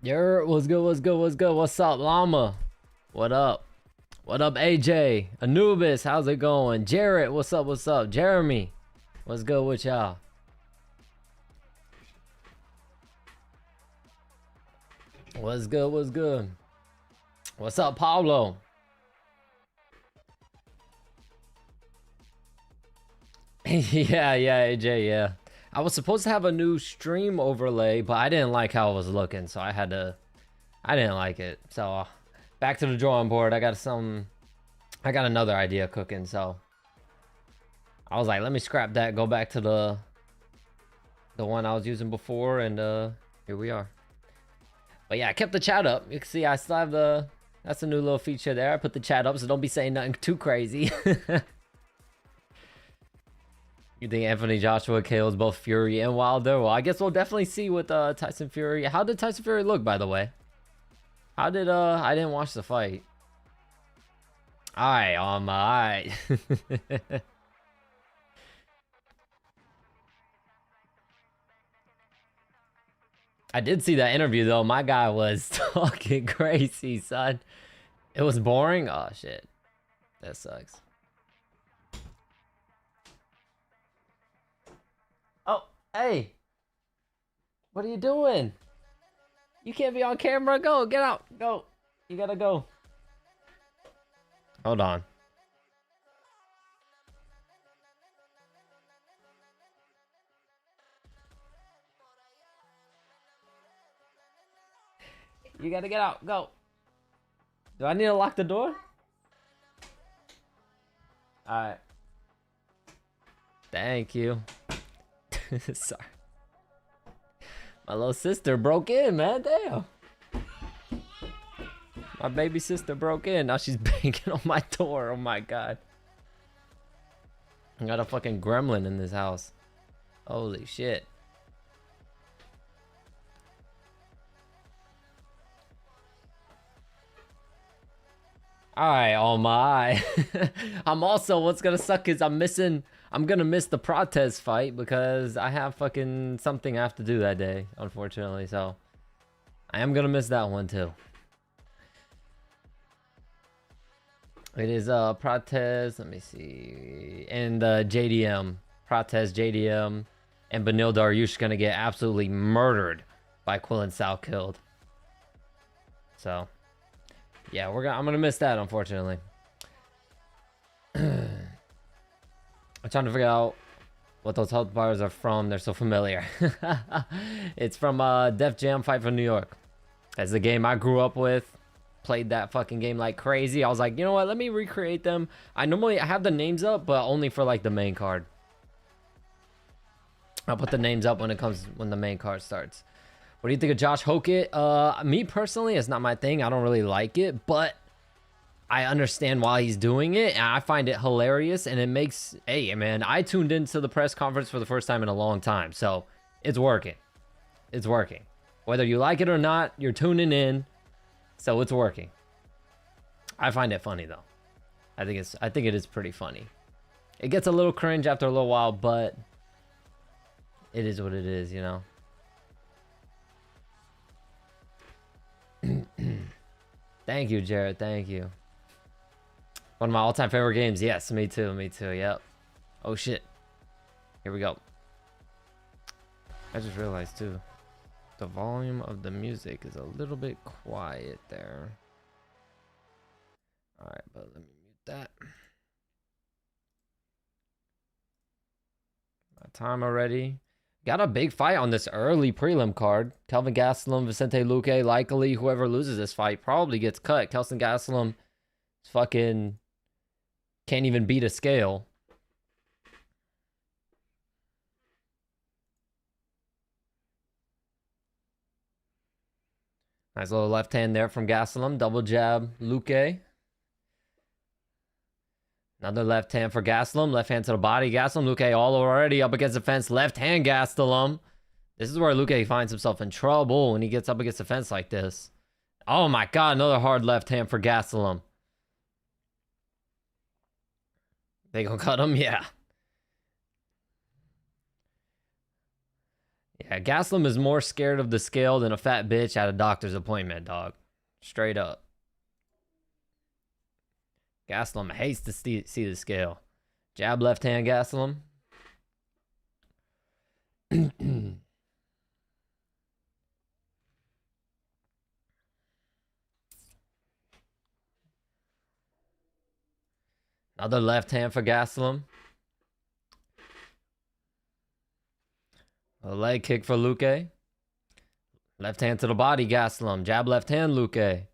Yer, what's good, what's good, what's good? What's up, Llama? What up? What up, AJ? Anubis, how's it going? Jarrett, what's up, what's up? Jeremy, what's good with y'all? What's good, what's good? What's up, Paulo? yeah, AJ, yeah. I was supposed to have a new stream overlay, but I didn't like how it was looking, so I didn't like it. So back to the drawing board. I got another idea cooking, so I was like, let me scrap that, go back to the one I was using before, and here we are. But yeah, I kept the chat up. You can see I still have that's a new little feature there. I put the chat up, so don't be saying nothing too crazy. You think Anthony Joshua KOs both Fury and Wilder? Well, I guess we'll definitely see with Tyson Fury. How did Tyson Fury look, by the way? How did I didn't watch the fight. Alright, alright. I did see that interview though. My guy was talking crazy, son. It was boring. Oh shit. That sucks. Oh, hey. What are you doing? You can't be on camera. Go, get out. Go. You gotta go. Hold on. You gotta get out. Go. Do I need to lock the door? Alright. Thank you. Sorry. My little sister broke in, man. Damn. My baby sister broke in. Now she's banging on my door. Oh my god. I got a fucking gremlin in this house. Holy shit. Alright, oh my. I'm also, what's gonna suck is I'm gonna miss the protest fight because I have fucking something I have to do that day, unfortunately. So I am gonna miss that one too. It is protest, let me see, and JDM, protest, JDM, and Benil Dariush gonna get absolutely murdered by Quillen Sal killed. So yeah, I'm gonna miss that, unfortunately. I'm trying to figure out what those health bars are from. They're so familiar. It's from Def Jam Fight for New York. That's the game I grew up with. Played that fucking game like crazy. I was like, you know what? Let me recreate them. I have the names up, but only for like the main card. I'll put the names up when the main card starts. What do you think of Josh Hokit? Me personally, it's not my thing. I don't really like it, but I understand why he's doing it, and I find it hilarious, and it makes... Hey, man, I tuned into the press conference for the first time in a long time, so it's working. It's working. Whether you like it or not, you're tuning in, so it's working. I find it funny, though. I think it is pretty funny. It gets a little cringe after a little while, but it is what it is, you know? Thank you, Jared. Thank you. One of my all-time favorite games. Yes, me too. Me too. Yep. Oh shit. Here we go. I just realized too, the volume of the music is a little bit quiet there. All right, but let me mute that. My time already. Got a big fight on this early prelim card. Kelvin Gastelum, Vicente Luque, likely whoever loses this fight probably gets cut. Kelvin Gastelum fucking can't even beat a scale. Nice little left hand there from Gastelum. Double jab, Luque. Another left hand for Gastelum. Left hand to the body. Gastelum, Luque all already up against the fence. Left hand Gastelum. This is where Luque finds himself in trouble when he gets up against the fence like this. Oh my god, another hard left hand for Gastelum. They gonna cut him? Yeah. Yeah, Gastelum is more scared of the scale than a fat bitch at a doctor's appointment, dog. Straight up. Gastelum hates to see the scale. Jab left hand, Gastelum. Another left hand for Gastelum. A leg kick for Luque. Left hand to the body, Gastelum. Jab left hand, Luque.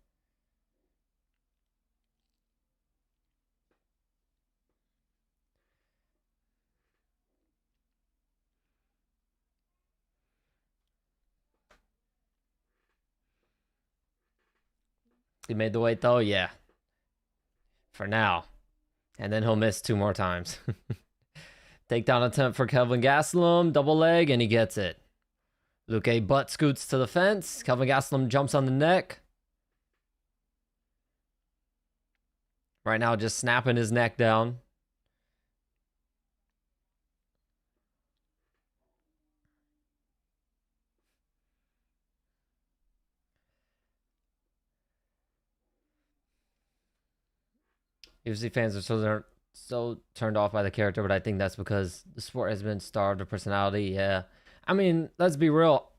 He made the weight though? Yeah. For now. And then he'll miss 2 more times. Takedown attempt for Kelvin Gastelum. Double leg, and he gets it. Luque butt scoots to the fence. Kelvin Gastelum jumps on the neck. Right now, just snapping his neck down. UFC fans are so turned off by the character, but I think that's because the sport has been starved of personality. Yeah. I mean, let's be real.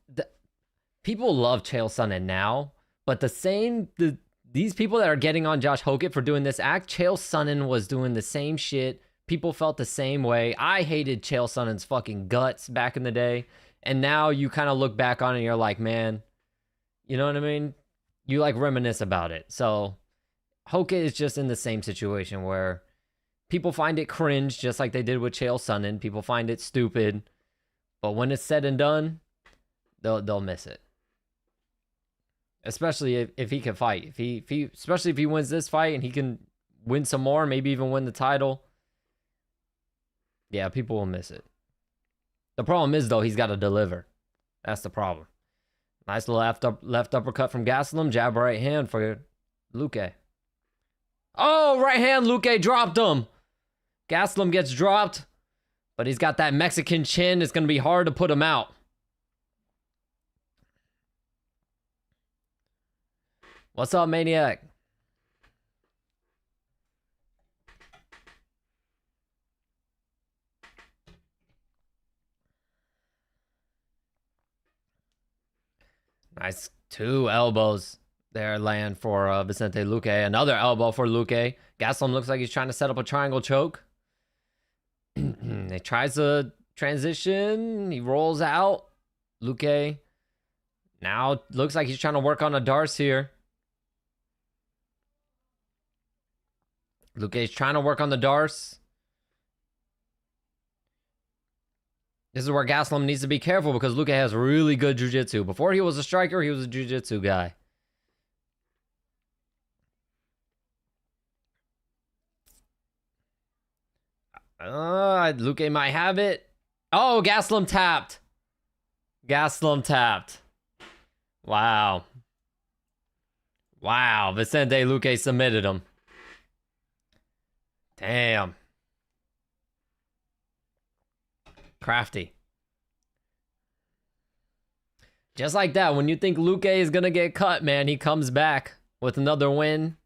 People love Chael Sonnen now, but these people that are getting on Josh Hokit for doing this act, Chael Sonnen was doing the same shit. People felt the same way. I hated Chael Sonnen's fucking guts back in the day. And now you kind of look back on it and you're like, man, you know what I mean? You like reminisce about it. So Hokit is just in the same situation where people find it cringe, just like they did with Chael Sonnen. People find it stupid. But when it's said and done, they'll miss it. Especially if he can fight. Especially if he wins this fight and he can win some more, maybe even win the title. Yeah, people will miss it. The problem is, though, he's got to deliver. That's the problem. Nice little left uppercut from Gastelum. Jab right hand for Luque. Oh, right hand. Luque dropped him. Gastelum gets dropped. But he's got that Mexican chin. It's going to be hard to put him out. What's up, Maniac? Nice 2 elbows there land for Vicente Luque. Another elbow for Luque. Gastelum looks like he's trying to set up a triangle choke. He tries to transition. He rolls out. Luque now looks like he's trying to work on a Darce here. Luque's trying to work on the Darce. This is where Gastelum needs to be careful because Luque has really good jiu-jitsu. Before he was a striker, he was a jiu-jitsu guy. Luque might have it. Oh, Gastelum tapped. Gastelum tapped. Wow. Wow, Vicente Luque submitted him. Damn. Crafty. Just like that, when you think Luque is going to get cut, man, he comes back with another win.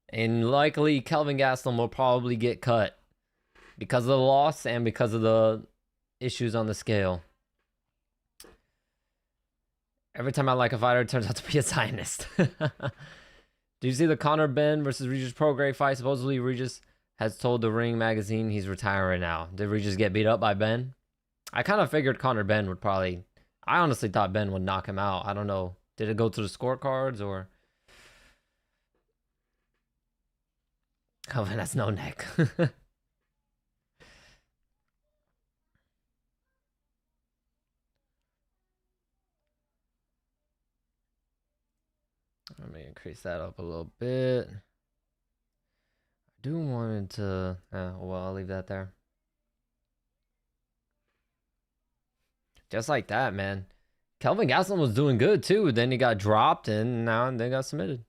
And likely Kelvin Gastelum will probably get cut because of the loss and because of the issues on the scale. Every time I like a fighter, it turns out to be a Zionist. Do you see the Conor Ben versus Regis Prograis fight? Supposedly Regis has told the Ring magazine he's retiring now. Did Regis get beat up by Ben? I kind of figured Conor Ben would probably... I honestly thought Ben would knock him out. I don't know. Did it go to the scorecards or... Oh, man, that's no neck. Let me increase that up a little bit. I do want it to... well, I'll leave that there. Just like that, man. Kelvin Gastelum was doing good, too. Then he got dropped, and now they got submitted.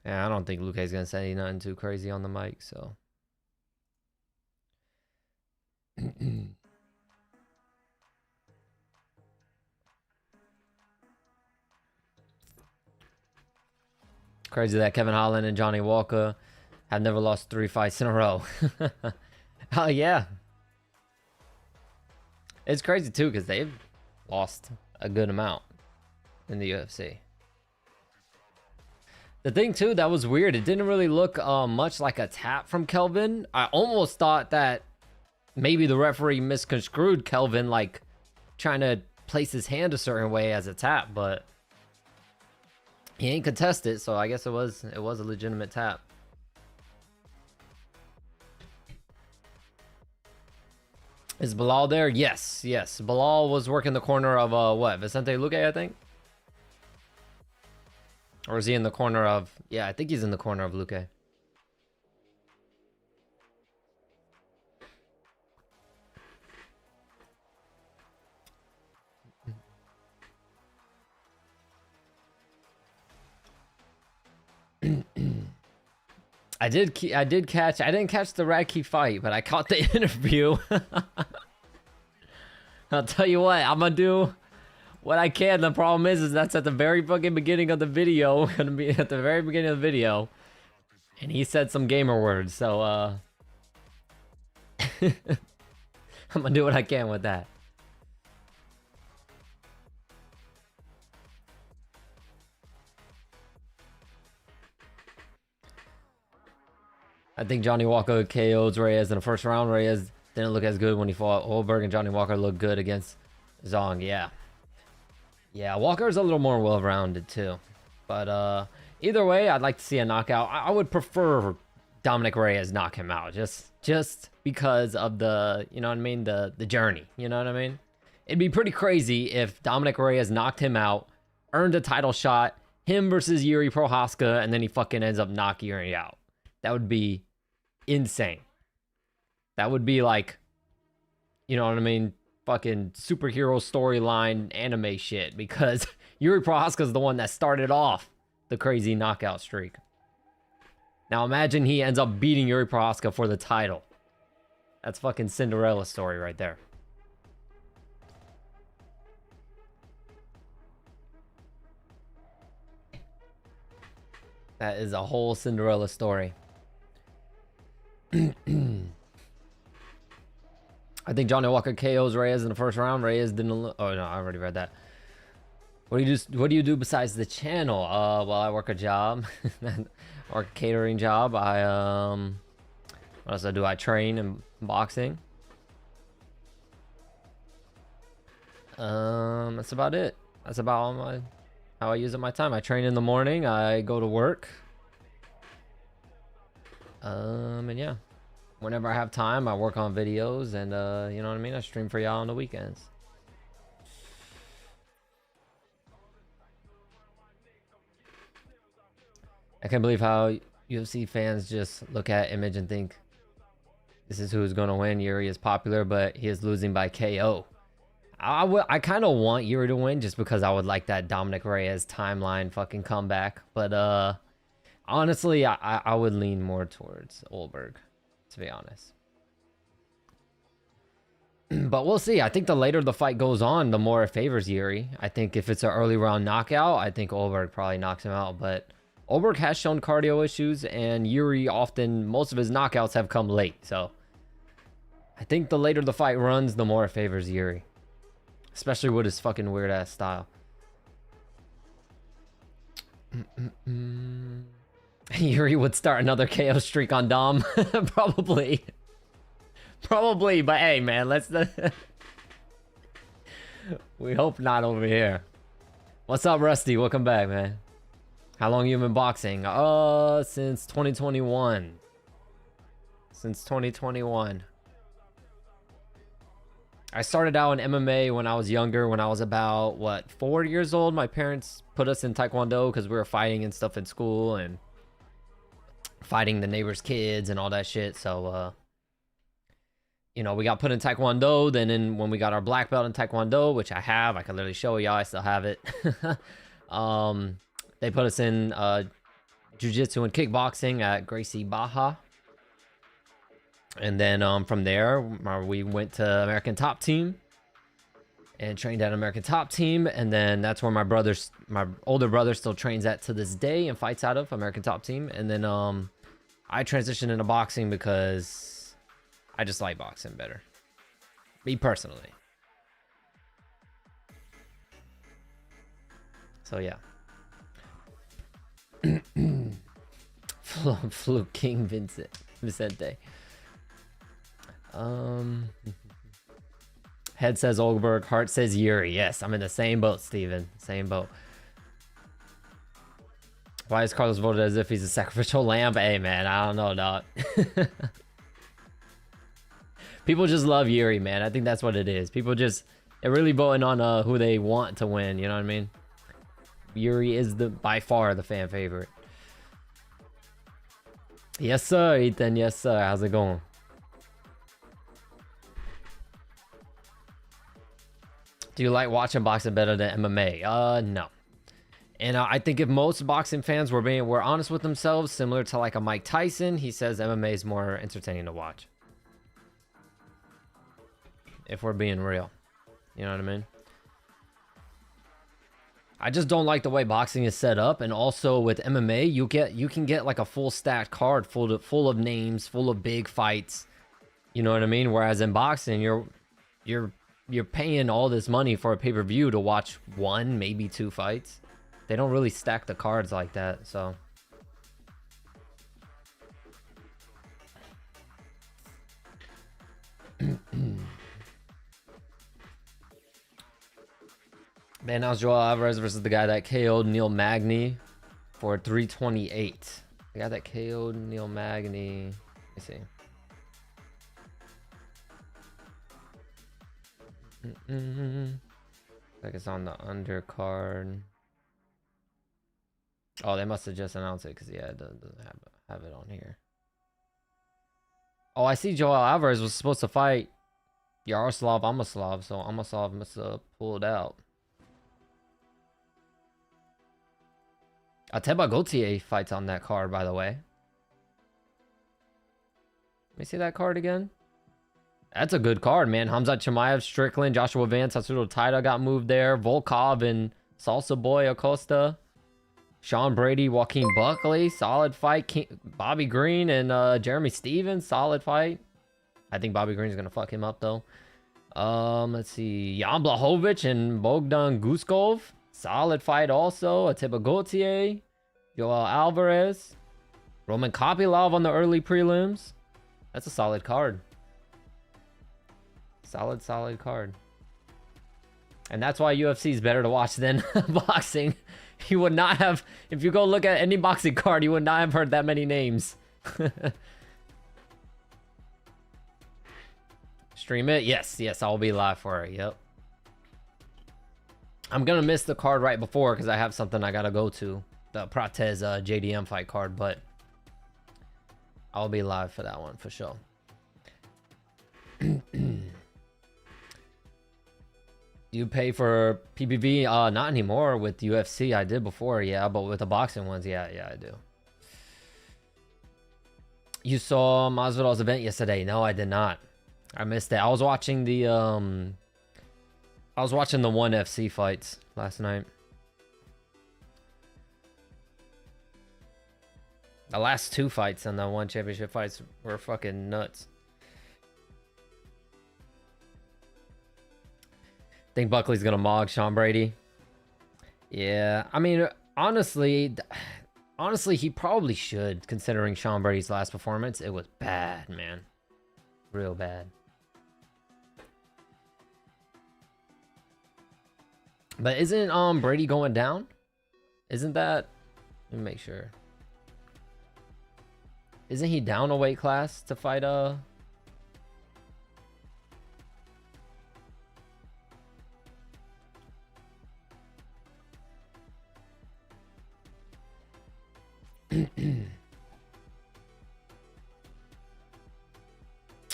Yeah, I don't think Luque's going to say nothing too crazy on the mic, so... Crazy that Kevin Holland and Johnny Walker have never lost 3 fights in a row. Oh, yeah. It's crazy, too, because they've lost a good amount in the UFC. The thing, too, that was weird. It didn't really look much like a tap from Kelvin. I almost thought that maybe the referee misconstrued Kelvin, like, trying to place his hand a certain way as a tap, but he ain't contested, so I guess it was a legitimate tap. Is Bilal there? Yes, yes. Bilal was working the corner of what? Vicente Luque, I think? Or is he in the corner of... Yeah, I think he's in the corner of Luque. I didn't catch the Racky fight, but I caught the interview. I'll tell you what, I'm gonna do what I can. The problem is that's at the very fucking beginning of the video. Gonna be at the very beginning of the video, and he said some gamer words, so I'm gonna do what I can with that. I think Johnny Walker KO'd Reyes in the first round. Reyes didn't look as good when he fought Holberg, and Johnny Walker looked good against Zong. Yeah. Yeah, Walker's a little more well-rounded, too. But either way, I'd like to see a knockout. I would prefer Dominic Reyes knock him out. Just because of the, you know what I mean, the journey. You know what I mean? It'd be pretty crazy if Dominic Reyes knocked him out, earned a title shot, him versus Yuri Prohaska, and then he fucking ends up knocking Yuri out. That would be insane. That would be like, you know what I mean, fucking superhero storyline anime shit, because Yuri Prohaska is the one that started off the crazy knockout streak. Now imagine he ends up beating Yuri Prohaska for the title. That's fucking Cinderella story right there. That is a whole Cinderella story. I think Johnny Walker KO's Reyes in the first round. Reyes didn't. Oh no, I already read that. What do you do besides the channel? Well, I work a job, or a catering job. I what else I do? I train in boxing. That's about it. That's about all how I use up my time. I train in the morning. I go to work. And yeah, whenever I have time, I work on videos, and you know what I mean, I stream for y'all on the weekends. I can't believe how UFC fans just look at Image and think this is who's gonna win. Yuri is popular, but he is losing by KO. I kind of want Yuri to win just because I would like that Dominic Reyes timeline fucking comeback, but honestly, I would lean more towards Holberg, to be honest. But we'll see. I think the later the fight goes on, the more it favors Yuri. I think if it's an early round knockout, I think Holberg probably knocks him out. But Holberg has shown cardio issues, and Yuri often, most of his knockouts have come late. So I think the later the fight runs, the more it favors Yuri. Especially with his fucking weird ass style. Yuri would start another KO streak on Dom. Probably. Probably, but hey, man, let's... We hope not over here. What's up, Rusty? Welcome back, man. How long you been boxing? Since 2021. Since 2021. I started out in MMA when I was younger, when I was about, what, 4 years old. My parents put us in Taekwondo because we were fighting and stuff in school and fighting the neighbors' kids and all that shit. So, you know, we got put in Taekwondo. Then when we got our black belt in Taekwondo, which I have, I can literally show y'all, I still have it. They put us in Jiu-Jitsu and kickboxing at Gracie Baja. And then from there, we went to American Top Team and trained at American Top Team. And then that's where my older brother still trains at to this day and fights out of American Top Team. And then I transitioned into boxing because I just like boxing better. Me personally. So yeah. Flew King Vicente. Head says Olberg, heart says Yuri. Yes, I'm in the same boat, Steven. Same boat. Why is Carlos voted as if he's a sacrificial lamb? Hey man, I don't know, dog. People just love Yuri, man. I think that's what it is. People just, they're really voting on who they want to win, you know what I mean? Yuri is by far the fan favorite. Yes sir, Ethan. Yes sir. How's it going? Do you like watching boxing better than MMA? No. And I think if most boxing fans were honest with themselves, similar to like a Mike Tyson, he says MMA is more entertaining to watch. If we're being real, you know what I mean? I just don't like the way boxing is set up, and also with MMA, you can get like a full stacked card full of names, full of big fights. You know what I mean? Whereas in boxing, you're paying all this money for a pay-per-view to watch one, maybe two fights. They don't really stack the cards like that, so. They announced Joel Alvarez versus the guy that KO'd Neil Magny for 328. The guy that KO'd Neil Magny. Let me see. Like it's on the undercard. Oh, they must have just announced it because yeah, it doesn't have it on here. Oh, I see Joel Alvarez was supposed to fight Yaroslav Amoslav, so Amoslav must have pulled out. Esteban Gautier fights on that card, by the way. Let me see that card again. That's a good card, man. Hamzat Chimaev, Strickland, Joshua Vance, Tatsuto Taira got moved there. Volkov and Salsa Boy Acosta. Sean Brady, Joaquin Buckley, solid fight. Bobby Green and Jeremy Stevens, solid fight. I think Bobby Green's gonna fuck him up though. Let's see, Jan Blachowicz and Bogdan Guskov, solid fight also. Atiba Gautier, Joel Alvarez, Roman Kopylov on the early prelims. That's a solid card. Solid card. And that's why UFC is better to watch than boxing. You would not have, if you go look at any boxing card, you would not have heard that many names. Stream it? Yes, I'll be live for it. Yep. I'm gonna miss the card right before because I have something I gotta go to. The Prates JDM fight card, but I'll be live for that one for sure. You pay for PPV? Not anymore with UFC. I did before, yeah, but with the boxing ones, yeah, I do. You saw Masvidal's event yesterday? No, I did not. I missed it. I was watching the ONE FC fights last night. The last two fights and the ONE championship fights were fucking nuts. Think Buckley's gonna mog Sean Brady. Yeah, I mean, honestly, he probably should, considering Sean Brady's last performance. It was bad, man. Real bad. But isn't Brady going down? Isn't that? Let me make sure. Isn't he down a weight class to fight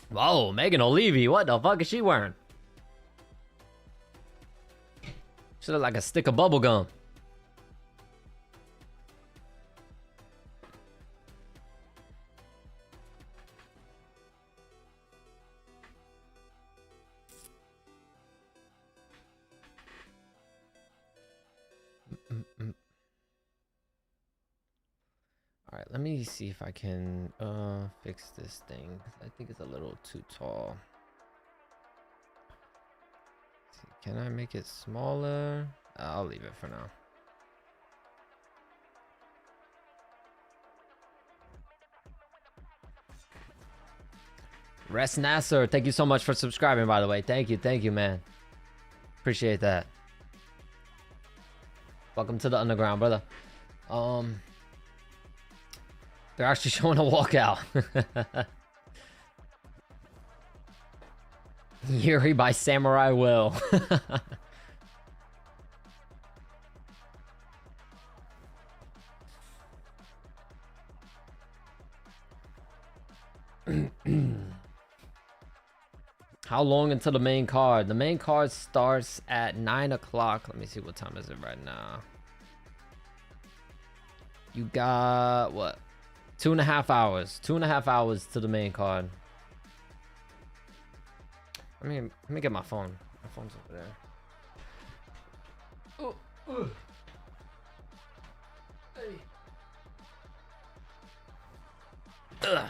Whoa, Megan O'Leary, what the fuck is she wearing? She look like a stick of bubble gum. All right, let me see if I can fix this thing. I think it's a little too tall. Let's see, can I make it smaller? I'll leave it for now. Rest Nasser, thank you so much for subscribing, by the way. Thank you, man. Appreciate that. Welcome to the underground, brother. They're actually showing a walkout. Yuri by Samurai Will. How long until the main card? The main card starts at 9 o'clock. Let me see, what time is it right now? You got what? 2.5 hours. 2.5 hours to the main card. I mean, let me get my phone. My phone's over there. Oh. Hey. Ugh.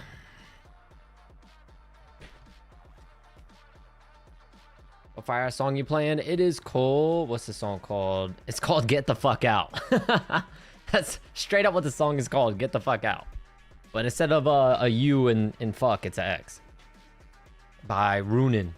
What fire song you playing? It is cool. What's the song called? It's called Get the Fuck Out. That's straight up what the song is called. Get the Fuck Out. But instead of a U in fuck, it's an X. By Runin.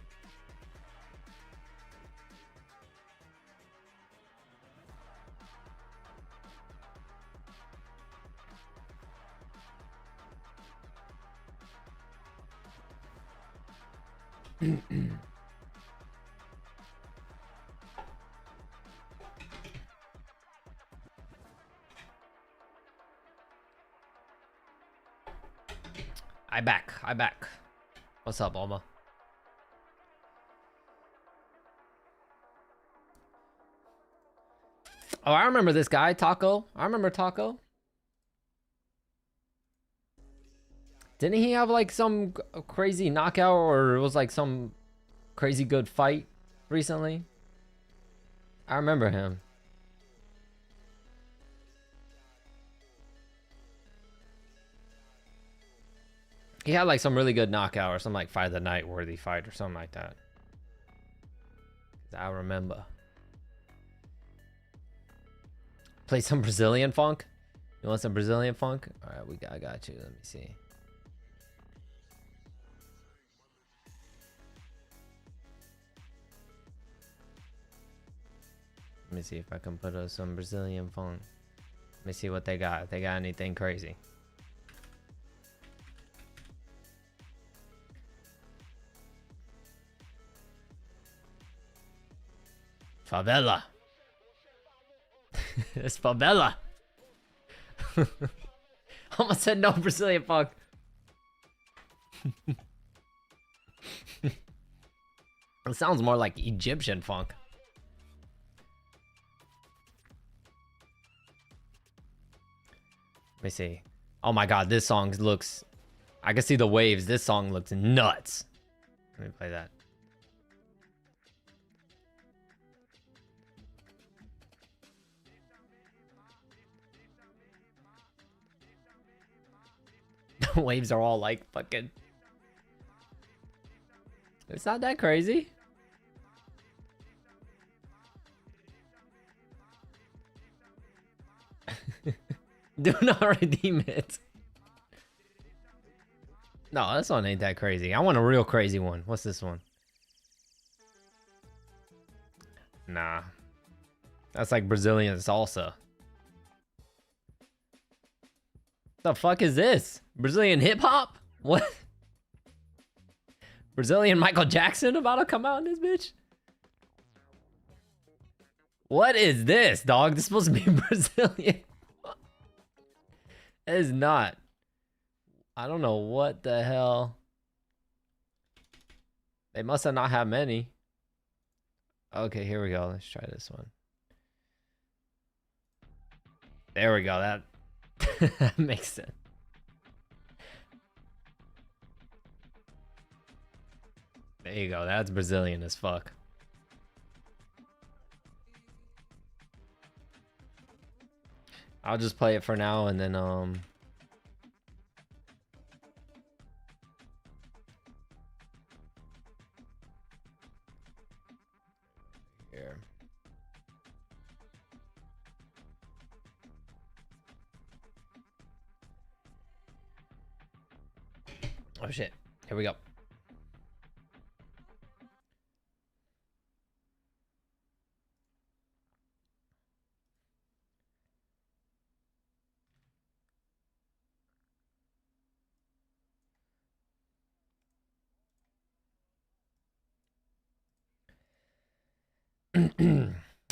I back. What's up, Alma? Oh, I remember this guy, Taco. I remember Taco. Didn't he have like some crazy knockout, or it was like some crazy good fight recently? I remember him. He had like some really good knockout or some like fight of the night worthy fight or something like that. I remember. Play some Brazilian funk? You want some Brazilian funk? All right, I got you. Let me see. Let me see if I can put some Brazilian funk. Let me see what they got. If they got anything crazy. Favela. It's favela. Almost said no Brazilian funk. It sounds more like Egyptian funk. Let me see. Oh my god, this song looks... I can see the waves. This song looks nuts. Let me play that. The waves are all like fucking... It's not that crazy. Do not redeem it. No, this one ain't that crazy. I want a real crazy one. What's this one? Nah. That's like Brazilian salsa. The fuck is this? Brazilian hip hop? What? Brazilian Michael Jackson about to come out in this bitch? What is this, dog? This is supposed to be Brazilian. It is not. I don't know what the hell. They must have not had many. Okay, here we go. Let's try this one. There we go. That makes sense. There you go. That's Brazilian as fuck. I'll just play it for now and then here. Oh shit. Here we go.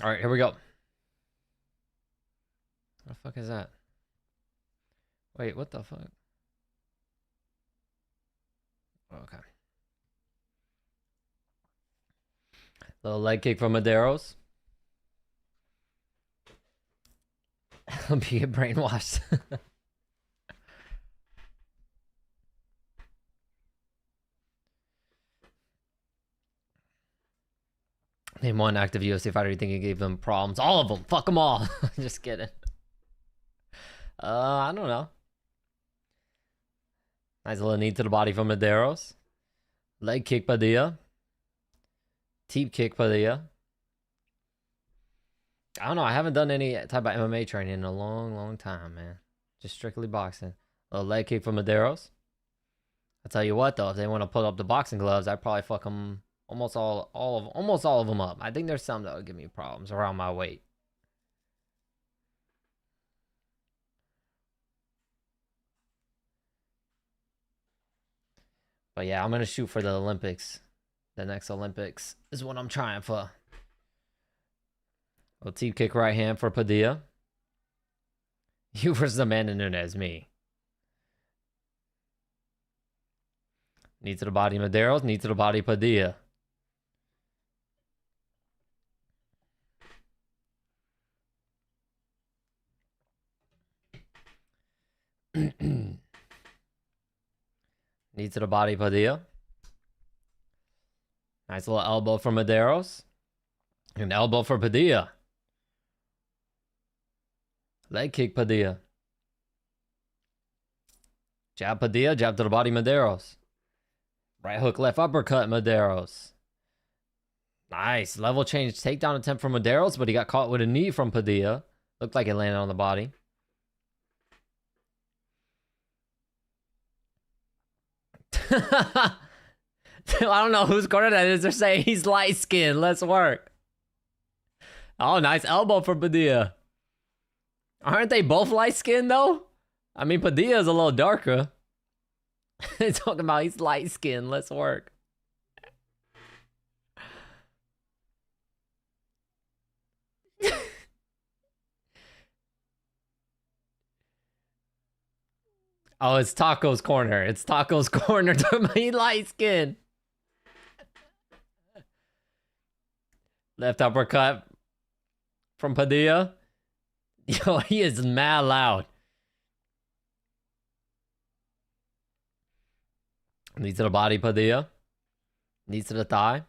All right, here we go. What the fuck is that? Wait, what the fuck? Okay. Little leg kick from Mederos. I'll be brainwashed. Name one active UFC fighter you think he gave them problems. All of them. Fuck them all. Just kidding. I don't know. Nice little knee to the body from Mederos. Leg kick Padilla. Teep kick Padilla. I don't know. I haven't done any type of MMA training in a long time, man. Just strictly boxing. A leg kick from Mederos. I'll tell you what, though. If they want to put up the boxing gloves, I'd probably fuck them almost all of them up. I think there's some that would give me problems around my weight. But yeah, I'm going to shoot for the Olympics. The next Olympics is what I'm trying for. Well, teep kick right hand for Padilla. You versus Amanda Nunes, me. Knee to the body Mederos, knee to the body Padilla. Knee to the body Padilla. Nice little elbow from Mederos. An elbow for Padilla. Leg kick Padilla. Jab Padilla, jab to the body Mederos. Right hook, left uppercut Mederos. Nice. Level change takedown attempt from Mederos, but he got caught with a knee from Padilla. Looked like it landed on the body. I don't know whose corner that is. They're saying he's light skinned. Let's work. Oh, nice elbow for Padilla. Aren't they both light skinned though? I mean, Padilla's a little darker. They're talking about he's light skinned. Let's work. Oh, it's Taco's corner. It's Taco's corner. He light skin. Left uppercut from Padilla. Yo, he is mad loud. Knee to the body, Padilla. Knee to the thigh.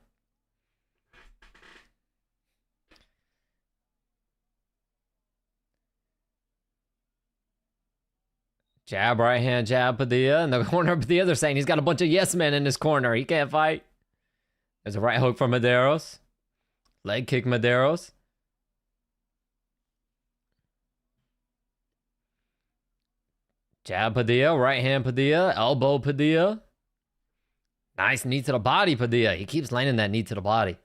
Jab, right hand, jab, Padilla. In the corner of Padilla, they're saying he's got a bunch of yes men in his corner. He can't fight. There's a right hook from Mederos. Leg kick Mederos. Jab Padilla, right hand Padilla, elbow Padilla. Nice knee to the body, Padilla. He keeps landing that knee to the body.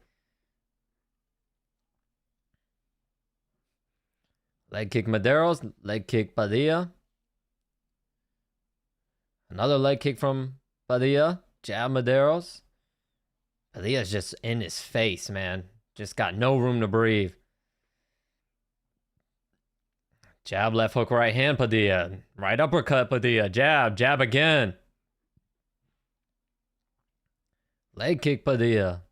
Leg kick Mederos, leg kick Padilla. Another leg kick from Padilla. Jab Mederos. Padilla's just in his face, man. Just got no room to breathe. Jab, left hook, right hand, Padilla. Right uppercut, Padilla. Jab, jab again. Leg kick, Padilla.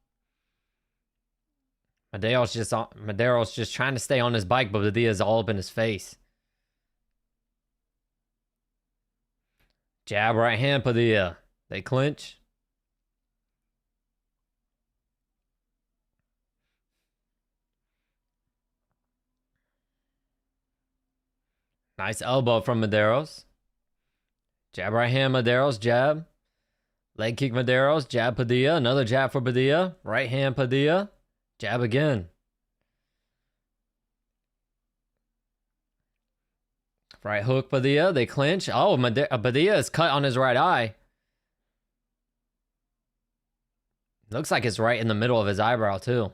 Mederos just trying to stay on his bike, but Padilla's all up in his face. Jab, right hand, Padilla. They clinch. Nice elbow from Mederos. Jab right hand, Mederos, jab. Leg kick, Mederos, jab Padilla. Another jab for Padilla. Right hand, Padilla. Jab again. Right hook, Padilla. They clinch. Oh, Padilla is cut on his right eye. Looks like it's right in the middle of his eyebrow, too.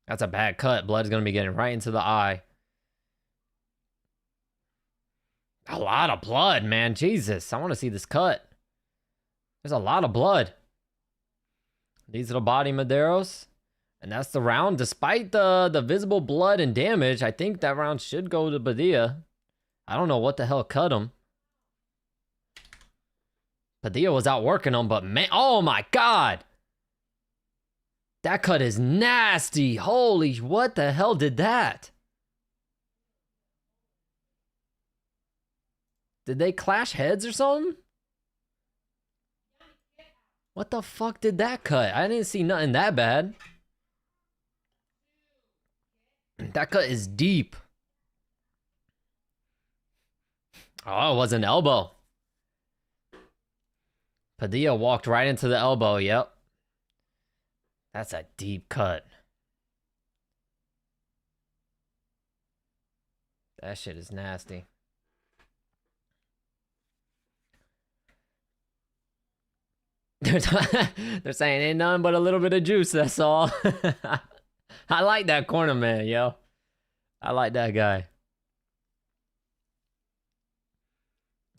That's a bad cut. Blood's going to be getting right into the eye. A lot of blood, man. Jesus, I want to see this cut. There's a lot of blood. These are the body, Mederos. And that's the round. Despite the visible blood and damage, I think that round should go to Padilla. I don't know what the hell cut him. Padilla was out working him, but man, oh my God. That cut is nasty. Holy, what the hell did that? Did they clash heads or something? What the fuck did that cut? I didn't see nothing that bad. That cut is deep. Oh, it was an elbow. Padilla walked right into the elbow, yep. That's a deep cut. That shit is nasty. They're saying ain't nothing but a little bit of juice, that's all. I like that corner man, yo. I like that guy.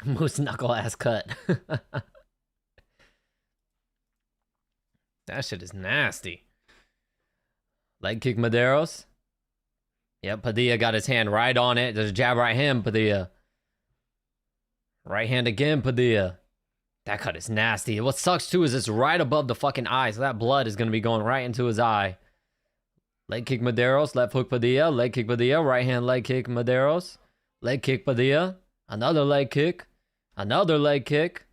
Moose knuckle ass cut. That shit is nasty. Leg kick Mederos. Yep, Padilla got his hand right on it. There's a jab right hand, Padilla. Right hand again, Padilla. That cut is nasty. What sucks too is it's right above the fucking eye, so that blood is going to be going right into his eye. Leg kick Mederos, left hook Padilla, leg kick Padilla, right hand leg kick Mederos. Leg kick Padilla, another leg kick, another leg kick.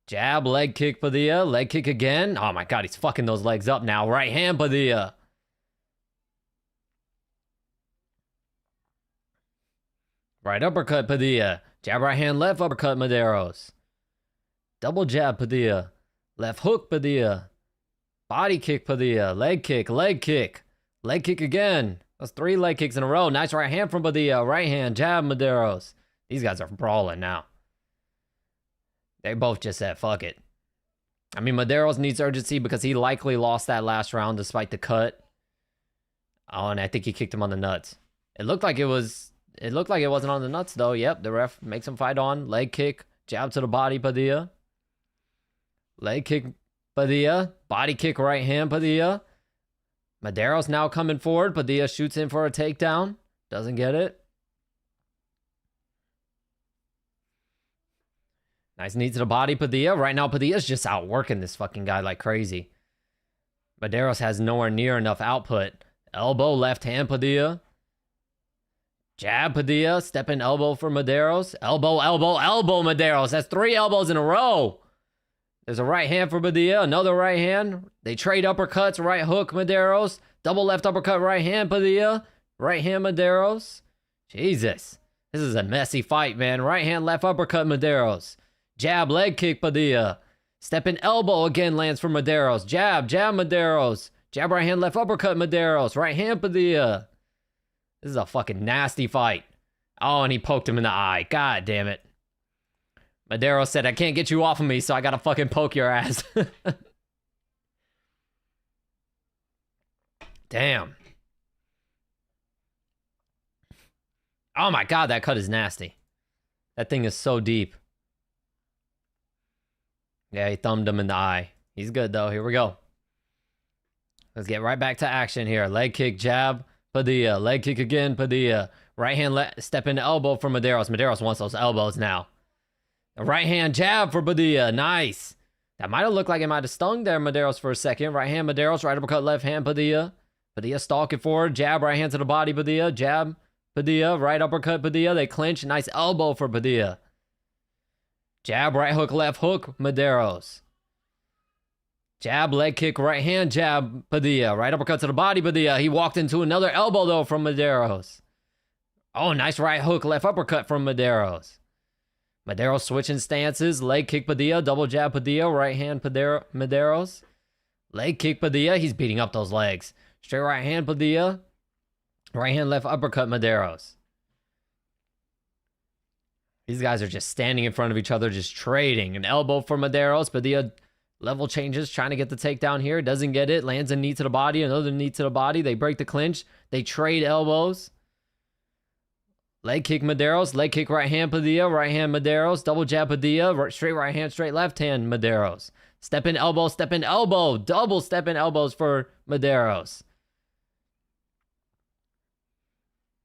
Jab, leg kick Padilla, leg kick again. Oh my God, he's fucking those legs up now. Right hand Padilla. Right uppercut Padilla. Jab right hand, left uppercut Mederos. Double jab Padilla. Left hook Padilla. Body kick Padilla. Leg kick, leg kick. Leg kick again. That's 3 leg kicks in a row. Nice right hand from Padilla. Right hand, jab Mederos. These guys are brawling now. They both just said, fuck it. I mean, Mederos needs urgency because he likely lost that last round despite the cut. Oh, and I think he kicked him on the nuts. It looked like it wasn't on the nuts, though. Yep, the ref makes him fight on. Leg kick. Jab to the body, Padilla. Leg kick, Padilla. Body kick, right hand, Padilla. Mederos now coming forward. Padilla shoots in for a takedown. Doesn't get it. Nice knee to the body, Padilla. Right now, Padilla's just outworking this fucking guy like crazy. Mederos has nowhere near enough output. Elbow, left hand, Padilla. Jab, Padilla. Step-in elbow for Mederos. Elbow, elbow, elbow, Mederos. That's 3 elbows in a row. There's a right hand for Padilla. Another right hand. They trade uppercuts. Right hook, Mederos. Double left uppercut, right hand, Padilla. Right hand, Mederos. Jesus. This is a messy fight, man. Right hand, left uppercut, Mederos. Jab, leg kick, Padilla. Step-in elbow again lands for Mederos. Jab, jab, Mederos. Jab, right hand, left uppercut, Mederos. Right hand, Padilla. This is a fucking nasty fight. Oh, and he poked him in the eye. God damn it. Mederos said, I can't get you off of me, so I gotta fucking poke your ass. Damn. Oh my God, that cut is nasty. That thing is so deep. Yeah, he thumbed him in the eye. He's good, though. Here we go. Let's get right back to action here. Leg kick, jab, Padilla. Leg kick again, Padilla. Right hand step into elbow for Mederos. Mederos wants those elbows now. A right hand jab for Padilla. Nice. That might have looked like it might have stung there, Mederos, for a second. Right hand, Mederos. Right uppercut, left hand, Padilla. Padilla stalking forward. Jab, right hand to the body, Padilla. Jab, Padilla. Right uppercut, Padilla. They clinch. Nice elbow for Padilla. Jab, right hook, left hook, Mederos. Jab, leg kick, right hand, jab, Padilla. Right uppercut to the body, Padilla. He walked into another elbow, though, from Mederos. Oh, nice right hook, left uppercut from Mederos. Mederos switching stances. Leg kick Padilla. Double jab Padilla. Right hand Mederos. Leg kick Padilla. He's beating up those legs. Straight right hand Padilla. Right hand left uppercut Mederos. These guys are just standing in front of each other, just trading. An elbow for Mederos. Padilla level changes, trying to get the takedown here. Doesn't get it. Lands a knee to the body. Another knee to the body. They break the clinch. They trade elbows. Leg kick Mederos. Leg kick right hand Padilla. Right hand Mederos. Double jab Padilla. Straight right hand, straight left hand Mederos. Step in elbow, step in elbow. Double step in elbows for Mederos.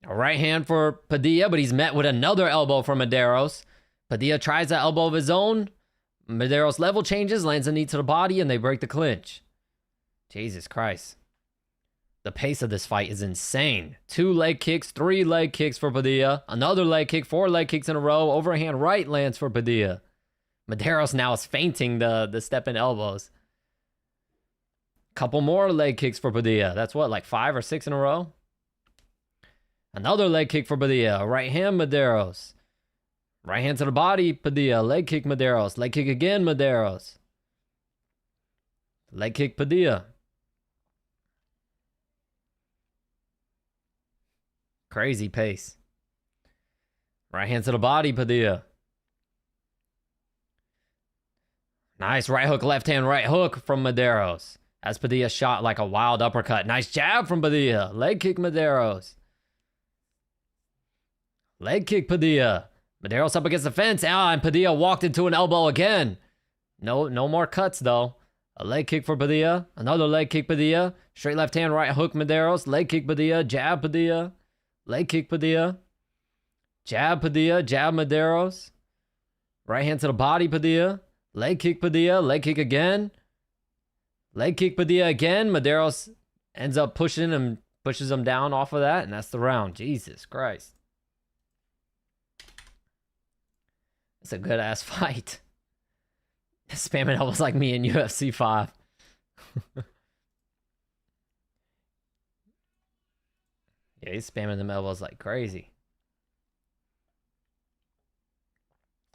A right hand for Padilla, but he's met with another elbow from Mederos. Padilla tries an elbow of his own. Mederos level changes, lands a knee to the body, and they break the clinch. Jesus Christ. The pace of this fight is insane. 2 leg kicks, 3 leg kicks for Padilla. Another leg kick, 4 leg kicks in a row. Overhand right lands for Padilla. Mederos now is feinting the step in elbows. Couple more leg kicks for Padilla. That's what, like 5 or 6 in a row? Another leg kick for Padilla. Right hand Mederos. Right hand to the body, Padilla. Leg kick Mederos. Leg kick again, Mederos. Leg kick Padilla. Crazy pace. Right hand to the body, Padilla. Nice right hook, left hand, right hook from Mederos. As Padilla shot like a wild uppercut. Nice jab from Padilla. Leg kick Mederos. Leg kick Padilla. Mederos up against the fence. And Padilla walked into an elbow again. No more cuts though. A leg kick for Padilla. Another leg kick Padilla. Straight left hand, right hook Mederos. Leg kick Padilla. Jab Padilla. Leg kick Padilla. Jab Padilla. Jab Mederos. Right hand to the body Padilla. Leg kick Padilla. Leg kick again. Leg kick Padilla again. Mederos ends up pushing him, pushes him down off of that, and that's the round. Jesus Christ. It's a good ass fight. Spamming elbows like me in UFC 5. Yeah, he's spamming them elbows like crazy.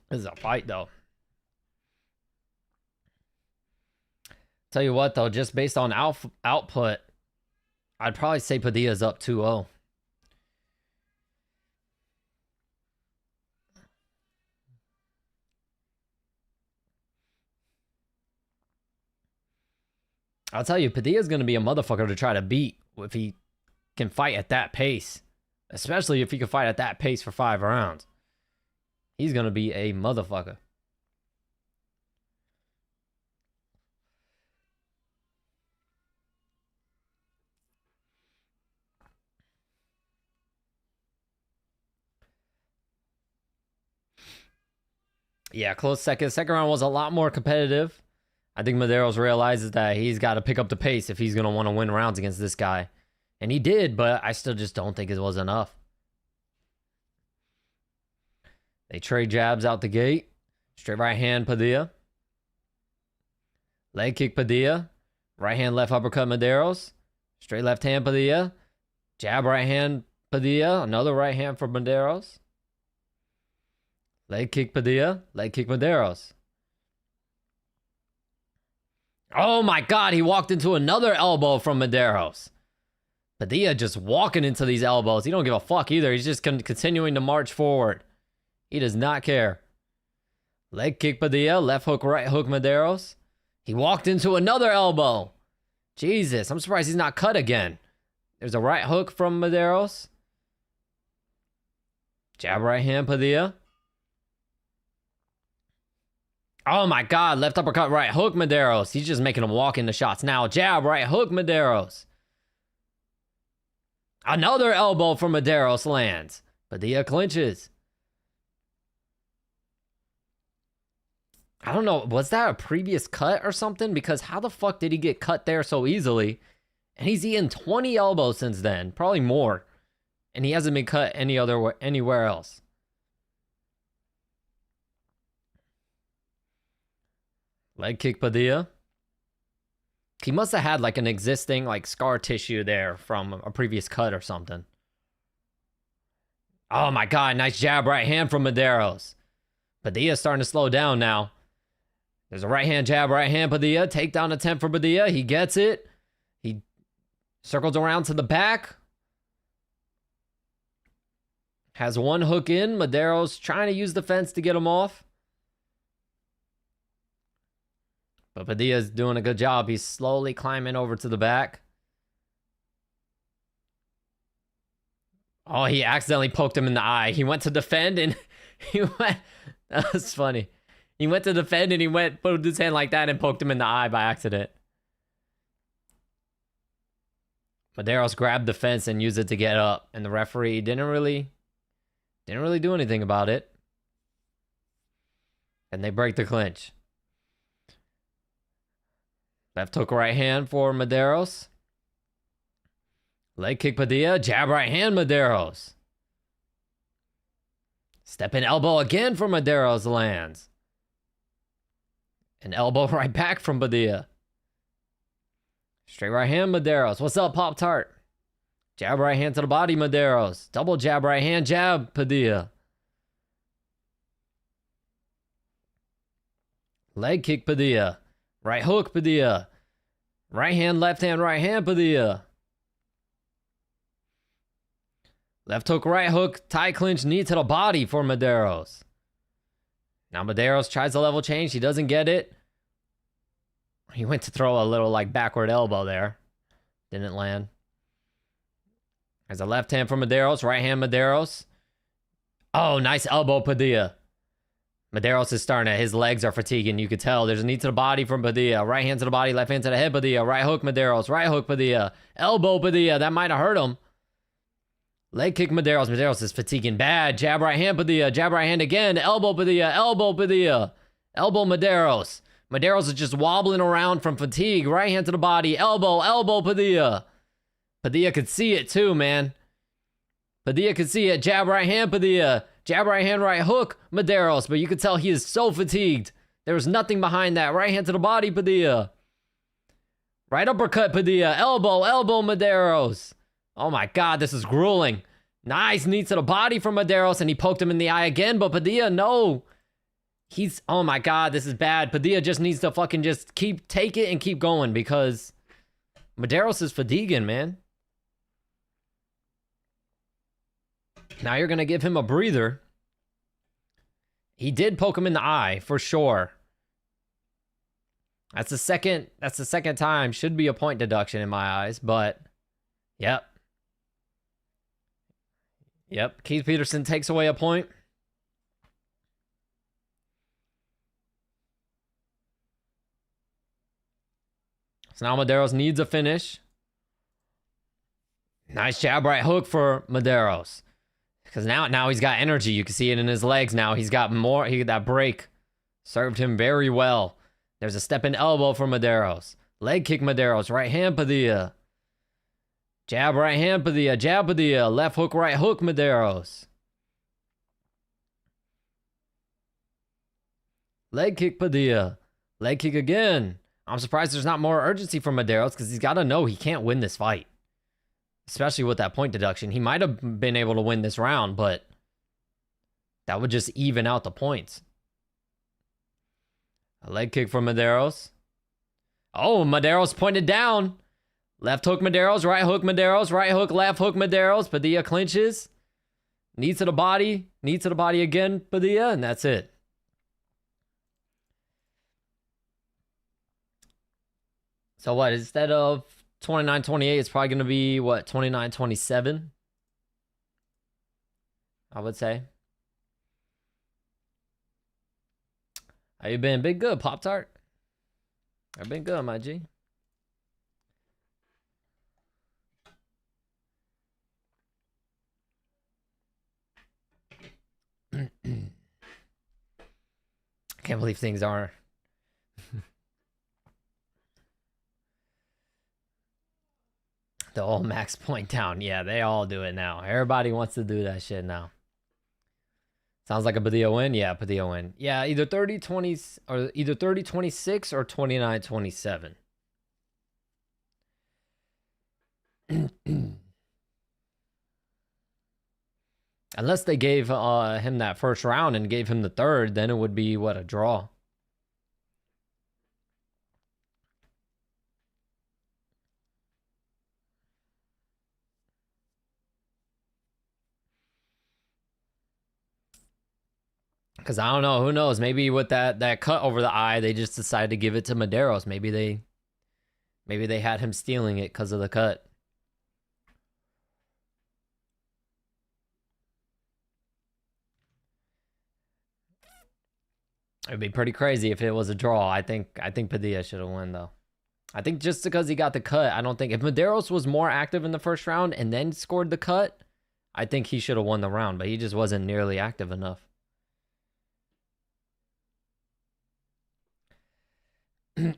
This is a fight though. Tell you what though, just based on output, I'd probably say Padilla's up 2-0. I'll tell you, Padilla's going to be a motherfucker to try to beat if he can fight at that pace. Especially if he can fight at that pace for 5 rounds. He's going to be a motherfucker. Yeah, close second. Second round was a lot more competitive. I think Mederos realizes that he's got to pick up the pace if he's going to want to win rounds against this guy. And he did, but I still just don't think it was enough. They trade jabs out the gate. Straight right hand, Padilla. Leg kick, Padilla. Right hand, left uppercut, Mederos. Straight left hand, Padilla. Jab right hand, Padilla. Another right hand for Mederos. Leg kick, Padilla. Leg kick, Mederos. Oh my God, he walked into another elbow from Mederos. Padilla just walking into these elbows. He don't give a fuck either. He's just continuing to march forward. He does not care. Leg kick Padilla, left hook, right hook Mederos. He walked into another elbow. Jesus, I'm surprised he's not cut again. There's a right hook from Mederos. Jab right hand Padilla. Oh my God, left uppercut, right hook, Mederos. He's just making him walk into shots now. Jab, right hook, Mederos. Another elbow from Mederos lands. Padilla clinches. I don't know, was that a previous cut or something? Because how the fuck did he get cut there so easily? And he's eaten 20 elbows since then, probably more. And he hasn't been cut anywhere else. Leg kick Padilla. He must have had like an existing like scar tissue there from a previous cut or something. Oh my God, nice jab right hand from Mederos. Padilla's starting to slow down now. There's a right hand jab, right hand Padilla. Takedown attempt for Padilla. He gets it. He circles around to the back. Has one hook in. Mederos trying to use the fence to get him off. But Padilla's doing a good job. He's slowly climbing over to the back. Oh, he accidentally poked him in the eye. He went to defend and he went... That was funny. He went to defend and he put his hand like that and poked him in the eye by accident. Mederos grabbed the fence and used it to get up. And the referee didn't really do anything about it. And they break the clinch. Left hook right hand for Mederos. Leg kick Padilla. Jab right hand Mederos. Step in elbow again for Mederos lands. An elbow right back from Padilla. Straight right hand Mederos. What's up, Pop-Tart? Jab right hand to the body Mederos. Double jab right hand jab Padilla. Leg kick Padilla. Right hook Padilla. Right hand right hand Padilla. Left hook, right hook, tie clinch, knee to the body for Mederos. Now Mederos tries a level change. He doesn't get it. He went to throw a little like backward elbow there. Didn't land. There's a left hand for Mederos, right hand Mederos. Oh, nice elbow Padilla. Mederos is starting to, his legs are fatiguing. You could tell. There's a knee to the body from Padilla. Right hand to the body, left hand to the head Padilla. Right hook Mederos, right hook Padilla. Elbow Padilla. That might have hurt him. Leg kick Mederos. Mederos is fatiguing bad. Jab right hand Padilla. Jab right hand again. Elbow Padilla. Elbow Padilla. Elbow Mederos. Mederos is just wobbling around from fatigue. Right hand to the body. Elbow Padilla. Padilla could see it too, man. Padilla could see it. Jab right hand Padilla. Jab right hand right hook Mederos. But you could tell he is so fatigued. There was nothing behind that. Right hand to the body Padilla. Right uppercut Padilla. Elbow Mederos. Oh my God, this is grueling. Nice knee to the body from Mederos, and he poked him in the eye again, but Padilla, no. Oh my God, this is bad. Padilla just needs to fucking just take it and keep going because Mederos is fatiguing, man. Now you're going to give him a breather. He did poke him in the eye, for sure. That's the second time. Should be a point deduction in my eyes, but yep. Yep, Keith Peterson takes away a point. So now Mederos needs a finish. Nice jab right hook for Mederos. Because now he's got energy. You can see it in his legs now. He's got more. That break served him very well. There's a step in elbow for Mederos. Leg kick Mederos. Right hand Padilla. Jab right hand Padilla. Jab Padilla. Left hook right hook Mederos. Leg kick Padilla. Leg kick again. I'm surprised there's not more urgency from Mederos because he's got to know he can't win this fight. Especially with that point deduction. He might have been able to win this round, but that would just even out the points. A leg kick from Mederos. Oh, Mederos pointed down. Left hook Mederos, right hook Mederos, right hook, left hook Mederos. Padilla clinches. Knee to the body again, Padilla, and that's it. So what, instead of 29-28, it's probably going to be, what, 29-27? I would say. How you been? Been good, Pop-Tart. I've been good, my G. I can't believe things are... The old max point down. Yeah, they all do it now. Everybody wants to do that shit now. Sounds like a Padilla win. Yeah, Padilla win. Yeah, either 30-20 or either 30-26 or 29-27. Unless they gave him that first round and gave him the third, then it would be, what, a draw. Because I don't know. Who knows? Maybe with that cut over the eye, they just decided to give it to Mederos. Maybe they had him stealing it because of the cut. It'd be pretty crazy if it was a draw. I think Padilla should have won, though. I think just because he got the cut, I don't think... If Mederos was more active in the first round and then scored the cut, I think he should have won the round, but he just wasn't nearly active enough. I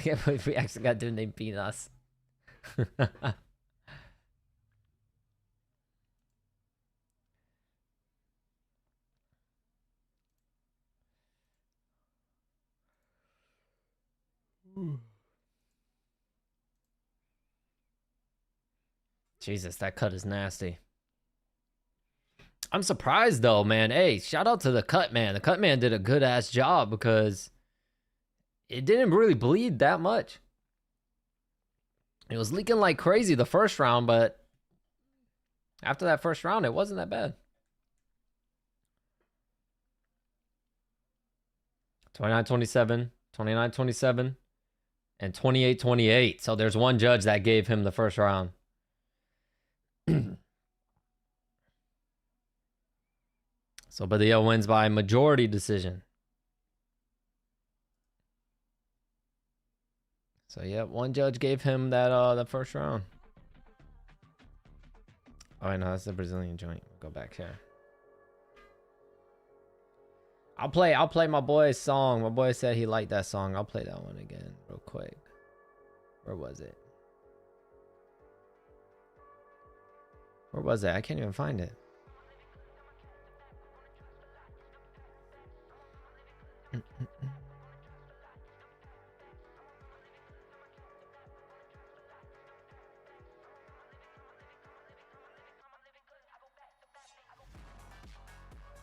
can't believe we actually got a dude named Pinas. Jesus, that cut is nasty. I'm surprised though, man. Hey, shout out to the cut man. The cut man did a good ass job because it didn't really bleed that much. It was leaking like crazy the first round, but after that first round, it wasn't that bad. 29-27, 29-27, and 28-28. So there's one judge that gave him the first round. So Padilla wins by majority decision. So yeah, one judge gave him that the first round. Oh, I know that's the Brazilian joint. We'll go back here. I'll play my boy's song. My boy said he liked that song. I'll play that one again real quick. Where was it? Where was it? I can't even find it.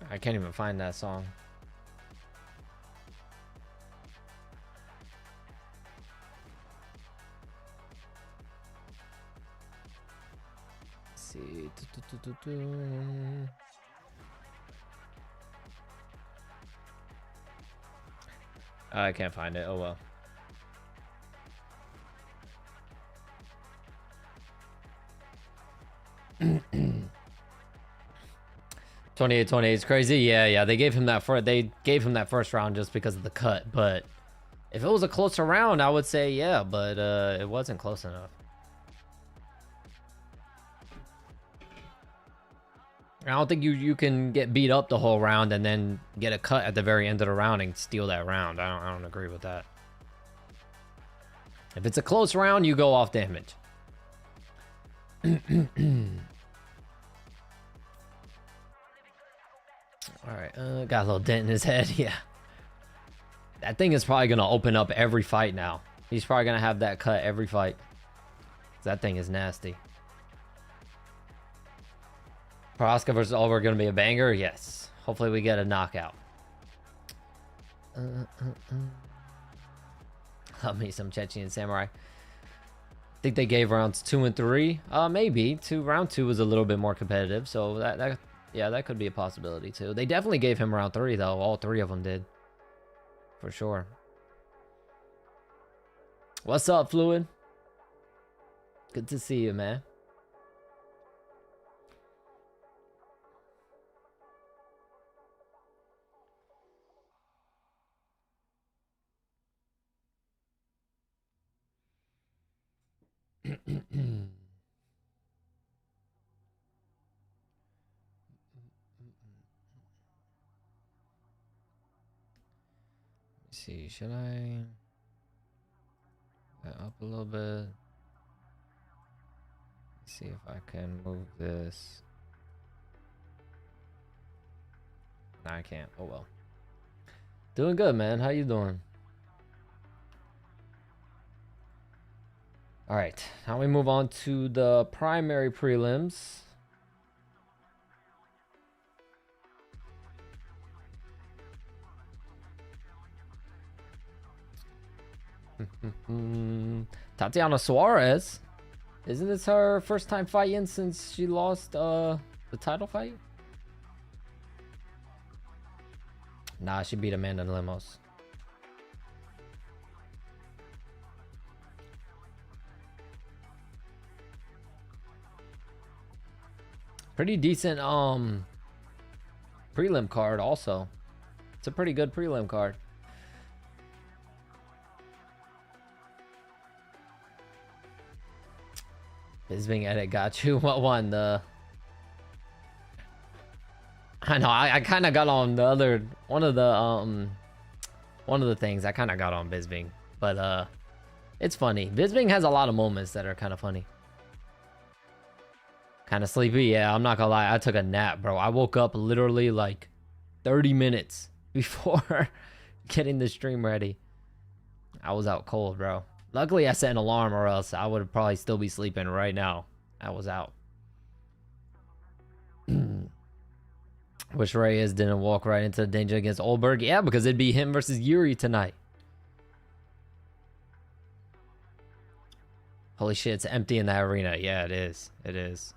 I can't even find that song. Let's see. I can't find it. Oh well. $28-28 is crazy. Yeah. They gave him that first round just because of the cut. But if it was a closer round, I would say yeah. But it wasn't close enough. I don't think you can get beat up the whole round and then get a cut at the very end of the round and steal that round. I don't agree with that. If it's a close round, you go off damage. All right, got a little dent in his head. Yeah, that thing is probably gonna open up every fight now. He's probably gonna have that cut every fight. That thing is nasty. Prohaska versus Oliver gonna be a banger. Yes, hopefully we get a knockout. Love me some Chechen Samurai. I think they gave rounds 2 and 3. Maybe round 2 was a little bit more competitive, so that could be a possibility too. They definitely gave him round 3 though. All 3 of them did, for sure. What's up, Fluid? Good to see you, man. See, should I that up a little bit? Let's see if I can move this. No, I can't. Oh well. Doing good, man. How you doing? All right, now we move on to the primary prelims. Tatiana Suarez. Isn't this her first time fighting since she lost the title fight? Nah, she beat Amanda Lemos. Pretty decent prelim card also. It's a pretty good prelim card. Bisping edit got you. What one? The I know I kind of got on the other one of the things I kind of got on Bisping, but it's funny. Bisping has a lot of moments that are kind of funny. Kind of sleepy, yeah. I'm not gonna lie. I took a nap, bro. I woke up literally like 30 minutes before getting the stream ready. I was out cold, bro. Luckily, I set an alarm, or else I would probably still be sleeping right now. I was out. Wish Reyes didn't walk right into the danger against Olberg. Yeah, because it'd be him versus Yuri tonight. Holy shit, it's empty in that arena. Yeah, it is. It is.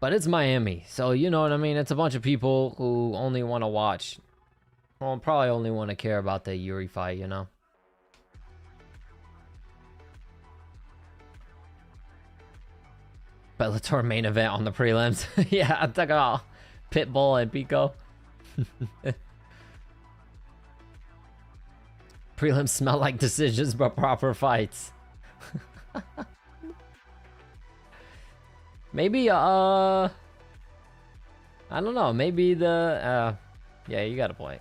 But it's Miami, so you know what I mean? It's a bunch of people who only want to watch. Well, probably only want to care about the Yuri fight, you know? Bellator main event on the prelims. Yeah, I'm talking about Pitbull and Pico. Prelims smell like decisions, but proper fights. Maybe, I don't know. Maybe the, yeah, you got a point.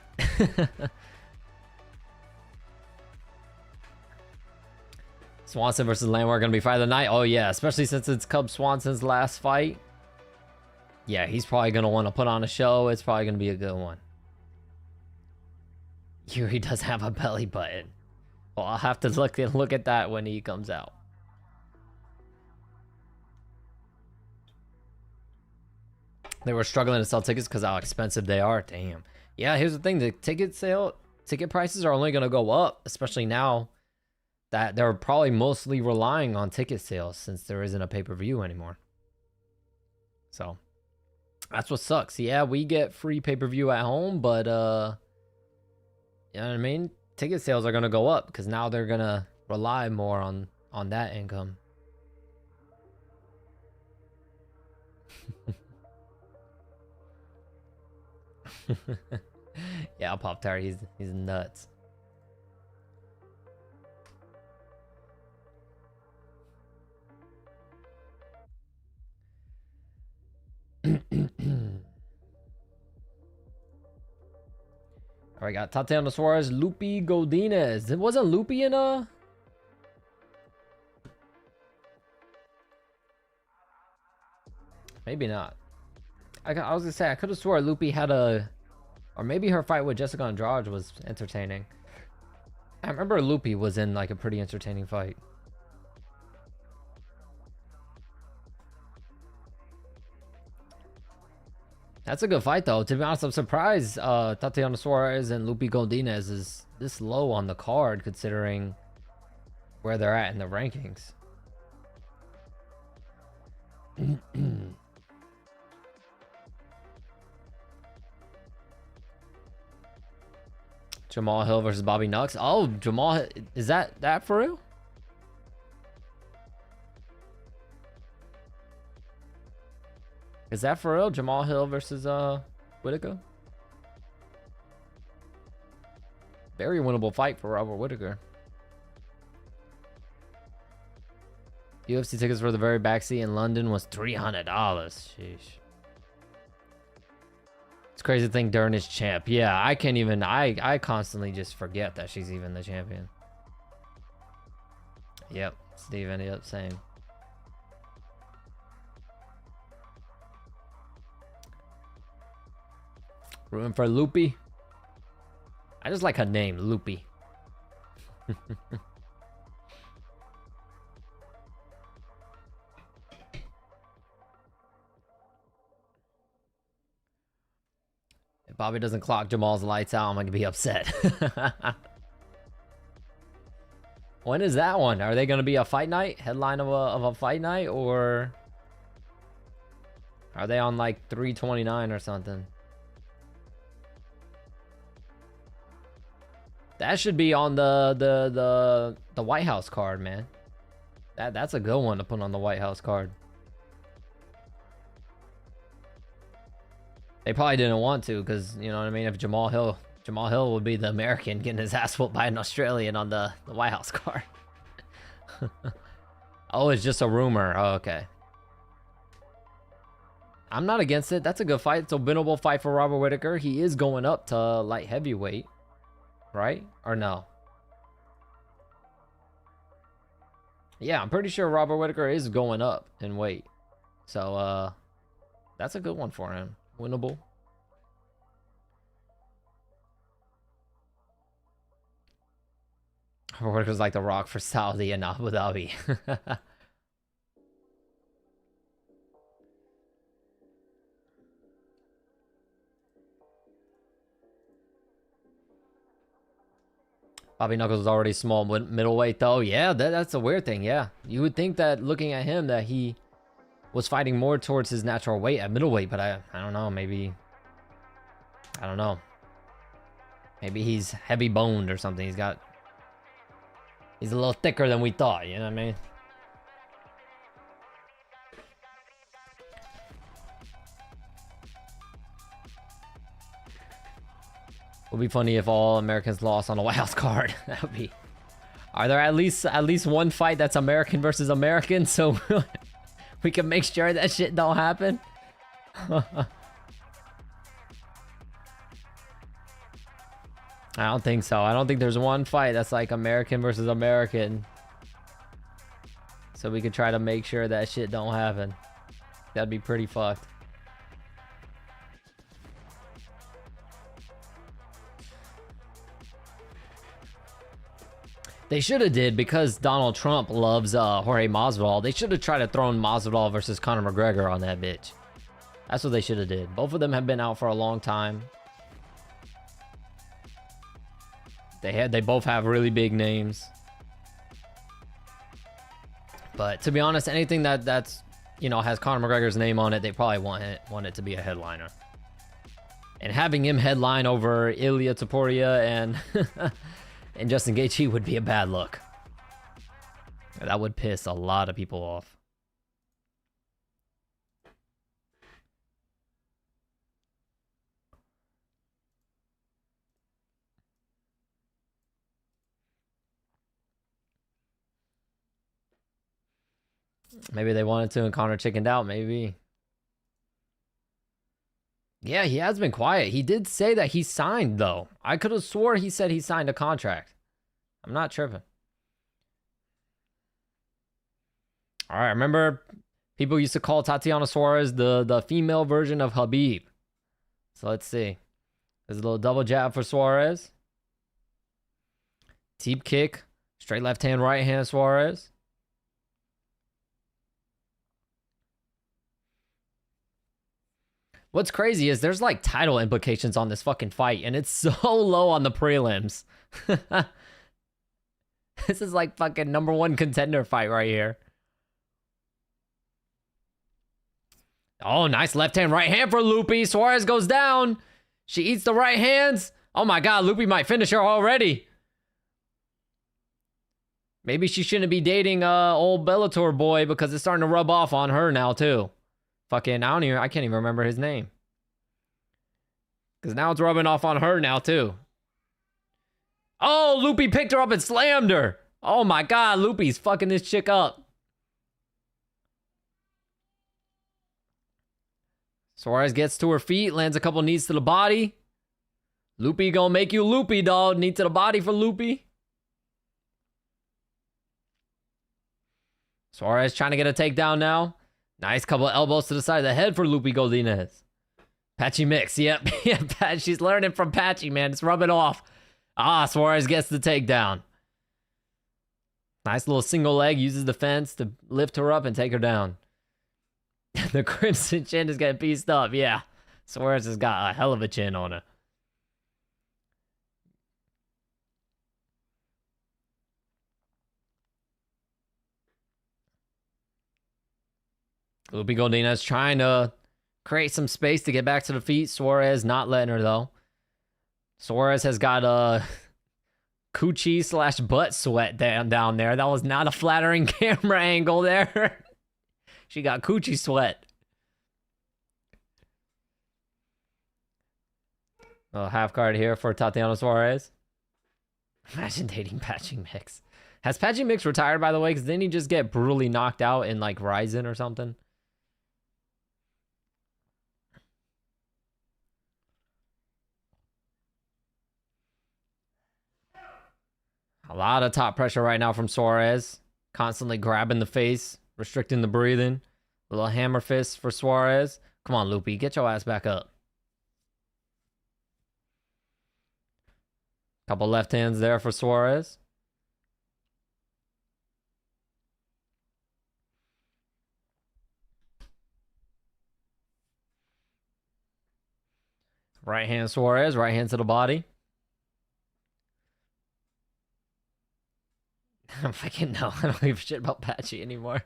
Swanson versus Landwehr gonna be fight of the night. Oh yeah, especially since it's Cub Swanson's last fight. Yeah, he's probably gonna want to put on a show. It's probably gonna be a good one. Yuri does have a belly button. Well, I'll have to look at that when he comes out. They were struggling to sell tickets because how expensive they are. Damn. Yeah, here's the thing: the ticket prices are only gonna go up, especially now that they're probably mostly relying on ticket sales since there isn't a pay-per-view anymore. So that's what sucks. Yeah, we get free pay-per-view at home, but you know what I mean? Ticket sales are gonna go up because now they're gonna rely more on that income. Yeah, Pop Tart, he's nuts. All right, got Tatiana Suarez, Lupy, Godinez. It wasn't Lupy in maybe not. I was gonna say I could have swore Lupy had a, or maybe her fight with Jessica Andrade was entertaining. I remember Lupy was in like a pretty entertaining fight. That's a good fight though. To be honest, I'm surprised Tatiana Suarez and Lupy Godinez is this low on the card considering where they're at in the rankings. Jamal Hill versus Bobby Nux. Oh, Jamal, is that for real? Is that for real? Jamal Hill versus Whitaker? Very winnable fight for Robert Whitaker. UFC tickets for the very backseat in London was $300. Sheesh. It's crazy to think Dern is champ. Yeah, I can't even, I constantly just forget that she's even the champion. Yep, Steve ended up saying. Rooting for Lupy. I just like her name, Lupy. Bobby doesn't clock Jamal's lights out, I'm gonna be upset. When is that one? Are they gonna be a fight night? Headline of a fight night? Or are they on like 329 or something? That should be on the White House card, man. That's a good one to put on the White House card. They probably didn't want to, because, you know what I mean, if Jamal Hill would be the American getting his ass whooped by an Australian on the White House card. Oh, it's just a rumor. Oh, okay. I'm not against it. That's a good fight. It's a winnable fight for Robert Whittaker. He is going up to light heavyweight, right? Or no? Yeah, I'm pretty sure Robert Whittaker is going up in weight. So, that's a good one for him. Winnable. Whittaker's like the Rock for Saudi and Abu Dhabi. Bobby Knuckles is already small middleweight though. Yeah, that's a weird thing. Yeah, you would think that looking at him that he was fighting more towards his natural weight at middleweight, but I don't know. Maybe, I don't know. Maybe he's heavy boned or something. He's a little thicker than we thought. You know what I mean? It would be funny if all Americans lost on a White House card. That would be. Are there at least one fight that's American versus American, so we can make sure that shit don't happen? I don't think so. I don't think there's one fight that's like American versus American, so we could try to make sure that shit don't happen. That'd be pretty fucked. They should have did, because Donald Trump loves Jorge Masvidal. They should have tried to throw in Masvidal versus Conor McGregor on that bitch. That's what they should have did. Both of them have been out for a long time. They both have really big names. But to be honest, anything that's you know has Conor McGregor's name on it, they probably want it to be a headliner. And having him headline over Ilya Topuria and and Justin Gaethje would be a bad look. That would piss a lot of people off. Maybe they wanted to and Conor chickened out, maybe. Yeah, he has been quiet. He did say that he signed, though. I could have swore he said he signed a contract. I'm not tripping. All right, remember people used to call Tatiana Suarez the female version of Khabib. So let's see. There's a little double jab for Suarez. Deep kick. Straight left hand, right hand, Suarez. What's crazy is there's like title implications on this fucking fight, and it's so low on the prelims. This is like fucking #1 contender fight right here. Oh, nice left hand, right hand for Lupy. Suarez goes down. She eats the right hands. Oh my God, Lupy might finish her already. Maybe she shouldn't be dating old Bellator boy, because it's starting to rub off on her now too. Fucking, I can't even remember his name. Because now it's rubbing off on her now, too. Oh, Lupy picked her up and slammed her. Oh, my God. Lupy's fucking this chick up. Suarez gets to her feet, lands a couple knees to the body. Lupy gonna make you Lupy, dog. Knee to the body for Lupy. Suarez trying to get a takedown now. Nice couple of elbows to the side of the head for Lupy Godinez. Patchy mix. Yep. Yeah, she's learning from Patchy, man. It's rubbing off. Ah, Suarez gets the takedown. Nice little single leg. Uses the fence to lift her up and take her down. The Crimson chin is getting pieced up. Yeah. Suarez has got a hell of a chin on her. Lupy Godinez trying to create some space to get back to the feet. Suarez not letting her, though. Suarez has got a coochie / butt sweat down there. That was not a flattering camera angle there. She got coochie sweat. A half guard here for Tatiana Suarez. Imagine dating Patching Mix. Has Patching Mix retired, by the way? Because didn't he just get brutally knocked out in, like, Ryzen or something? A lot of top pressure right now from Suarez. Constantly grabbing the face, restricting the breathing. A little hammer fist for Suarez. Come on, Lupy, get your ass back up. Couple left hands there for Suarez. Right hand Suarez, right hand to the body. I don't fucking know. I don't give a shit about Patchy anymore.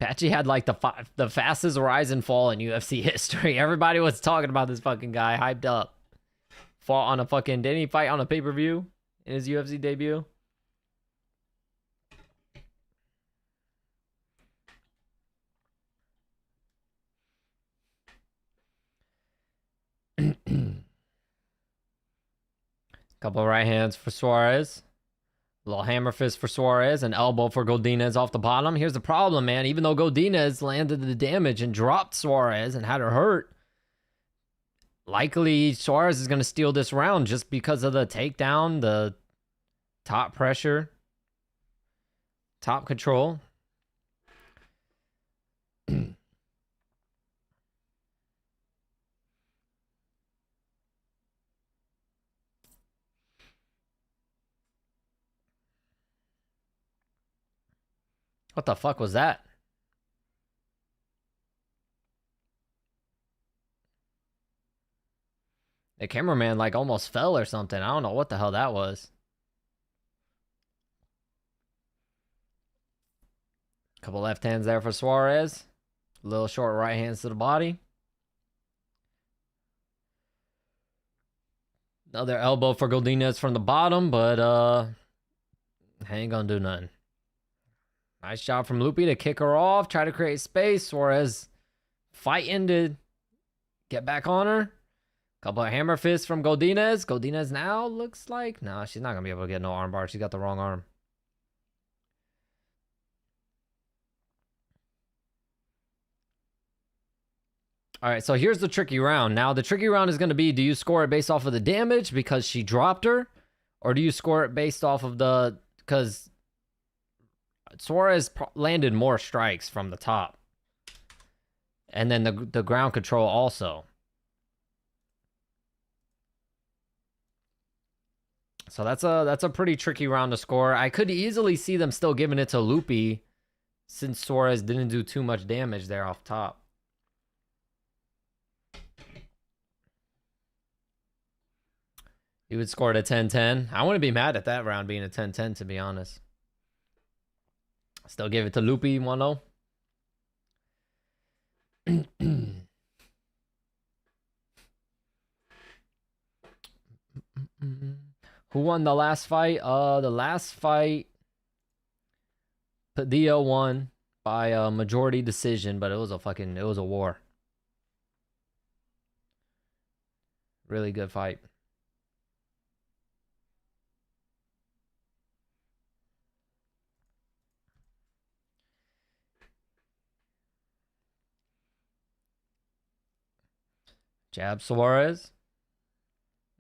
Patchy had like the fastest rise and fall in UFC history. Everybody was talking about this fucking guy, hyped up. Fought on a fucking... Didn't he fight on a pay-per-view in his UFC debut? Couple right hands for Suarez. A little hammer fist for Suarez. An elbow for Godinez off the bottom. Here's the problem, man. Even though Godinez landed the damage and dropped Suarez and had her hurt, likely Suarez is going to steal this round just because of the takedown, the top pressure, top control. What the fuck was that? The cameraman like almost fell or something. I don't know what the hell that was. Couple left hands there for Suarez. Little short right hands to the body. Another elbow for Godinez from the bottom, but ain't gonna do nothing. Nice job from Lupy to kick her off, try to create space. Suarez fighting to get back on her. Couple of hammer fists from Godinez. Godinez now looks like... No, she's not going to be able to get no armbar. She's got the wrong arm. All right, so here's the tricky round. Now, the tricky round is going to be, do you score it based off of the damage because she dropped her? Or do you score it based off of the... Because Suarez landed more strikes from the top. And then the ground control also. So that's a pretty tricky round to score. I could easily see them still giving it to Lupy since Suarez didn't do too much damage there off top. You would score it a 10-10. I wouldn't be mad at that round being a 10-10, to be honest. Still give it to Lupy 1-0. Who won the last fight? The last fight, Padilla won by a majority decision, but it was a war. Really good fight. Jab Suarez.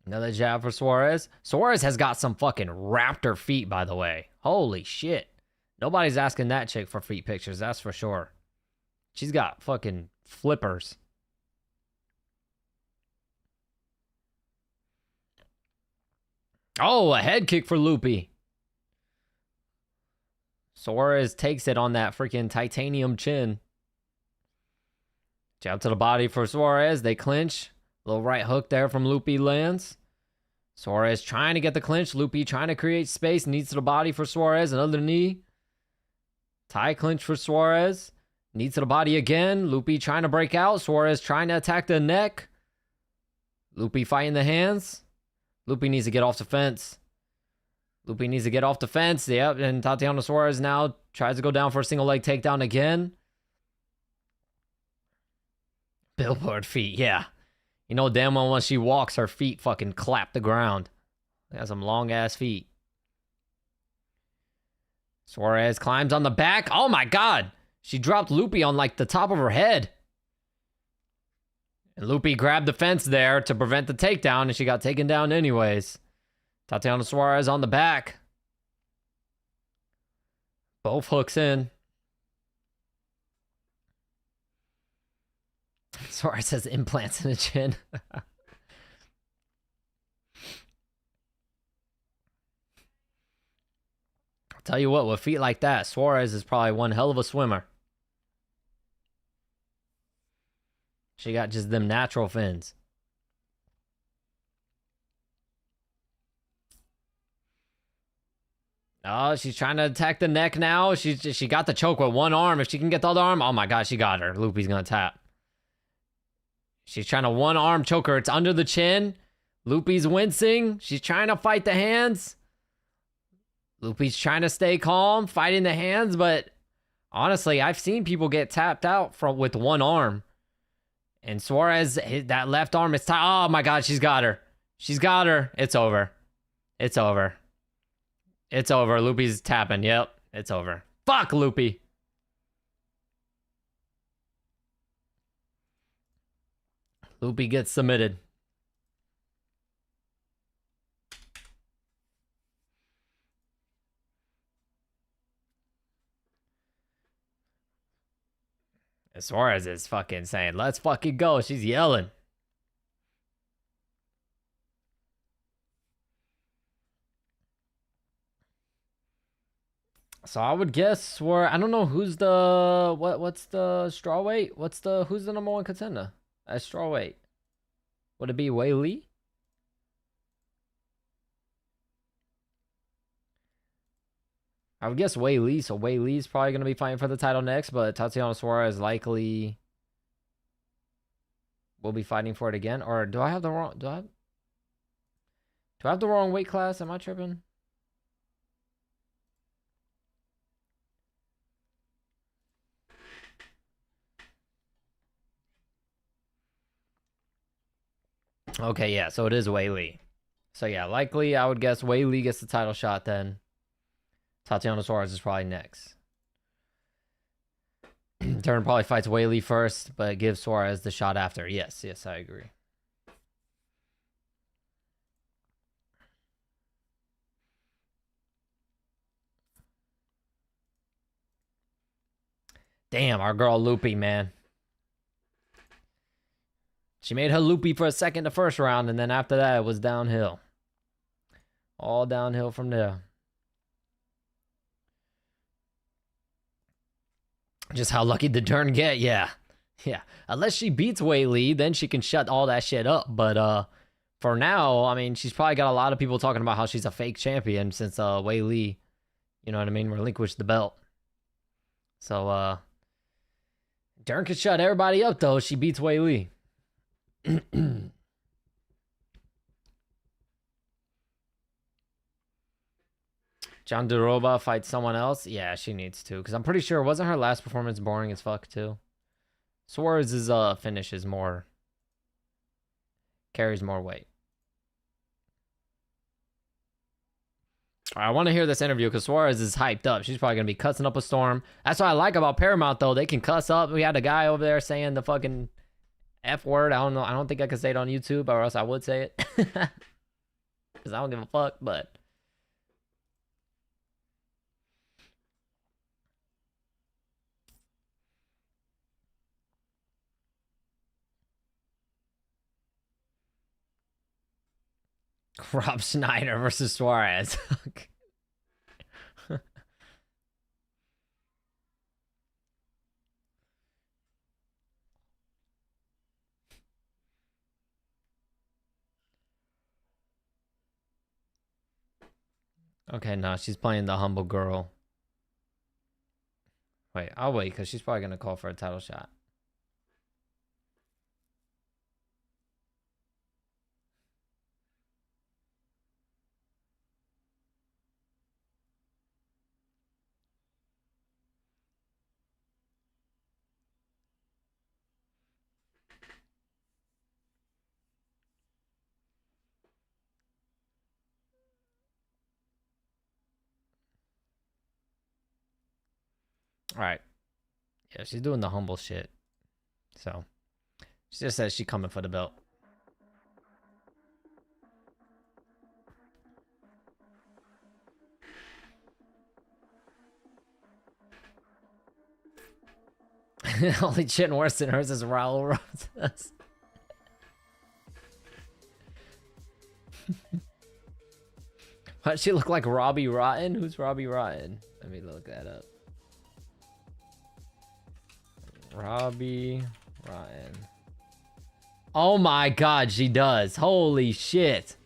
Another jab for Suarez. Suarez has got some fucking raptor feet, by the way. Holy shit. Nobody's asking that chick for feet pictures, that's for sure. She's got fucking flippers. Oh, a head kick for Lupy. Suarez takes it on that freaking titanium chin. Jab to the body for Suarez. They clinch. Little right hook there from Lupy lands. Suarez trying to get the clinch. Lupy trying to create space. Knees to the body for Suarez. Another knee. Tie clinch for Suarez. Knee to the body again. Lupy trying to break out. Suarez trying to attack the neck. Lupy fighting the hands. Lupy needs to get off the fence. Lupy needs to get off the fence. Yep, and Tatiana Suarez now tries to go down for a single leg takedown again. Billboard feet, yeah. You know damn well when she walks, her feet fucking clap the ground. They got some long ass feet. Suarez climbs on the back. Oh my god. She dropped Lupy on like the top of her head. And Lupy grabbed the fence there to prevent the takedown, and she got taken down anyways. Tatiana Suarez on the back. Both hooks in. Suarez has implants in the chin. I'll tell you what, with feet like that, Suarez is probably one hell of a swimmer. She got just them natural fins. Oh, she's trying to attack the neck now. She got the choke with one arm. If she can get the other arm, oh my god, she got her. Lupy's gonna tap. She's trying to one arm choke her. It's under the chin. Lupy's wincing. She's trying to fight the hands. Lupy's trying to stay calm, fighting the hands, but honestly, I've seen people get tapped out with one arm. And Suarez, that left arm is tight. Oh my god, she's got her. She's got her. It's over. It's over. It's over. Lupy's tapping. Yep, it's over. Fuck, Lupy. Lupy gets submitted. And Suarez is fucking saying, let's fucking go. She's yelling. So I would guess I don't know who's the what's the straw weight? Who's the number one contender at straw weight? Would it be Wei Li? I would guess Wei Li, so Wei Li's probably gonna be fighting for the title next, but Tatiana Suarez likely will be fighting for it again. Or do I have the wrong do I have the wrong weight class? Am I tripping? Okay, yeah, so it is Wei Li. So yeah, likely I would guess Wei Li gets the title shot then. Tatiana Suarez is probably next. Turn probably fights Wei Li first, but gives Suarez the shot after. Yes, I agree. Damn, our girl Lupy, man. She made her Lupy for a second the first round, and then after that, it was downhill. All downhill from there. Just how lucky did Dern get? Yeah. Unless she beats Wei Li, then she can shut all that shit up. But for now, I mean, she's probably got a lot of people talking about how she's a fake champion since Wei Li, you know what I mean, relinquished the belt. So Dern could shut everybody up though if she beats Wei Li. John Duroba fights someone else? Yeah, she needs to. Because I'm pretty sure, wasn't her last performance boring as fuck, too? Suarez's finish is more... carries more weight. I want to hear this interview because Suarez is hyped up. She's probably going to be cussing up a storm. That's what I like about Paramount, though. They can cuss up. We had a guy over there saying the fucking F word. I don't know. I don't think I could say it on YouTube, or else I would say it. Because I don't give a fuck, but... Rob Schneider versus Suarez. Okay, no, she's playing the humble girl. Wait, I'll wait because she's probably gonna call for a title shot. All right. Yeah, she's doing the humble shit. So she just says she's coming for the belt. Only chin worse than hers is Raul Rosas. Why does she look like Robbie Rotten? Who's Robbie Rotten? Let me look that up. Robbie Rotten. Oh my god, she does. Holy shit.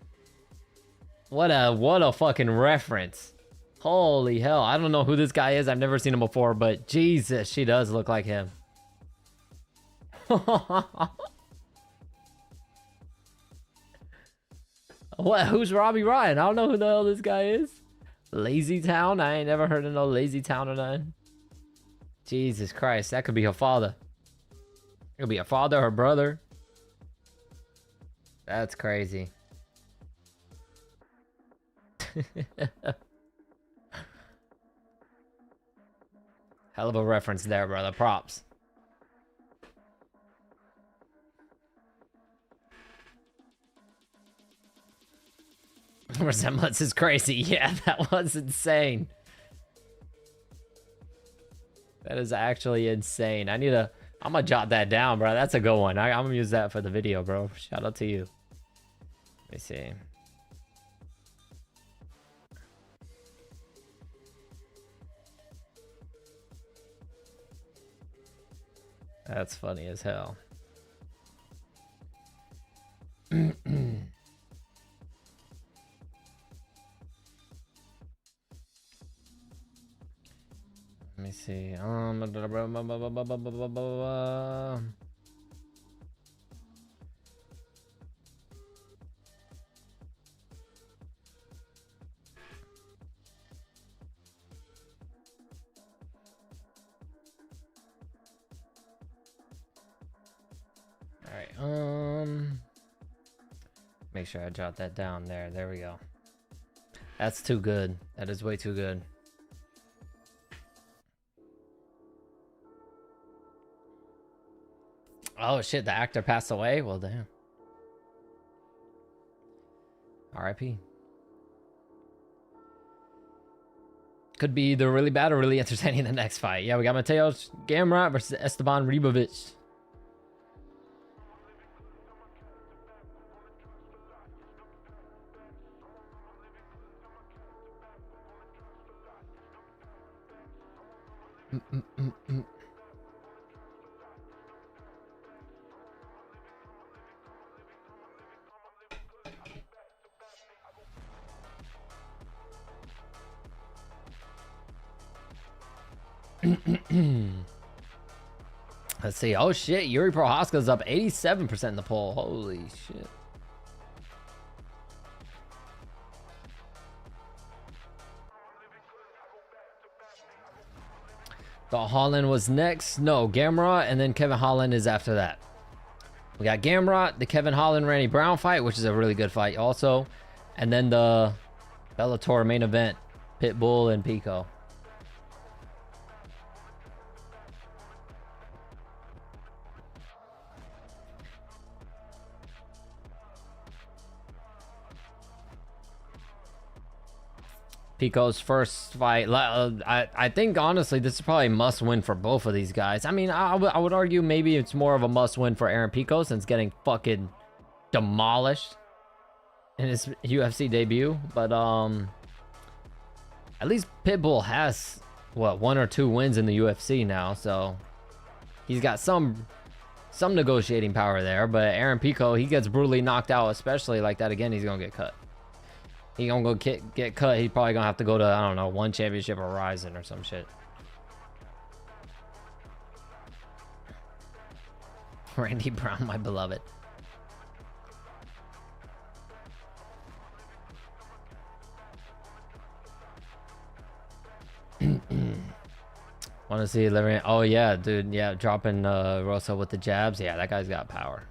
What a fucking reference. Holy hell. I don't know who this guy is. I've never seen him before, but Jesus, she does look like him. What? Who's Robbie Ryan? I don't know who the hell this guy is. Lazy Town? I ain't never heard of no Lazy Town or nothing. Jesus Christ, that could be her father. It could be her father, her brother. That's crazy. Hell of a reference there, brother. Props. Resemblance is crazy. Yeah, that was insane. That is actually insane. I'm gonna jot that down, bro. That's a good one. I'm gonna use that for the video, bro. Shout out to you. Let me see. That's funny as hell. Let me see. Make sure I jot that down there. There we go. That's too good. That is way too good. Oh shit, the actor passed away? Well, damn. R.I.P. Could be either really bad or really entertaining the next fight. Yeah, we got Mateusz Gamrot versus Esteban Ribovics. Let's see. Oh shit, Yuri Prohaska's up 87% in the poll. Holy shit. Thought Holland was next. No, Gamrot, and then Kevin Holland is after that. We got Gamrot, the Kevin Holland Randy Brown fight, which is a really good fight also. And then the Bellator main event, Pitbull and Pico. Pico's first fight. I think honestly this is probably a must win for both of these guys. I mean, I would argue maybe it's more of a must win for Aaron Pico since getting fucking demolished in his UFC debut. But at least Pitbull has what, 1 or 2 wins in the UFC now, so he's got some negotiating power there. But Aaron Pico, he gets brutally knocked out, especially like that again, he's gonna get cut. He gonna go get cut. He's probably gonna have to go to, I don't know, one championship or Horizon or some shit. Randy Brown, my beloved. Want to see Living? Oh yeah, dude. Yeah, dropping Rosa with the jabs. Yeah, that guy's got power.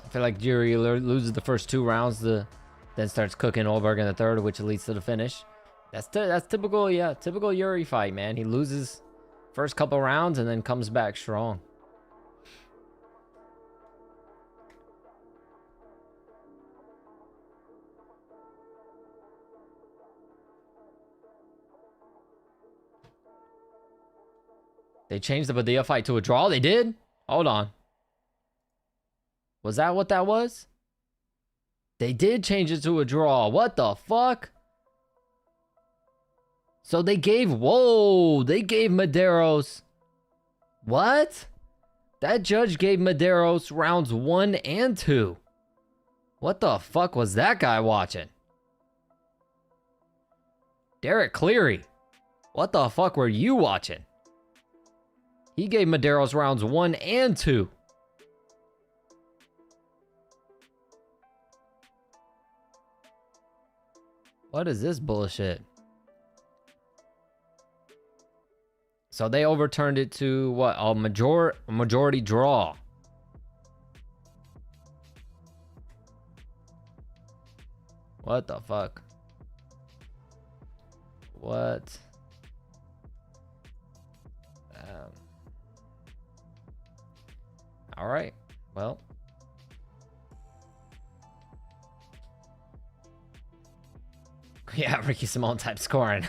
I feel like Yuri loses the first 2 rounds, then starts cooking Olberg in the third, which leads to the finish. That's typical, yeah, typical Yuri fight, man. He loses first couple rounds and then comes back strong. They changed the Padilla fight to a draw? They did? Hold on. Was that what that was? They did change it to a draw. What the fuck? So they gave... Whoa! They gave Mederos... What? That judge gave Mederos rounds 1 and 2. What the fuck was that guy watching? Derek Cleary. What the fuck were you watching? He gave Mederos rounds 1 and 2. What is this bullshit? So they overturned it to what? A majority draw. What the fuck? What? All right. Well. Yeah, Ricky Simone type scoring.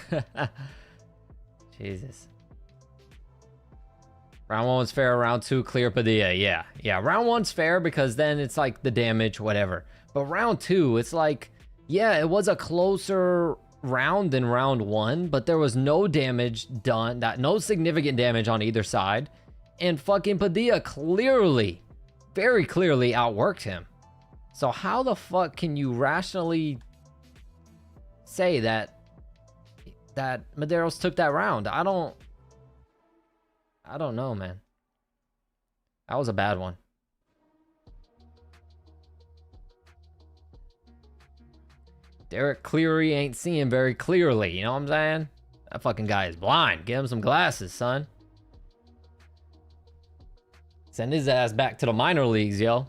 Jesus. Round 1 was fair. Round 2, clear Padilla. Yeah. Yeah. Round 1's fair because then it's like the damage, whatever. But round 2, it's like, yeah, it was a closer round than round 1, but there was no damage done. No significant damage on either side. And fucking Padilla clearly, very clearly outworked him. So how the fuck can you rationally say that Mederos took that round? I don't know, man. That was a bad one. Derek Cleary ain't seeing very clearly, you know what I'm saying? That fucking guy is blind. Give him some glasses, son. Send his ass back to the minor leagues, yo.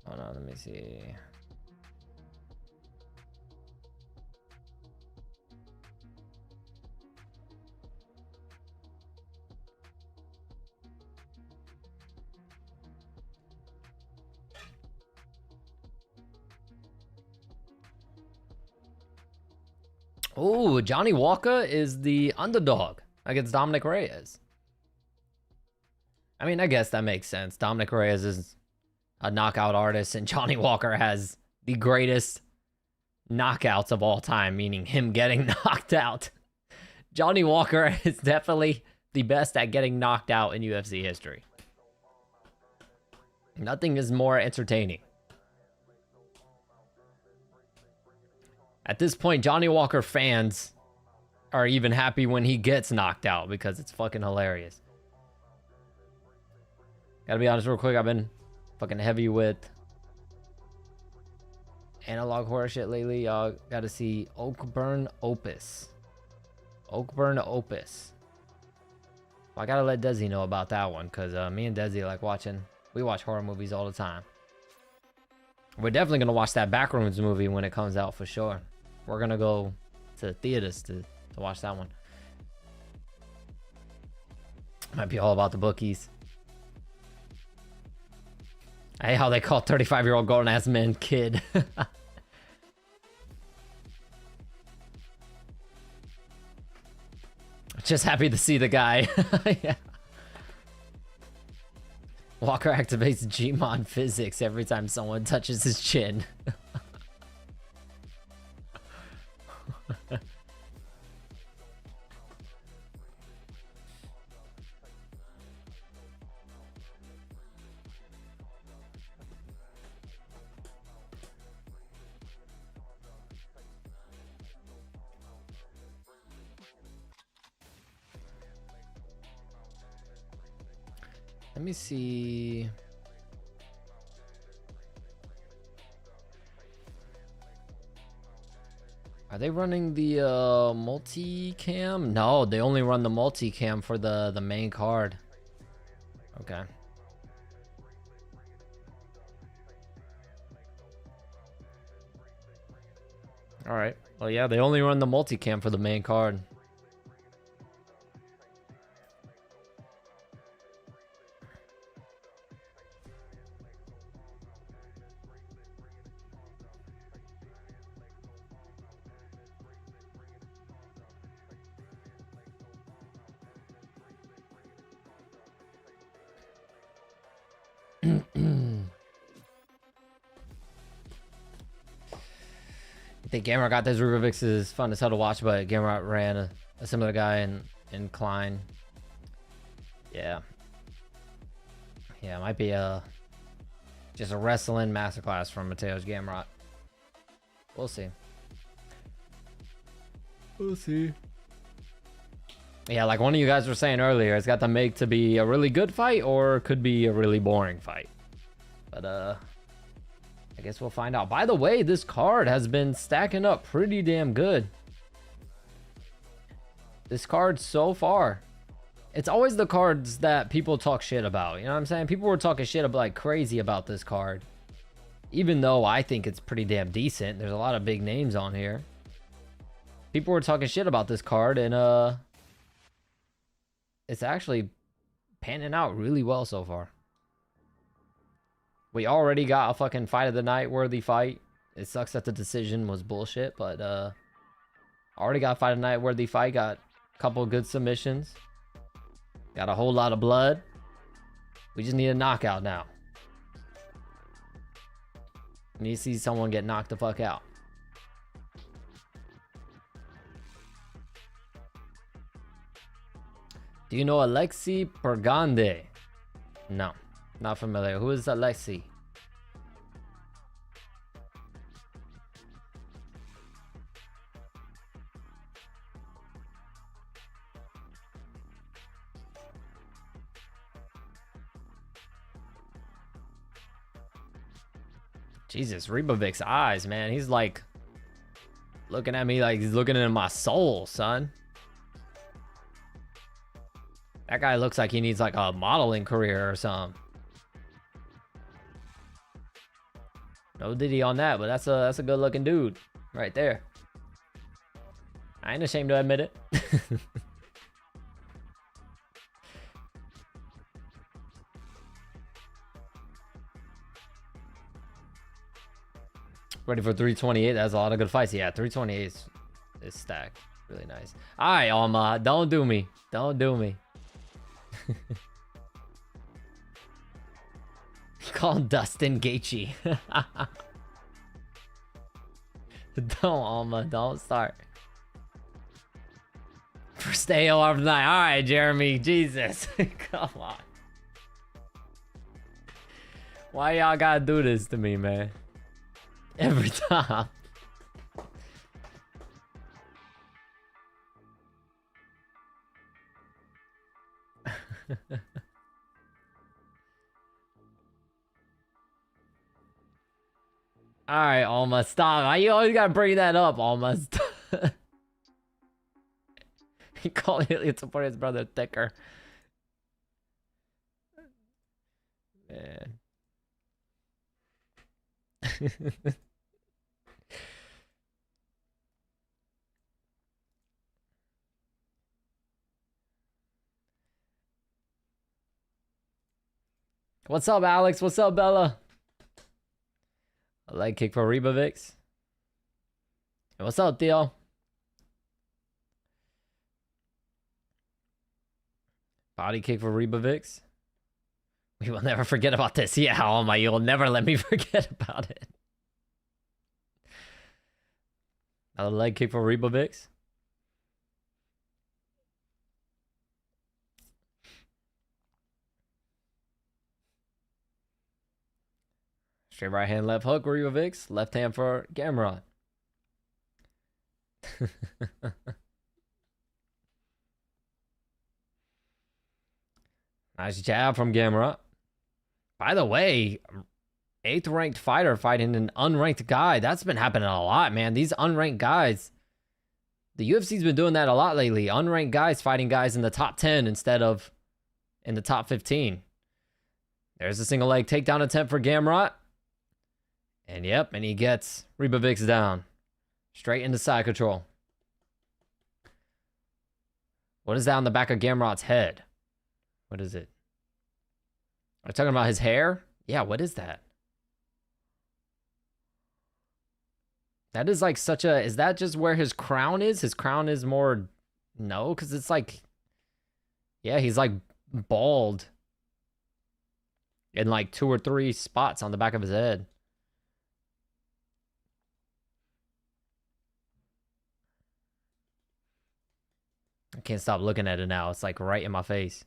Hold on, let me see. Oh, Johnny Walker is the underdog against Dominic Reyes. I mean, I guess that makes sense. Dominic Reyes is a knockout artist, and Johnny Walker has the greatest knockouts of all time, meaning him getting knocked out. Johnny Walker is definitely the best at getting knocked out in UFC history. Nothing is more entertaining. At this point, Johnny Walker fans are even happy when he gets knocked out because it's fucking hilarious. Gotta be honest real quick, I've been fucking heavy with analog horror shit lately. Y'all gotta see Oakburn Opus. Oakburn Opus. Well, I gotta let Desi know about that one because me and Desi like watching, we watch horror movies all the time. We're definitely gonna watch that Backrooms movie when it comes out for sure. We're gonna go to the theaters to watch that one. Might be all about the bookies. I hate how they call 35-year-old grown-ass men kid. Just happy to see the guy. Yeah. Walker activates Gmod physics every time someone touches his chin. Let me see. Are they running the multi-cam? No, they only run the multi-cam for the main card. Okay. All right. Well, yeah, they only run the multi-cam for the main card. I think Gamrot got those Ribovics is fun as hell to watch, but Gamrot ran a similar guy in Klein. Yeah. Yeah, it might be just a wrestling masterclass from Mateusz Gamrot. We'll see. We'll see. Yeah, like one of you guys were saying earlier, it's got to make to be a really good fight or could be a really boring fight. But I guess we'll find out. By the way, this card has been stacking up pretty damn good. This card so far. It's always the cards that people talk shit about. You know what I'm saying? People were talking shit about, like crazy about this card. Even though I think it's pretty damn decent. There's a lot of big names on here. People were talking shit about this card and it's actually panning out really well so far. We already got a fucking fight of the night worthy fight. It sucks that the decision was bullshit, but already got a fight of the night worthy fight. Got a couple good submissions. Got a whole lot of blood. We just need a knockout now. We need to see someone get knocked the fuck out. Do you know Alexi Pergande? No. Not familiar. Who is Alexi? Jesus, Ribovics' eyes, man. He's like looking at me like he's looking into my soul, son. That guy looks like he needs like a modeling career or something. No Diddy on that, but that's a good looking dude right there. I ain't ashamed to admit it. Ready for 328. That's a lot of good fights. Yeah, 328 is stacked. Really nice. All right, Alma, don't do me. Don't do me. Call him Dustin Gaethje. Don't, Alma. Don't start. First AO of the night. All right, Jeremy. Jesus. Come on. Why y'all gotta do this to me, man? Every time. All right, Alma, stop. You always gotta bring that up, Alma. He called Elliot support his brother thicker. Man. What's up, Alex? What's up, Bella? A leg kick for Ribovics. Hey, what's up, Theo? Body kick for Ribovics. We will never forget about this. Yeah, oh my, you'll never let me forget about it. Another leg kick for Ribovics. Straight right hand, left hook, Ribovics. Left hand for Gamrot. Nice jab from Gamrot. By the way, 8th ranked fighter fighting an unranked guy. That's been happening a lot, man. These unranked guys. The UFC's been doing that a lot lately. Unranked guys fighting guys in the top 10 instead of in the top 15. There's a single leg takedown attempt for Gamrot. And yep, and he gets Ribovics down. Straight into side control. What is that on the back of Gamrot's head? What is it? Are you talking about his hair? Yeah, what is that? That is like such a... Is that just where his crown is? His crown is more... No, because it's like... Yeah, he's like bald. In like 2 or 3 spots on the back of his head. I can't stop looking at it now. It's like right in my face.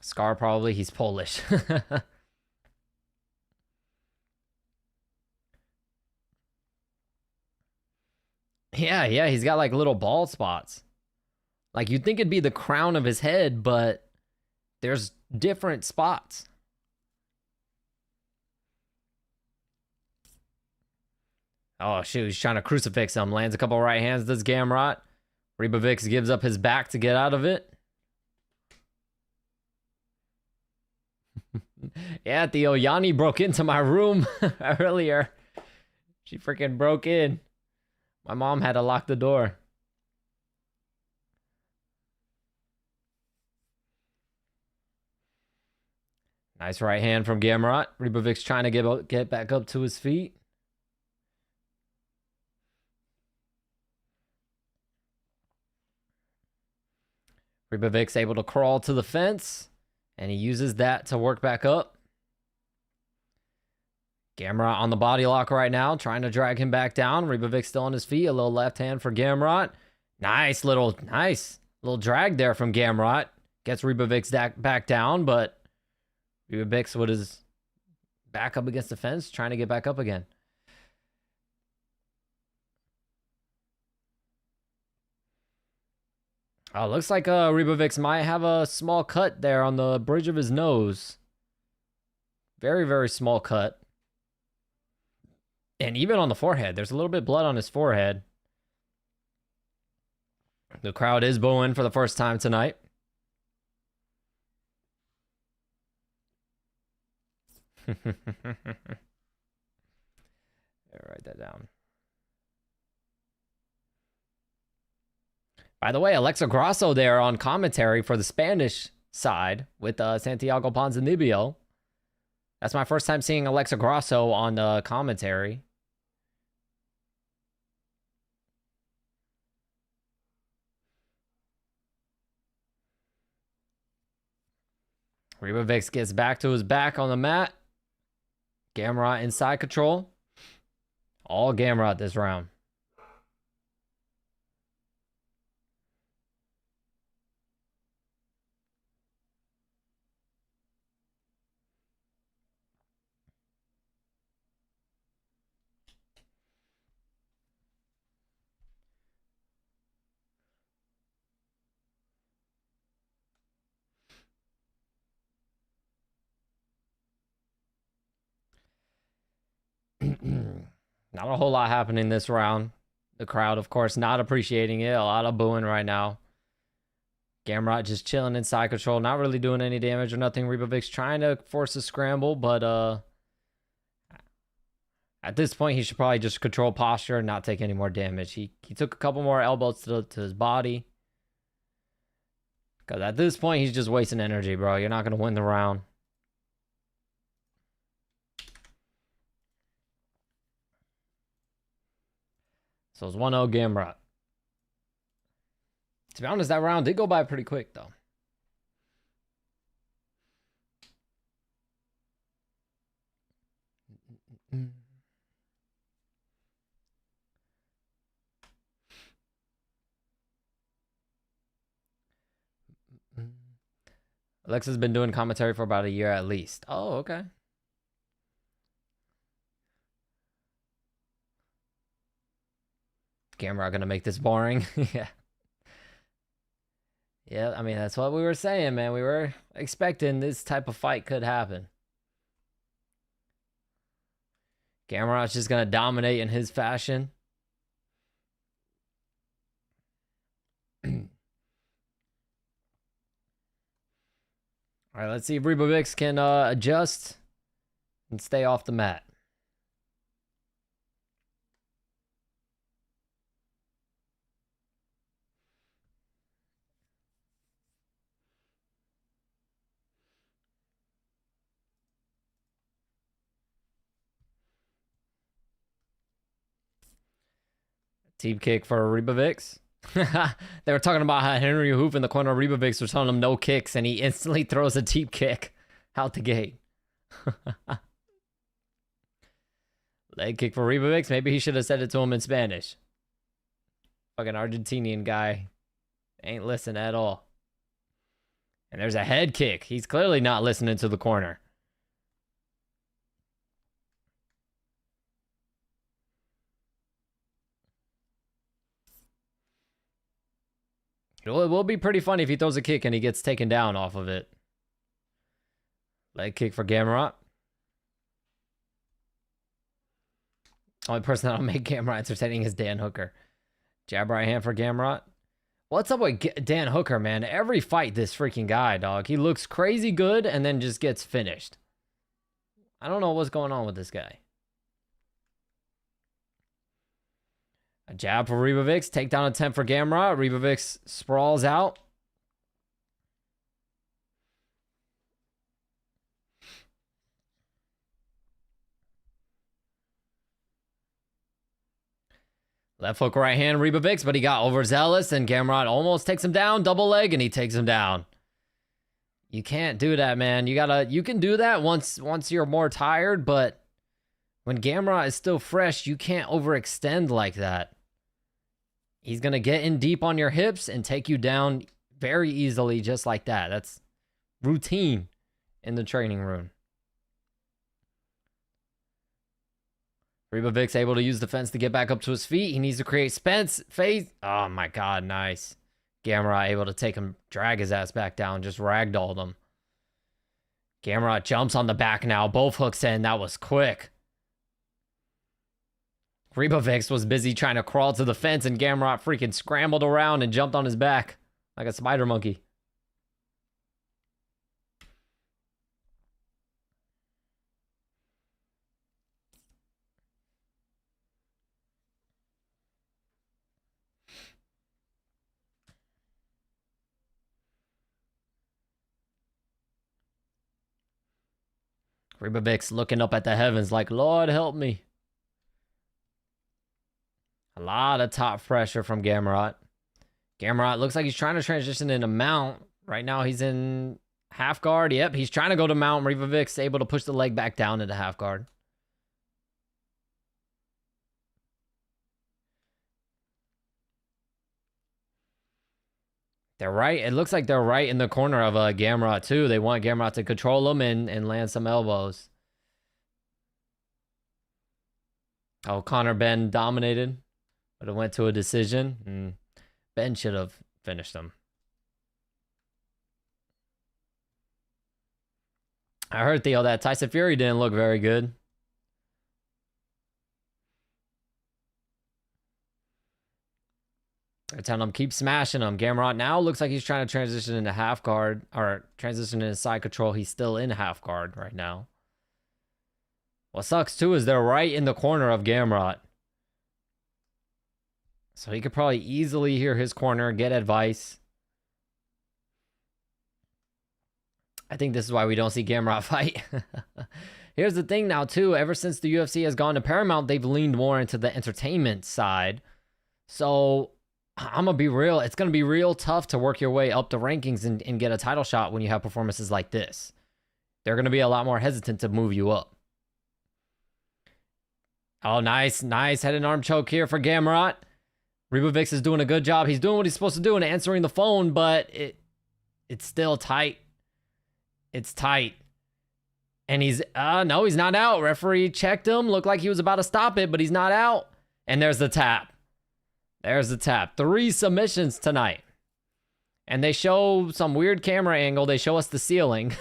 Scar probably. He's Polish. Yeah, he's got like little bald spots. Like you'd think it'd be the crown of his head, but there's different spots. Oh, shoot. He's trying to crucifix him. Lands a couple right hands, does Gamrot. Ribovics gives up his back to get out of it. Yeah, Theo. Yanni broke into my room earlier. She freaking broke in. My mom had to lock the door. Nice right hand from Gamrot. Ribovics trying to get back up to his feet. Ribovics able to crawl to the fence, and he uses that to work back up. Gamrot on the body lock right now, trying to drag him back down. Ribovics still on his feet. A little left hand for Gamrot. Nice little drag there from Gamrot. Gets Ribovics back down, but Ribovics with his back up against the fence, trying to get back up again. Oh, looks like Ribovics might have a small cut there on the bridge of his nose. Very, very small cut. And even on the forehead. There's a little bit of blood on his forehead. The crowd is booing for the first time tonight. Write that down. By the way, Alexa Grasso there on commentary for the Spanish side with Santiago Ponzinibbio. That's my first time seeing Alexa Grasso on the commentary. Ribovics gets back to his back on the mat. Gamrot inside control. All Gamrot this round. Not a whole lot happening this round. The crowd, of course, not appreciating it. A lot of booing right now. Gamrot just chilling inside control, not really doing any damage or nothing. Ribovics trying to force a scramble, but at this point, he should probably just control posture and not take any more damage. He took a couple more elbows to his body. Because at this point, he's just wasting energy, bro. You're not going to win the round. So it's 1-0 Gamrot. To be honest, that round did go by pretty quick, though. Alexa's been doing commentary for about a year at least. Oh, okay. Gamrot gonna make this boring. Yeah. Yeah, I mean, that's what we were saying, man. We were expecting this type of fight could happen. Gamrot's just going to dominate in his fashion. All right, let's see if Ribovics can adjust and stay off the mat. Team kick for Ribovics. They were talking about how Henry Hoof in the corner of Ribovics was telling him no kicks, and he instantly throws a deep kick out the gate. Leg kick for Ribovics. Maybe he should have said it to him in Spanish. Fucking Argentinian guy ain't listening at all. And there's a head kick. He's clearly not listening to the corner. It will be pretty funny if he throws a kick and he gets taken down off of it. Leg kick for Gamrot. Only person that'll make Gamrot entertaining is Dan Hooker. Jab right hand for Gamrot. What's up with Dan Hooker, man? Every fight, this freaking guy, dog. He looks crazy good and then just gets finished. I don't know what's going on with this guy. A jab for Ribovics. Takedown attempt for Gamrot. Ribovics sprawls out. Left hook, right hand, Ribovics, but he got overzealous, and Gamrot almost takes him down. Double leg, and he takes him down. You can't do that, man. You can do that once you're more tired, but when Gamrot is still fresh, you can't overextend like that. He's going to get in deep on your hips and take you down very easily just like that. That's routine in the training room. Ribovics able to use the fence to get back up to his feet. He needs to create space. Oh my God, nice. Gamrot able to take him, drag his ass back down, just ragdolled him. Gamrot jumps on the back now. Both hooks in. That was quick. Ribovics was busy trying to crawl to the fence, and Gamrot freaking scrambled around and jumped on his back like a spider monkey. Ribovics looking up at the heavens like, Lord help me. A lot of top pressure from Gamrot. Gamrot looks like he's trying to transition into mount. Right now he's in half guard. Yep, he's trying to go to mount. Ribovics able to push the leg back down into half guard. They're right. It looks like they're right in the corner of Gamrot too. They want Gamrot to control him and land some elbows. Oh, Connor Ben dominated, but it went to a decision. Ben should have finished him. I heard, Theo, that Tyson Fury didn't look very good. They're telling him, keep smashing him. Gamrot now looks like he's trying to transition into half guard, or transition into side control. He's still in half guard right now. What sucks, too, is they're right in the corner of Gamrot. So he could probably easily hear his corner, get advice. I think this is why we don't see Gamrot fight. Here's the thing now, too. Ever since the UFC has gone to Paramount, they've leaned more into the entertainment side. So I'm going to be real. It's going to be real tough to work your way up the rankings and get a title shot when you have performances like this. They're going to be a lot more hesitant to move you up. Oh, nice. Nice head and arm choke here for Gamrot. Ribovics is doing a good job. He's doing what he's supposed to do and answering the phone, but it's still tight. It's tight. And he's, no, he's not out. Referee checked him. Looked like he was about to stop it, but he's not out. And there's the tap. There's the tap. 3 submissions tonight. And they show some weird camera angle. They show us the ceiling.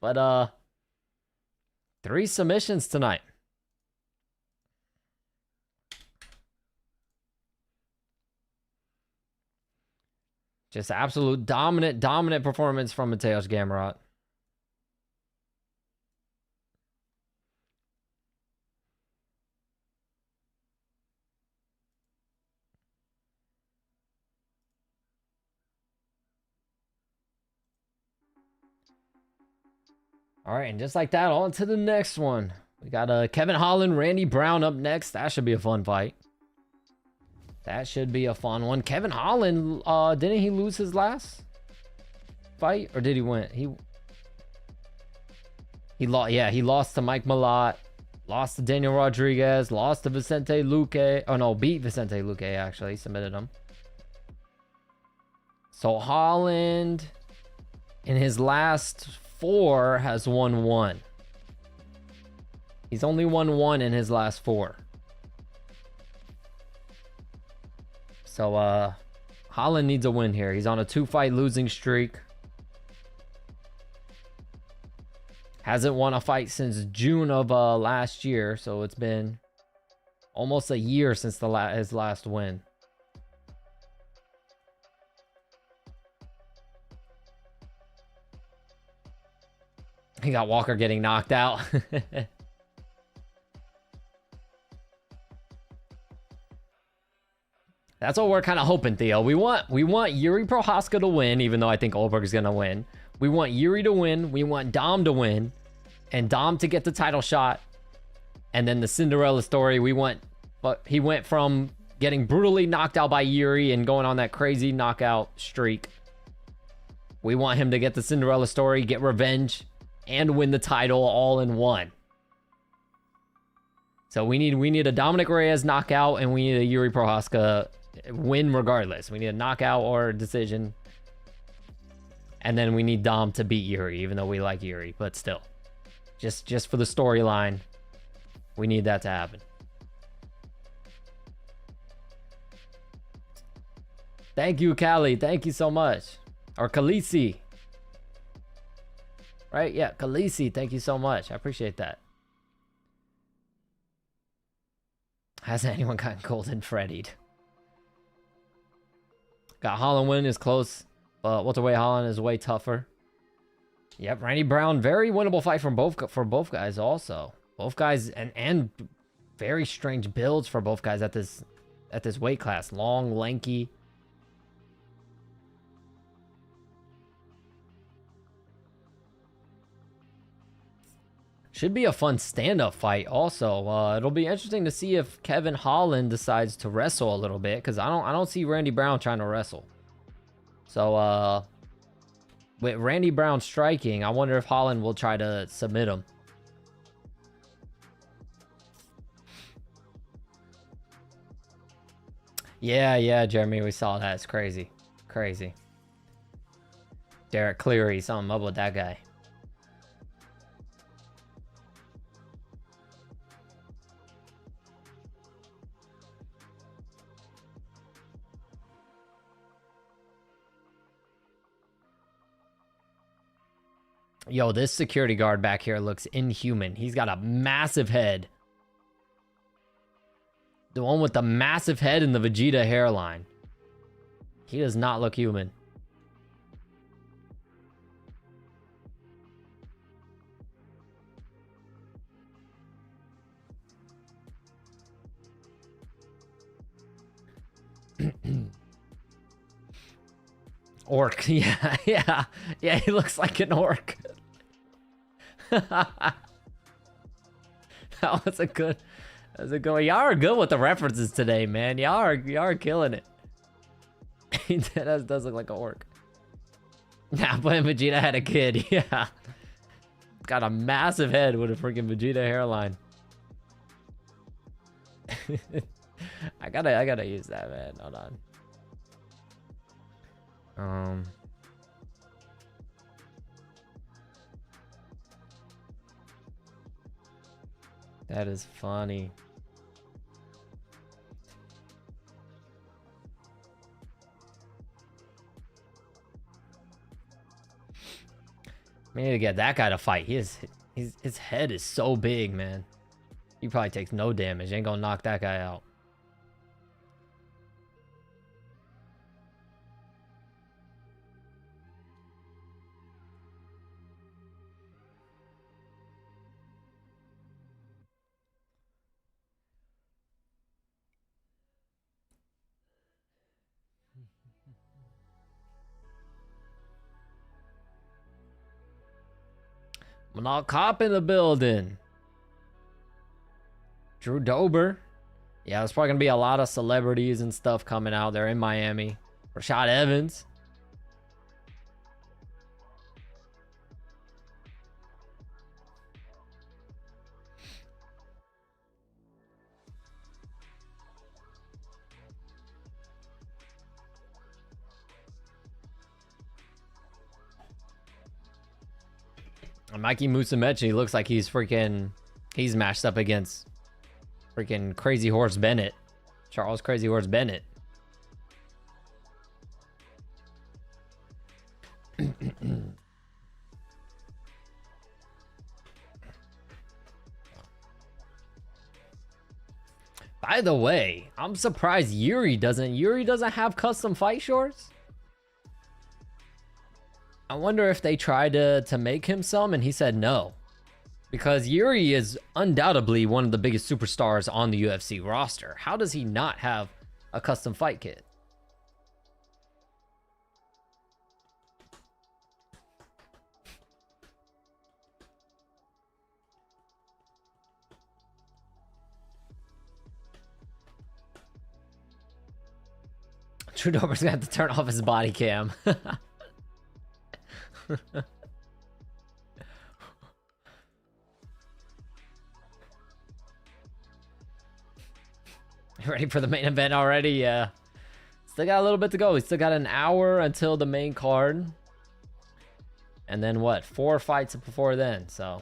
But 3 submissions tonight. Just absolute dominant performance from Mateusz Gamrot. All right, and just like that, on to the next one. We got Kevin Holland, Randy Brown up next. That should be a fun fight. That should be a fun one. Kevin Holland, didn't he lose his last fight? Or did he win? He lost. Yeah, he lost to Mike Malott. Lost to Daniel Rodriguez. Lost to Vicente Luque. Oh, no, beat Vicente Luque, actually. He submitted him. So Holland, in his last 4, has won 1. He's only won 1 in his last 4. So, Holland needs a win here. He's on a 2-fight losing streak. Hasn't won a fight since June of last year. So it's been almost a year since his last win. He got Walker getting knocked out. That's what we're kind of hoping, Theo. We want Yuri Prochazka to win, even though I think Olberg is going to win. We want Yuri to win. We want Dom to win. And Dom to get the title shot. And then the Cinderella story, but he went from getting brutally knocked out by Yuri and going on that crazy knockout streak. We want him to get the Cinderella story, get revenge, and win the title all in one. So we need a Dominic Reyes knockout, and we need a Yuri Prochazka win regardless. We need a knockout or a decision. And then we need Dom to beat Yuri, even though we like Yuri, but still. Just for the storyline, we need that to happen. Thank you, Callie. Thank you so much. Or Khaleesi. Right? Yeah, Khaleesi. Thank you so much. I appreciate that. Hasn't anyone gotten golden Freddied? Got Holland win is close, but welterweight Holland is way tougher. Yep, Randy Brown, very winnable fight for both guys also. Both guys and very strange builds for both guys at this weight class. Long, lanky. Should be a fun stand-up fight also. It'll be interesting to see if Kevin Holland decides to wrestle a little bit, because I don't see Randy Brown trying to wrestle. So with Randy Brown striking, I wonder if Holland will try to submit him. Yeah, Jeremy, we saw that. It's crazy. Crazy. Derek Cleary, something up with that guy. Yo, this security guard back here looks inhuman. He's got a massive head. The one with the massive head and the Vegeta hairline. He does not look human. Orc. Yeah, he looks like an orc. That was a good one. Y'all are good with the references today, man. Y'all are killing it. He does look like an orc. Nah, but Vegeta had a kid. Yeah, got a massive head with a freaking Vegeta hairline. I gotta use that, man. Hold on. That is funny. We need to get that guy to fight. His head is so big, man. He probably takes no damage. Ain't gonna knock that guy out. Manal Cop in the building. Drew Dober. Yeah, there's probably going to be a lot of celebrities and stuff coming out. They're in Miami. Rashad Evans. Mikey Musumeci looks like he's matched up against freaking Crazy Horse Bennett. Charles Crazy Horse Bennett. By the way, I'm surprised Yuri doesn't have custom fight shorts. I wonder if they tried to make him some and he said no. Because Yuri is undoubtedly one of the biggest superstars on the UFC roster. How does he not have a custom fight kit? Trudover's gonna have to turn off his body cam. Ready for the main event already? Yeah. Still got a little bit to go. We still got an hour until the main card. And then what? 4 fights before then. So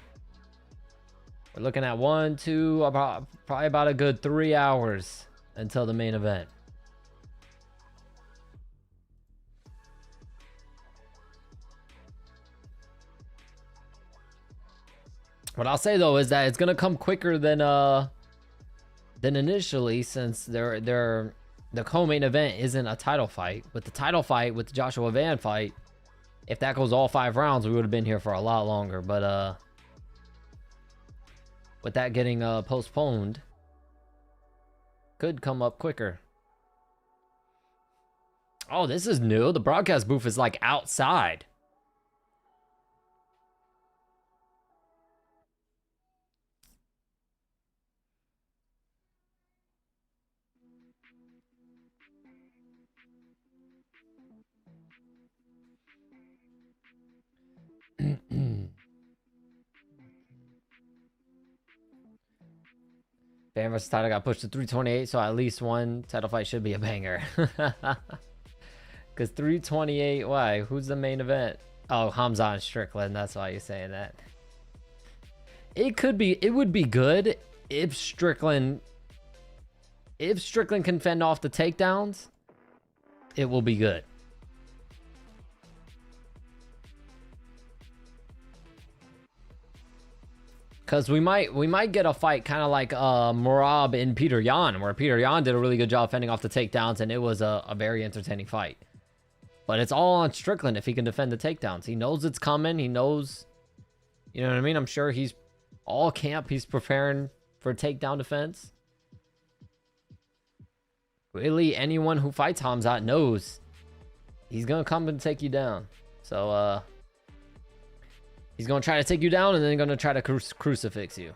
we're looking at probably about a good 3 hours until the main event. What I'll say though is that it's gonna come quicker than initially, since the co-main event isn't a title fight. With the title fight, with the Joshua Van fight, if that goes all 5 rounds, we would have been here for a lot longer. But with that getting postponed, could come up quicker. Oh, this is new. The broadcast booth is like outside. Fan versus title got pushed to 328, so at least one title fight should be a banger. Because 328, why? Who's the main event? Oh, Hamza and Strickland. That's why you're saying that. It would be good if Strickland can fend off the takedowns. It will be good. Because we might get a fight kind of like Merab and Peter Yan, where Peter Yan did a really good job fending off the takedowns, and it was a very entertaining fight. But it's all on Strickland if he can defend the takedowns. He knows it's coming. He knows, you know what I mean? I'm sure he's all camp. He's preparing for takedown defense. Really, anyone who fights Hamzat knows he's going to come and take you down. So, he's going to try to take you down and then going to try to crucifix you.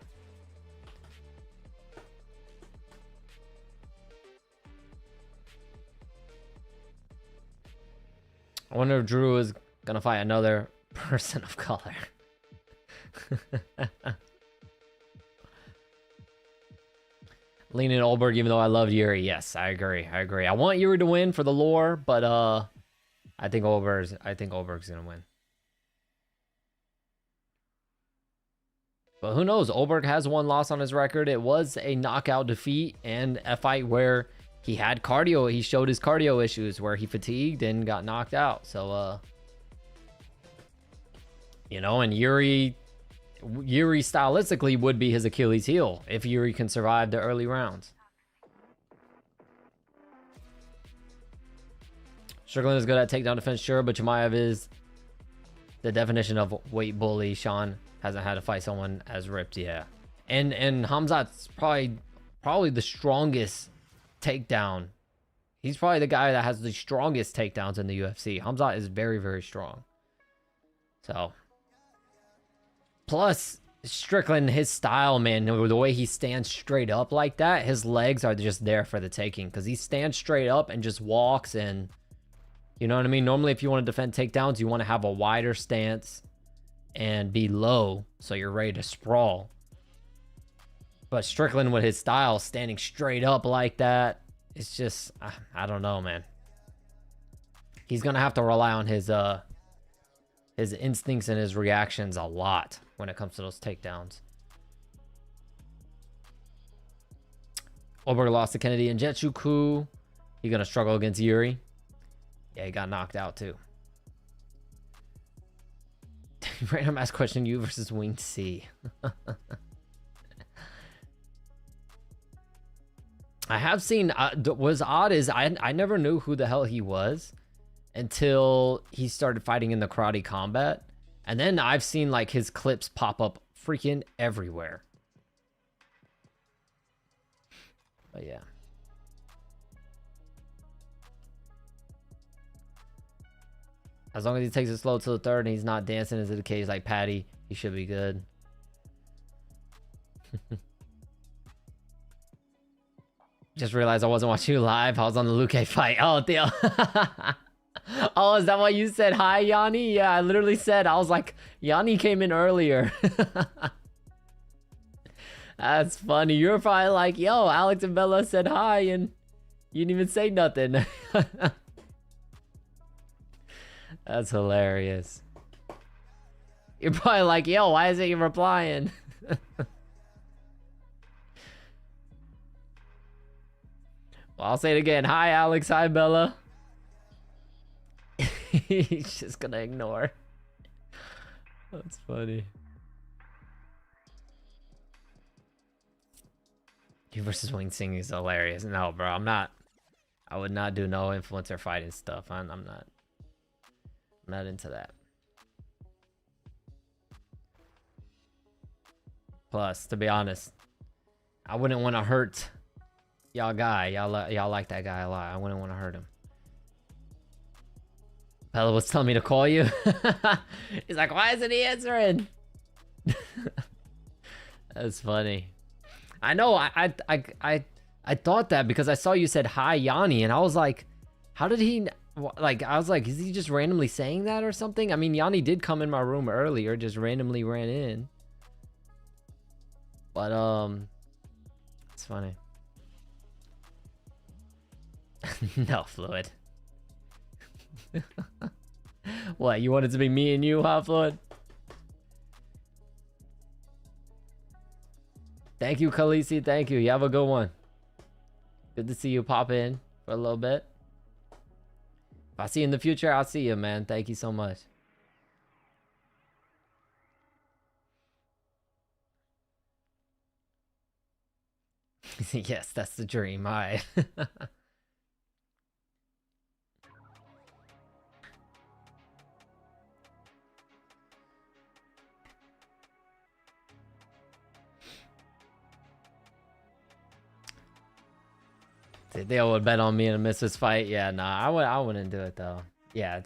I wonder if Drew is going to fight another person of color. Leaning Olberg, even though I love Yuri. Yes, I agree. I want Yuri to win for the lore, but I think Olberg's going to win. But who knows? Olberg has 1 loss on his record. It was a knockout defeat and a fight where he had cardio. He showed his cardio issues where he fatigued and got knocked out. So You know, and Yuri stylistically would be his Achilles heel if Yuri can survive the early rounds. Strickland is good at takedown defense, sure, but Chimaev is the definition of weight bully. Sean hasn't had to fight someone as ripped, yeah. And Khamzat's probably the strongest takedown. He's probably the guy that has the strongest takedowns in the UFC. Khamzat is very, very strong. So, plus Strickland, his style, man, the way he stands straight up like that, his legs are just there for the taking because he stands straight up and just walks, and you know what I mean? Normally, if you want to defend takedowns, you want to have a wider stance and be low so you're ready to sprawl. But Strickland, with his style, standing straight up like that, it's just, I don't know, man. He's going to have to rely on his instincts and his reactions a lot when it comes to those takedowns. Oberg lost to Kennedy and Jetshuku. He's going to struggle against Yuri. Yeah, he got knocked out too. Random ass question, you versus Wing C. I have seen, what's odd is I never knew who the hell he was until he started fighting in the karate combat. And then I've seen like his clips pop up freaking everywhere. But yeah. As long as he takes it slow to the third and he's not dancing into the cage like Patty, he should be good. Just realized I wasn't watching you live. I was on the Luque fight. Oh, Theo. Oh, is that why you said hi, Yanni? Yeah, I literally said, I was like, Yanni came in earlier. That's funny. You were probably like, yo, Alex and Bella said hi and you didn't even say nothing. That's hilarious. You're probably like, yo, why isn't he replying? Well, I'll say it again. Hi, Alex. Hi, Bella. He's just gonna ignore. That's funny. You versus Wing Sing is hilarious. No, bro, I'm not. I would not do no influencer fighting stuff. I'm not into that. Plus, to be honest, I wouldn't want to hurt y'all guy. Y'all like that guy a lot. I wouldn't want to hurt him. Bella was telling me to call you. He's like, why isn't he answering? That's funny. I know. I thought that because I saw you said hi, Yanni, and I was like, how did he? Like, I was like, is he just randomly saying that or something? I mean, Yanni did come in my room earlier, just randomly ran in. But it's funny. No, Fluid. What, you want it to be me and you, huh, Fluid? Thank you, Khaleesi. Thank you. You have a good one. Good to see you pop in for a little bit. If I see you in the future, I'll see you, man. Thank you so much. Yes, that's the dream. All right. They would bet on me in a missus fight. Yeah, nah, I wouldn't do it though. Yeah,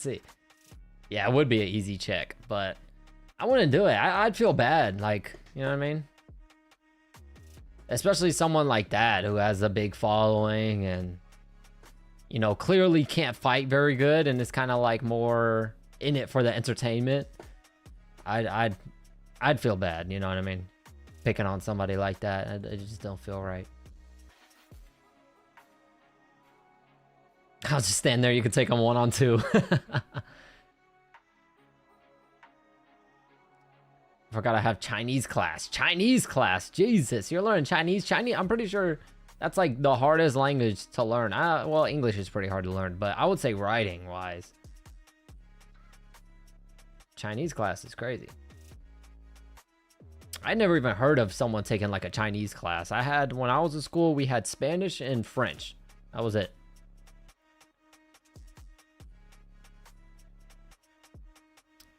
yeah, it would be an easy check, but I wouldn't do it. I'd feel bad, like, you know what I mean? Especially someone like that who has a big following and, you know, clearly can't fight very good and is kind of like more in it for the entertainment. I'd feel bad, you know what I mean? Picking on somebody like that, I just don't feel right. I'll just stand there. You can take them 1-on-2. Forgot I have Chinese class. Chinese class. Jesus, you're learning Chinese. I'm pretty sure that's like the hardest language to learn. Well, English is pretty hard to learn, but I would say writing wise, Chinese class is crazy. I never even heard of someone taking like a Chinese class. I had, when I was in school, we had Spanish and French. That was it.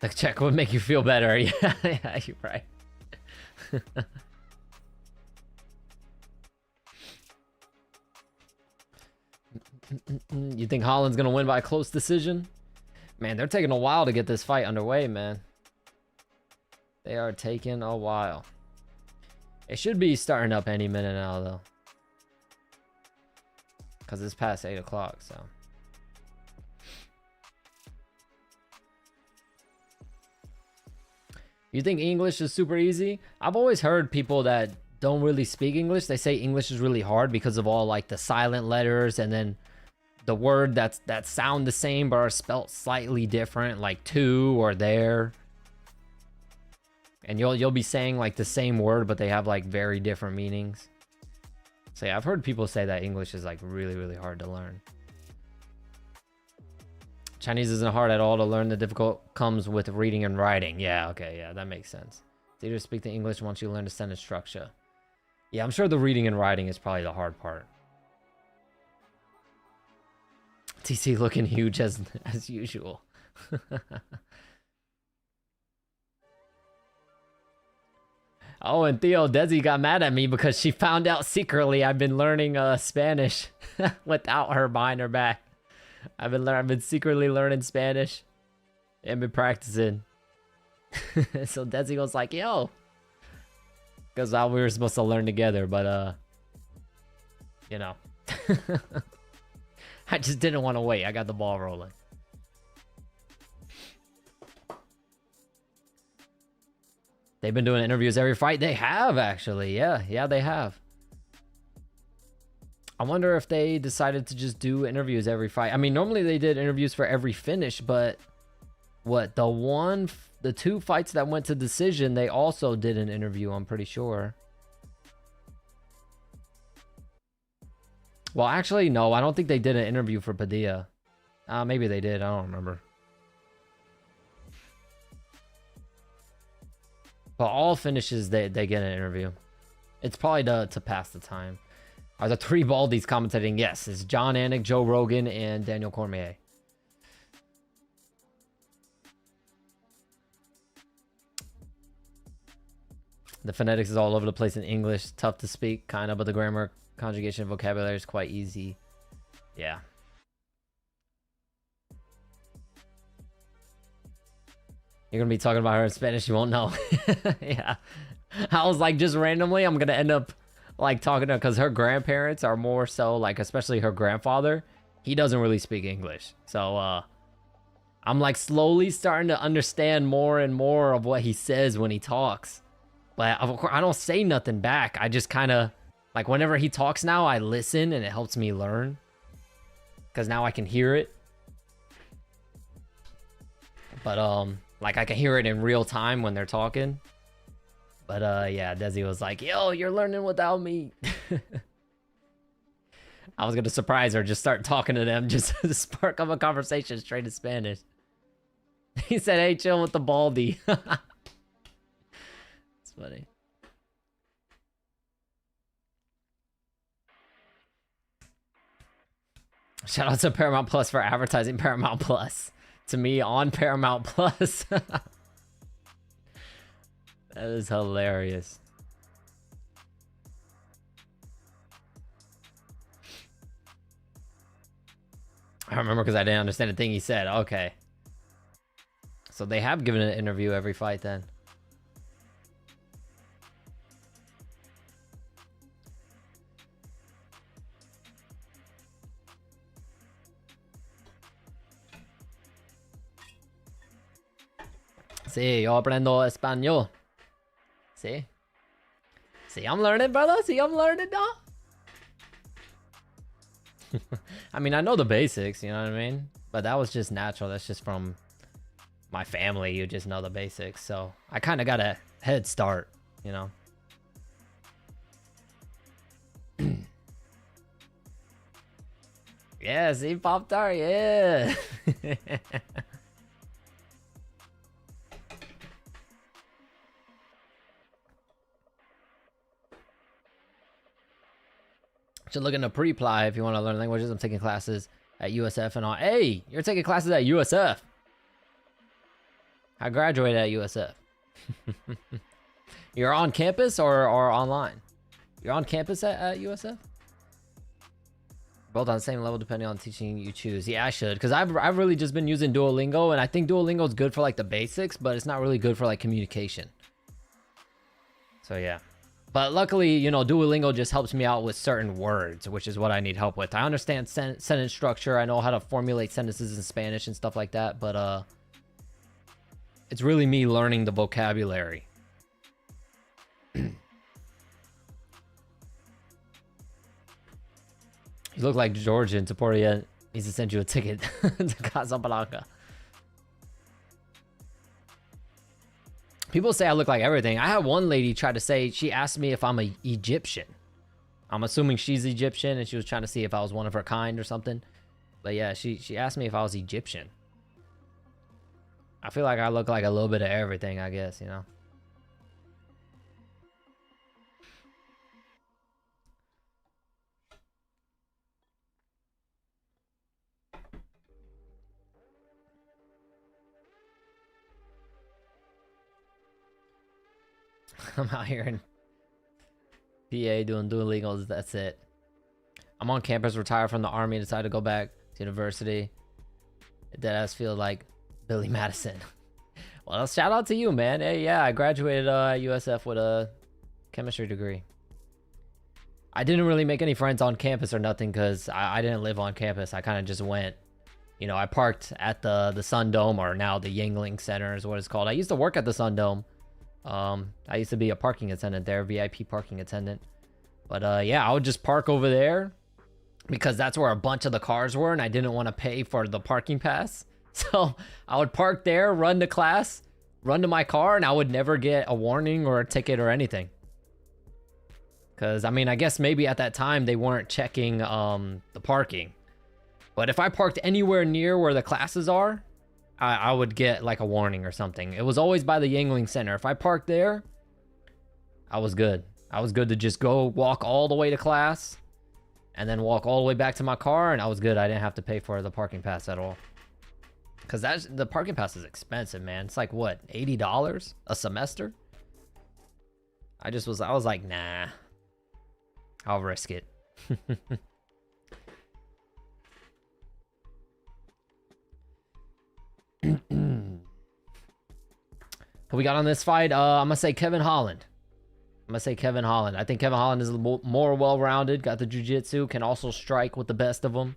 The check would make you feel better. Yeah, yeah, you're right. You think Holland's gonna win by a close decision? Man, they're taking a while to get this fight underway, man. They are taking a while. It should be starting up any minute now, though. Because it's past 8 o'clock, so. You think English is super easy? I've always heard people that don't really speak English, they say English is really hard because of all like the silent letters and then the word that sound the same but are spelt slightly different, like to or there. And you'll be saying like the same word, but they have like very different meanings. So yeah, I've heard people say that English is like really, really hard to learn. Chinese isn't hard at all to learn. The difficult comes with reading and writing. Yeah, okay, yeah, that makes sense. It's easier to speak the English once you learn the sentence structure. Yeah, I'm sure the reading and writing is probably the hard part. TC looking huge as usual. Oh, and Theo Desi got mad at me because she found out secretly I've been learning Spanish without her behind her back. I've been secretly learning Spanish and been practicing. So Desi was like, yo. Because we were supposed to learn together, but you know. I just didn't want to wait. I got the ball rolling. They've been doing interviews every fight. They have, actually. Yeah, they have. I wonder if they decided to just do interviews every fight. I mean, normally they did interviews for every finish, but what, the two fights that went to decision, they also did an interview, I'm pretty sure. Well, actually, no, I don't think they did an interview for Padilla. Maybe they did, I don't remember. But all finishes, they get an interview. It's probably to pass the time. Are the three Baldies commentating? Yes, it's John Anik, Joe Rogan, and Daniel Cormier. The phonetics is all over the place in English. Tough to speak, kind of, but the grammar, conjugation, vocabulary is quite easy. Yeah. You're gonna be talking about her in Spanish, you won't know. Yeah. I was like, just randomly, I'm gonna end up like talking to her because her grandparents are more so like, especially her grandfather, he doesn't really speak English. So I'm like slowly starting to understand more and more of what he says when he talks. But of course, I don't say nothing back. I just kind of like whenever he talks now, I listen and it helps me learn because now I can hear it. But like I can hear it in real time when they're talking. But yeah, Desi was like, yo, you're learning without me. I was gonna surprise her, just start talking to them, just to spark up a conversation straight in Spanish. He said, hey, chill with the Baldy. It's funny. Shout out to Paramount Plus for advertising Paramount Plus to me on Paramount Plus. That is hilarious. I remember because I didn't understand a thing he said. Okay. So they have given an interview every fight then. Sí, yo aprendo español. See? See, I'm learning, brother. See, I'm learning, dog. I mean, I know the basics, you know what I mean? But that was just natural. That's just from my family. You just know the basics. So I kind of got a head start, you know? Yeah, see, Pop-Tart, yeah. Should look into pre-ply if you want to learn languages. I'm taking classes at USF and all. Hey, you're taking classes at USF. I graduated at USF. You're on campus or online? You're on campus at USF? Both on the same level depending on teaching you choose. Yeah, I should, because I've really just been using Duolingo, and I think Duolingo is good for like the basics, but it's not really good for like communication. So yeah. But luckily, you know, Duolingo just helps me out with certain words, which is what I need help with. I understand sentence structure. I know how to formulate sentences in Spanish and stuff like that, but it's really me learning the vocabulary. You look like Georgian. Taporia needs to send you a ticket to Casablanca. People say I look like everything. I had one lady try to say, she asked me if I'm an Egyptian. I'm assuming she's Egyptian, and she was trying to see if I was one of her kind or something. But yeah, she asked me if I was Egyptian. I feel like I look like a little bit of everything, I guess, you know. I'm out here in PA doing Duolingos, that's it. I'm on campus, retired from the army, decided to go back to university. Deadass feel like Billy Madison. Well, shout out to you, man. Hey, yeah, I graduated USF with a chemistry degree. I didn't really make any friends on campus or nothing because I didn't live on campus. I kind of just went, you know, I parked at the Sun Dome, or now the Yingling Center is what it's called. I used to work at the Sun Dome. I used to be a parking attendant there, VIP parking attendant. But yeah, I would just park over there because that's where a bunch of the cars were, and I didn't want to pay for the parking pass. So I would park there, run to class, run to my car, and I would never get a warning or a ticket or anything. Because, I mean, I guess maybe at that time they weren't checking the parking. But if I parked anywhere near where the classes are, I would get like a warning or something. It was always by the Yingling Center. If I parked there, I was good. I was good to just go walk all the way to class and then walk all the way back to my car, and I was good. I didn't have to pay for the parking pass at all. Because the parking pass is expensive, man. It's like, what, $80 a semester? I was like, nah, I'll risk it. Who we got on this fight? I'm gonna say Kevin Holland. I think Kevin Holland is more well-rounded, got the jiu-jitsu, can also strike with the best of them.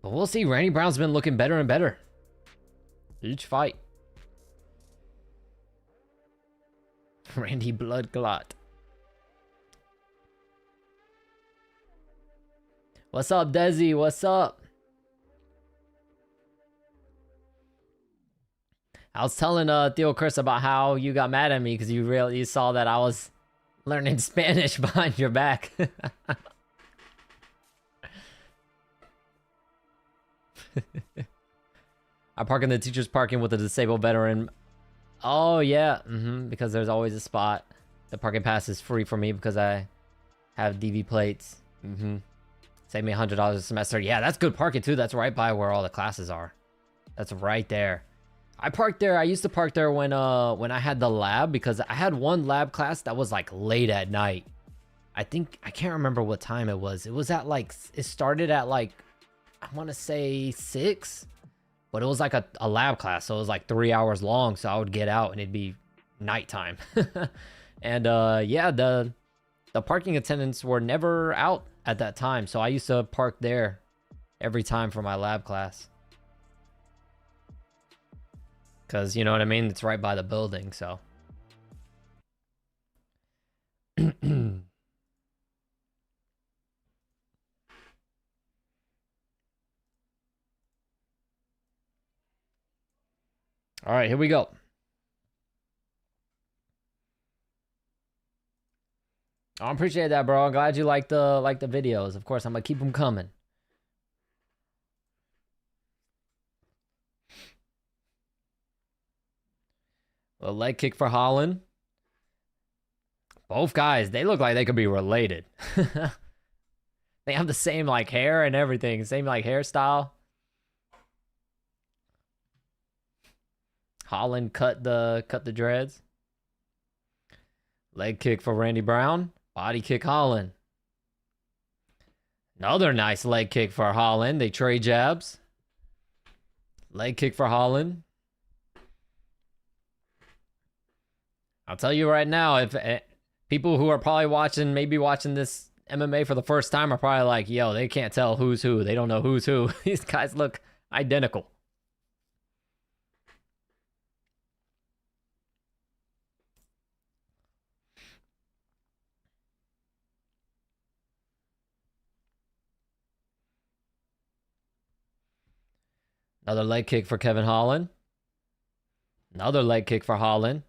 But we'll see. Randy Brown's been looking better and better each fight. Randy Bloodclot. What's up, Desi? What's up? I was telling Theo Chris about how you got mad at me because you saw that I was learning Spanish behind your back. I park in the teacher's parking with a disabled veteran. Oh yeah, because there's always a spot. The parking pass is free for me because I have DV plates. Save me $100 a semester. Yeah, that's good parking too. That's right by where all the classes are. That's right there. I parked there. I used to park there when I had the lab, because I had one lab class that was like late at night. I can't remember what time it was. It was at like, it started at like, I want to say 6, but it was like a lab class. So it was like 3 hours long. So I would get out and it'd be nighttime. And yeah, the parking attendants were never out at that time. So I used to park there every time for my lab class. Because, you know what I mean? It's right by the building, so. All right, here we go. I appreciate that, bro. I'm glad you like the videos. Of course, I'm gonna keep them coming. A leg kick for Holland. Both guys, they look like they could be related. They have the same like hair and everything, same like hairstyle. Holland cut the dreads. Leg kick for Randy Brown. Body kick Holland. Another nice leg kick for Holland. They trade jabs. Leg kick for Holland. I'll tell you right now, if people who are probably watching, maybe watching this MMA for the first time are probably like, yo, they can't tell who's who. They don't know who's who. These guys look identical. Another leg kick for Kevin Holland. Another leg kick for Holland.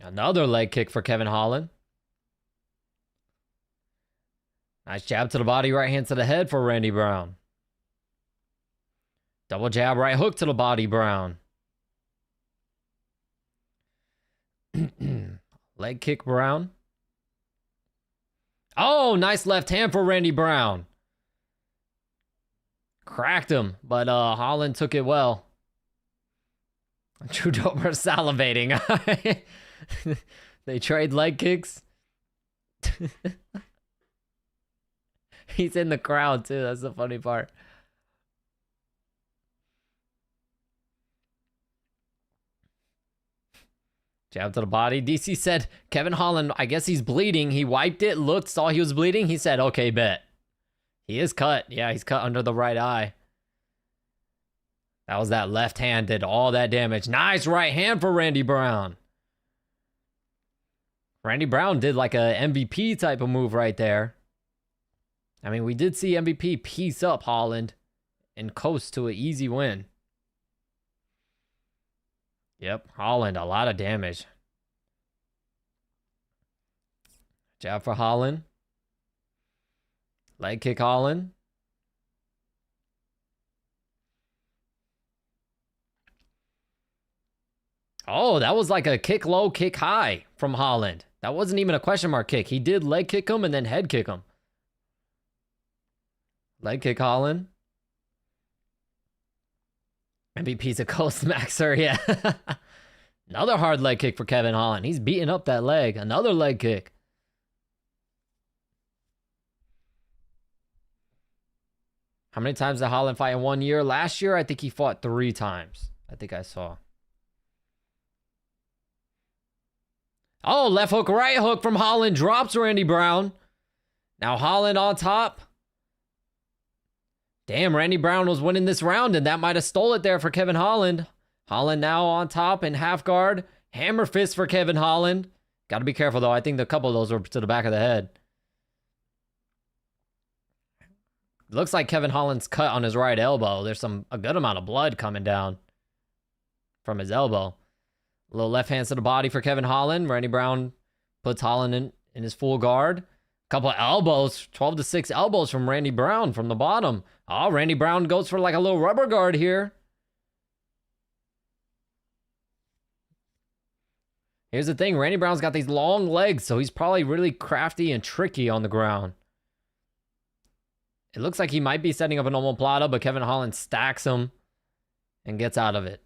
Another leg kick for Kevin Holland. Nice jab to the body, right hand to the head for Randy Brown. Double jab, right hook to the body, Brown. Leg kick, Brown. Oh, nice left hand for Randy Brown. Cracked him, but Holland took it well. True Doper salivating. They trade leg kicks. He's in the crowd too. That's the funny part. Jab to the body. DC said, Kevin Holland, I guess he's bleeding. He wiped it, looked, saw he was bleeding. He said, okay, bet. He is cut. Yeah, he's cut under the right eye. That was that left hand did all that damage. Nice right hand for Randy Brown. Randy Brown did like a MVP type of move right there. I mean, we did see MVP piece up Holland and coast to an easy win. Yep, Holland, a lot of damage. Jab for Holland. Leg kick Holland. Oh, that was like a kick low, kick high from Holland. That wasn't even a question mark kick. He did leg kick him and then head kick him. Leg kick Holland. MVP's a coast maxer, yeah. Another hard leg kick for Kevin Holland. He's beating up that leg. Another leg kick. How many times did Holland fight in 1 year? Last year, I think he fought 3 times. I think I saw. Oh, left hook, right hook from Holland. Drops Randy Brown. Now Holland on top. Damn, Randy Brown was winning this round, and that might have stole it there for Kevin Holland. Holland now on top in half guard. Hammer fist for Kevin Holland. Got to be careful, though. I think a couple of those were to the back of the head. Looks like Kevin Holland's cut on his right elbow. There's a good amount of blood coming down from his elbow. A little left hand to the body for Kevin Holland. Randy Brown puts Holland in his full guard. Couple of elbows, 12-6 elbows from Randy Brown from the bottom. Oh, Randy Brown goes for like a little rubber guard here. Here's the thing, Randy Brown's got these long legs, so he's probably really crafty and tricky on the ground. It looks like he might be setting up an omoplata, but Kevin Holland stacks him and gets out of it.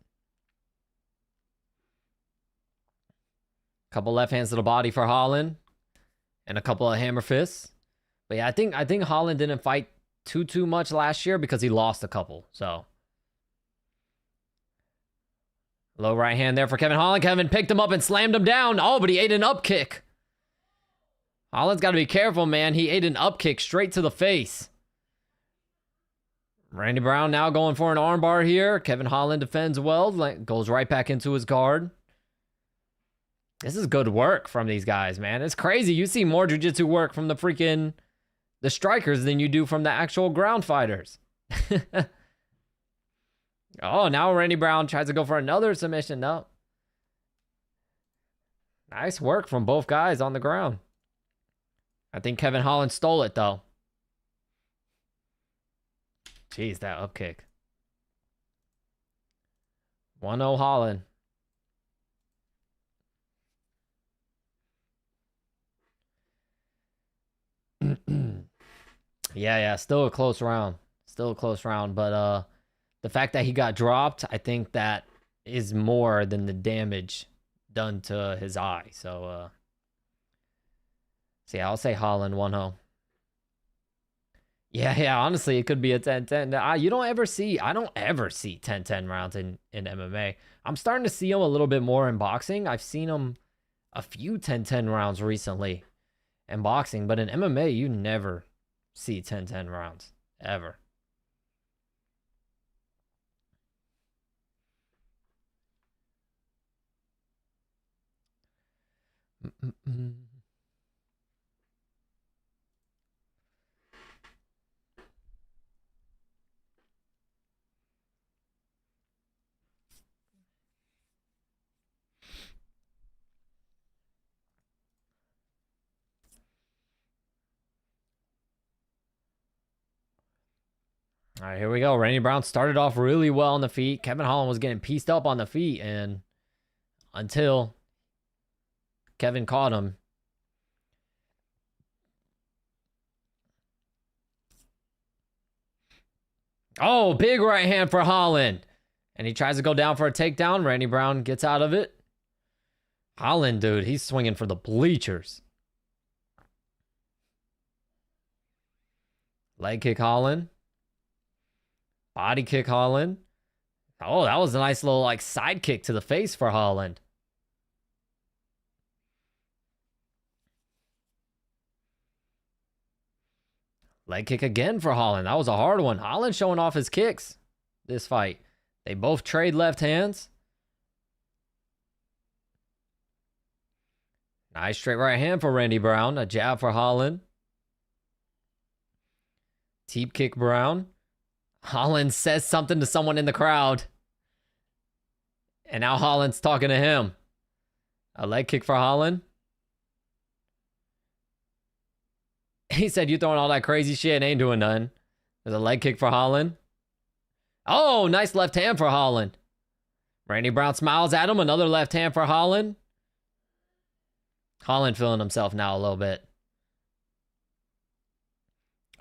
Couple left hands to the body for Holland. And a couple of hammer fists. But yeah, I think Holland didn't fight too much last year because he lost a couple. So low right hand there for Kevin Holland. Kevin picked him up and slammed him down. Oh, but he ate an up kick. Holland's got to be careful, man. He ate an up kick straight to the face. Randy Brown now going for an armbar here. Kevin Holland defends well. Goes right back into his guard. This is good work from these guys, man. It's crazy. You see more jiu-jitsu work from the strikers than you do from the actual ground fighters. Oh, now Randy Brown tries to go for another submission. No. Nice work from both guys on the ground. I think Kevin Holland stole it, though. Jeez, that up kick. 1-0 Holland. Yeah, still a close round. Still a close round, but the fact that he got dropped, I think that is more than the damage done to his eye. So yeah, I'll say Holland 1-0. Yeah, honestly, it could be a 10-10. I don't ever see 10-10 rounds in MMA. I'm starting to see them a little bit more in boxing. I've seen them a few 10-10 rounds recently in boxing, but in MMA, you never see 10-10 rounds, ever. All right, here we go. Randy Brown started off really well on the feet. Kevin Holland was getting pieced up on the feet, and until Kevin caught him. Oh, big right hand for Holland. And he tries to go down for a takedown. Randy Brown gets out of it. Holland, dude, he's swinging for the bleachers. Leg kick Holland. Body kick Holland. Oh, that was a nice little like side kick to the face for Holland. Leg kick again for Holland. That was a hard one. Holland showing off his kicks this fight. They both trade left hands. Nice straight right hand for Randy Brown. A jab for Holland. Teep kick Brown. Holland says something to someone in the crowd. And now Holland's talking to him. A leg kick for Holland. He said, you throwing all that crazy shit, ain't doing nothing. There's a leg kick for Holland. Oh, nice left hand for Holland. Randy Brown smiles at him. Another left hand for Holland. Holland feeling himself now a little bit.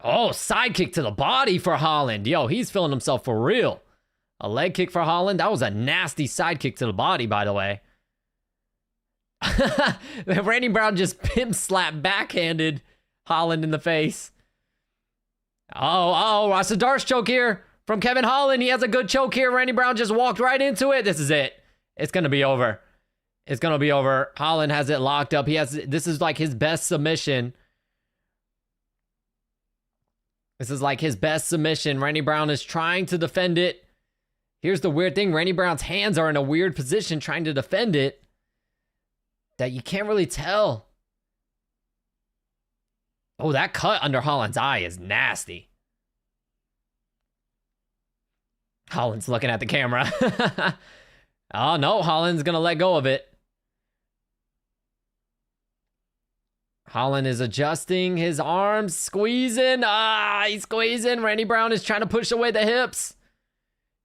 Oh, side kick to the body for Holland. Yo, he's feeling himself for real. A leg kick for Holland. That was a nasty side kick to the body, by the way. Randy Brown just pimp slap backhanded Holland in the face. Oh, that's a Darce choke here from Kevin Holland. He has a good choke here. Randy Brown just walked right into it. This is it. It's going to be over. It's going to be over. Holland has it locked up. This is like his best submission. This is like his best submission. Randy Brown is trying to defend it. Here's the weird thing. Randy Brown's hands are in a weird position trying to defend it that you can't really tell. Oh, that cut under Holland's eye is nasty. Holland's looking at the camera. Oh, no. Holland's going to let go of it. Holland is adjusting his arms, squeezing. He's squeezing. Randy Brown is trying to push away the hips.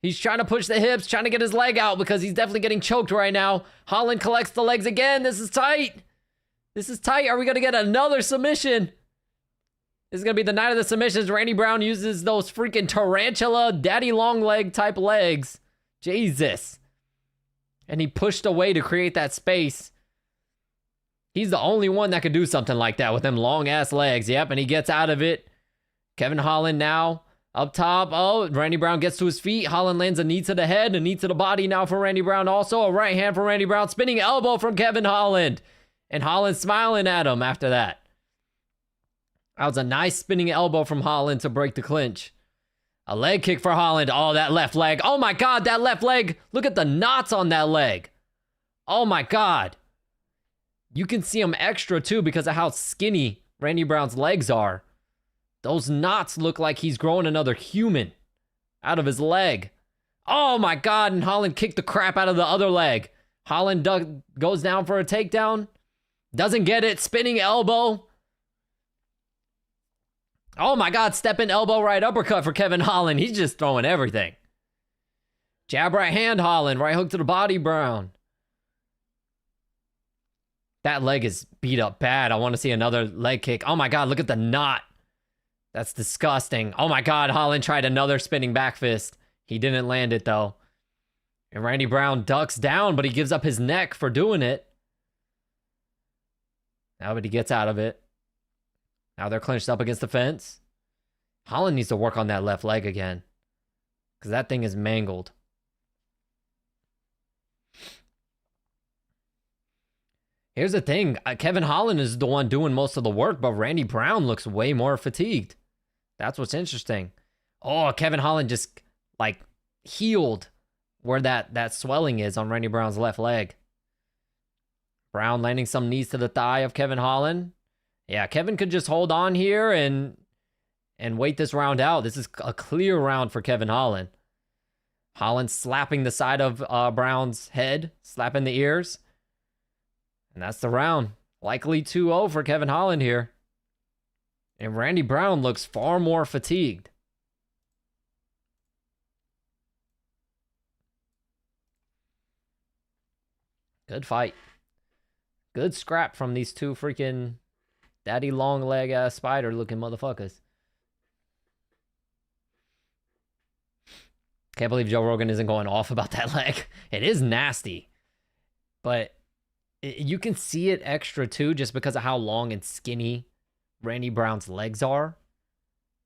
He's trying to push the hips, trying to get his leg out because he's definitely getting choked right now. Holland collects the legs again. This is tight. This is tight. Are we going to get another submission? This is going to be the night of the submissions. Randy Brown uses those freaking tarantula, daddy long leg type legs. Jesus. And he pushed away to create that space. He's the only one that could do something like that with them long-ass legs. Yep, and he gets out of it. Kevin Holland now up top. Oh, Randy Brown gets to his feet. Holland lands a knee to the head, a knee to the body now for Randy Brown. Also, a right hand for Randy Brown. Spinning elbow from Kevin Holland. And Holland smiling at him after that. That was a nice spinning elbow from Holland to break the clinch. A leg kick for Holland. Oh, that left leg. Oh, my God, that left leg. Look at the knots on that leg. Oh, my God. You can see them extra, too, because of how skinny Randy Brown's legs are. Those knots look like he's growing another human out of his leg. Oh, my God. And Holland kicked the crap out of the other leg. Holland goes down for a takedown. Doesn't get it. Spinning elbow. Oh, my God. Stepping elbow right uppercut for Kevin Holland. He's just throwing everything. Jab right hand, Holland. Right hook to the body, Brown. That leg is beat up bad. I want to see another leg kick. Oh my God, look at the knot. That's disgusting. Oh my God, Holland tried another spinning back fist. He didn't land it though. And Randy Brown ducks down, but he gives up his neck for doing it. Now, but he gets out of it. Now they're clinched up against the fence. Holland needs to work on that left leg again, because that thing is mangled. Here's the thing. Kevin Holland is the one doing most of the work, but Randy Brown looks way more fatigued. That's what's interesting. Oh, Kevin Holland just, like, healed where that swelling is on Randy Brown's left leg. Brown landing some knees to the thigh of Kevin Holland. Yeah, Kevin could just hold on here and wait this round out. This is a clear round for Kevin Holland. Holland slapping the side of Brown's head, slapping the ears. And that's the round. Likely 2-0 for Kevin Holland here. And Randy Brown looks far more fatigued. Good fight. Good scrap from these two freaking daddy long leg ass spider looking motherfuckers. Can't believe Joe Rogan isn't going off about that leg. It is nasty. But you can see it extra too, just because of how long and skinny Randy Brown's legs are.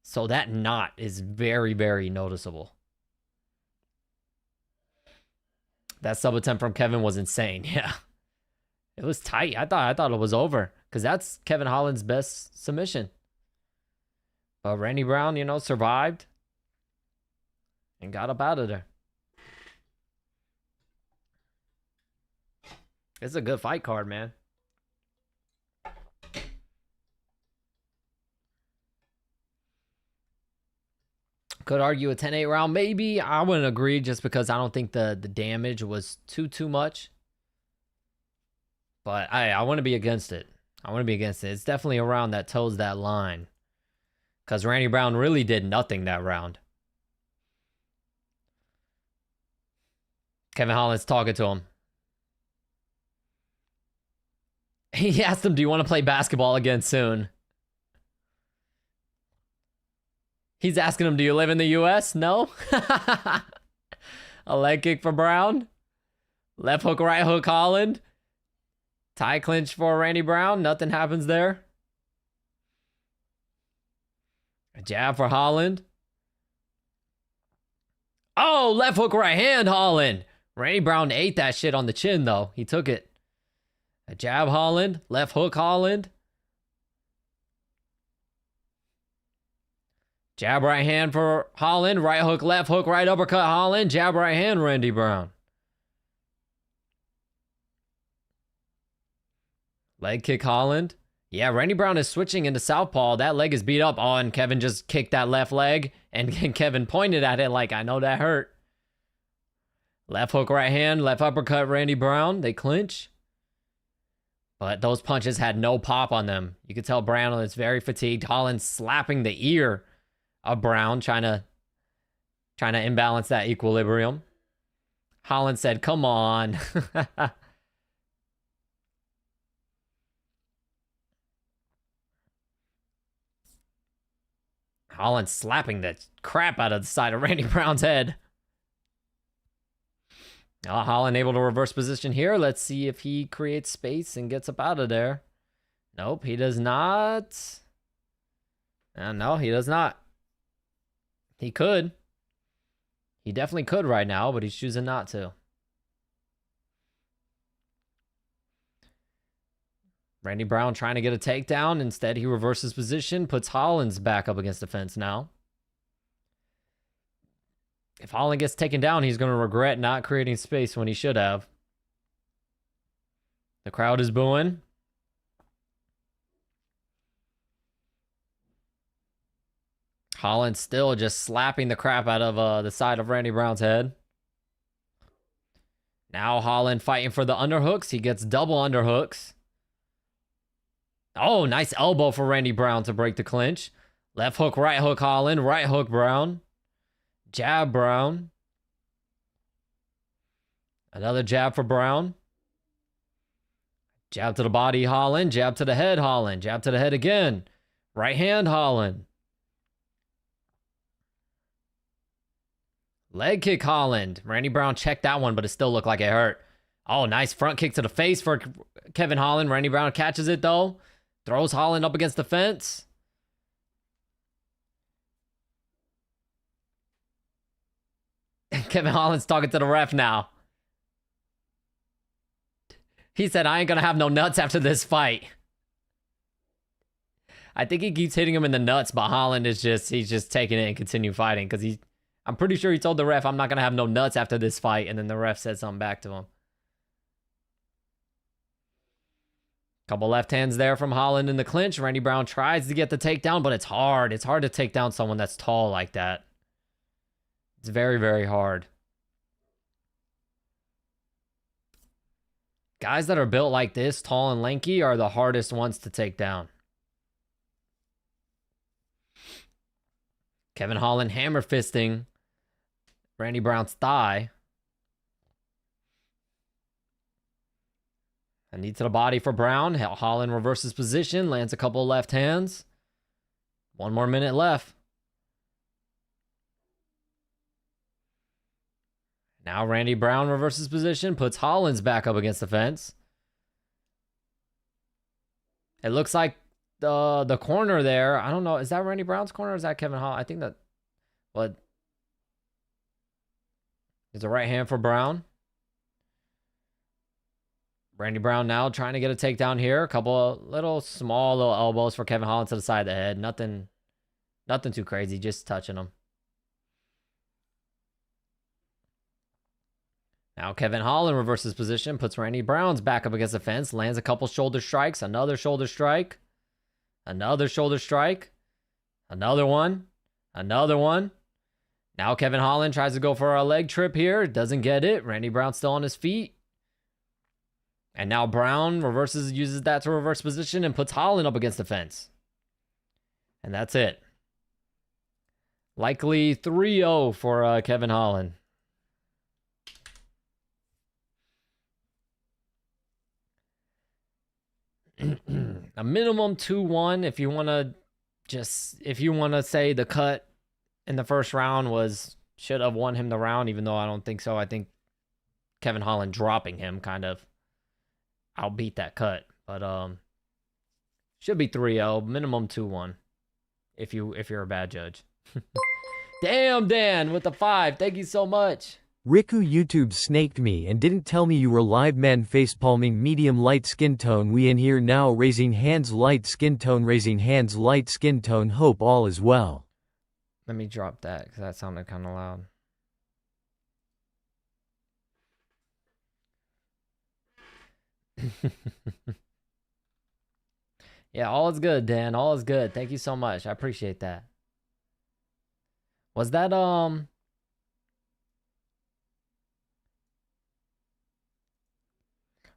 So that knot is very, very noticeable. That sub attempt from Kevin was insane. Yeah. It was tight. I thought it was over, because that's Kevin Holland's best submission. But Randy Brown, you know, survived and got up out of there. It's a good fight card, man. Could argue a 10-8 round, maybe. I wouldn't agree, just because I don't think the damage was too much. But I want to be against it. I want to be against it. It's definitely a round that toes that line, because Randy Brown really did nothing that round. Kevin Holland's talking to him. He asked him, do you want to play basketball again soon? He's asking him, do you live in the U.S.? No? A leg kick for Brown. Left hook, right hook, Holland. Tie clinch for Randy Brown. Nothing happens there. A jab for Holland. Oh, left hook, right hand, Holland. Randy Brown ate that shit on the chin, though. He took it. A jab, Holland. Left hook, Holland. Jab, right hand for Holland. Right hook, left hook, right uppercut, Holland. Jab, right hand, Randy Brown. Leg kick, Holland. Yeah, Randy Brown is switching into southpaw. That leg is beat up. Oh, and Kevin just kicked that left leg. And Kevin pointed at it like, I know that hurt. Left hook, right hand. Left uppercut, Randy Brown. They clinch. But those punches had no pop on them. You could tell Brown is very fatigued. Holland slapping the ear of Brown, trying to imbalance that equilibrium. Holland said, come on. Holland slapping the crap out of the side of Randy Brown's head. Holland able to reverse position here. Let's see if he creates space and gets up out of there. Nope, he does not. No, he does not. He could. He definitely could right now, but he's choosing not to. Randy Brown trying to get a takedown. Instead, he reverses position, puts Holland's back up against the fence now. If Holland gets taken down, he's going to regret not creating space when he should have. The crowd is booing. Holland still just slapping the crap out of the side of Randy Brown's head. Now Holland fighting for the underhooks. He gets double underhooks. Oh, nice elbow for Randy Brown to break the clinch. Left hook, right hook, Holland. Right hook, Brown. Jab, Brown. Another jab for Brown. Jab to the body, Holland. Jab to the head, Holland. Jab to the head again. Right hand, Holland. Leg kick, Holland. Randy Brown checked that one, but it still looked like it hurt. Oh, nice front kick to the face for Kevin Holland. Randy Brown catches it, though. Throws Holland up against the fence. Kevin Holland's talking to the ref now. He said, I ain't gonna have no nuts after this fight. I think he keeps hitting him in the nuts, but Holland is he's just taking it and continue fighting because I'm pretty sure he told the ref, I'm not gonna have no nuts after this fight, and then the ref said something back to him. Couple left hands there from Holland in the clinch. Randy Brown tries to get the takedown, but it's hard. It's hard to take down someone that's tall like that. It's very, very hard. Guys that are built like this, tall and lanky, are the hardest ones to take down. Kevin Holland hammer fisting Randy Brown's thigh. A knee to the body for Brown. Holland reverses position, lands a couple left hands. 1 more minute left. Now Randy Brown reverses position, puts Holland's back up against the fence. It looks like the corner there, I don't know, is that Randy Brown's corner or is that Kevin Holland? I think that, what? There's a right hand for Brown. Randy Brown now trying to get a takedown here. A couple of small little elbows for Kevin Holland to the side of the head. Nothing too crazy, just touching him. Now Kevin Holland reverses position, puts Randy Brown's back up against the fence, lands a couple shoulder strikes, another shoulder strike, another shoulder strike, another one. Now Kevin Holland tries to go for a leg trip here, doesn't get it. Randy Brown still on his feet. And now Brown uses that to reverse position and puts Holland up against the fence. And that's it. Likely 3-0 for Kevin Holland. A minimum 2-1 if you want to say the cut in the first round should have won him the round, even though I don't think so. I think Kevin Holland dropping him kind of outbeat that cut, but should be 3-0, minimum 2-1 if you're a bad judge. Damn, Dan with the 5. Thank you so much. Riku YouTube snaked me and didn't tell me you were live. Men facepalming medium light skin tone. We in here now raising hands light skin tone, raising hands light skin tone. Hope all is well. Let me drop that because that sounded kind of loud. Yeah, all is good, Dan. All is good. Thank you so much. I appreciate that. Was that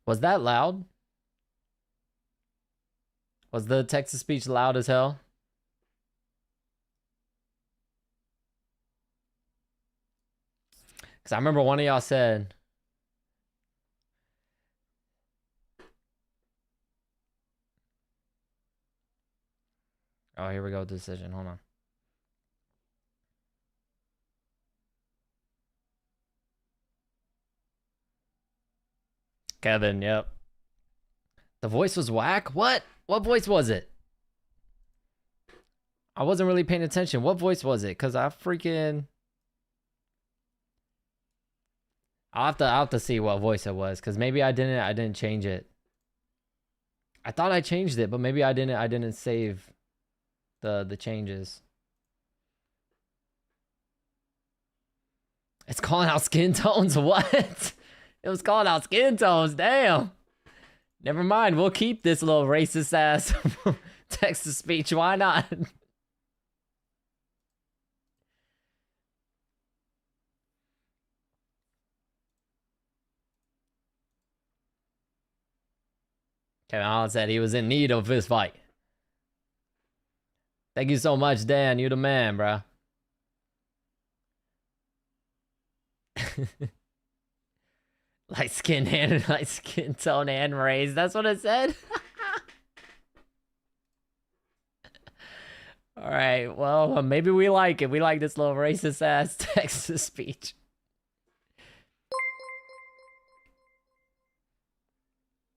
was that loud? Was the text-to speech loud as hell? Because I remember one of y'all said, oh, here we go, decision. Hold on. Kevin, yep. The voice was whack? What? What voice was it? I wasn't really paying attention. What voice was it? Because I'll have to see what voice it was, because maybe I didn't change it. I thought I changed it, but maybe I didn't save the changes. It's calling out skin tones. What? It was calling out skin tones. Damn. Never mind. We'll keep this little racist ass text to speech. Why not? Kevin Holland said he was in need of this fight. Thank you so much, Dan. You the man, bro. Light skin and light skin tone and Reyes. That's what it said. All right. Well, maybe we like it. We like this little racist ass text to speech.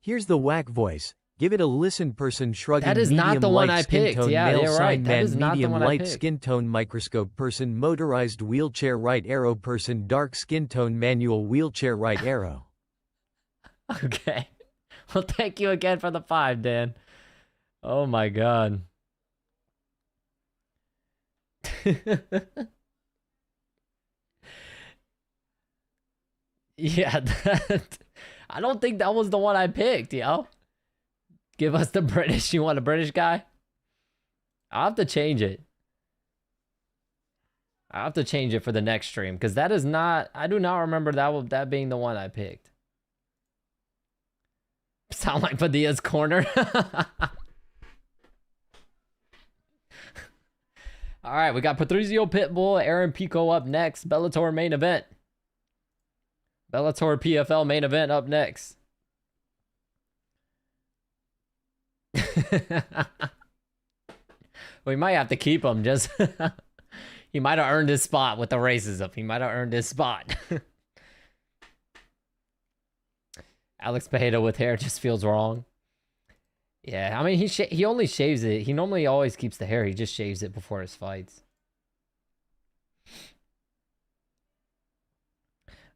Here's the whack voice. Give it a listen. Person shrugging. That is not the one I picked. Yeah, male you're sign right. That man is not the medium one I light picked. skin tone microscope person motorized wheelchair right arrow person dark skin tone manual wheelchair right arrow. Okay. Well, thank you again for the 5, Dan. Oh my god. Yeah, I don't think that was the one I picked, yo. Give us the British. You want a British guy? I'll have to change it. I'll have to change it for the next stream, because that is not... I do not remember that being the one I picked. Sound like Padilla's corner? Alright, we got Patrizio Pitbull, Aaron Pico up next. Bellator main event. Bellator PFL main event up next. We might have to keep him. Just he might have earned his spot with the racism. He might have earned his spot. Alex Padilla with hair just feels wrong. Yeah, I mean he only shaves it. He normally always keeps the hair. He just shaves it before his fights.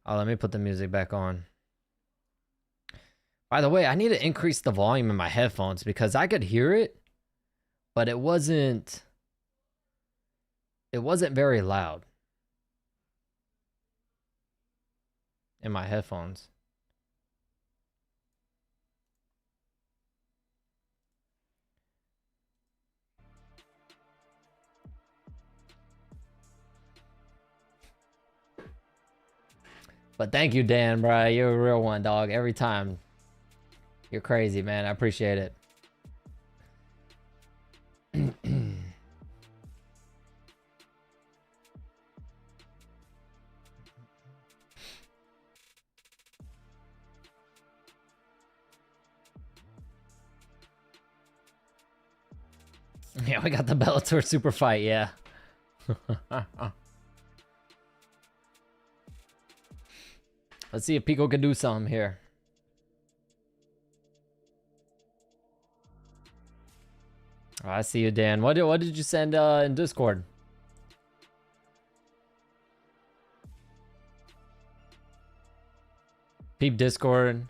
Oh, let me put the music back on. By the way, I need to increase the volume in my headphones because I could hear it, but it wasn't very loud in my headphones. But thank you, Dan, bro. You're a real one, dog. Every time. You're crazy, man. I appreciate it. Yeah, we got the Bellator super fight, yeah. Let's see if Pico can do something here. Oh, I see you, Dan. What did you send in Discord? Peep Discord.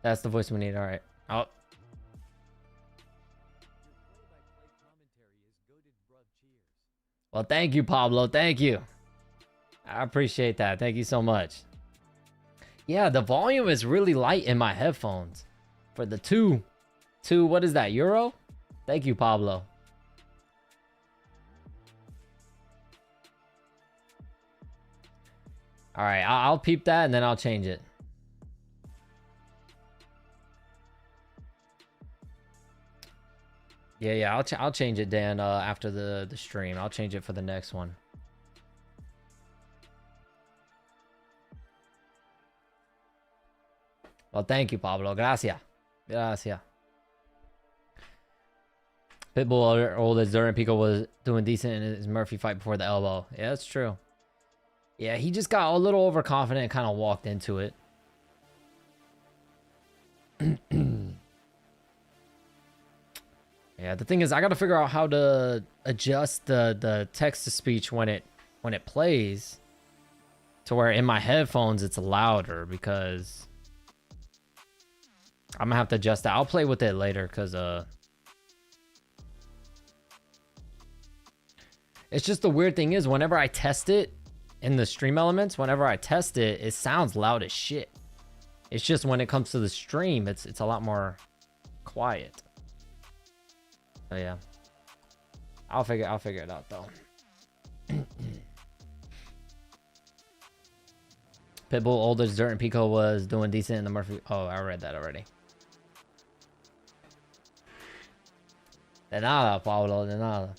That's the voice we need. All right. Oh. Well, thank you, Pablo. Thank you. I appreciate that. Thank you so much. Yeah, the volume is really light in my headphones. For the two, what is that, Euro? Thank you, Pablo. All right, I'll peep that and then I'll change it. Yeah, I'll change it, Dan, after the stream. I'll change it for the next one. Well, thank you, Pablo. Gracias. Gracias. Pitbull old as Duran Pico was doing decent in his Murphy fight before the elbow. Yeah, that's true. Yeah, he just got a little overconfident and kind of walked into it. Yeah, the thing is, I got to figure out how to adjust the text-to-speech when it plays to where in my headphones it's louder, because I'm gonna have to adjust that. I'll play with it later because it's just the weird thing is whenever I test it in the stream elements, whenever I test it, it sounds loud as shit. It's just when it comes to the stream, it's a lot more quiet. So yeah, I'll figure it out though. Pitbull older Dirt and Pico was doing decent in the Murphy. Oh, I read that already. De nada, Paulo, de nada.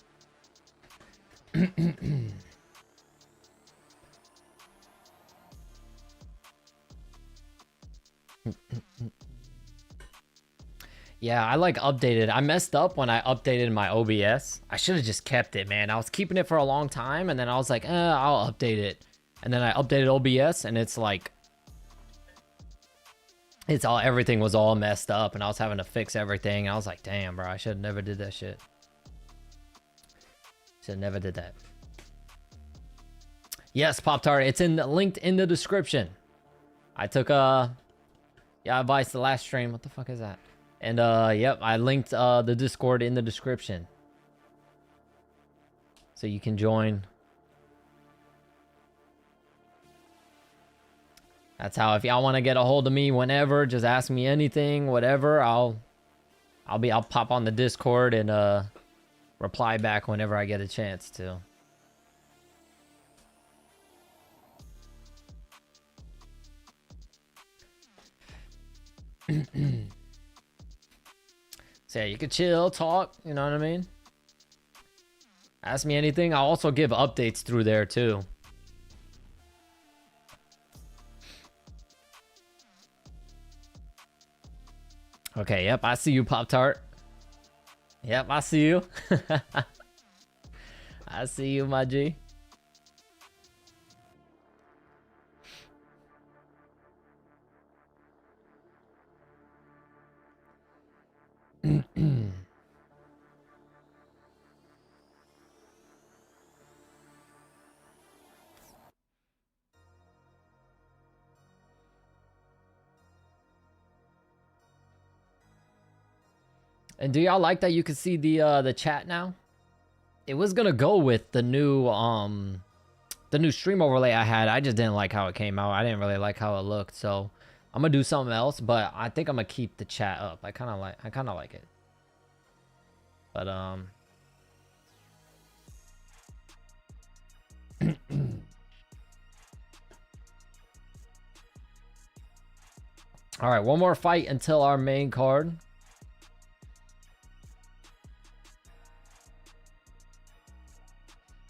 Yeah, I like updated. I messed up when I updated my OBS. I should have just kept it, man. I was keeping it for a long time, and then I was like, I'll update it. And then I updated OBS, and it's like, everything was all messed up, and I was having to fix everything. I was like, damn, bro, I should have never did that shit. Should have never did that. Yes, Pop-Tart, it's linked in the description. I took advice the last stream. What the fuck is that? And yep, I linked the Discord in the description. So you can join. That's how, if y'all want to get a hold of me whenever, just ask me anything, whatever. I'll pop on the Discord and reply back whenever I get a chance to. So yeah, you could chill, talk, you know what I mean? Ask me anything. I'll also give updates through there too. Okay, yep, I see you, Pop-Tart. Yep, I see you. I see you, my G. And do y'all like that you can see the chat now? It was gonna go with the new stream overlay I had. I just didn't like how it came out. I didn't really like how it looked, so I'm gonna do something else. But I think I'm gonna keep the chat up. I kind of like it. But all right, one more fight until our main card.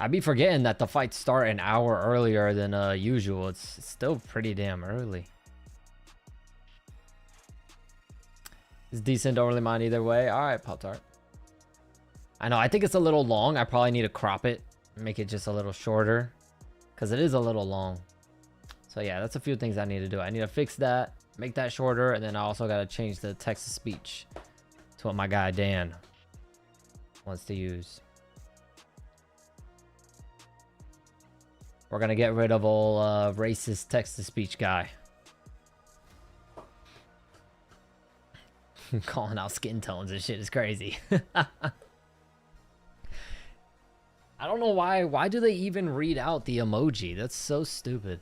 I'd be forgetting that the fights start an hour earlier than usual. It's still pretty damn early. It's decent, don't really mind either way. All right, Pop-Tart. I know, I think it's a little long. I probably need to crop it, make it just a little shorter, because it is a little long. So yeah, that's a few things I need to do. I need to fix that, make that shorter, and then I also got to change the text to speech to what my guy Dan wants to use. We're gonna get rid of all racist text-to-speech guy. Calling out skin tones and shit is crazy. I don't know why. Why do they even read out the emoji? That's so stupid.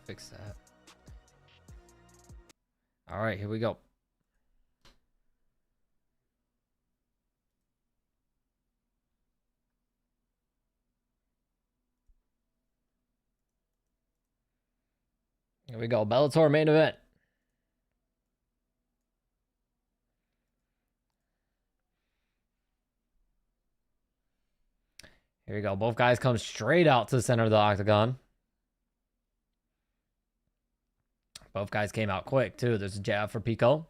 Fix that. All right, here we go. Here we go. Bellator main event. Here we go. Both guys come straight out to the center of the octagon. Both guys came out quick, too. There's a jab for Pico.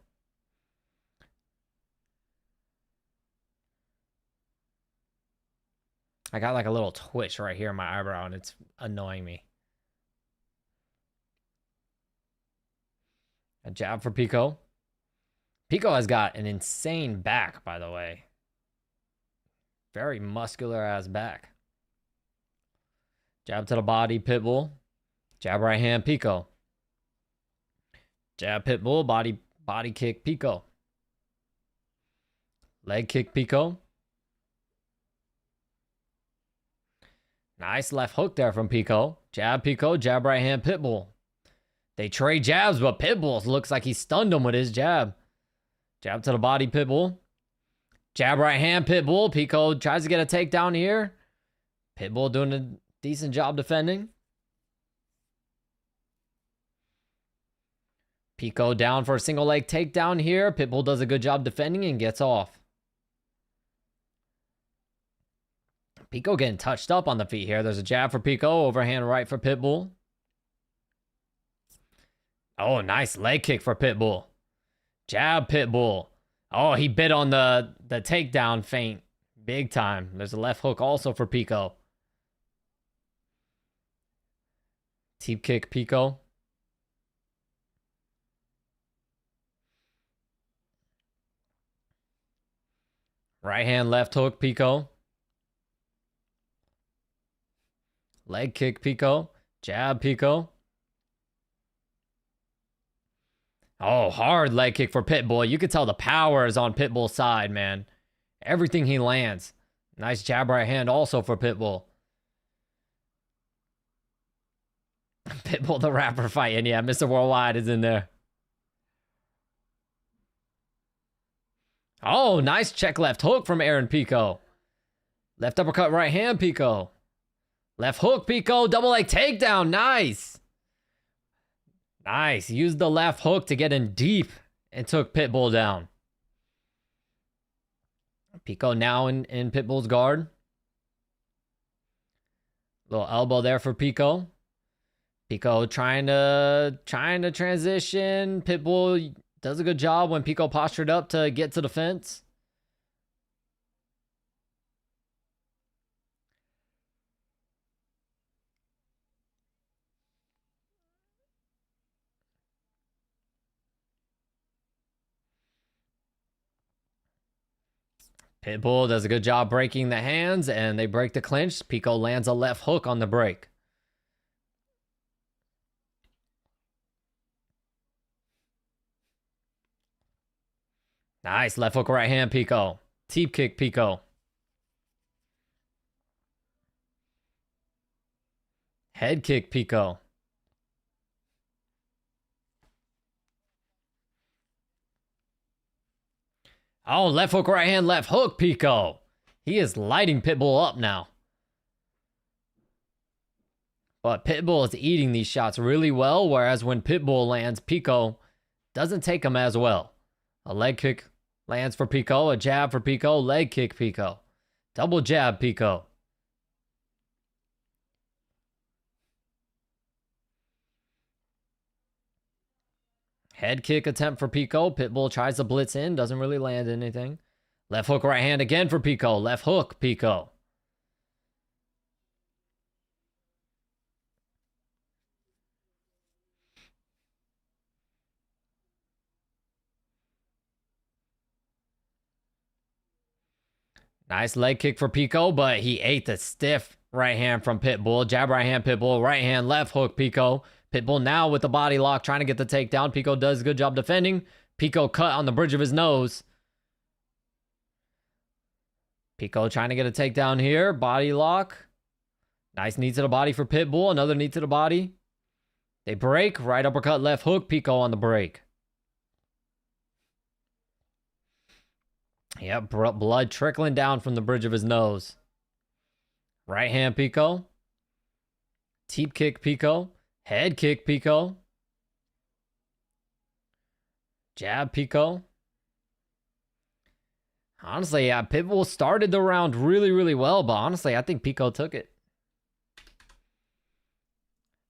I got like a little twitch right here in my eyebrow, and it's annoying me. A jab for Pico. Pico has got an insane back, by the way. Very muscular ass back. Jab to the body, Pitbull. Jab right hand, Pico. Jab Pitbull, body kick, Pico. Leg kick, Pico. Nice left hook there from Pico. Jab, Pico. Jab, right hand, Pitbull. They trade jabs, but Pitbull looks like he stunned him with his jab. Jab to the body, Pitbull. Jab, right hand, Pitbull. Pico tries to get a takedown here. Pitbull doing a decent job defending. Pico down for a single leg takedown here. Pitbull does a good job defending and gets off. Pico getting touched up on the feet here. There's a jab for Pico. Overhand right for Pitbull. Oh, nice leg kick for Pitbull. Jab Pitbull. Oh, he bit on the takedown feint. Big time. There's a left hook also for Pico. Teep kick Pico. Right hand, left hook, Pico. Leg kick, Pico. Jab, Pico. Oh, hard leg kick for Pitbull. You can tell the power is on Pitbull's side, man. Everything he lands. Nice jab right hand also for Pitbull. Pitbull the rapper fighting. Yeah, Mr. Worldwide is in there. Oh, nice check left hook from Aaron Pico. Left uppercut right hand, Pico. Left hook, Pico. Double leg takedown. Nice. Nice. Used the left hook to get in deep and took Pitbull down. Pico now in Pitbull's guard. Little elbow there for Pico. Pico trying to transition. Pitbull does a good job when Pico postured up to get to the fence. Pitbull does a good job breaking the hands, and they break the clinch. Pico lands a left hook on the break. Nice left hook right hand, Pico. Teep kick, Pico. Head kick, Pico. Oh, left hook, right hand, left hook, Pico. He is lighting Pitbull up now. But Pitbull is eating these shots really well, whereas when Pitbull lands, Pico doesn't take them as well. A leg kick lands for Pico, a jab for Pico, leg kick, Pico. Double jab, Pico. Head kick attempt for Pico. Pitbull tries to blitz in. Doesn't really land anything. Left hook right hand again for Pico. Left hook, Pico. Nice leg kick for Pico, but he ate the stiff right hand from Pitbull. Jab right hand, Pitbull. Right hand, left hook, Pico. Pitbull now with the body lock, trying to get the takedown. Pico does a good job defending. Pico cut on the bridge of his nose. Pico trying to get a takedown here. Body lock. Nice knee to the body for Pitbull. Another knee to the body. They break. Right uppercut, left hook. Pico on the break. Yep, blood trickling down from the bridge of his nose. Right hand, Pico. Teep kick, Pico. Head kick, Pico. Jab, Pico. Honestly, yeah, Pitbull started the round really, really well, but honestly, I think Pico took it.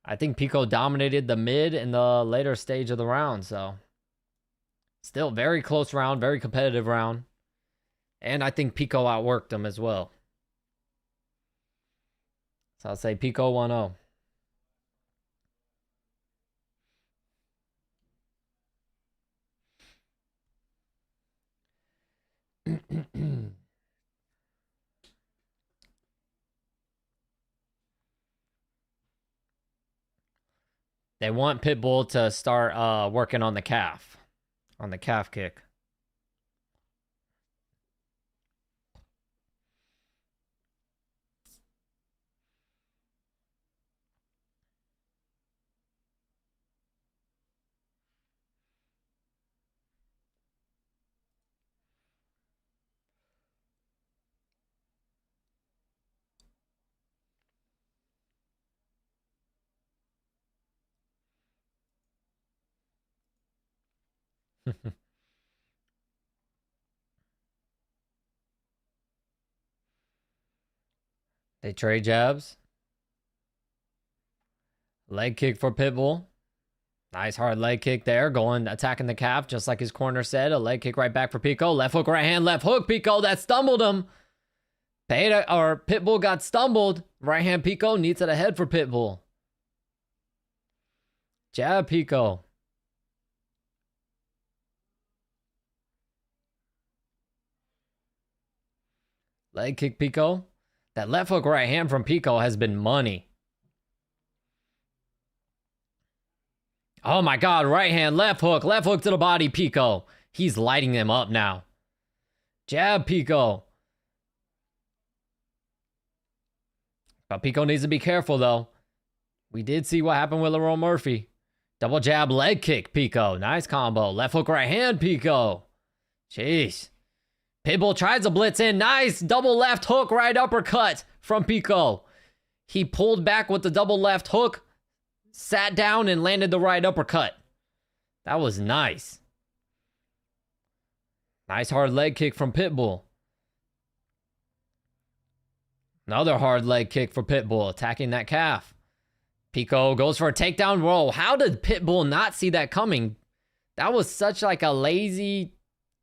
I think Pico dominated the mid and the later stage of the round, so. Still very close round, very competitive round. And I think Pico outworked him as well. So I'll say Pico 1-0. They want Pitbull to start working on the calf kick. They trade jabs. Leg kick for Pitbull. Nice hard leg kick there. Going, attacking the calf, just like his corner said. A leg kick right back for Pico. Left hook, right hand, left hook. Pico, that stumbled him. Pitbull got stumbled. Right hand Pico needs it ahead for Pitbull. Jab Pico. Leg kick Pico. That left hook right hand from Pico has been money. Oh my God, right hand, left hook to the body, Pico. He's lighting them up now. Jab Pico. But Pico needs to be careful though. We did see what happened with Leroy Murphy. Double jab, leg kick, Pico. Nice combo. Left hook, right hand, Pico. Jeez. Pitbull tries to blitz in. Nice double left hook, right uppercut from Pico. He pulled back with the double left hook, sat down and landed the right uppercut. That was nice. Nice hard leg kick from Pitbull. Another hard leg kick for Pitbull, attacking that calf. Pico goes for a takedown roll. How did Pitbull not see that coming? That was such like a lazy,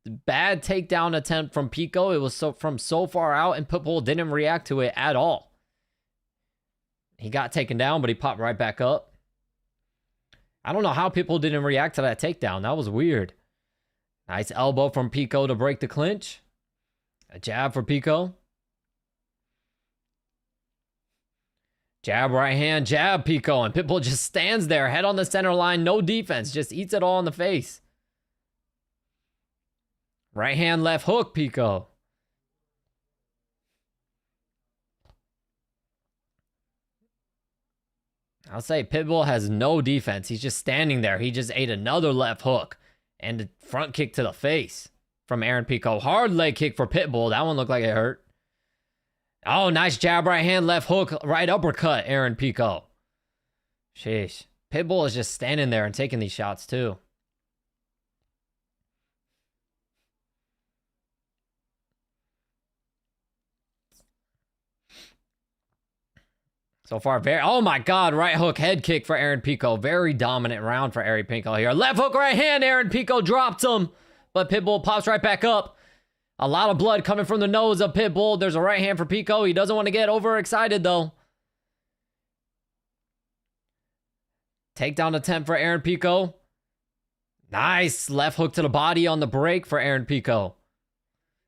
bad takedown attempt from Pico. It was from so far out, and Pitbull didn't react to it at all. He got taken down, but he popped right back up. I don't know how Pitbull didn't react to that takedown. That was weird. Nice elbow from Pico to break the clinch. A jab for Pico. Jab, right hand, jab, Pico. And Pitbull just stands there, head on the center line, no defense. Just eats it all in the face. Right hand, left hook, Pico. I'll say Pitbull has no defense. He's just standing there. He just ate another left hook. And a front kick to the face from Aaron Pico. Hard leg kick for Pitbull. That one looked like it hurt. Oh, nice jab, right hand, left hook, right uppercut, Aaron Pico. Sheesh. Pitbull is just standing there and taking these shots too. So far, oh my God, right hook, head kick for Aaron Pico. Very dominant round for Aaron Pico here. Left hook, right hand, Aaron Pico dropped him. But Pitbull pops right back up. A lot of blood coming from the nose of Pitbull. There's a right hand for Pico. He doesn't want to get overexcited though. Takedown attempt for Aaron Pico. Nice left hook to the body on the break for Aaron Pico.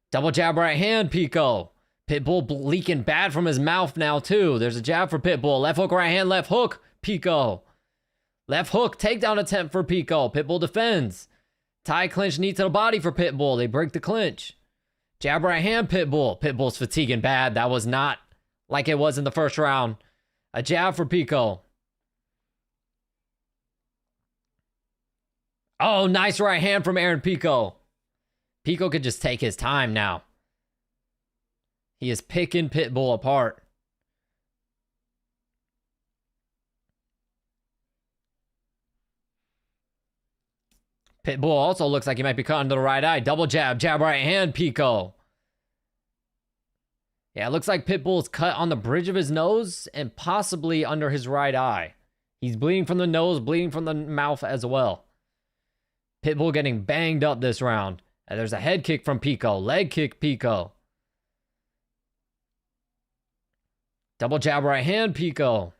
Double jab right hand, Pico. Pitbull leaking bad from his mouth now too. There's a jab for Pitbull. Left hook, right hand, left hook, Pico. Left hook, takedown attempt for Pico. Pitbull defends. Tie clinch knee to the body for Pitbull. They break the clinch. Jab right hand, Pitbull. Pitbull's fatiguing bad. That was not like it was in the first round. A jab for Pico. Oh, nice right hand from Aaron Pico. Pico could just take his time now. He is picking Pitbull apart. Pitbull also looks like he might be cut under the right eye. Double jab, jab right hand, Pico. Yeah, it looks like Pitbull's cut on the bridge of his nose and possibly under his right eye. He's bleeding from the nose, bleeding from the mouth as well. Pitbull getting banged up this round. And there's a head kick from Pico. Leg kick, Pico. Double jab right hand, Pico.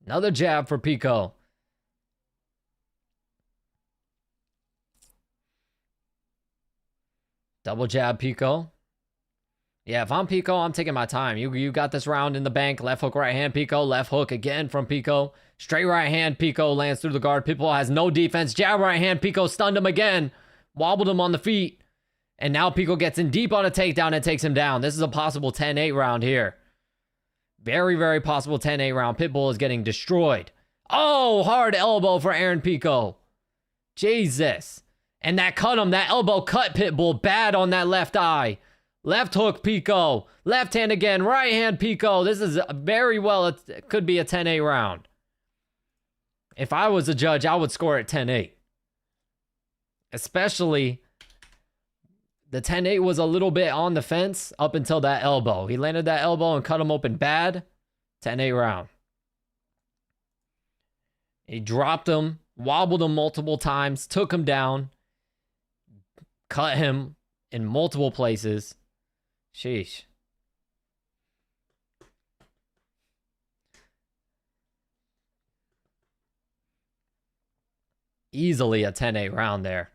Another jab for Pico. Double jab, Pico. Yeah, if I'm Pico, I'm taking my time. You got this round in the bank. Left hook, right hand, Pico. Left hook again from Pico. Straight right hand, Pico lands through the guard. Pitbull has no defense. Jab right hand, Pico stunned him again. Wobbled him on the feet. And now Pico gets in deep on a takedown and takes him down. This is a possible 10-8 round here. Very, very possible 10-8 round. Pitbull is getting destroyed. Oh, hard elbow for Aaron Pico. Jesus. And that cut him. That elbow cut Pitbull bad on that left eye. Left hook, Pico. Left hand again. Right hand, Pico. This is very well, it could be a 10-8 round. If I was a judge, I would score it 10-8. Especially the 10-8 was a little bit on the fence up until that elbow. He landed that elbow and cut him open bad. 10-8 round. He dropped him, wobbled him multiple times, took him down, cut him in multiple places. Sheesh. Easily a 10-8 round there.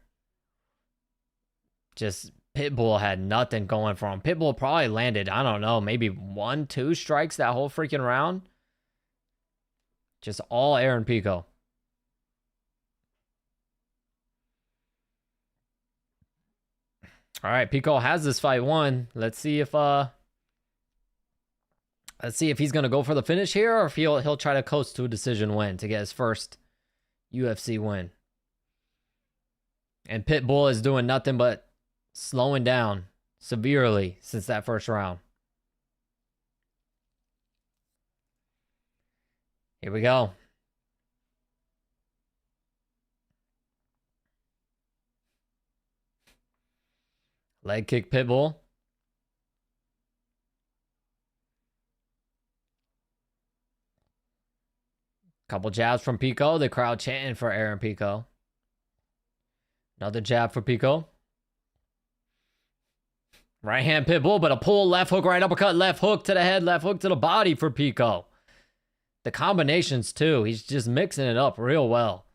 Just Pitbull had nothing going for him. Pitbull probably landed, I don't know, maybe 1-2 strikes that whole freaking round. Just all air and Pico. All right, Pico has this fight won. Let's see if he's gonna go for the finish here, or if he'll try to coast to a decision win to get his first UFC win. And Pitbull is doing nothing but slowing down severely since that first round. Here we go. Leg kick Pitbull. Couple jabs from Pico. The crowd chanting for Aaron Pico. Another jab for Pico. Right hand Pitbull, but a pull, left hook, right uppercut, left hook to the head, left hook to the body for Pico. The combinations too. He's just mixing it up real well.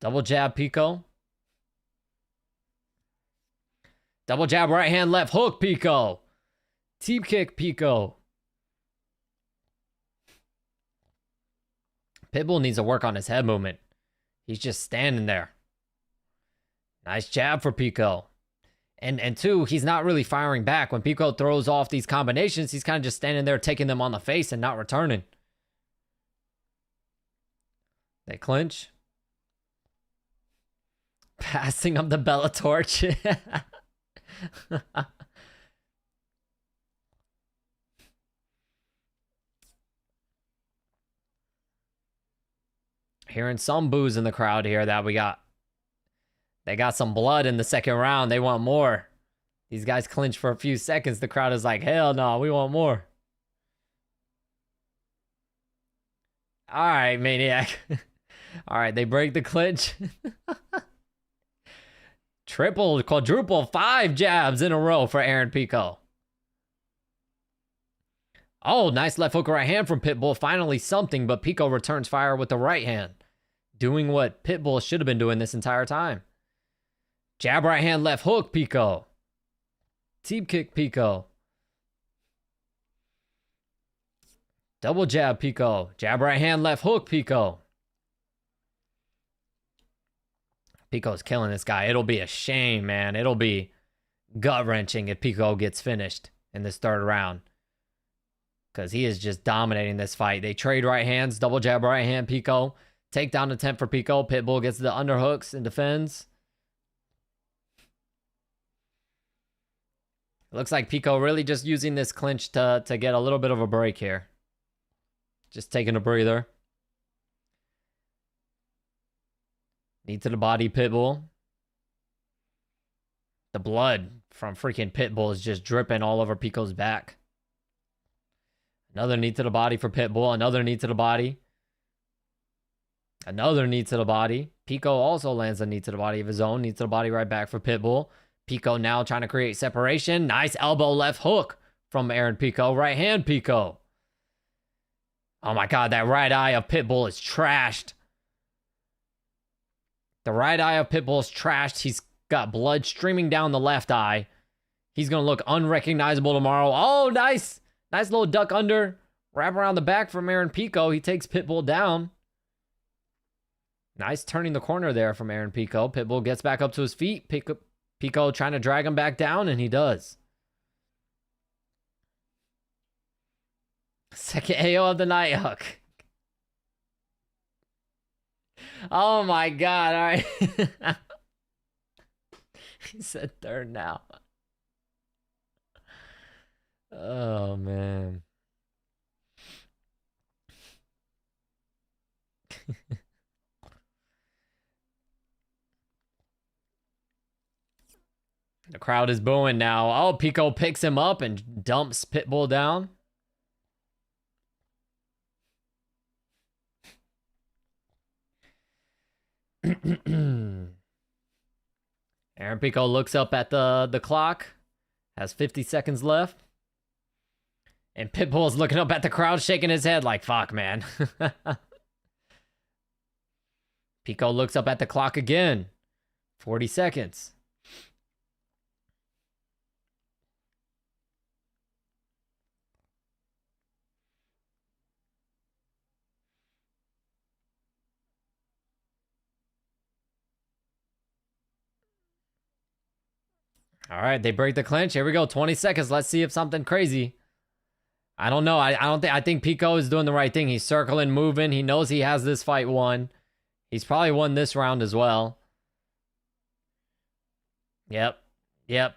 Double jab Pico. Double jab, right hand, left hook, Pico. Teep kick, Pico. Pitbull needs to work on his head movement. He's just standing there. Nice jab for Pico. And two, he's not really firing back. When Pico throws off these combinations, he's kind of just standing there taking them on the face and not returning. They clinch. Passing up the Bellator. Hearing some boos in the crowd here that they got some blood in the second round. They want more. These guys clinch for a few seconds. The crowd is like, hell no, we want more. All right, Maniac. All right, they break the clinch. Triple, quadruple, 5 jabs in a row for Aaron Pico. Oh, nice left hook right hand from Pitbull. Finally something, but Pico returns fire with the right hand. Doing what Pitbull should have been doing this entire time. Jab right hand, left hook, Pico. Teep kick, Pico. Double jab, Pico. Jab right hand, left hook, Pico. Pico's killing this guy. It'll be a shame, man. It'll be gut-wrenching if Pico gets finished in this third round. Because he is just dominating this fight. They trade right hands. Double jab right hand, Pico. Takedown attempt for Pico. Pitbull gets the underhooks and defends. Looks like Pico really just using this clinch to get a little bit of a break here. Just taking a breather. Knee to the body, Pitbull. The blood from freaking Pitbull is just dripping all over Pico's back. Another knee to the body for Pitbull. Another knee to the body. Another knee to the body. Pico also lands a knee to the body of his own. Knee to the body right back for Pitbull. Pico now trying to create separation. Nice elbow left hook from Aaron Pico. Right hand Pico. Oh my God, that right eye of Pitbull is trashed. The right eye of Pitbull is trashed. He's got blood streaming down the left eye. He's going to look unrecognizable tomorrow. Oh, nice. Nice little duck under. Wrap around the back from Aaron Pico. He takes Pitbull down. Nice turning the corner there from Aaron Pico. Pitbull gets back up to his feet. Pico trying to drag him back down, and he does. Second AO of the night, Hook. Oh my God, all right. He said third now. Oh, man. Crowd is booing now. Oh, Pico picks him up and dumps Pitbull down. Aaron Pico looks up at the clock. Has 50 seconds left. And Pitbull's looking up at the crowd, shaking his head like, fuck, man. Pico looks up at the clock again. 40 seconds. All right, they break the clinch. Here we go. 20 seconds. Let's see if something crazy. I don't know. I think Pico is doing the right thing. He's circling, moving. He knows he has this fight won. He's probably won this round as well. Yep.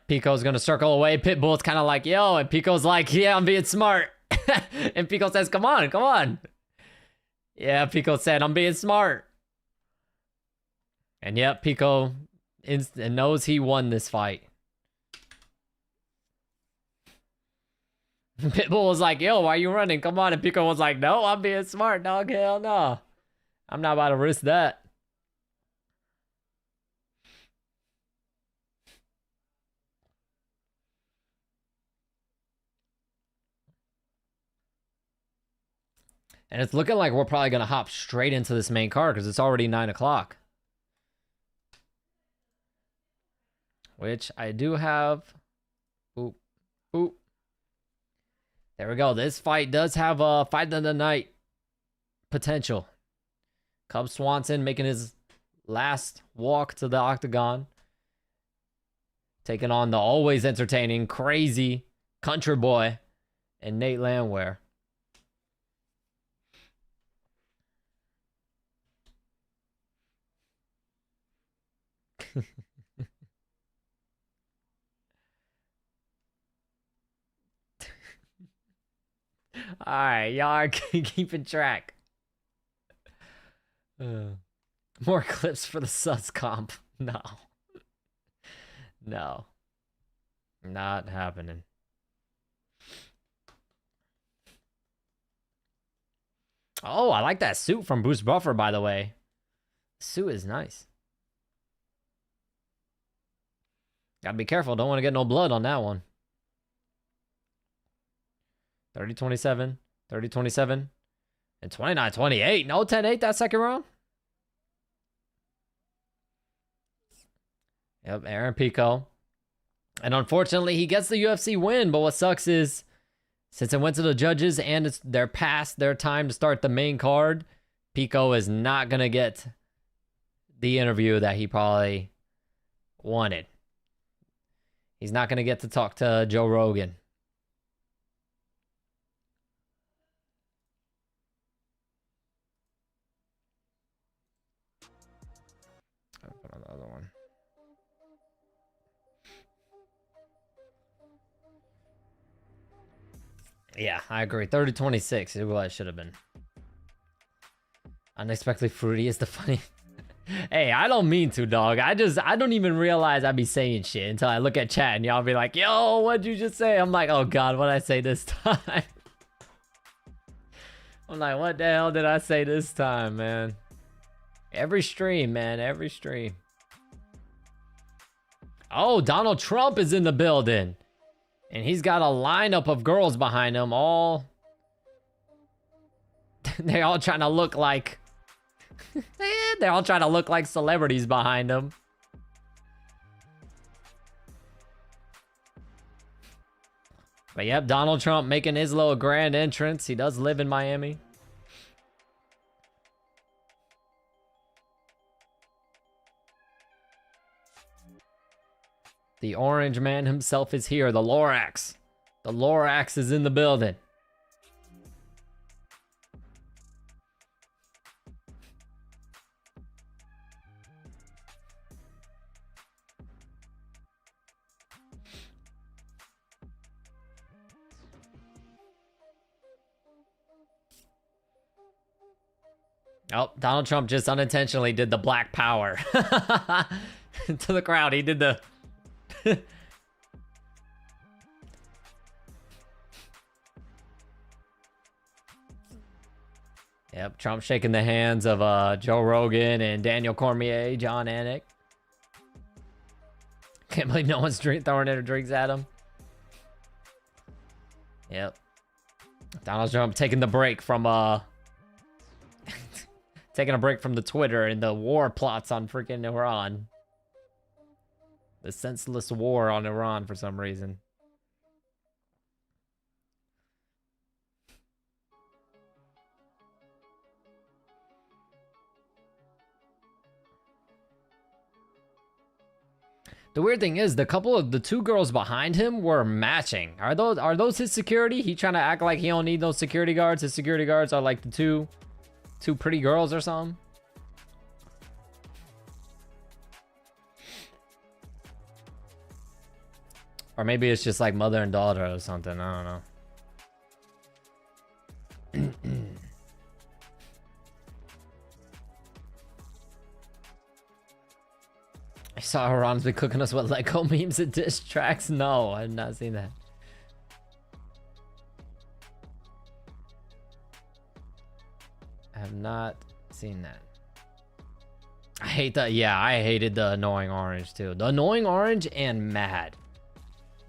Pico's going to circle away. Pitbull's kind of like, yo. And Pico's like, yeah, I'm being smart. And Pico says, come on. Yeah, Pico said, I'm being smart. And yep, Pico knows he won this fight. Pitbull was like, yo, why are you running? Come on. And Pico was like, no, I'm being smart, dog. Hell no. I'm not about to risk that. And it's looking like we're probably going to hop straight into this main card because it's already 9 o'clock. Which I do have. Boop. There we go. This fight does have a fight of the night potential. Cub Swanson making his last walk to the octagon. Taking on the always entertaining, crazy country boy and Nate Landwehr. All right, y'all are keeping track. More clips for the sus comp. No. Not happening. Oh, I like that suit from Bruce Buffer, by the way. The suit is nice. Gotta be careful. Don't want to get no blood on that one. 30-27, 30-27, and 29-28. No 10-8 that second round. Yep, Aaron Pico. And unfortunately, he gets the UFC win. But what sucks is, since it went to the judges and they're past their time to start the main card, Pico is not going to get the interview that he probably wanted. He's not going to get to talk to Joe Rogan. Other one. Yeah, I agree. 30-26 is what it should have been. Unexpectedly fruity is the funny. Hey, I don't mean to, dog. I don't even realize I be saying shit until I look at chat and y'all be like, yo, what'd you just say? I'm like, oh God, what'd I say this time? I'm like, what the hell did I say this time, man? Every stream, man, every stream. Oh, Donald Trump is in the building. And he's got a lineup of girls behind him. They're all trying to look like... they're all trying to look like celebrities behind him. But yep, Donald Trump making his little grand entrance. He does live in Miami. The orange man himself is here. The Lorax. The Lorax is in the building. Oh, Donald Trump just unintentionally did the black power to the crowd. He did the Yep, Trump shaking the hands of Joe Rogan and Daniel Cormier, John Anik. Can't believe no one's throwing their drinks at him. Yep. Donald Trump taking the break from taking a break from the Twitter and the war plots on freaking Iran. The senseless war on Iran for some reason. The weird thing is, the two girls behind him were matching. Are those his security? He trying to act like he don't need those security guards. His security guards are like the two pretty girls or something. Or maybe it's just like mother and daughter or something. I don't know. I saw Iran's been cooking us with Lego memes and diss tracks. No, I've not seen that. I have not seen that. I hate that. Yeah, I hated the Annoying Orange too. The Annoying Orange and Mad.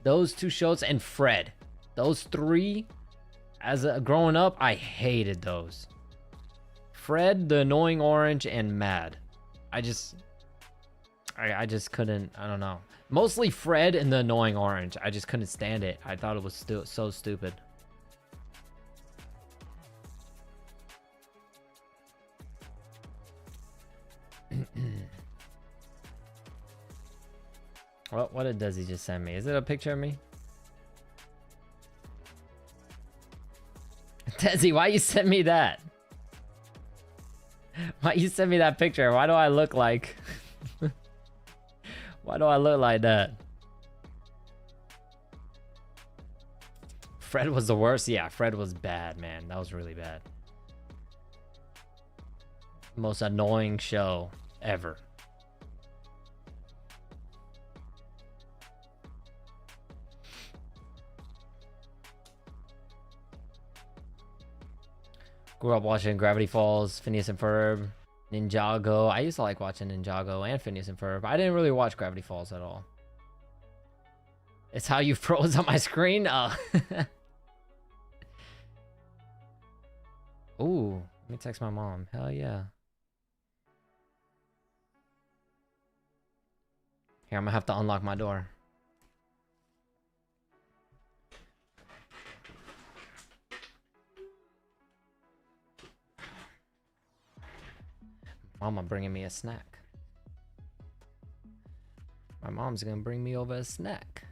Those two shows and Fred. Those three, as growing up, I hated those. Fred, the Annoying Orange, and Mad. I just couldn't. I don't know. Mostly Fred and the Annoying Orange. I just couldn't stand it. I thought it was so stupid. What does he just send me? Is it a picture of me? Desi, why you send me that? Why you send me that picture? Why do I look like... Why do I look like that? Fred was the worst? Yeah, Fred was bad, man. That was really bad. Most annoying show ever. Grew up watching Gravity Falls, Phineas and Ferb, Ninjago. I used to like watching Ninjago and Phineas and Ferb. I didn't really watch Gravity Falls at all. It's how you froze on my screen? Oh. Ooh, let me text my mom. Hell yeah. Here, I'm gonna have to unlock my door. Mama bringing me a snack. My mom's gonna bring me over a snack.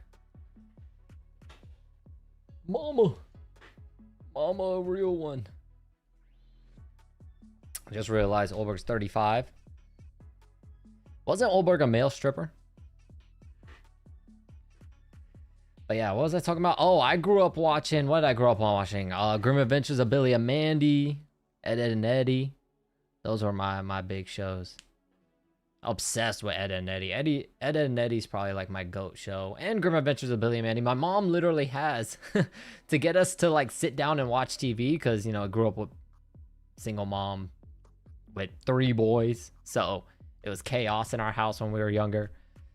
Mama, a real one. I just realized Olberg's 35. Wasn't Olberg a male stripper? But yeah, what was I talking about? Oh, I grew up watching, what did I grow up on watching? Grim Adventures of Billy and Mandy, Ed, Edd and Eddy. Those were my big shows. Obsessed with Ed, Edd and Eddy. Ed, Edd and Eddy's probably like my GOAT show. And Grim Adventures of Billy and Mandy. My mom literally has to get us to like sit down and watch TV because, you know, I grew up with single mom with 3 boys. So it was chaos in our house when we were younger.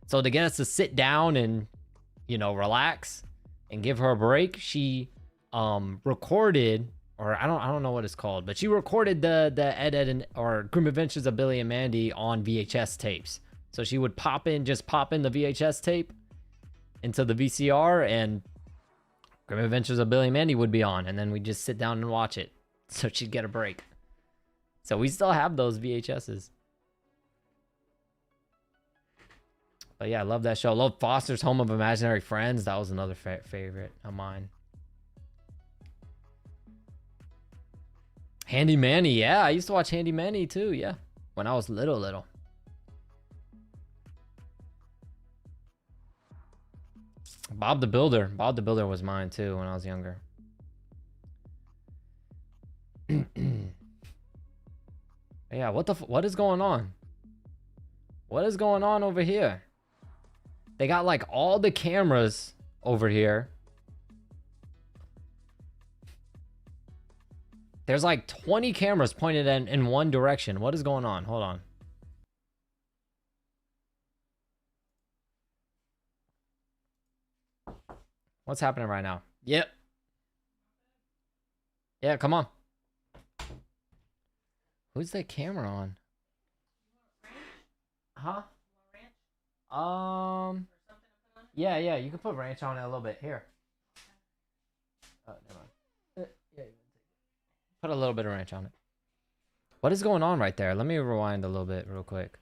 So to get us to sit down and, you know, relax and give her a break, she recorded, or I don't know what it's called, but she recorded the Ed, or Grim Adventures of Billy and Mandy on VHS tapes. So she would pop in the VHS tape into the VCR, and Grim Adventures of Billy and Mandy would be on, and then we'd just sit down and watch it. So she'd get a break. So we still have those VHSs. But yeah, I love that show. I love Foster's Home of Imaginary Friends. That was another favorite of mine. Handy Manny, yeah, I used to watch Handy Manny too, yeah, when I was little. Bob the Builder was mine too when I was younger. Yeah, what is going on? What is going on over here? They got like all the cameras over here. There's like 20 cameras pointed in one direction. What is going on? Hold on. What's happening right now? Yep. Yeah, come on. Who's that camera on? Huh? Yeah, you can put ranch on it a little bit. Here. Never mind. Yeah, put a little bit of ranch on it. What is going on right there? Let me rewind a little bit real quick.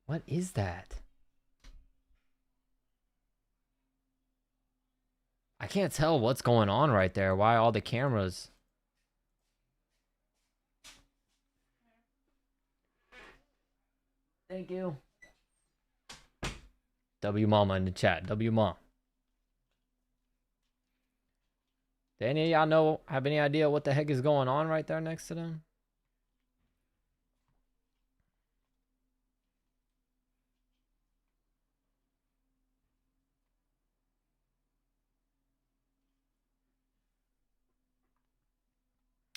What is that? I can't tell what's going on right there. Why all the cameras? Thank you. W Mama in the chat. W Mom. Do any of y'all know, have any idea what the heck is going on right there next to them?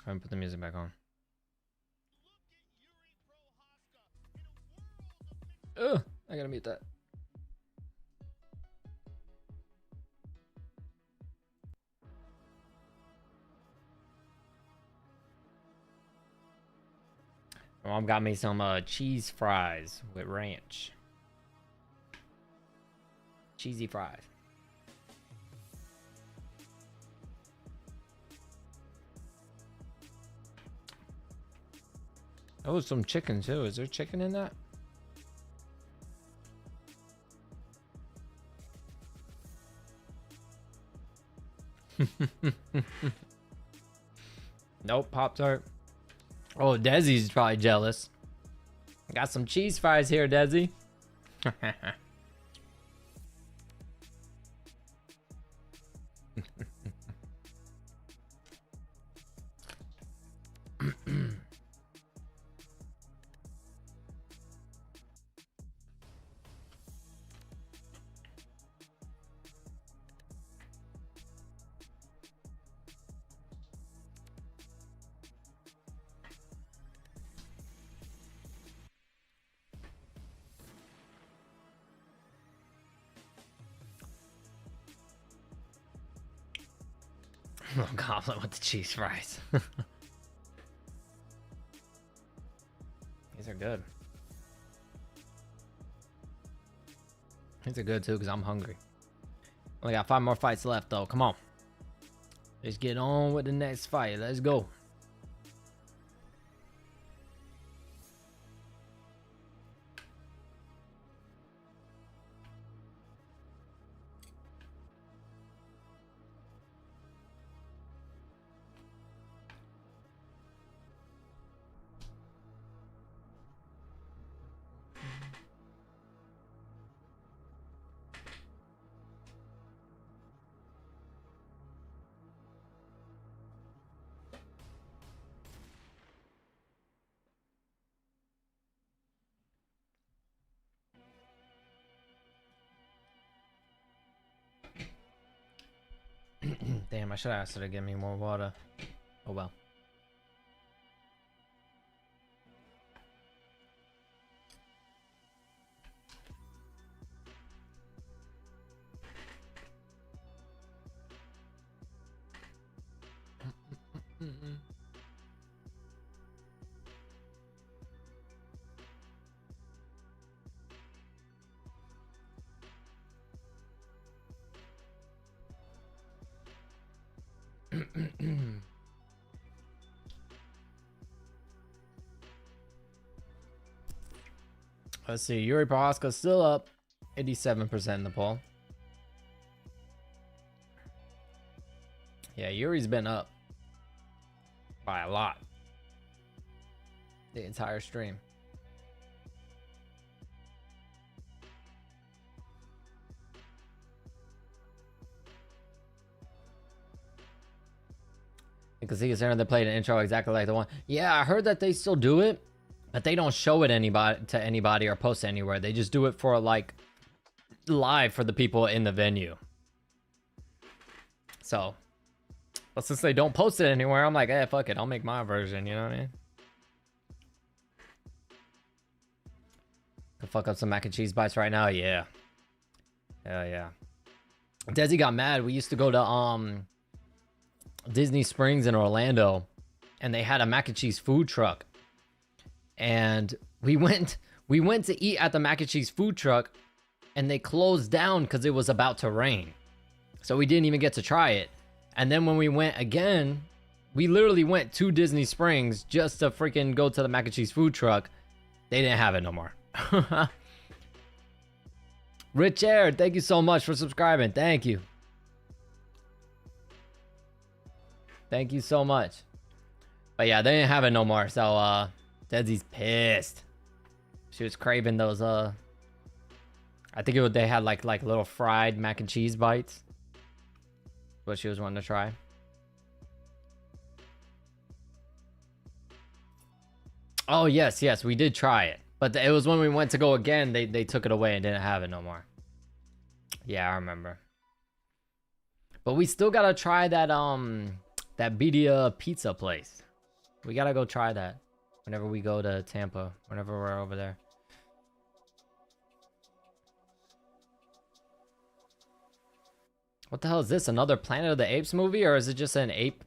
I'm gonna put the music back on. Ugh, I gotta mute that. My mom got me some cheese fries with ranch. Cheesy fries. Oh, some chicken too. Is there chicken in that? Nope, Pop-Tart. Oh, Desi's probably jealous. Got some cheese fries here, Desi. Oh, goblet with the cheese fries. These are good. These are good too because I'm hungry. Only got 5 more fights left though. Come on. Let's get on with the next fight. Let's go. Damn, I should have asked her to give me more water. Oh well. Let's see. Yuri Prohaska's still up 87% in the poll. Yeah, Yuri's been up by a lot the entire stream. Because he considered they played an intro exactly like the one. Yeah, I heard that they still do it, but they don't show it to anybody or post it anywhere. They just do it for like live for the people in the venue. So But since they don't post it anywhere, I'm like, hey, fuck it. I'll make my version, you know what I mean? Could fuck up some mac and cheese bites right now? Yeah. Hell yeah. Desi got mad. We used to go to Disney Springs in Orlando, and they had a mac and cheese food truck. And we went to eat at the mac and cheese food truck, and they closed down because it was about to rain. So we didn't even get to try it. And then when we went again, we literally went to Disney Springs just to freaking go to the mac and cheese food truck. They didn't have it no more. Rich Air, thank you so much for subscribing. Thank you. Thank you so much. But yeah, they didn't have it no more. So Desi's pissed. She was craving those I think they had like little fried mac and cheese bites. What she was wanting to try. Oh yes, we did try it. But it was when we went to go again, they took it away and didn't have it no more. Yeah, I remember. But we still gotta try that that Padilla pizza place. We gotta go try that whenever we go to Tampa, whenever we're over there. What the hell is this? Another Planet of the Apes movie, or is it just an ape?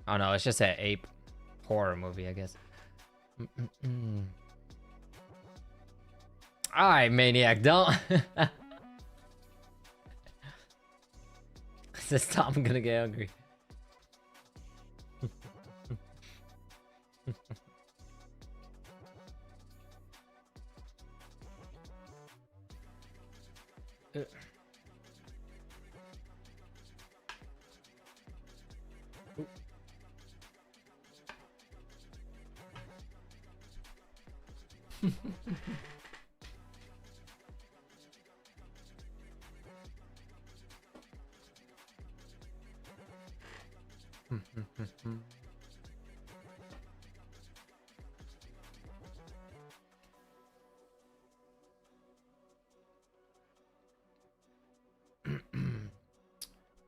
Oh no, it's just an ape horror movie, I guess. Alright, Maniac, don't. This time I'm gonna get hungry.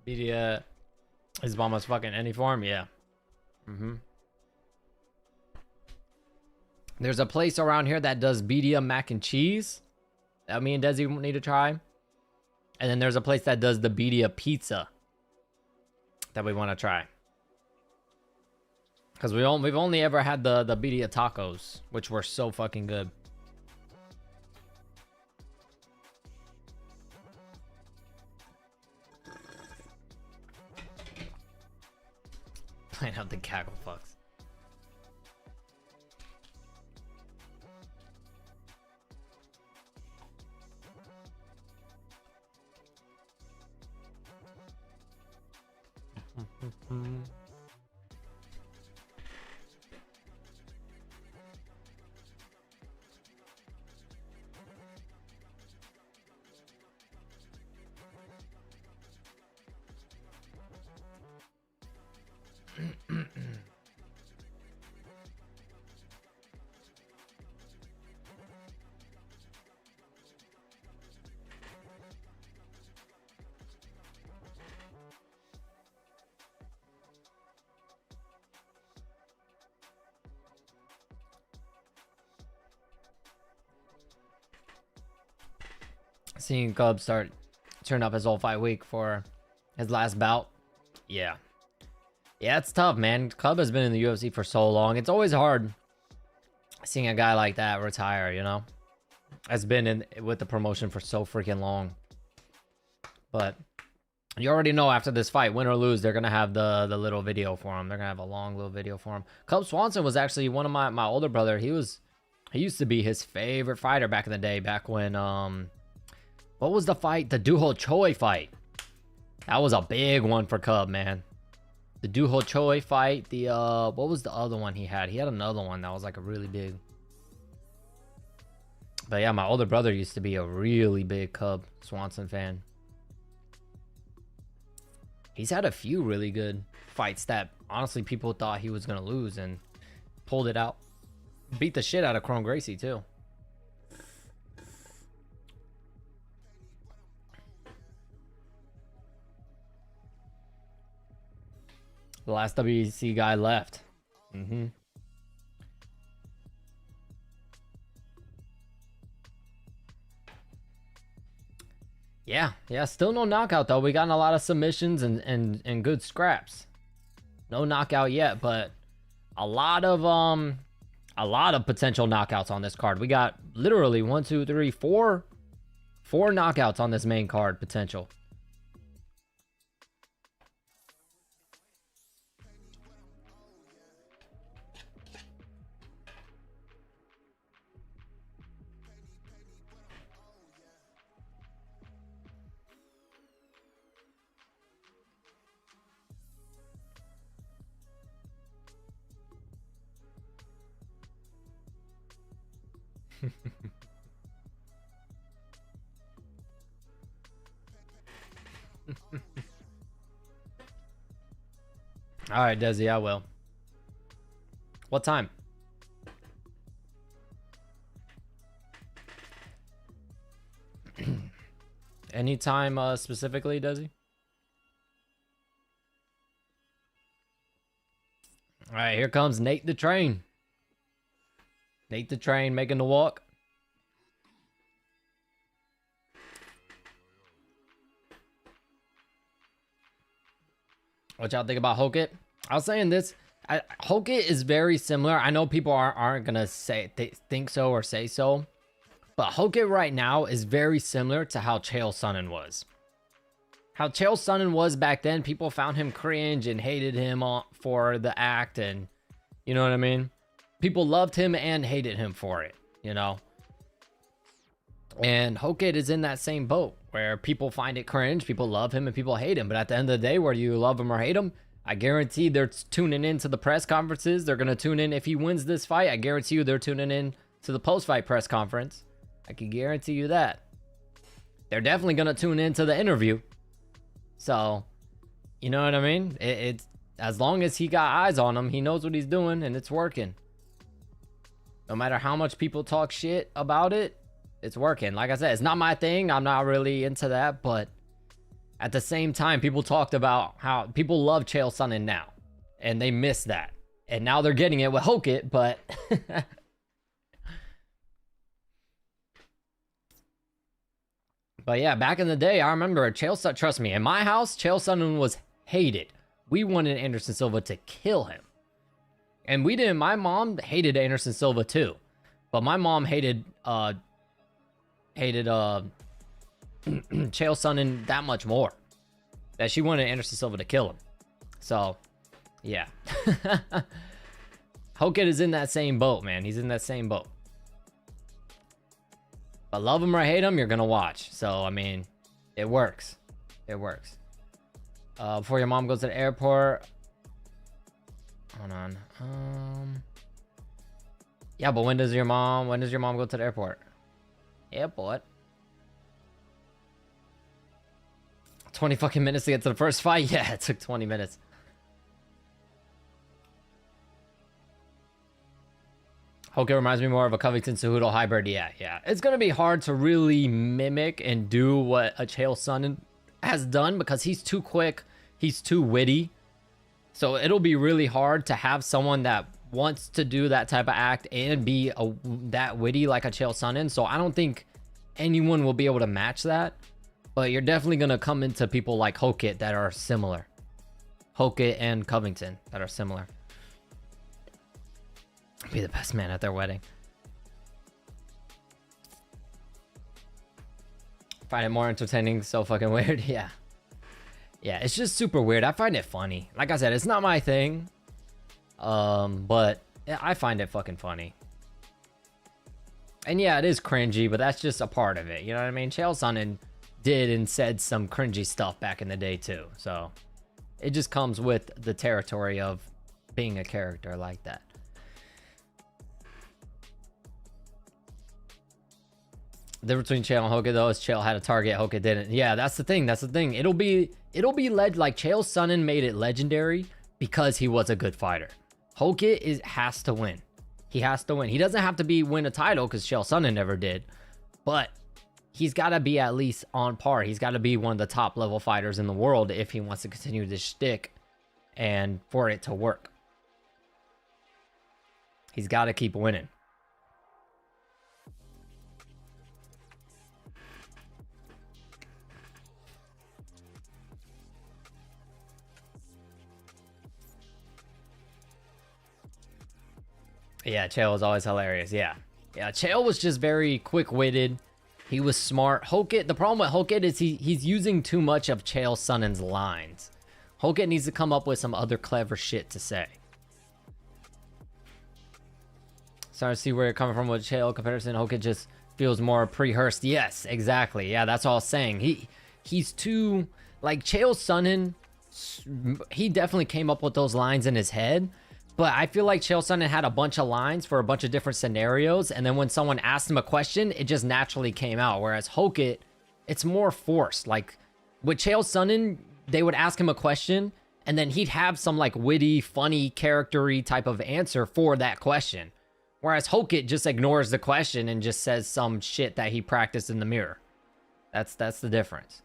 Media is almost fucking any form, yeah. There's a place around here that does Bedia mac and cheese that me and Desi need to try. And then there's a place that does the Bedia pizza that we want to try. Because we've only ever had the Bedia tacos, which were so fucking good. Playing out the cackle fucks. Seeing Cub turn up his whole fight week for his last bout. Yeah, it's tough, man. Cub has been in the UFC for so long. It's always hard seeing a guy like that retire, you know? Has been with the promotion for so freaking long. But you already know after this fight, win or lose, they're going to have the little video for him. They're going to have a long little video for him. Cub Swanson was actually one of my older brother. He used to be his favorite fighter back in the day, back when what was the fight? The Duho Choi fight. That was a big one for Cub, man. The Duho Choi fight. The what was the other one he had? He had another one that was like a really big. But yeah, my older brother used to be a really big Cub Swanson fan. He's had a few really good fights that honestly people thought he was gonna lose and pulled it out. Beat the shit out of Chrome Gracie too. The last WEC guy left. Yeah, still no knockout though. We got a lot of submissions and good scraps. No knockout yet, but a lot of potential knockouts on this card. We got literally 1, 2, 3, 4 knockouts on this main card potential. All right, Desi, I will. What time? Any time specifically, Desi? All right, here comes Nate the Train. Nate the Train making the walk. What y'all think about Hokit? I was saying this. Hokit is very similar. I know people aren't gonna think so or say so, but Hokit right now is very similar to how Chael Sonnen was. How Chael Sonnen was back then. People found him cringe and hated him for the act, and you know what I mean. People loved him and hated him for it, you know. And Hokit is in that same boat where people find it cringe, people love him, and people hate him. But at the end of the day, whether you love him or hate him, I guarantee they're tuning in to the press conferences. They're going to tune in if he wins this fight. I guarantee you they're tuning in to the post-fight press conference. I can guarantee you that. They're definitely going to tune in to the interview. So, you know what I mean? It's as long as he got eyes on him, he knows what he's doing, and it's working. No matter how much people talk shit about it, it's working. Like I said, it's not my thing. I'm not really into that, but at the same time, people talked about how people love Chael Sonnen now, and they miss that. And now they're getting it with Hokit, but but yeah, back in the day, I remember Chael Sonnen, trust me, in my house, Chael Sonnen was hated. We wanted Anderson Silva to kill him. And we didn't, my mom hated Anderson Silva too. But my mom hated Chael Sonnen that much more, that she wanted Anderson Silva to kill him. So yeah. Hokit is in that same boat, man. He's in that same boat. But love him or hate him, you're gonna watch. So I mean, it works. It works. Before your mom goes to the airport, hold on. Yeah, but when does your mom go to the airport? Airport. 20 fucking minutes to get to the first fight? Yeah, it took 20 minutes. Hokit reminds me more of a Covington Cejudo hybrid. Yeah. It's going to be hard to really mimic and do what a Chael Sonnen has done because he's too quick. He's too witty. So it'll be really hard to have someone that wants to do that type of act and be that witty like a Chael Sonnen. So I don't think anyone will be able to match that. But you're definitely going to come into people like Hokit that are similar. Hokit and Covington that are similar. Be the best man at their wedding. Find it more entertaining. So fucking weird. Yeah, it's just super weird. I find it funny. Like I said, it's not my thing. But I find it fucking funny. And yeah, it is cringy, but that's just a part of it. You know what I mean? Chael Sonnen did and said some cringy stuff back in the day too. So it just comes with the territory of being a character like that. The difference between Chael and Hokit though is Chael had a target, Hokit didn't. Yeah, that's the thing. It'll be like Chael Sonnen made it legendary because he was a good fighter. Hokit has to win. He has to win. He doesn't have to win a title because Chael Sonnen never did, but he's got to be at least on par. He's got to be one of the top level fighters in the world if he wants to continue this shtick and for it to work. He's got to keep winning. Yeah, Chael was always hilarious. Yeah. Yeah, Chael was just very quick-witted. He was smart. Hokit, the problem with Hokit is he's using too much of Chael Sonnen's lines. Hokit needs to come up with some other clever shit to say. Starting to see where you're coming from with Chael comparison. Hokit just feels more pre-rehearsed. Yes, exactly. Yeah, that's all I was saying. He's too... Like, Chael Sonnen, he definitely came up with those lines in his head. But I feel like Chael Sonnen had a bunch of lines for a bunch of different scenarios. And then when someone asked him a question, it just naturally came out. Whereas Hokit, it's more forced. Like, with Chael Sonnen, they would ask him a question. And then he'd have some, like, witty, funny, character-y type of answer for that question. Whereas Hokit just ignores the question and just says some shit that he practiced in the mirror. That's the difference.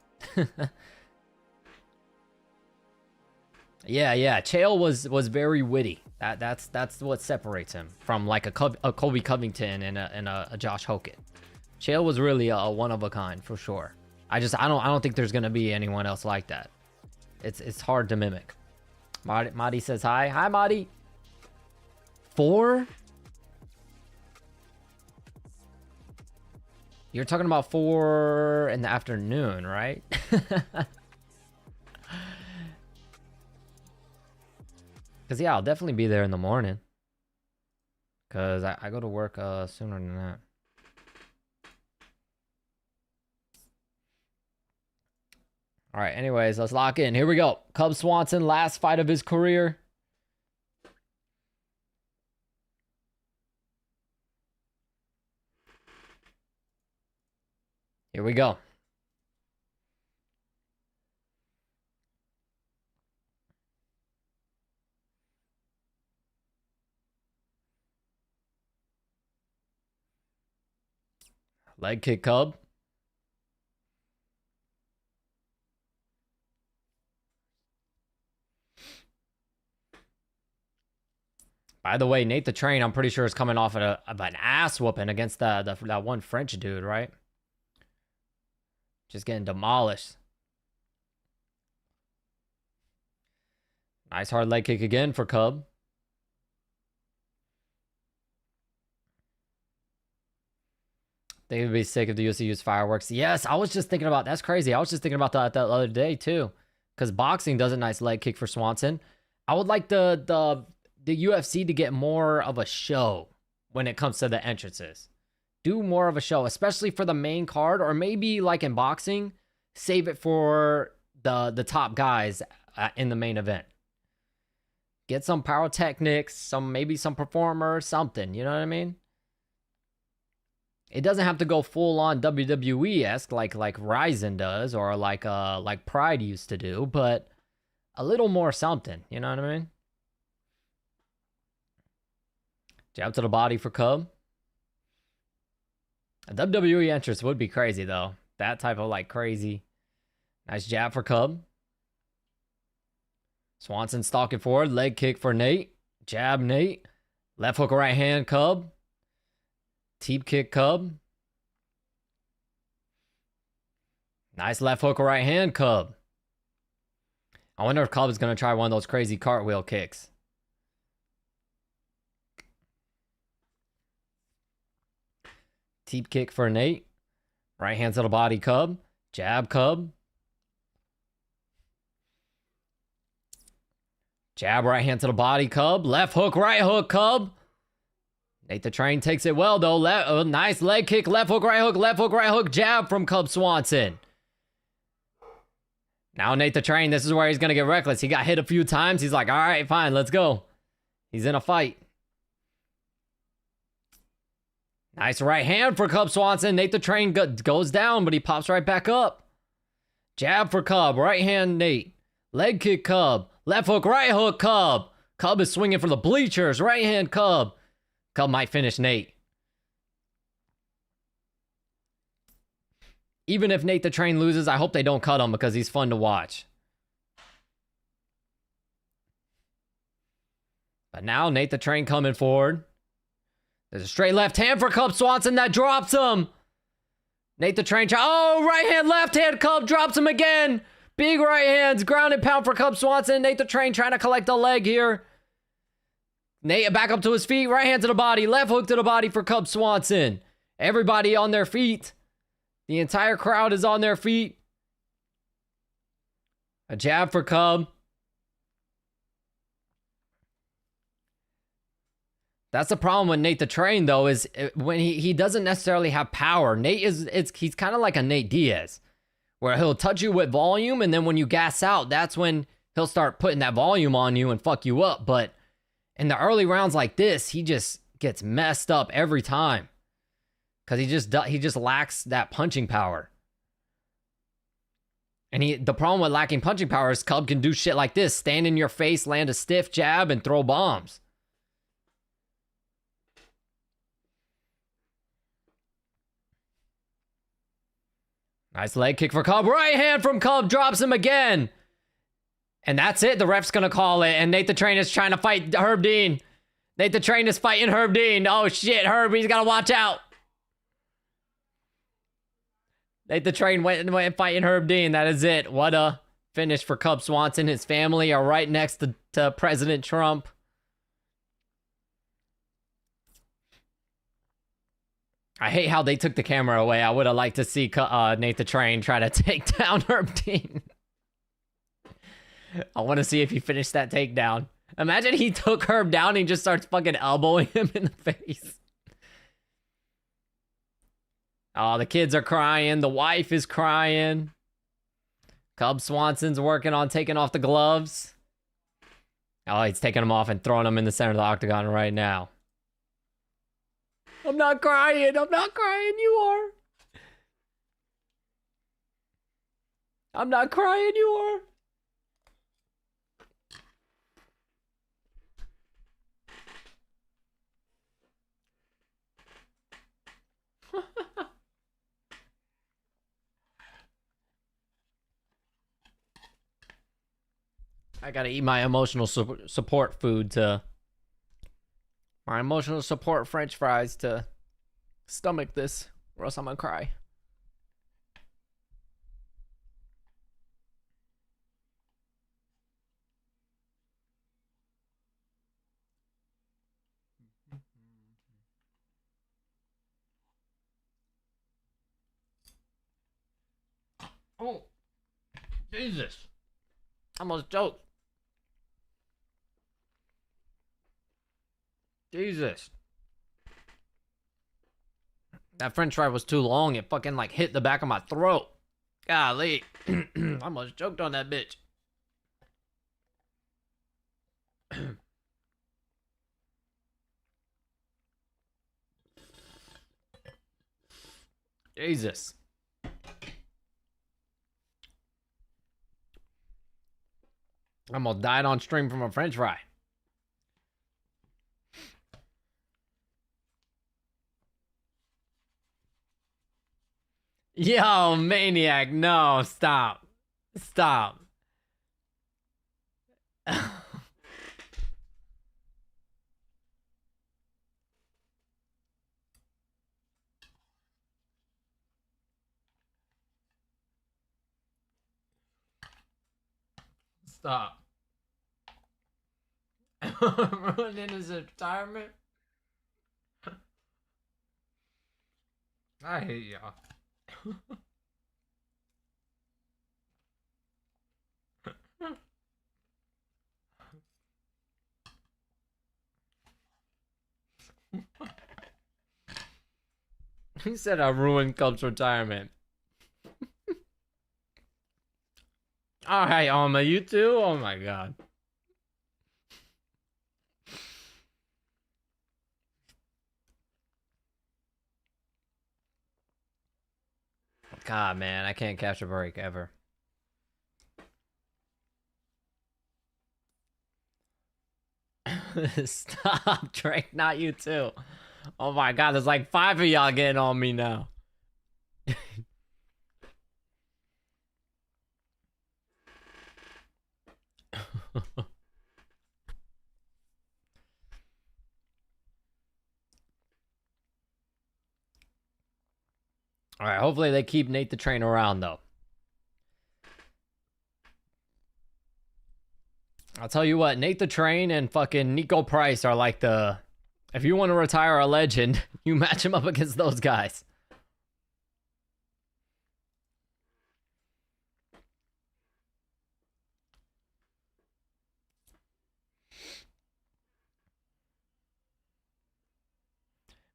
Yeah. Chael was very witty. That's what separates him from like a Colby Covington and a Josh Hokit. Chael was really a one of a kind for sure. I don't think there's gonna be anyone else like that. It's hard to mimic. Madi says hi. Hi, Madi. 4? You're talking about 4 in the afternoon, right? Because, yeah, I'll definitely be there in the morning. Because I go to work sooner than that. All right, anyways, let's lock in. Here we go. Cub Swanson, last fight of his career. Here we go. Leg kick, Cub. By the way, Nate the Train, I'm pretty sure is coming off of an ass whooping against that one French dude, right? Just getting demolished. Nice hard leg kick again for Cub. They would be sick if the UFC used fireworks. Yes, I was just thinking about... That's crazy. I was just thinking about that the other day, too. Because boxing does a nice leg kick for Swanson. I would like the UFC to get more of a show when it comes to the entrances. Do more of a show, especially for the main card. Or maybe, like in boxing, save it for the top guys in the main event. Get some pyrotechnics, maybe some performers, something. You know what I mean? It doesn't have to go full on WWE-esque like Ryzen does or like Pride used to do, but a little more something, you know what I mean? Jab to the body for Cub. A WWE entrance would be crazy though. That type of like crazy. Nice jab for Cub. Swanson stalking forward, leg kick for Nate. Jab Nate. Left hook right hand Cub. Teep kick Cub. Nice left hook right hand Cub. I wonder if Cub is going to try one of those crazy cartwheel kicks. Teep kick for Nate. Right hand to the body Cub. Jab Cub. Jab right hand to the body Cub. Left hook right hook Cub. Nate the Train takes it well, though. Nice leg kick. Left hook, right hook, jab from Cub Swanson. Now Nate the Train, this is where he's going to get reckless. He got hit a few times. He's like, all right, fine, let's go. He's in a fight. Nice right hand for Cub Swanson. Nate the Train goes down, but he pops right back up. Jab for Cub. Right hand, Nate. Leg kick, Cub. Left hook, right hook, Cub. Cub is swinging for the bleachers. Right hand, Cub. Cub might finish Nate. Even if Nate the Train loses, I hope they don't cut him because he's fun to watch. But now Nate the Train coming forward. There's a straight left hand for Cub Swanson that drops him. Nate the Train, oh, right hand, left hand, Cub drops him again. Big right hands, ground and pound for Cub Swanson. Nate the Train trying to collect a leg here. Nate back up to his feet, right hand to the body, left hook to the body for Cub Swanson. Everybody on their feet. The entire crowd is on their feet. A jab for Cub. That's the problem with Nate the Train, though, is when he doesn't necessarily have power. He's kind of like a Nate Diaz, where he'll touch you with volume, and then when you gas out, that's when he'll start putting that volume on you and fuck you up. But in the early rounds like this, he just gets messed up every time because he just lacks that punching power. And the problem with lacking punching power is Cub can do shit like this: stand in your face, land a stiff jab, and throw bombs. Nice leg kick for Cub. Right hand from Cub drops him again. And that's it. The ref's going to call it. And Nate the Train is trying to fight Herb Dean. Nate the Train is fighting Herb Dean. Oh, shit. Herb, he's got to watch out. Nate the Train went fighting Herb Dean. That is it. What a finish for Cub Swanson. His family are right next to President Trump. I hate how they took the camera away. I would have liked to see Nate the Train try to take down Herb Dean. I want to see if he finished that takedown. Imagine he took Herb down and he just starts fucking elbowing him in the face. Oh, the kids are crying. The wife is crying. Cub Swanson's working on taking off the gloves. Oh, he's taking them off and throwing them in the center of the octagon right now. I'm not crying. I'm not crying. You are. I'm not crying. You are. I gotta eat my emotional support food to... My emotional support French fries to stomach this, or else I'm gonna cry. Oh, Jesus. I almost choked. Jesus. That French fry was too long. It fucking like hit the back of my throat. Golly. I almost choked on that bitch. Jesus. I almost died on stream from a French fry. Yo, Maniac, no, stop. Stop. Stop. Ruining his retirement? I hate y'all. He said I ruined Cub's retirement. Alright, Alma, you too? Oh my god. God, man, I can't catch a break ever. Stop, Drake, not you too. Oh my god, there's like 5 of y'all getting on me now. All right, hopefully they keep Nate the Train around, though. I'll tell you what, Nate the Train and fucking Nico Price are like the... If you want to retire a legend, you match him up against those guys.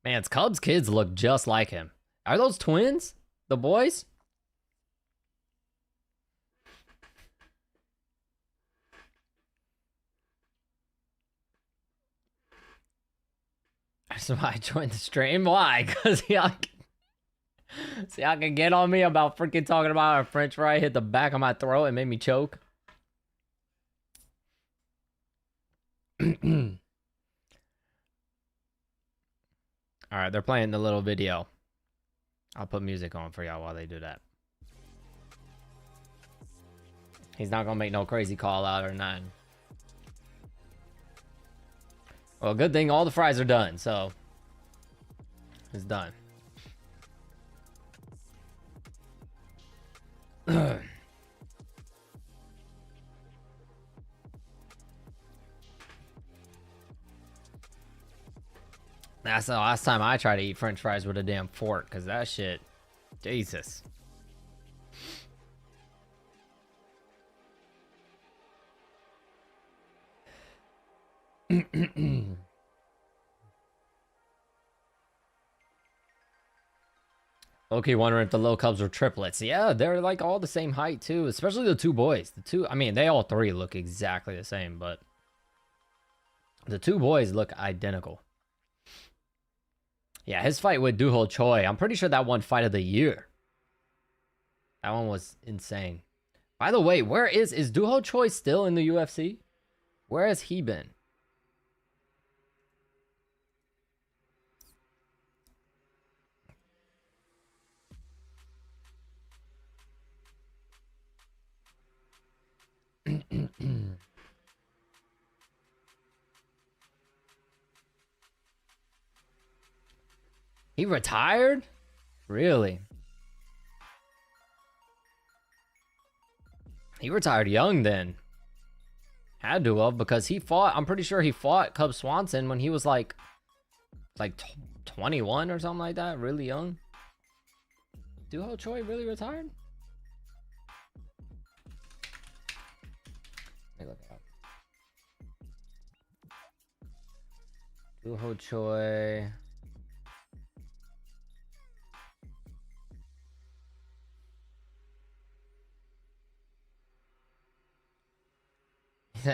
Man, Cubs kids look just like him. Are those twins? The boys? That's why I joined the stream. Why? Because y'all can get on me about freaking talking about a french fry hit the back of my throat and made me choke. All right, they're playing the little video. I'll put music on for y'all while they do that. He's not gonna make no crazy call out or nothing. Well, good thing all the fries are done, so it's done. That's the last time I tried to eat french fries with a damn fork, because that shit, Jesus. Okay, wondering if the little Cubs were triplets. Yeah, they're like all the same height too, especially the two boys. I mean, they all three look exactly the same, but the two boys look identical. Yeah, his fight with Duho Choi, I'm pretty sure that won fight of the year. That one was insane. By the way, is Duho Choi still in the UFC? Where has he been? He retired? Really? He retired young then. Had to have, because he fought, I'm pretty sure he fought Cub Swanson when he was like 21 or something like that. Really young. Duho Choi really retired? Let me look it up. Duho Choi.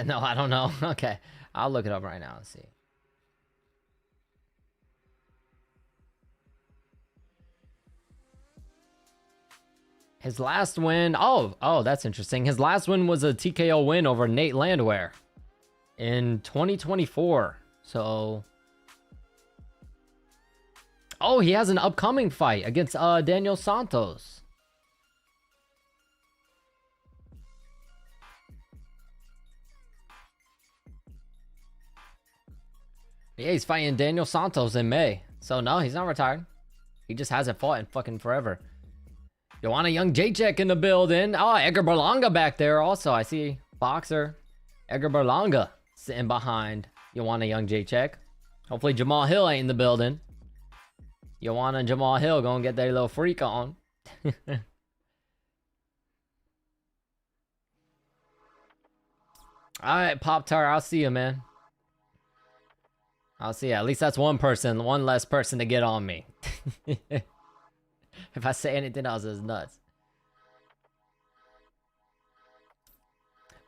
No, I don't know. Okay, I'll look it up right now and see. His last win. Oh, that's interesting. His last win was a TKO win over Nate Landwehr in 2024. So, oh, he has an upcoming fight against Daniel Santos. Yeah, he's fighting Daniel Santos in May. So, no, he's not retired. He just hasn't fought in fucking forever. You want a young Jacek in the building. Oh, Edgar Berlanga back there also. I see boxer Edgar Berlanga sitting behind. You want a young Jacek. Hopefully Jamal Hill ain't in the building. You want a Jamal Hill gonna get that little freak on. Alright, Pop-Tart, I'll see you, man. I'll see you. At least that's one less person to get on me. If I say anything else, it's nuts.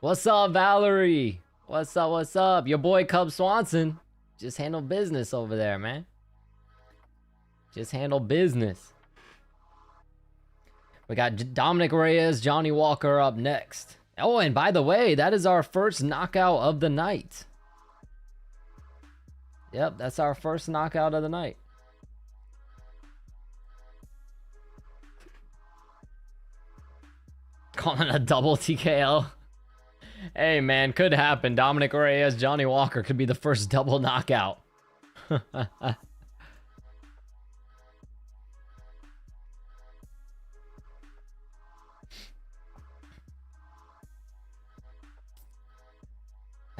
What's up, Valerie? What's up, what's up? Your boy Cub Swanson. Just handle business over there, man. Just handle business. We got Dominic Reyes, Johnny Walker up next. Oh, and by the way, that is our first knockout of the night. Yep, that's our first knockout of the night. Calling a double TKO. Hey, man, could happen. Dominic Reyes, Johnny Walker could be the first double knockout.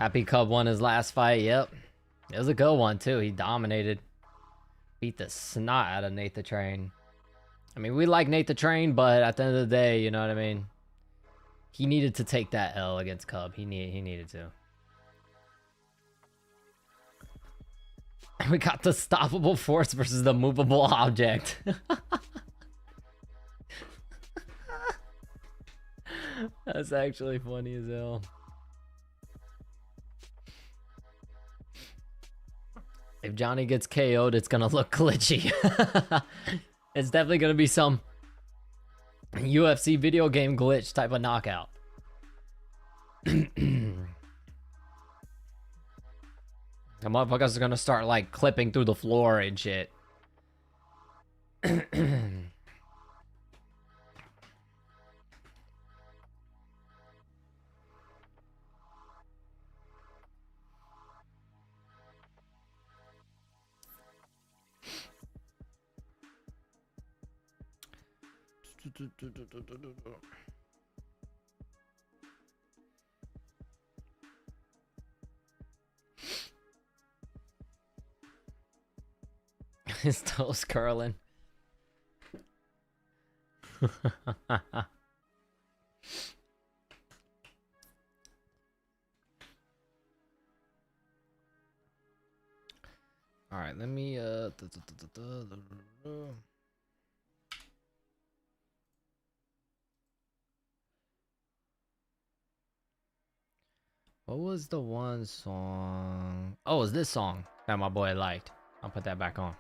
Happy Cub won his last fight. Yep. It was a good one, too. He dominated. Beat the snot out of Nate the Train. I mean, we like Nate the Train, but at the end of the day, you know what I mean? He needed to take that L against Cub. He needed to. We got the stoppable force versus the movable object. That's actually funny as hell. If Johnny gets KO'd, it's gonna look glitchy. It's definitely gonna be some UFC video game glitch type of knockout. The motherfuckers are gonna start like clipping through the floor and shit. His toes curling. All right, let me what was the one song? Oh, it was this song that my boy liked. I'll put that back on.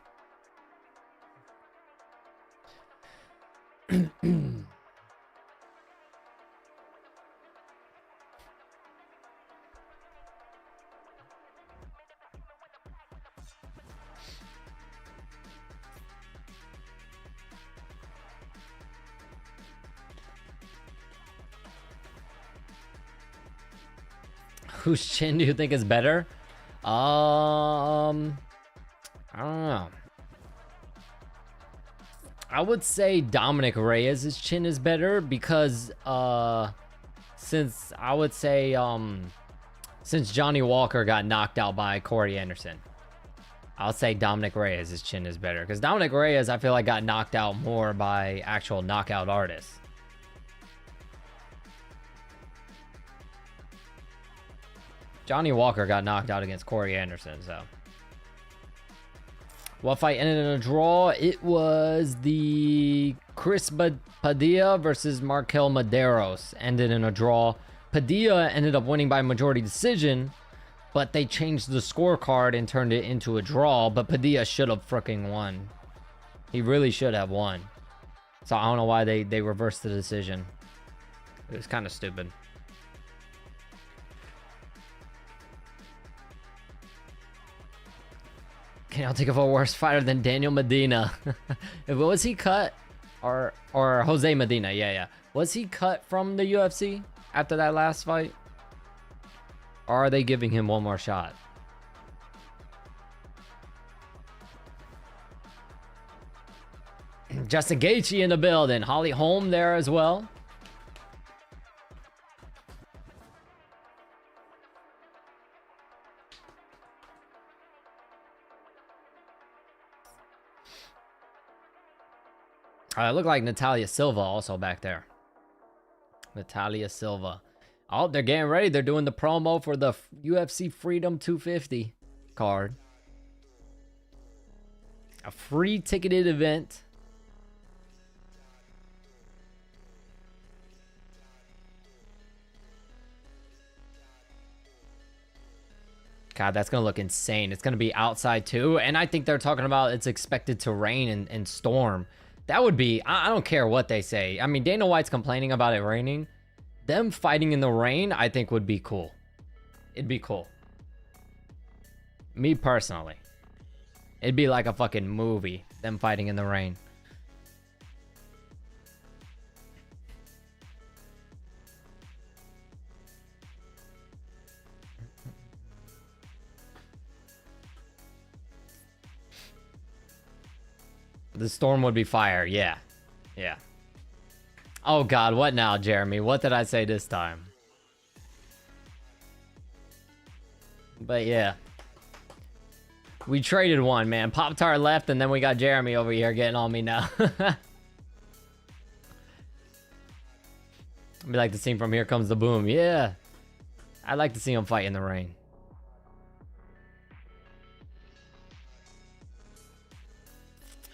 Whose chin do you think is better? I don't know. I would say Dominic Reyes' chin is better because since I would say since Johnny Walker got knocked out by Corey Anderson, I'll say Dominic Reyes' chin is better because Dominic Reyes I feel like got knocked out more by actual knockout artists. Johnny Walker got knocked out against Corey Anderson, so. What fight ended in a draw? It was the Chris Padilla versus Markel Mederos. Ended in a draw. Padilla ended up winning by majority decision, but they changed the scorecard and turned it into a draw, but Padilla should have freaking won. He really should have won. So I don't know why they reversed the decision. It was kind of stupid. Can y'all think of a worse fighter than Daniel Medina? Was he cut? Or Jose Medina, yeah. Was he cut from the UFC after that last fight? Or are they giving him one more shot? Justin Gaethje in the building. Holly Holm there as well. It looked like Natalia Silva also back there. Natalia Silva. Oh, they're getting ready. They're doing the promo for the UFC Freedom 250 card. A free ticketed event. God, that's going to look insane. It's going to be outside too. And I think they're talking about it's expected to rain and storm. That would be, I don't care what they say. I mean, Dana White's complaining about it raining. Them fighting in the rain, I think would be cool. It'd be cool. Me personally. It'd be like a fucking movie, them fighting in the rain. The storm would be fire. Yeah. Oh God, what now, Jeremy? What did I say this time? But yeah. We traded one, man. Pop-Tart left, and then we got Jeremy over here getting on me now. Be like the scene from Here Comes the Boom. Yeah. I'd like to see him fight in the rain.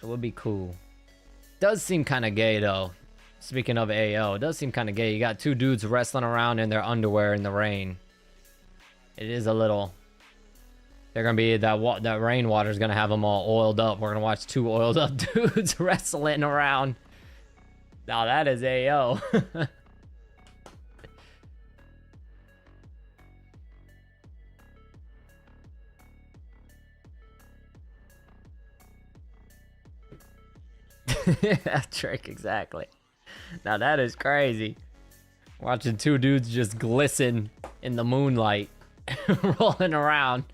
It would be cool. Does seem kind of gay, though. Speaking of AO, it does seem kind of gay. You got two dudes wrestling around in their underwear in the rain. It is a little... They're going to be... That rainwater's going to have them all oiled up. We're going to watch two oiled up dudes wrestling around. Now that is AO. That trick, exactly. Now that is crazy. Watching two dudes just glisten in the moonlight, rolling around.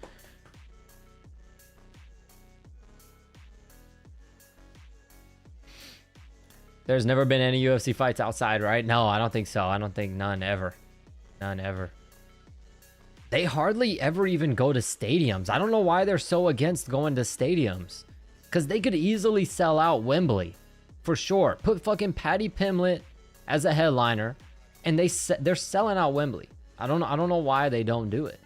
There's never been any UFC fights outside, right? No, I don't think so. I don't think none ever. None ever. They hardly ever even go to stadiums. I don't know why they're so against going to stadiums. Because they could easily sell out Wembley. For sure. Put fucking Paddy Pimblett as a headliner. And they're selling out Wembley. I don't know why they don't do it.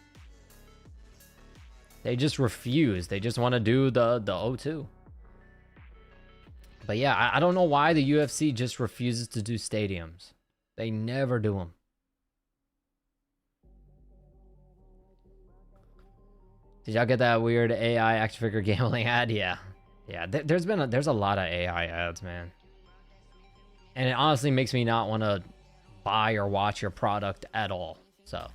They just refuse. They just want to do the O2. But yeah, I don't know why the UFC just refuses to do stadiums. They never do them. Did y'all get that weird AI action figure gambling ad? Yeah. Yeah, there's a lot of AI ads, man. And it honestly makes me not want to buy or watch your product at all. So.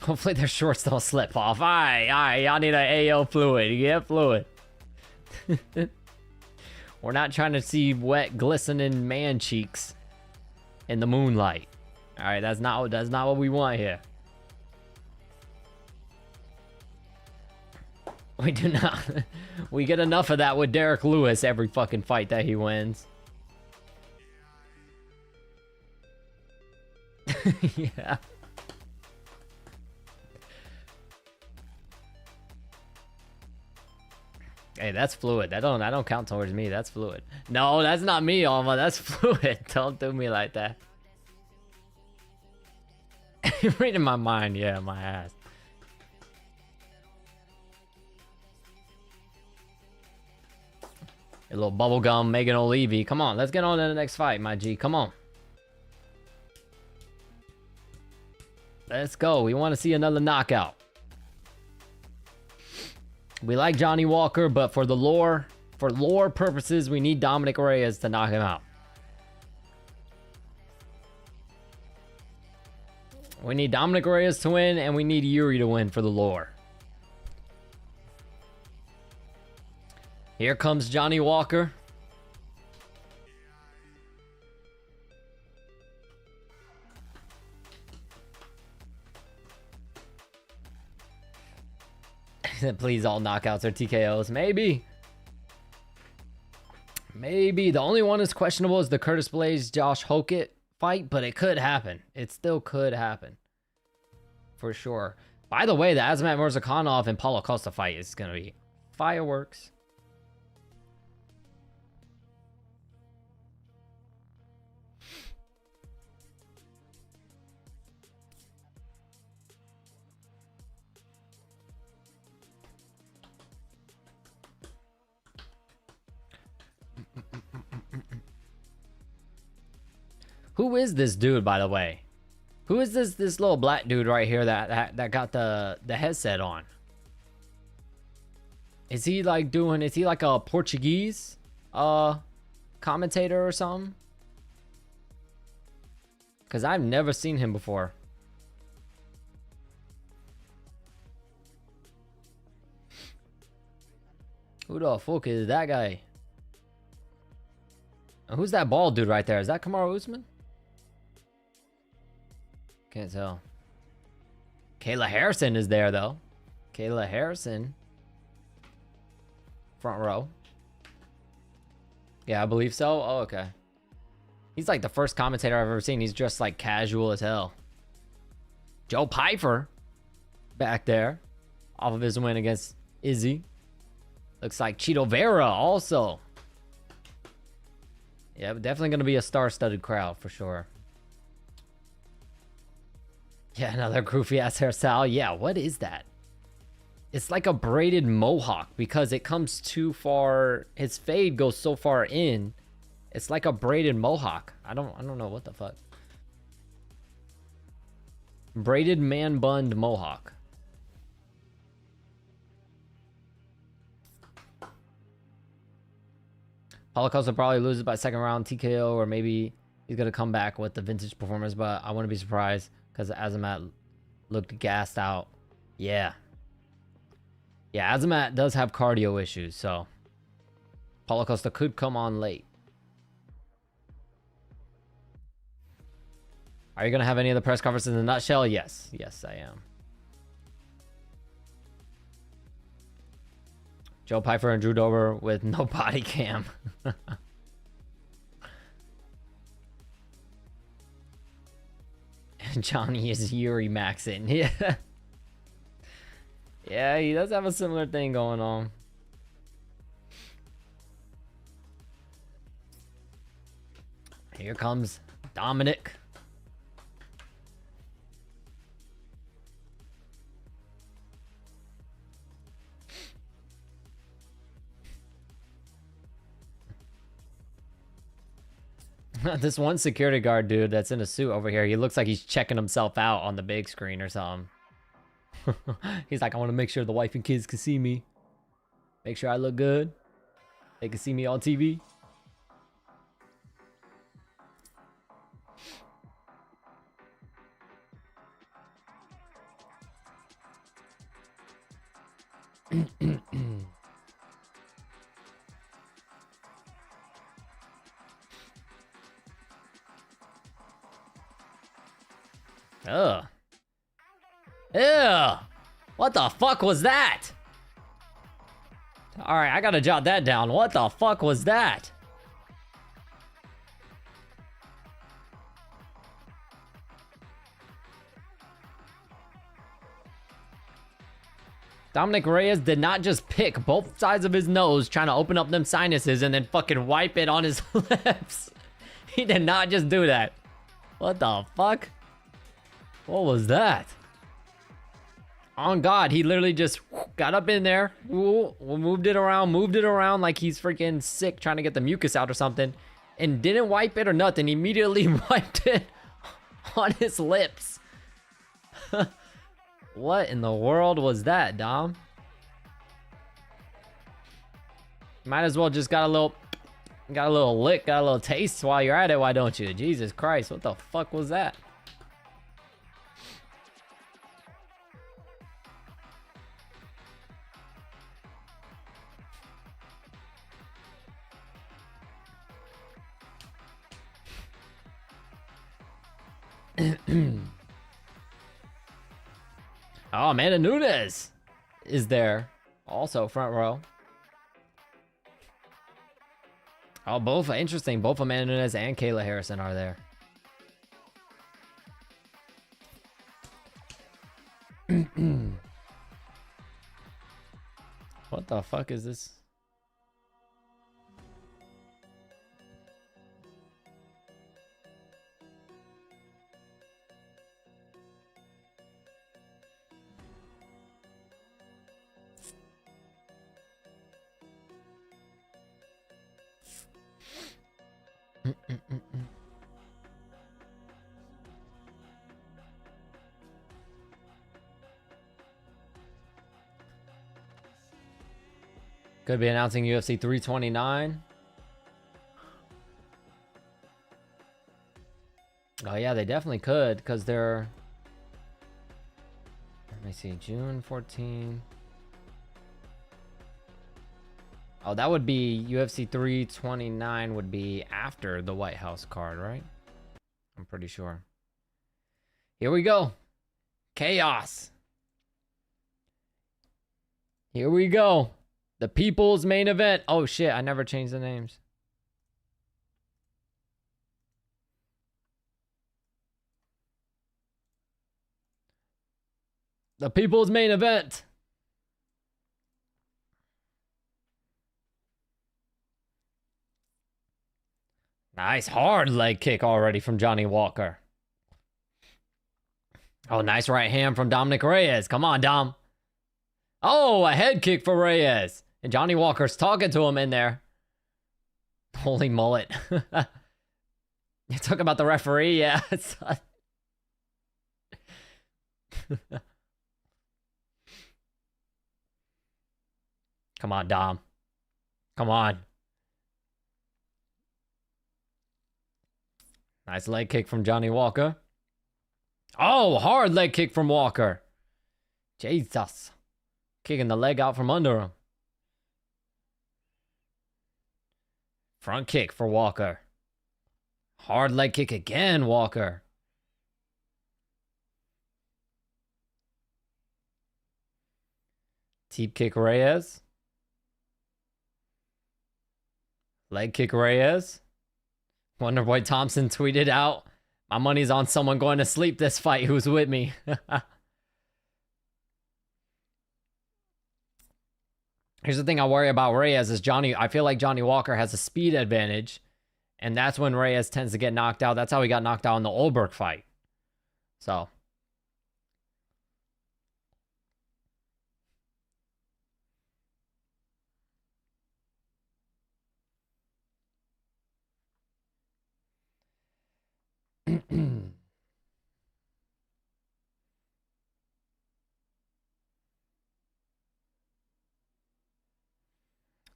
Hopefully their shorts don't slip off. Alright, y'all need an AO fluid. You get fluid. We're not trying to see wet, glistening man cheeks in the moonlight. Alright, that's not what we want here. We do not. We get enough of that with Derek Lewis every fucking fight that he wins. Yeah. Hey, that's fluid. That don't count towards me. That's fluid. No, that's not me, Alma. That's fluid. Don't do me like that. You're reading my mind. Yeah, my ass. A little bubblegum Megan O'Leary. Come on, let's get on to the next fight, my G. Come on. Let's go. We want to see another knockout. We like Johnny Walker, but for lore purposes, we need Dominic Reyes to knock him out. We need Dominic Reyes to win, and we need Yuri to win for the lore. Here comes Johnny Walker. Please, all knockouts or TKOs. Maybe. Maybe. The only one that's questionable is the Curtis Blaydes Josh Hokit fight, but it could happen. It still could happen. For sure. By the way, the Azamat Murzakanov and Paulo Costa fight is going to be fireworks. Who is this dude, by the way? Who is this little black dude right here that got the headset on? Is he like a Portuguese commentator or something? Cause I've never seen him before. Who the fuck is that guy? And who's that bald dude right there? Is that Kamaru Usman? Can't tell. Kayla Harrison is there, though. Kayla Harrison. Front row. Yeah, I believe so. Oh, okay. He's like the first commentator I've ever seen. He's dressed like casual as hell. Joe Pyfer back there off of his win against Izzy. Looks like Cheeto Vera also. Yeah, definitely going to be a star-studded crowd for sure. Yeah, another goofy ass hairstyle. Yeah, what is that? It's like a braided mohawk because it comes too far. His fade goes so far in. It's like a braided mohawk. I don't know what the fuck. Braided man bunned mohawk. Paulo will probably loses by second round TKO, or maybe he's gonna come back with the vintage performance, but I wouldn't be surprised because Azamat looked gassed out. Yeah. Yeah, Azamat does have cardio issues, so Paulo Costa could come on late. Are you going to have any of the press conferences in a nutshell? Yes. Yes, I am. Joe Pyfer and Drew Dober with no body cam. Johnny is Yuri Maxin. Yeah. Yeah, he does have a similar thing going on. Here comes Dominic. This one security guard dude that's in a suit over here, he looks like he's checking himself out on the big screen or something. He's like, I want to make sure the wife and kids can see me. Make sure I look good. They can see me on TV. Ugh. Ew. What the fuck was that? Alright, I gotta jot that down. What the fuck was that? Dominic Reyes did not just pick both sides of his nose trying to open up them sinuses and then fucking wipe it on his lips. He did not just do that. What the fuck? What was that? On God, he literally just got up in there, moved it around like he's freaking sick trying to get the mucus out or something, and didn't wipe it or nothing. Immediately wiped it on his lips. What in the world was that, Dom? Might as well just got a little lick, got a little taste while you're at it. Why don't you? Jesus Christ, what the fuck was that? Oh, Amanda Nunes is there. Also, front row. Oh, both interesting. Both Amanda Nunes and Kayla Harrison are there. What the fuck is this? Could be announcing UFC 329. Oh yeah, they definitely could, because they're... Let me see, June 14. Oh, that would be UFC 329 would be after the White House card, right? I'm pretty sure. Here we go. Chaos. Here we go. The people's main event. Oh shit, I never changed the names. The people's main event. Nice hard leg kick already from Johnny Walker. Oh, nice right hand from Dominic Reyes. Come on, Dom. Oh, a head kick for Reyes. And Johnny Walker's talking to him in there. Holy mullet. You talk about the referee? Yeah. Come on, Dom. Come on. Nice leg kick from Johnny Walker. Oh, hard leg kick from Walker. Jesus. Kicking the leg out from under him. Front kick for Walker. Hard leg kick again, Walker. Teep kick Reyes. Leg kick Reyes. Wonderboy Thompson tweeted out, "My money's on someone going to sleep this fight who's with me." Here's the thing I worry about Reyes is I feel like Johnny Walker has a speed advantage, and that's when Reyes tends to get knocked out. That's how he got knocked out in the Olberg fight. So.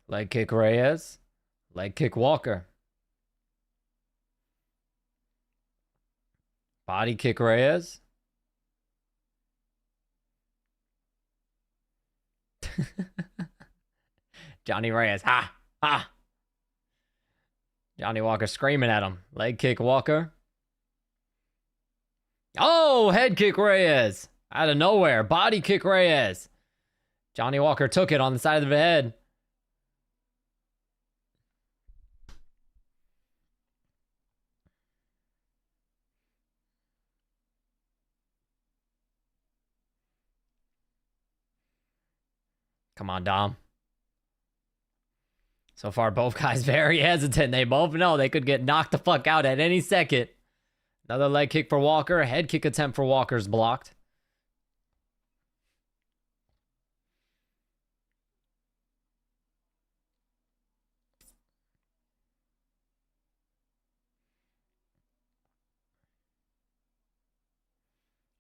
Leg kick Reyes. Leg kick Walker. Body kick Reyes. Johnny Reyes. Ha! Ha! Johnny Walker screaming at him. Leg kick Walker. Oh, head kick Reyes. Out of nowhere. Body kick Reyes. Johnny Walker took it on the side of the head. Come on, Dom. So far, both guys very hesitant. They both know they could get knocked the fuck out at any second. Another leg kick for Walker. Head kick attempt for Walker's blocked.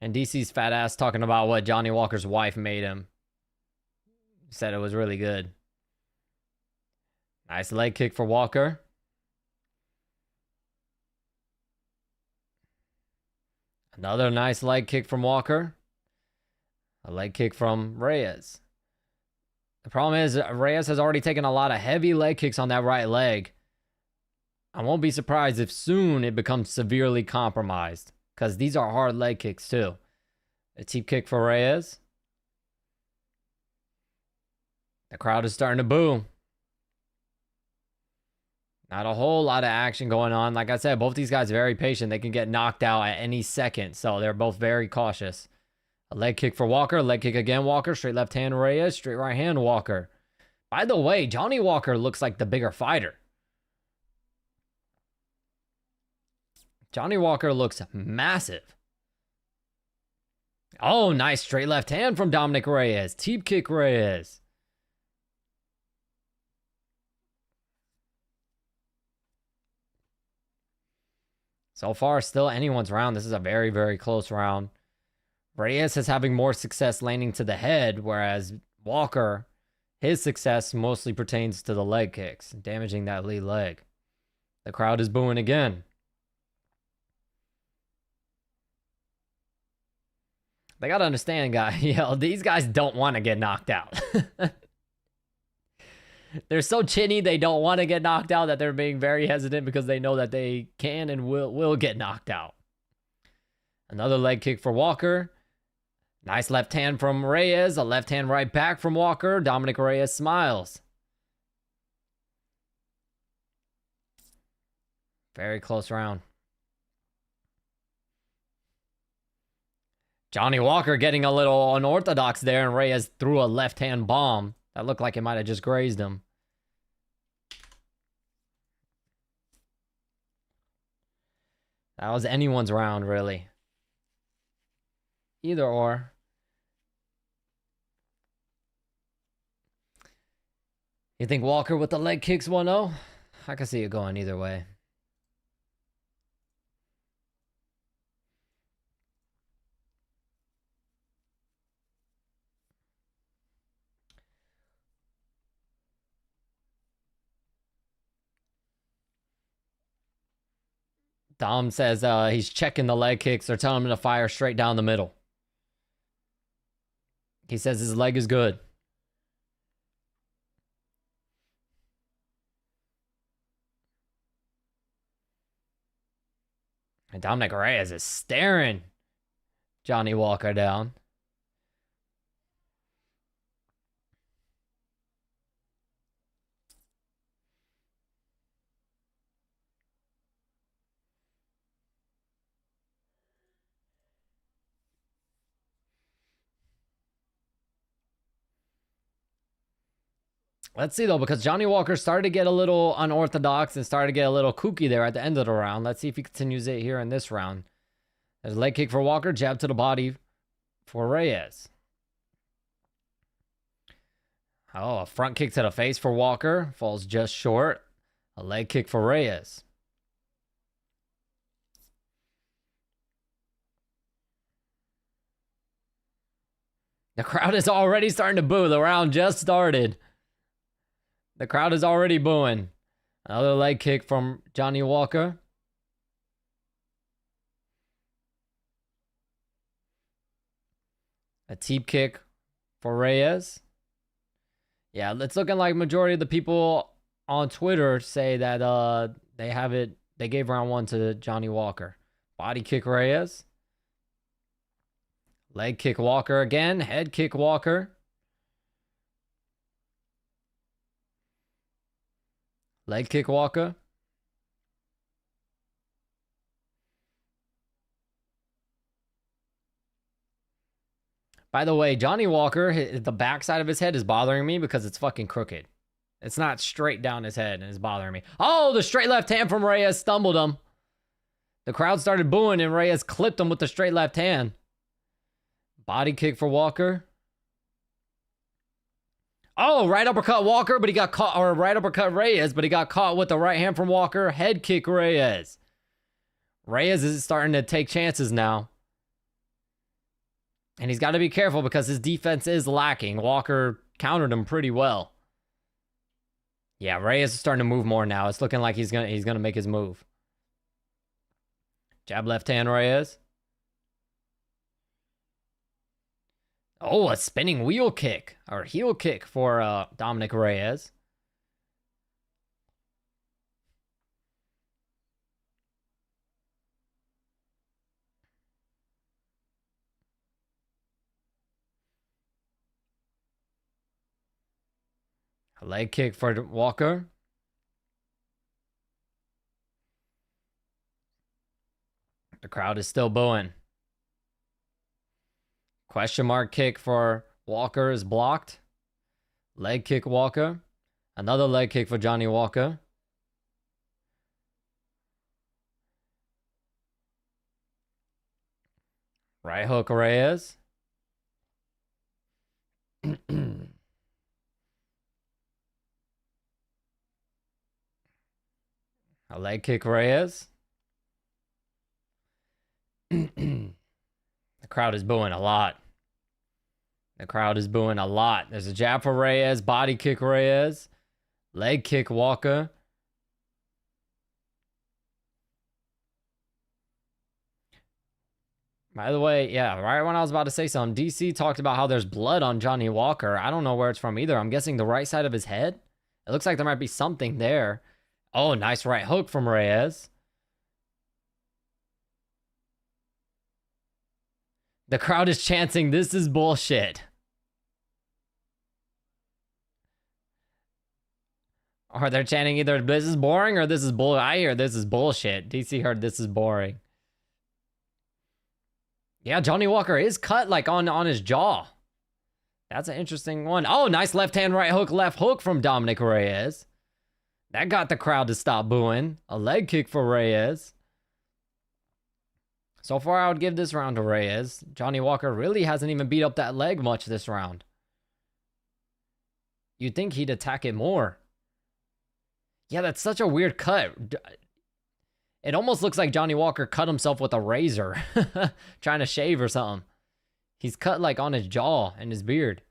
And DC's fat ass talking about what Johnny Walker's wife made him. Said it was really good. Nice leg kick for Walker. Another nice leg kick from Walker. A leg kick from Reyes. The problem is Reyes has already taken a lot of heavy leg kicks on that right leg. I won't be surprised if soon it becomes severely compromised, because these are hard leg kicks too. A teep kick for Reyes. The crowd is starting to boo. Not a whole lot of action going on. Like I said, both these guys are very patient. They can get knocked out at any second. So they're both very cautious. A leg kick for Walker. Leg kick again, Walker. Straight left hand, Reyes. Straight right hand, Walker. By the way, Johnny Walker looks like the bigger fighter. Johnny Walker looks massive. Oh, nice straight left hand from Dominic Reyes. Teep kick Reyes. So far, still anyone's round. This is a very, very close round. Reyes is having more success landing to the head, whereas Walker, his success mostly pertains to the leg kicks, damaging that lead leg. The crowd is booing again. They gotta understand, guys. These guys don't want to get knocked out. They're so chinny, they don't want to get knocked out, that they're being very hesitant because they know that they can and will get knocked out. Another leg kick for Walker. Nice left hand from Reyes. A left hand right back from Walker. Dominic Reyes smiles. Very close round. Johnny Walker getting a little unorthodox there, and Reyes threw a left-hand bomb. That looked like it might have just grazed him. That was anyone's round, really. Either or. You think Walker with the leg kicks 1-0? I can see it going either way. Dom says he's checking the leg kicks. They're telling him to fire straight down the middle. He says his leg is good. And Dominic Reyes is staring Johnny Walker down. Let's see, though, because Johnny Walker started to get a little unorthodox and started to get a little kooky there at the end of the round. Let's see if he continues it here in this round. There's a leg kick for Walker, jab to the body for Reyes. Oh, a front kick to the face for Walker. Falls just short. A leg kick for Reyes. The crowd is already starting to boo. The round just started. The crowd is already booing. Another leg kick from Johnny Walker. A teep kick for Reyes. Yeah, it's looking like majority of the people on Twitter say that they gave round 1 to Johnny Walker. Body kick Reyes. Leg kick Walker again. Head kick Walker. Leg kick Walker. By the way, Johnny Walker, the backside of his head is bothering me because it's fucking crooked. It's not straight down his head and it's bothering me. Oh, the straight left hand from Reyes stumbled him. The crowd started booing and Reyes clipped him with the straight left hand. Body kick for Walker. Oh, right uppercut Walker, but he got caught, or right uppercut Reyes, but he got caught with the right hand from Walker. Head kick Reyes. Reyes is starting to take chances now. And he's got to be careful because his defense is lacking. Walker countered him pretty well. Yeah, Reyes is starting to move more now. It's looking like he's gonna make his move. Jab left hand Reyes. Oh, a spinning wheel kick or heel kick for Dominic Reyes. A leg kick for Walker. The crowd is still booing. Question mark kick for Walker is blocked. Leg kick Walker. Another leg kick for Johnny Walker. Right hook Reyes. A leg kick Reyes. The crowd is booing a lot. The crowd is booing a lot. There's a jab for Reyes. Body kick Reyes. Leg kick Walker. By the way, yeah, right when I was about to say something, DC talked about how there's blood on Johnny Walker. I don't know where it's from either. I'm guessing the right side of his head. It looks like there might be something there. Oh, nice right hook from Reyes. The crowd is chanting, "This is bullshit." Or they're chanting either "this is boring" or "this is bull." I hear "this is bullshit." DC heard "this is boring." Yeah, Johnny Walker is cut like on his jaw. That's an interesting one. Oh, nice left hand, right hook, left hook from Dominic Reyes. That got the crowd to stop booing. A leg kick for Reyes. So far, I would give this round to Reyes. Johnny Walker really hasn't even beat up that leg much this round. You'd think he'd attack it more. Yeah, that's such a weird cut. It almost looks like Johnny Walker cut himself with a razor. Trying to shave or something. He's cut like on his jaw and his beard.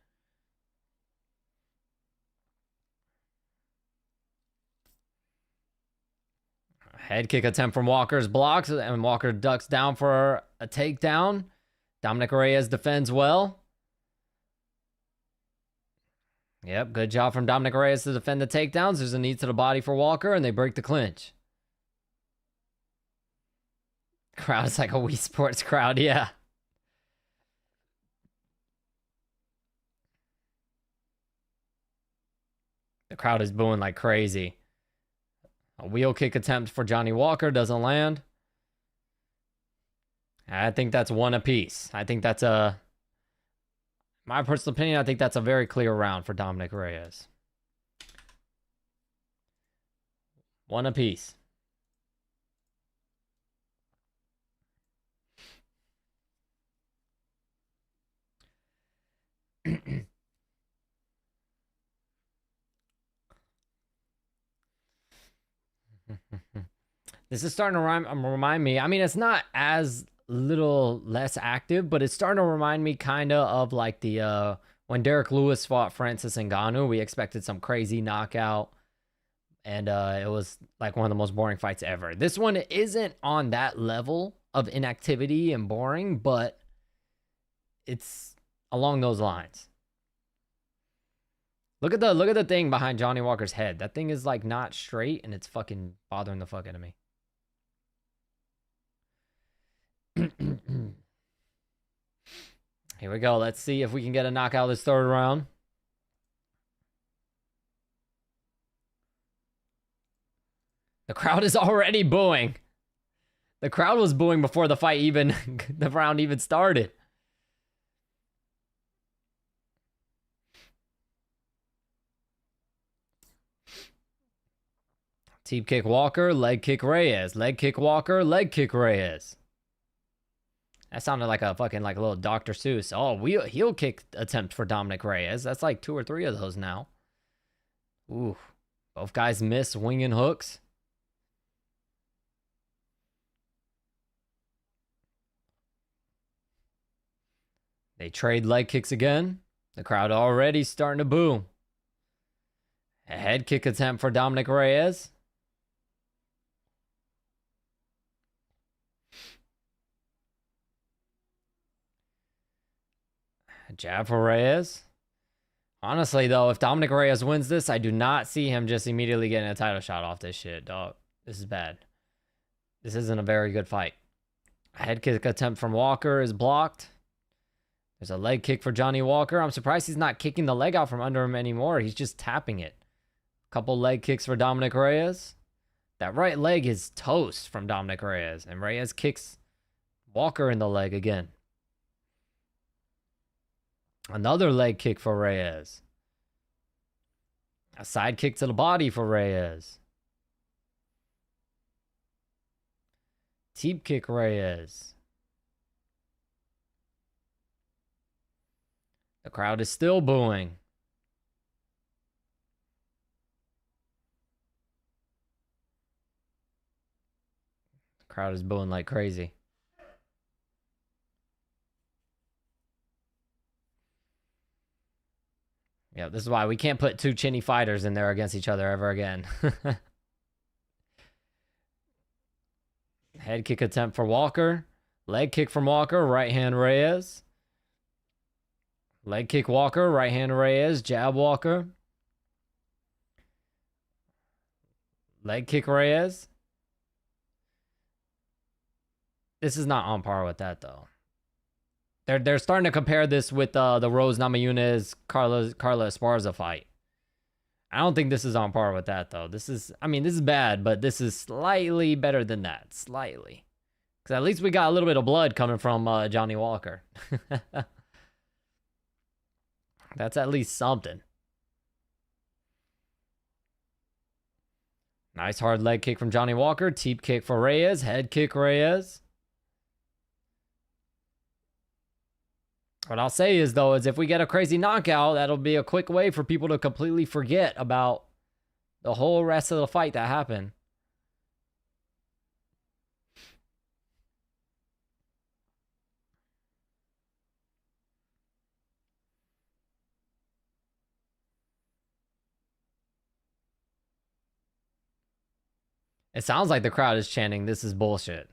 Head kick attempt from Walker's blocks, and Walker ducks down for a takedown. Dominic Reyes defends well. Yep, good job from Dominic Reyes to defend the takedowns. There's a knee to the body for Walker, and they break the clinch. Crowd is like a Wii Sports crowd, yeah. The crowd is booing like crazy. A wheel kick attempt for Johnny Walker doesn't land. I think that's one apiece. I think that's my personal opinion, I think that's a very clear round for Dominic Reyes. One apiece. This is starting to remind me. I mean, it's not as little less active, but it's starting to remind me kind of like the when Derek Lewis fought Francis Ngannou. We expected some crazy knockout, and it was like one of the most boring fights ever. This one isn't on that level of inactivity and boring, but it's along those lines. Look at the thing behind Johnny Walker's head. That thing is like not straight, and it's fucking bothering the fuck out of me. Here we go. Let's see if we can get a knockout this third round. The crowd is already booing. The crowd was booing before the fight even, the round even started. Teep kick Walker, leg kick Reyes. Leg kick Walker, leg kick Reyes. That sounded like a fucking like a little Dr. Seuss. Oh, heel kick attempt for Dominic Reyes. That's like 2 or 3 of those now. Ooh. Both guys miss winging hooks. They trade leg kicks again. The crowd already starting to boo. A head kick attempt for Dominic Reyes. Jab for Reyes. Honestly, though, if Dominic Reyes wins this, I do not see him just immediately getting a title shot off this shit, dog. This is bad. This isn't a very good fight. A head kick attempt from Walker is blocked. There's a leg kick for Johnny Walker. I'm surprised he's not kicking the leg out from under him anymore. He's just tapping it. Couple leg kicks for Dominic Reyes. That right leg is toast from Dominic Reyes. And Reyes kicks Walker in the leg again. Another leg kick for Reyes. A side kick to the body for Reyes. Teep kick Reyes. The crowd is still booing. The crowd is booing like crazy. Yeah, this is why we can't put 2 chinny fighters in there against each other ever again. Head kick attempt for Walker. Leg kick from Walker. Right hand Reyes. Leg kick Walker. Right hand Reyes. Jab Walker. Leg kick Reyes. This is not on par with that, though. They're starting to compare this with the Rose Namajunas Carla Esparza fight. I don't think this is on par with that, though. This is, I mean, this is bad, but this is slightly better than that. Slightly. Because at least we got a little bit of blood coming from Johnny Walker. That's at least something. Nice hard leg kick from Johnny Walker. Teep kick for Reyes. Head kick Reyes. What I'll say is, though, is if we get a crazy knockout, that'll be a quick way for people to completely forget about the whole rest of the fight that happened. It sounds like the crowd is chanting, "This is bullshit."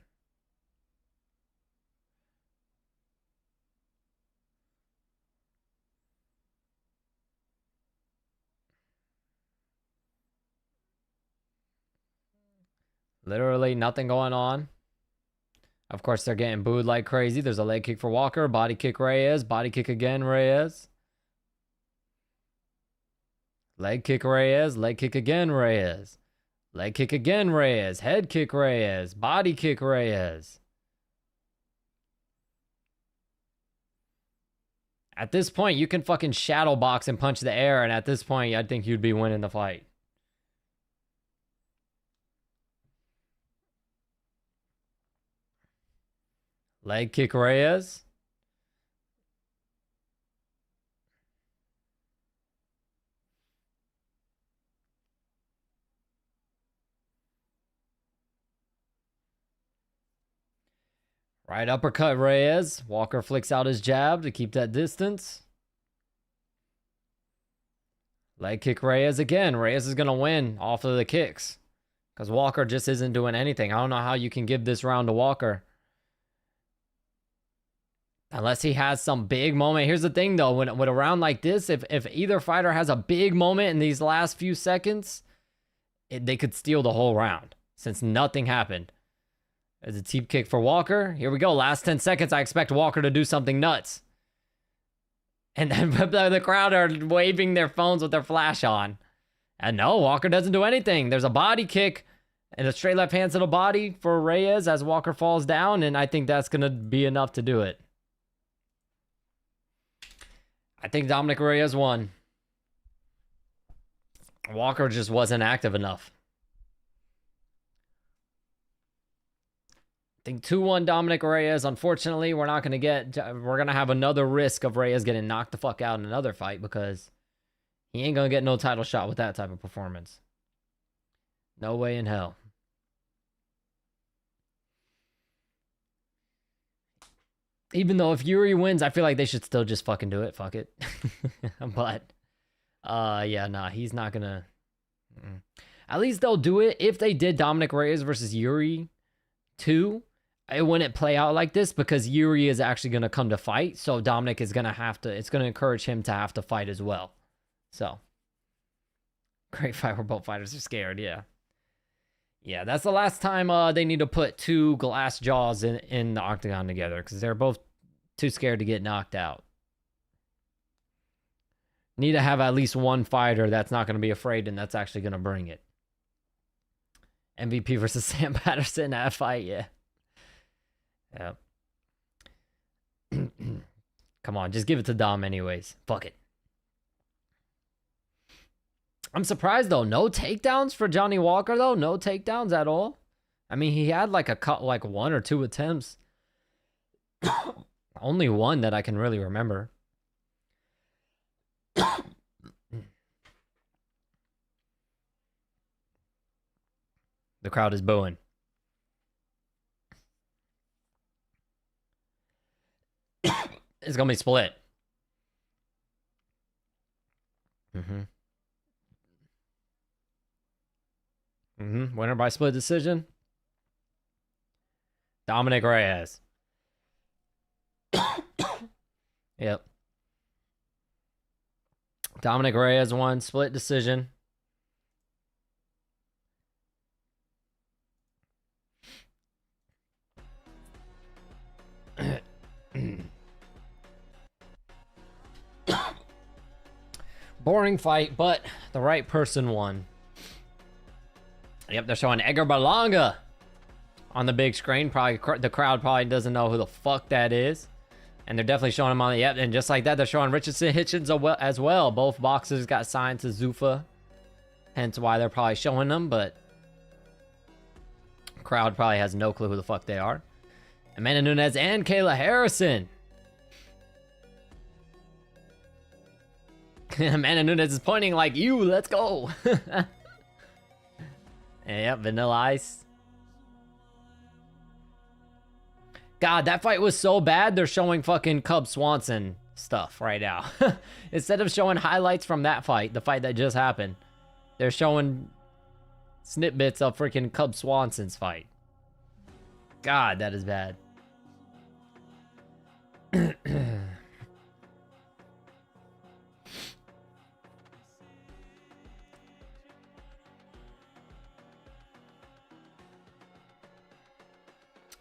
Literally nothing going on. Of course, they're getting booed like crazy. There's a leg kick for Walker. Body kick Reyes. Body kick again Reyes. Leg kick Reyes. Leg kick again Reyes. Leg kick again Reyes. Head kick Reyes. Body kick Reyes. At this point, you can fucking shadow box and punch the air, and at this point, I think you'd be winning the fight. Leg kick Reyes. Right uppercut Reyes. Walker flicks out his jab to keep that distance. Leg kick Reyes again. Reyes is going to win off of the kicks because Walker just isn't doing anything. I don't know how you can give this round to Walker unless he has some big moment. Here's the thing, though. With a round like this, if either fighter has a big moment in these last few seconds, they could steal the whole round since nothing happened. There's a teep kick for Walker. Here we go. Last 10 seconds, I expect Walker to do something nuts. And then the crowd are waving their phones with their flash on. And no, Walker doesn't do anything. There's a body kick and a straight left hand to the body for Reyes as Walker falls down. And I think that's going to be enough to do it. I think Dominic Reyes won. Walker just wasn't active enough. I think 2-1 Dominic Reyes. Unfortunately, we're going to have another risk of Reyes getting knocked the fuck out in another fight because he ain't going to get no title shot with that type of performance. No way in hell. Even though if Yuri wins, I feel like they should still just fucking do it. Fuck it. But, yeah, nah, he's not going to. At least they'll do it. If they did Dominic Reyes versus Yuri 2, it wouldn't play out like this because Yuri is actually going to come to fight. So Dominic is going to have to, it's going to encourage him to have to fight as well. So, great fight where both fighters are scared, yeah. Yeah, that's the last time they need to put two glass jaws in the octagon together because they're both too scared to get knocked out. Need to have at least one fighter that's not going to be afraid and that's actually going to bring it. MVP versus Sam Patterson, that fight, yeah. Yep. Come on, just give it to Dom anyways. Fuck it. I'm surprised, though. No takedowns for Johnny Walker, though? No takedowns at all? I mean, he had like like 1 or 2 attempts. Only one that I can really remember. The crowd is booing. It's going to be split. Winner by split decision. Dominic Reyes. Yep. Dominic Reyes won split decision. Boring fight, but the right person won. Yep, they're showing Edgar Berlanga on the big screen. Probably the crowd probably doesn't know who the fuck that is. And they're definitely showing him on the, yep, and just like that, they're showing Richardson Hitchens as well. Both boxers got signed to Zuffa. Hence why they're probably showing them, but crowd probably has no clue who the fuck they are. Amanda Nunes and Kayla Harrison. Amanda Nunes is pointing like, you, let's go. Yep, Vanilla Ice. God, that fight was so bad, they're showing fucking Cub Swanson stuff right now. Instead of showing highlights from that fight, the fight that just happened, they're showing snippets of freaking Cub Swanson's fight. God, that is bad.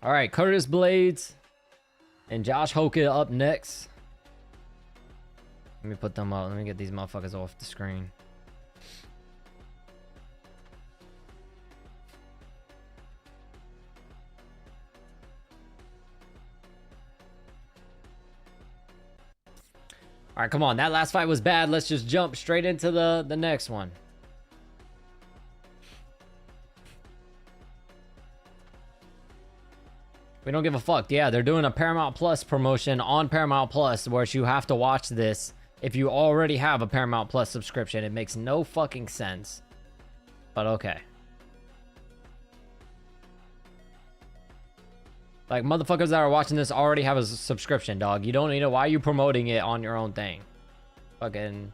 All right, Curtis Blaydes and Josh Hokit up next. Let me put them up. Let me get these motherfuckers off the screen. All right, come on. That last fight was bad. Let's just jump straight into the next one. We don't give a fuck. Yeah, they're doing a Paramount Plus promotion on Paramount Plus where you have to watch this if you already have a Paramount Plus subscription. It makes no fucking sense. But okay. Like, motherfuckers that are watching this already have a subscription, dog. You don't need to. Why are you promoting it on your own thing? Fucking...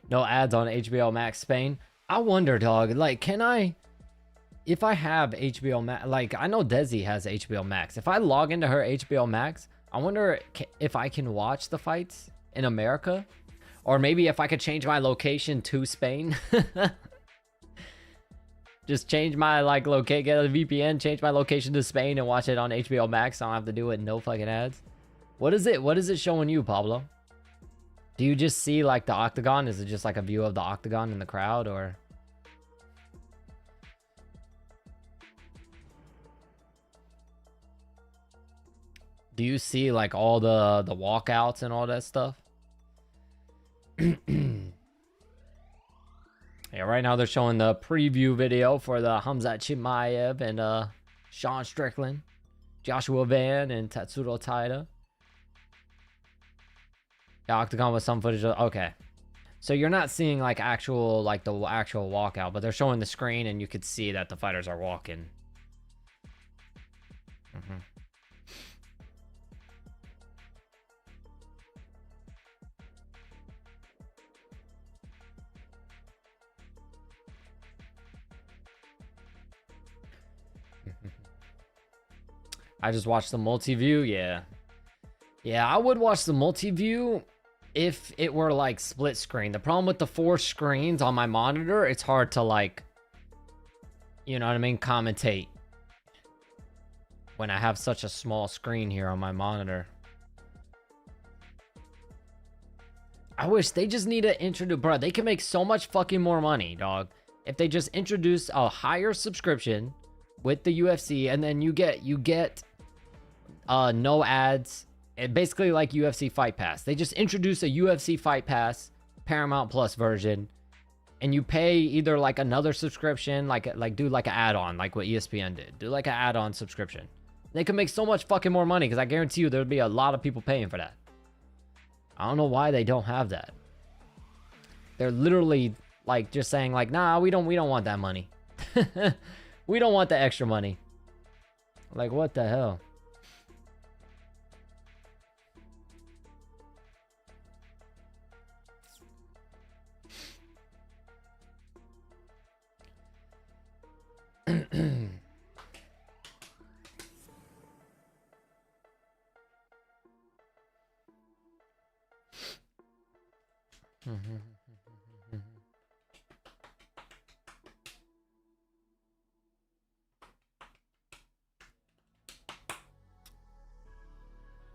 No ads on HBO Max Spain. I wonder, dog, like, can I, if I have HBO Max, like, I know Desi has HBO Max. If I log into her HBO Max, I wonder if I can watch the fights in America, or maybe if I could change my location to Spain. Just change my, like, get a VPN, change my location to Spain and watch it on HBO Max. I don't have to do it, no fucking ads. What is it showing you, Pablo? Do you just see, like, the octagon? Is it just like a view of the octagon in the crowd, or? Do you see, like, all the walkouts and all that stuff? Yeah, right now they're showing the preview video for the Khamzat Chimaev and Sean Strickland, Joshua Van, and Tatsuro Taira. The octagon with some footage of, okay. So you're not seeing, like, actual, like, the actual walkout, but they're showing the screen and you could see that the fighters are walking. I just watched the multi-view, yeah. Yeah, I would watch the multi-view if it were, like, split screen. The problem with the 4 screens on my monitor, it's hard to, like, you know what I mean, commentate when I have such a small screen here on my monitor. I wish they just need to introduce, bro, they can make so much fucking more money, dog, if they just introduce a higher subscription with the UFC, and then you get no ads, and basically like UFC Fight Pass. They just introduce a UFC Fight Pass Paramount Plus version, and you pay either like another subscription, like do like an add-on, like what ESPN did. Do like an add-on subscription. They could make so much fucking more money, because I guarantee you there'll be a lot of people paying for that. I don't know why they don't have that. They're literally like just saying like, nah, we don't want that money. We don't want the extra money. Like, what the hell?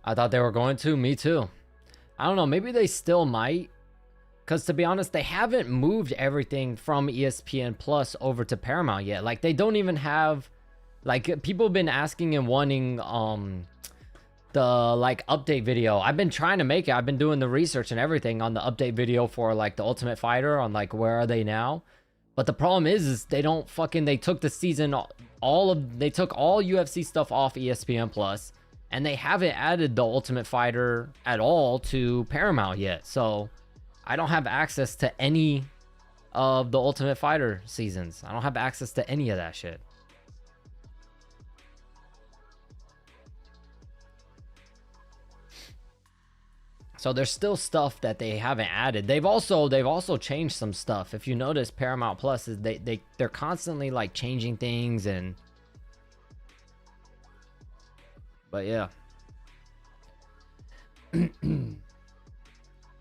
I thought they were going to. Me too. I don't know. Maybe they still might. Because to be honest, they haven't moved everything from ESPN Plus over to Paramount yet. Like, they don't even have... Like, people have been asking and wanting the, like, update video. I've been trying to make it. I've been doing the research and everything on the update video for, like, the Ultimate Fighter on, like, where are they now? But the problem is they don't fucking... They took the season... They took all UFC stuff off ESPN Plus. And they haven't added the Ultimate Fighter at all to Paramount yet. So... I don't have access to any of the Ultimate Fighter seasons. I don't have access to any of that shit. So there's still stuff that they haven't added. They've also changed some stuff. If you notice, Paramount Plus is they're constantly like changing things and but yeah.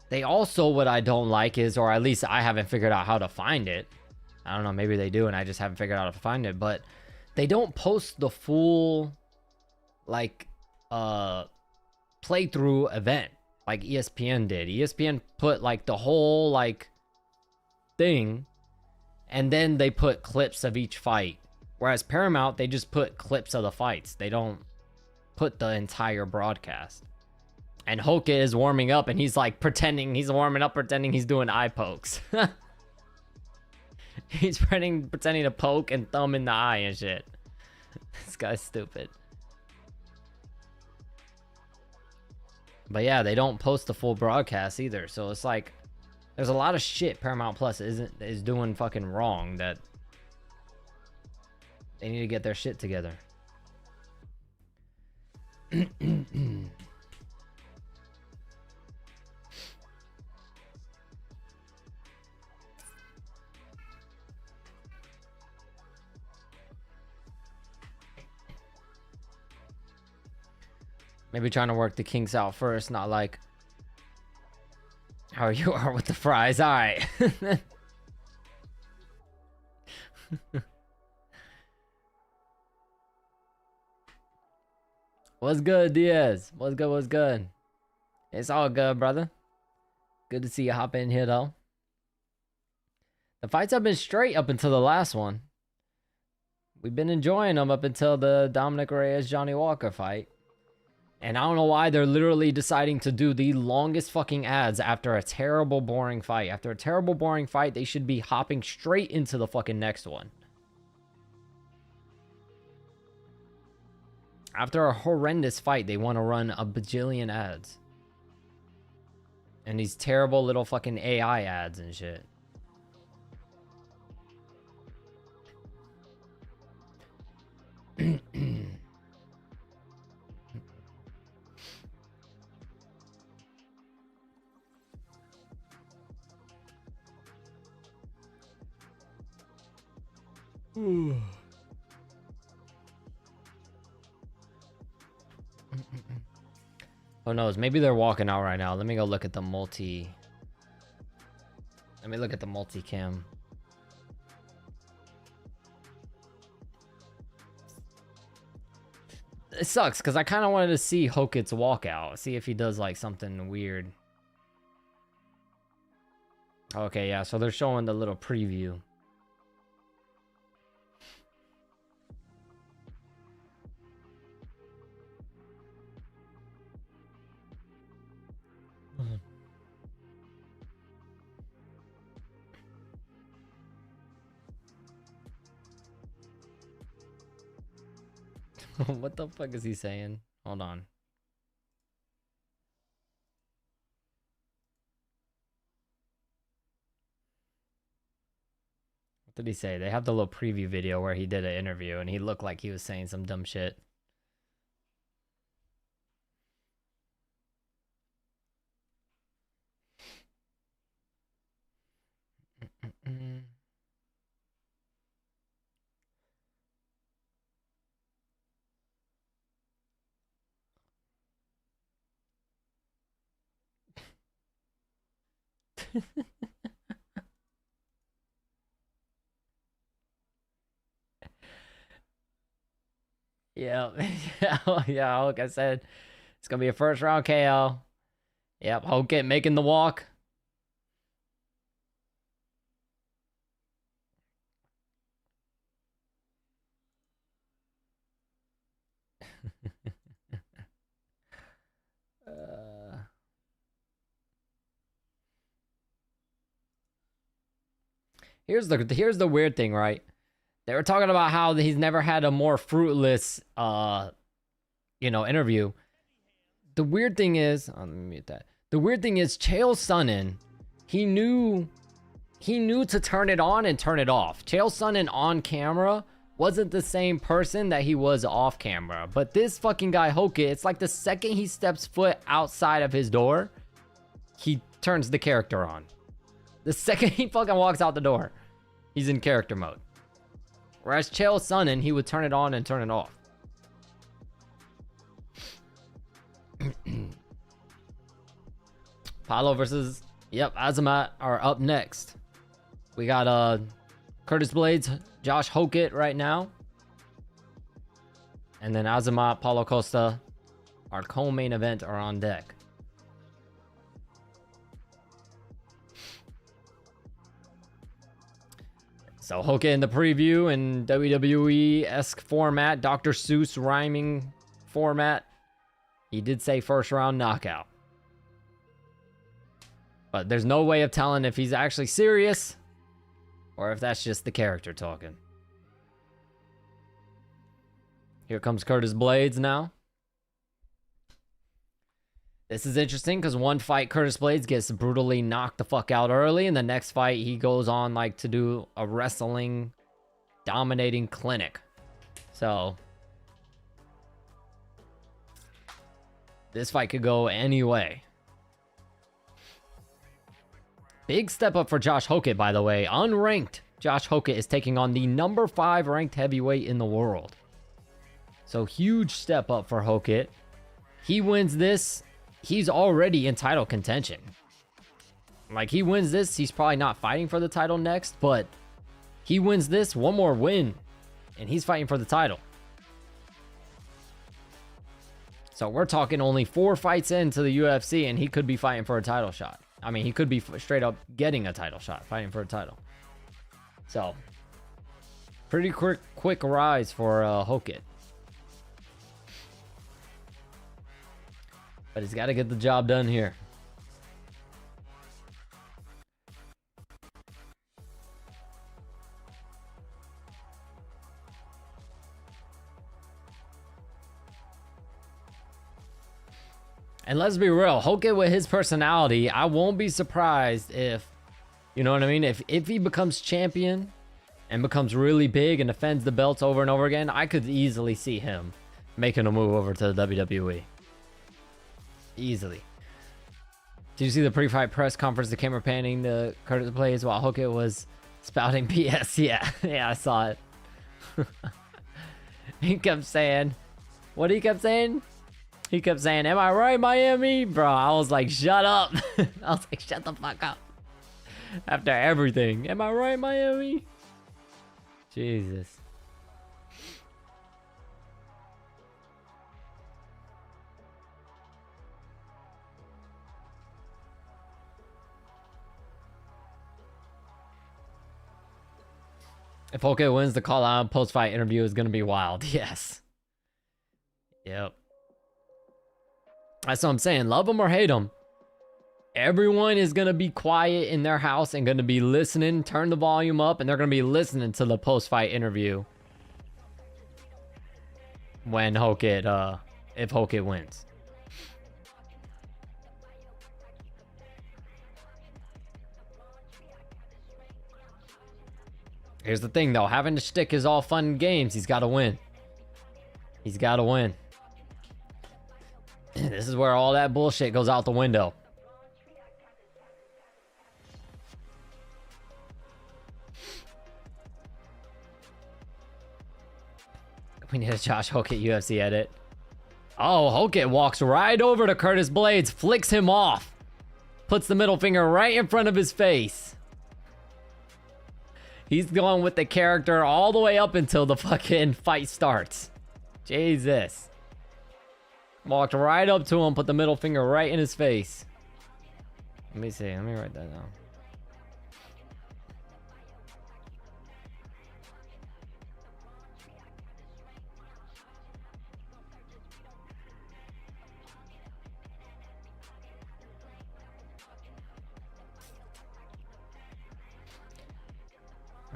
They also, what I don't like is, or at least I haven't figured out how to find it. I don't know, maybe they do and I just haven't figured out how to find it, but they don't post the full, like, playthrough event like ESPN did. ESPN put, like, the whole, like, thing, and then they put clips of each fight. Whereas Paramount, they just put clips of the fights. They don't put the entire broadcast. And Hokit is warming up and he's like pretending he's doing eye pokes. He's pretending to poke and thumb in the eye and shit. This guy's stupid. But yeah, they don't post the full broadcast either. So it's like there's a lot of shit Paramount Plus is doing fucking wrong that they need to get their shit together. Maybe trying to work the kinks out first, not like how you are with the fries. All right. What's good, Diaz? What's good? What's good? It's all good, brother. Good to see you hop in here, though. The fights have been straight up until the last one. We've been enjoying them up until the Dominic Reyes Johnny Walker fight. And I don't know why they're literally deciding to do the longest fucking ads after a terrible, boring fight. After a terrible, boring fight, they should be hopping straight into the fucking next one. After a horrendous fight, they want to run a bajillion ads. And these terrible little fucking AI ads and shit. Who knows? Maybe they're walking out right now. Let me go look at the multi. Let me look at the multicam. It sucks because I kind of wanted to see Hokit's walkout. See if he does like something weird. Okay, yeah. So they're showing the little preview. What the fuck is he saying? Hold on. What did he say? They have the little preview video where he did an interview and he looked like he was saying some dumb shit. Yeah, yeah, like I said, it's gonna be a first round KO. Yep, Hokit making the walk. Here's the weird thing, right? They were talking about how he's never had a more fruitless interview. The weird thing is, let me mute that. The weird thing is Chael Sonnen, he knew to turn it on and turn it off. Chael Sonnen on camera wasn't the same person that he was off camera. But this fucking guy Hokit, it's like the second he steps foot outside of his door, he turns the character on. The second he fucking walks out the door, he's in character mode. Whereas Chael Sonnen, he would turn it on and turn it off. Paulo versus, Azamat are up next. We got Curtis Blaydes, Josh Hokit right now. And then Azamat, Paulo Costa, our co-main event are on deck. So Hokit in the preview in WWE-esque format, Dr. Seuss rhyming format. He did say first round knockout. But there's no way of telling if he's actually serious or if that's just the character talking. Here comes Curtis Blaydes now. This is interesting because one fight Curtis Blaydes gets brutally knocked the fuck out early, and the next fight he goes on like to do a wrestling dominating clinic. So this fight could go any way. Big step up for Josh Hokit, by the way. Unranked Josh Hokit is taking on the number 5 ranked heavyweight in the world. So huge step up for Hokit. He wins this, he's already in title contention. Like, he wins this, he's probably not fighting for the title next, but he wins this, one more win, and he's fighting for the title. So we're talking only 4 fights into the UFC, and he could be fighting for a title shot. I mean, he could be straight up getting a title shot, fighting for a title. So, pretty quick rise for Hokit. But he's got to get the job done here. And let's be real, Hokit with his personality, I won't be surprised if, you know what I mean? If he becomes champion and becomes really big and defends the belts over and over again, I could easily see him making a move over to the WWE. Easily. Did you see the pre-fight press conference? The camera panning the Curtis Blaydes while Hokit was spouting BS? Yeah, I saw it. He kept saying, what he kept saying? He kept saying, am I right, Miami? Bro, I was like, shut up. I was like, shut the fuck up. After everything. Am I right, Miami? Jesus. If Hokit wins, the call out post-fight interview is going to be wild. Yes. Yep. That's what I'm saying. Love him or hate him. Everyone is going to be quiet in their house and going to be listening. Turn the volume up and they're going to be listening to the post-fight interview. When Hokit, if Hokit wins. Here's the thing though. Having to shtick is all fun and games. He's got to win. He's got to win. This is where all that bullshit goes out the window. We need a Josh Hokit UFC edit. Oh, Hokit walks right over to Curtis Blaydes, flicks him off. Puts the middle finger right in front of his face. He's going with the character all the way up until the fucking fight starts. Jesus. Walked right up to him, put the middle finger right in his face. Let me see. Let me write that down.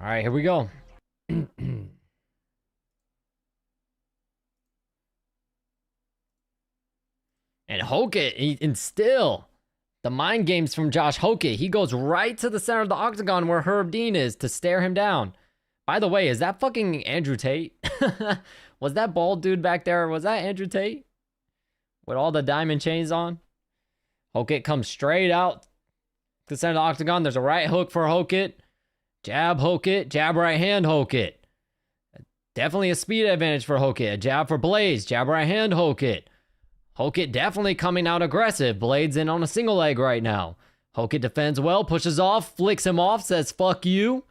All right, here we go. And Hokit, and still, the mind games from Josh Hokit. He goes right to the center of the octagon where Herb Dean is to stare him down. By the way, is that fucking Andrew Tate? Was that bald dude back there? Was that Andrew Tate? With all the diamond chains on? Hokit comes straight out to the center of the octagon. There's a right hook for Hokit. Jab Hokit, jab right hand Hokit. Definitely a speed advantage for Hokit. A jab for Blaydes, jab right hand Hokit. Hokit definitely coming out aggressive. Blaydes in on a single leg right now. Hokit defends well, pushes off, flicks him off, says fuck you.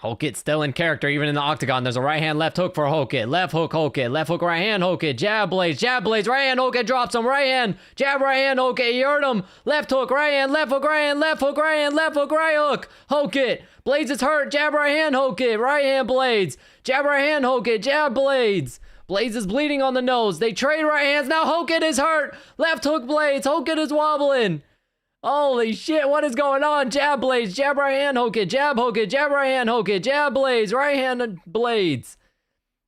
Hokit still in character, even in the octagon. There's a right hand left hook for Hokit. Left hook Hokit. Left hook right hand Hokit. Jab Blaydes, right hand Hokit drops him. Right hand, jab right hand Hokit. You heard him. Left hook, right hand, left hook, right hand, left hook, right hand, left hook, right hook. Hokit. Blaydes is hurt. Jab right hand Hokit. Right hand Blaydes. Jab right hand Hokit. Jab Blaydes. Blaydes is bleeding on the nose. They trade right hands. Now Hokit is hurt. Left hook Blaydes. Hokit is wobbling. Holy shit, what is going on? Jab Blaydes, jab right hand Hokit, jab Hokit, jab right hand Hokit, jab Blaydes, right hand Blaydes.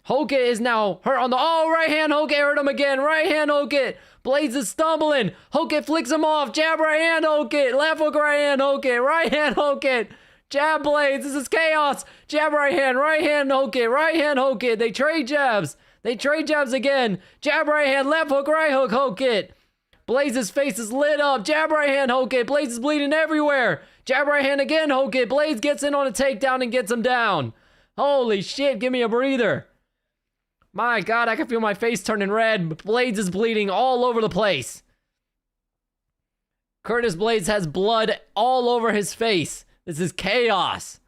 Hokit is now hurt on the, oh, right hand Hokit hurt him again, right hand Hokit. Blaydes is stumbling. Hokit flicks him off, jab right hand Hokit, left hook right hand Hokit, right hand Hokit. Jab Blaydes, this is chaos. Jab right hand Hokit, right hand Hokit. They trade jabs. They trade jabs again. Jab right hand, left hook, right hook Hokit. Blaydes' face is lit up. Jab right hand Hokit. Blaydes is bleeding everywhere. Jab right hand again Hokit. Blaydes gets in on a takedown and gets him down. Holy shit, give me a breather. My God, I can feel my face turning red. Blaydes is bleeding all over the place. Curtis Blaydes has blood all over his face. This is chaos.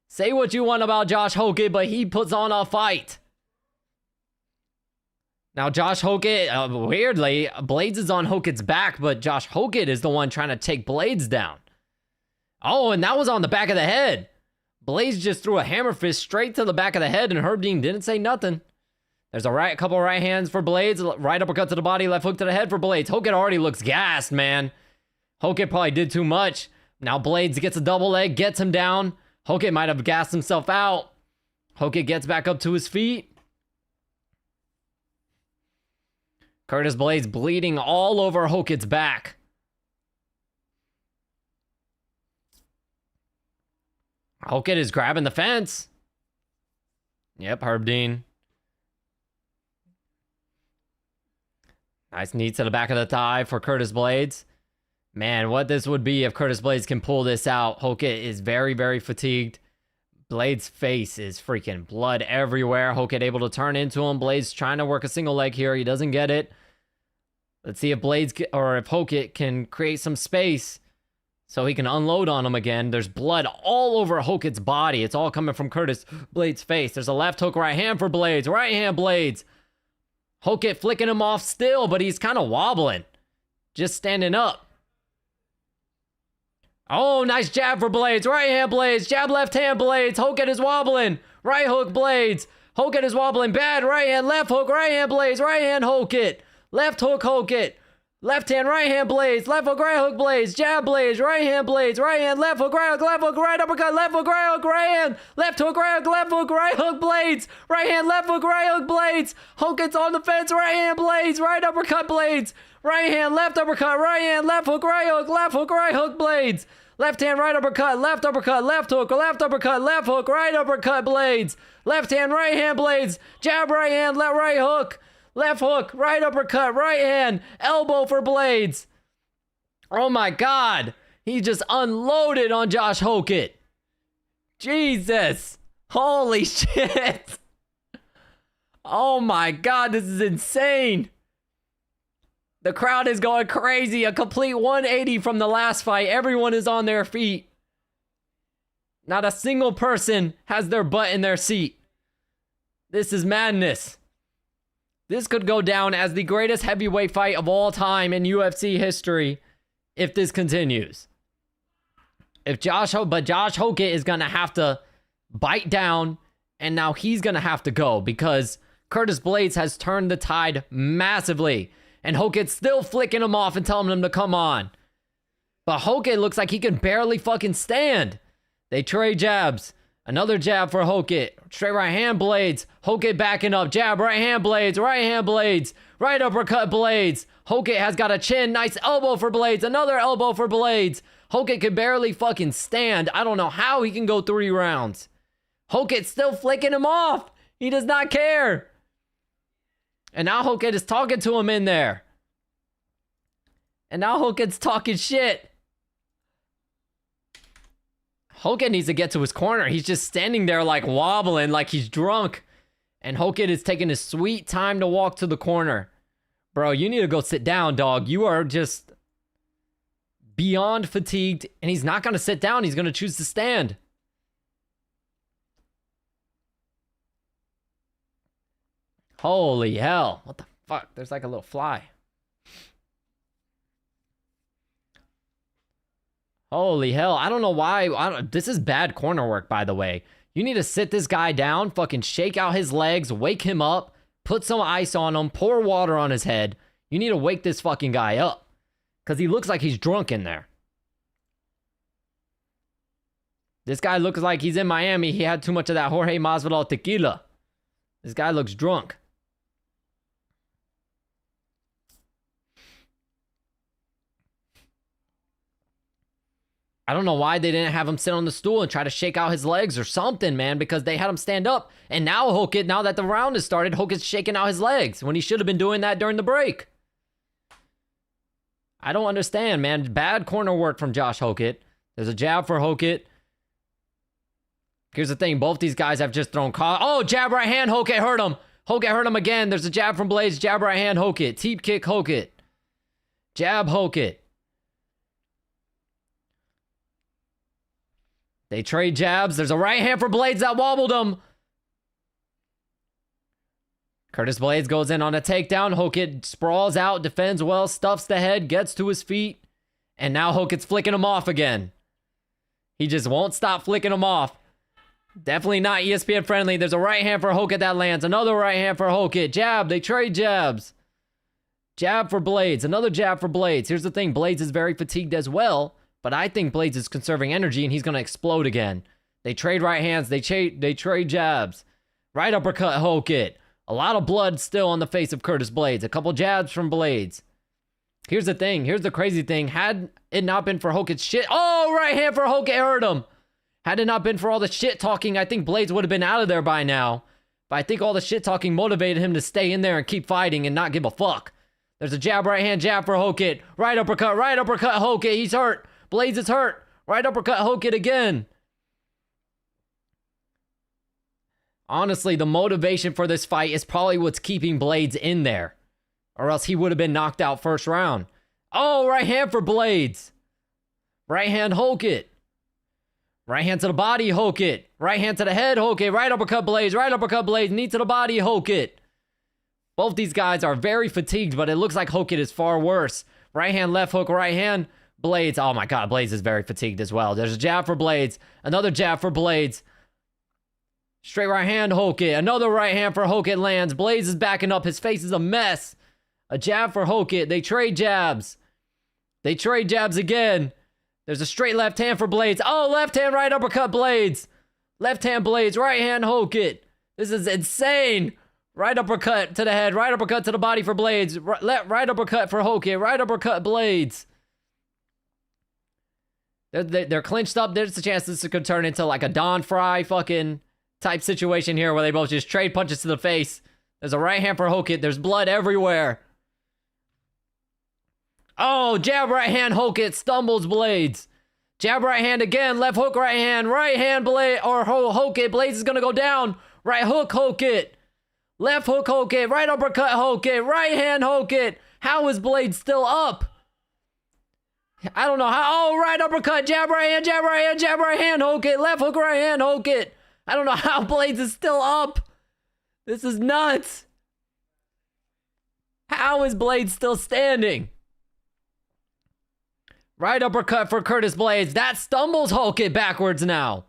Say what you want about Josh Hokit, but he puts on a fight. Now, Josh Hokit, weirdly, Blaydes is on Hokit's back, but Josh Hokit is the one trying to take Blaydes down. Oh, and that was on the back of the head. Blaydes just threw a hammer fist straight to the back of the head, and Herb Dean didn't say nothing. There's a couple right hands for Blaydes, right uppercut to the body, left hook to the head for Blaydes. Hokit already looks gassed, man. Hokit probably did too much. Now Blaydes gets a double leg, gets him down. Hokit might have gassed himself out. Hokit gets back up to his feet. Curtis Blaydes bleeding all over Hokit's back. Hokit is grabbing the fence. Yep, Herb Dean. Nice knee to the back of the thigh for Curtis Blaydes. Man, what this would be if Curtis Blaydes can pull this out. Hokit is very, very fatigued. Blaydes' face is freaking blood everywhere. Hokit able to turn into him. Blaydes trying to work a single leg here. He doesn't get it. Let's see if Blaydes or if Hokit can create some space so he can unload on him again. There's blood all over Hokit's body. It's all coming from Curtis Blaydes' face. There's a left hook right hand for Blaydes. Right hand Blaydes. Hokit flicking him off still, but he's kind of wobbling. Just standing up. Oh, nice jab for Blaydes. Right hand Blaydes. Jab left hand Blaydes. Hokit is wobbling. Right hook Blaydes. Hokit is wobbling bad. Right hand, left hook, right hand Blaydes. Right hand Hokit. Left hook Hokit. Left hand, right hand Blaydes. Left hook, right hook Blaydes. Jab Blaydes. Right hand Blaydes. Right hand, left hook, right uppercut. Left hook, right hook, right hand. Left hook, right hook, left hook, right hook Blaydes. Right hand, left hook, right hook Blaydes. Hokit's on the fence. Right hand Blaydes. Right uppercut Blaydes. Right hand, left uppercut. Right hand, left hook, right hook Blaydes. Left hand, right uppercut, left uppercut, left hook, left uppercut, left hook, right uppercut Blaydes. Left hand, Blaydes. Jab right hand, left right hook. Left hook, right uppercut, right hand, elbow for Blaydes. Oh my God. He just unloaded on Josh Hokit. Jesus. Holy shit. Oh my God, this is insane. The crowd is going crazy. A complete 180 from the last fight. Everyone is on their feet. Not a single person has their butt in their seat. This is madness. This could go down as the greatest heavyweight fight of all time in UFC history if this continues. But Josh Hokit is going to have to bite down, and now he's going to have to go because Curtis Blaydes has turned the tide massively, and Hokit's still flicking him off and telling him to come on. But Hokit looks like he can barely fucking stand. They trade jabs. Another jab for Hokit. Straight right hand Blaydes. Hokit backing up. Jab, right hand Blaydes. Right hand Blaydes. Right uppercut Blaydes. Hokit has got a chin. Nice elbow for Blaydes. Another elbow for Blaydes. Hokit can barely fucking stand. I don't know how he can go 3 rounds. Hokit's still flicking him off. He does not care. And now Hokit is talking to him in there. And now Hokit's talking shit. Hokit needs to get to his corner. He's just standing there like wobbling like he's drunk. And Hokit is taking his sweet time to walk to the corner. Bro, you need to go sit down, dog. You are just beyond fatigued. And he's not going to sit down. He's going to choose to stand. Holy hell. What the fuck? There's like a little fly. Holy hell. I don't know why. This is bad corner work, by the way. You need to sit this guy down, fucking shake out his legs, wake him up, put some ice on him, pour water on his head. You need to wake this fucking guy up. Because he looks like he's drunk in there. This guy looks like he's in Miami. He had too much of that Jorge Masvidal tequila. This guy looks drunk. I don't know why they didn't have him sit on the stool and try to shake out his legs or something, man, because they had him stand up. And now Hokit, now that the round has started, Hokit's shaking out his legs when he should have been doing that during the break. I don't understand, man. Bad corner work from Josh Hokit. There's a jab for Hokit. Here's the thing. Both these guys have just thrown... Oh, jab right hand. Hokit hurt him. Hokit hurt him again. There's a jab from Blaydes. Jab right hand. Hokit. Teep kick Hokit. Jab Hokit. They trade jabs. There's a right hand for Blaydes that wobbled him. Curtis Blaydes goes in on a takedown. Hokit sprawls out, defends well, stuffs the head, gets to his feet. And now Hokit's flicking him off again. He just won't stop flicking him off. Definitely not ESPN friendly. There's a right hand for Hokit that lands. Another right hand for Hokit. Jab. They trade jabs. Jab for Blaydes. Another jab for Blaydes. Here's the thing. Blaydes is very fatigued as well. But I think Blaydes is conserving energy and he's going to explode again. They trade right hands. They trade jabs. Right uppercut Hokit. A lot of blood still on the face of Curtis Blaydes. A couple jabs from Blaydes. Here's the thing. Here's the crazy thing. Had it not been for Hokit's shit... Oh, right hand for Hokit hurt him. Had it not been for all the shit talking, I think Blaydes would have been out of there by now. But I think all the shit talking motivated him to stay in there and keep fighting and not give a fuck. There's a jab, right hand, jab for Hokit. Right uppercut Hokit. He's hurt. Blaydes is hurt. Right uppercut Hokit again. Honestly, the motivation for this fight is probably what's keeping Blaydes in there. Or else he would have been knocked out first round. Oh, right hand for Blaydes. Right hand Hokit. Right hand to the body Hokit. Right hand to the head Hokit. Right uppercut Blaydes. Right uppercut Blaydes. Knee to the body Hokit. Both these guys are very fatigued, but it looks like Hokit is far worse. Right hand, left hook, right hand. Blaydes. Oh my god, Blaydes is very fatigued as well. There's a jab for Blaydes. Another jab for Blaydes. Straight right hand Hokit. Another right hand for Hokit lands. Blaydes is backing up. His face is a mess. A jab for Hokit. They trade jabs. They trade jabs again. There's a straight left hand for Blaydes. Oh, left hand, right uppercut Blaydes. Left hand Blaydes. Right hand Hokit. This is insane. Right uppercut to the head. Right uppercut to the body for Blaydes. Right uppercut for Hokit. Right uppercut Blaydes. They're clinched up. There's a chance this could turn into like a Don Fry fucking type situation here where they both just trade punches to the face. There's a right hand for Hokit. There's blood everywhere. Oh, jab right hand Hokit stumbles Blaydes. Jab right hand again. Left hook right hand. Right hand Blaydes or Hokit. Blaydes is going to go down. Right hook Hokit. Left hook Hokit. Right uppercut Hokit. Right hand Hokit. How is Blaydes still up? I don't know how. Oh, right uppercut, jab right hand, jab right hand, jab right hand, Hokit, left hook right hand, Hokit. I don't know how Blaydes is still up. This is nuts. How is Blaydes still standing? Right uppercut for Curtis Blaydes. That stumbles Hokit backwards now.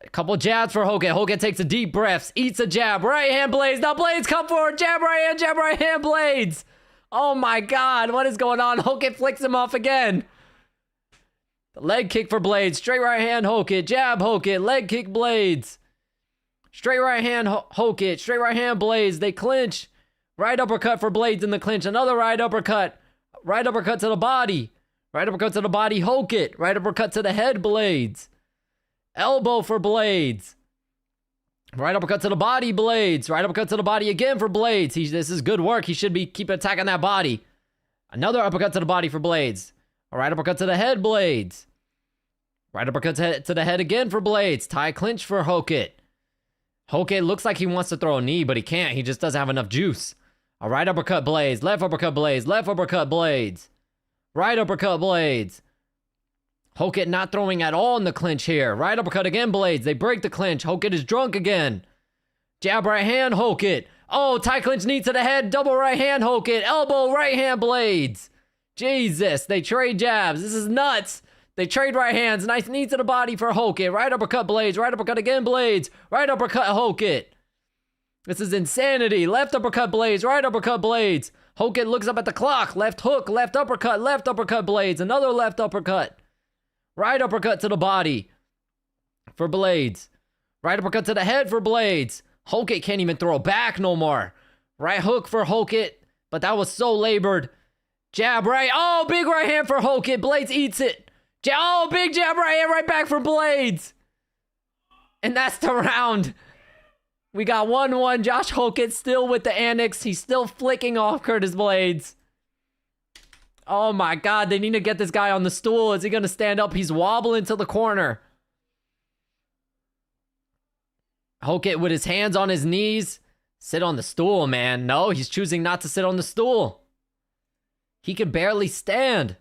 A couple jabs for Hokit. Hokit takes a deep breath, eats a jab. Right hand Blaydes. Now Blaydes come forward. Jab right hand Blaydes. Oh my God, what is going on? Hokit flicks him off again. The leg kick for Blaydes. Straight right hand Hokit. Jab Hokit. Leg kick Blaydes. Straight right hand Hokit. Straight right hand Blaydes. They clinch. Right uppercut for Blaydes in the clinch. Another right uppercut. Right uppercut to the body. Right uppercut to the body Hokit. Right uppercut to the head Blaydes. Elbow for Blaydes. Right uppercut to the body Blaydes. Right uppercut to the body again for Blaydes. This is good work. He should keep attacking that body. Another uppercut to the body for Blaydes. A right uppercut to the head Blaydes. Right uppercut to the head again for Blaydes. Tie clinch for Hokit. Hokit looks like he wants to throw a knee, but he can't. He just doesn't have enough juice. A right uppercut Blaydes. Left uppercut Blaydes. Left uppercut Blaydes. Right uppercut Blaydes. Hokit not throwing at all in the clinch here. Right uppercut again Blaydes. They break the clinch. Hokit is drunk again. Jab right hand Hokit. Oh, tie clinch knee to the head. Double right hand Hokit. Elbow right hand Blaydes. Jesus, they trade jabs. This is nuts. They trade right hands. Nice knee to the body for Hokit. Right uppercut Blaydes. Right uppercut again Blaydes. Right uppercut Hokit. This is insanity. Left uppercut Blaydes. Right uppercut Blaydes. Hokit looks up at the clock. Left hook. Left uppercut Blaydes. Another left uppercut. Right uppercut to the body for Blaydes. Right uppercut to the head for Blaydes. Hokit can't even throw back no more. Right hook for Hokit, but that was so labored. Jab right. Oh, big right hand for Hokit. Blaydes eats it. Oh, big jab right hand right back for Blaydes. And that's the round. We got 1-1. Josh Hokit still with the annex. He's still flicking off Curtis Blaydes. Oh my God, they need to get this guy on the stool. Is he going to stand up? He's wobbling to the corner. Hokit with his hands on his knees. Sit on the stool, man. No, he's choosing not to sit on the stool. He can barely stand.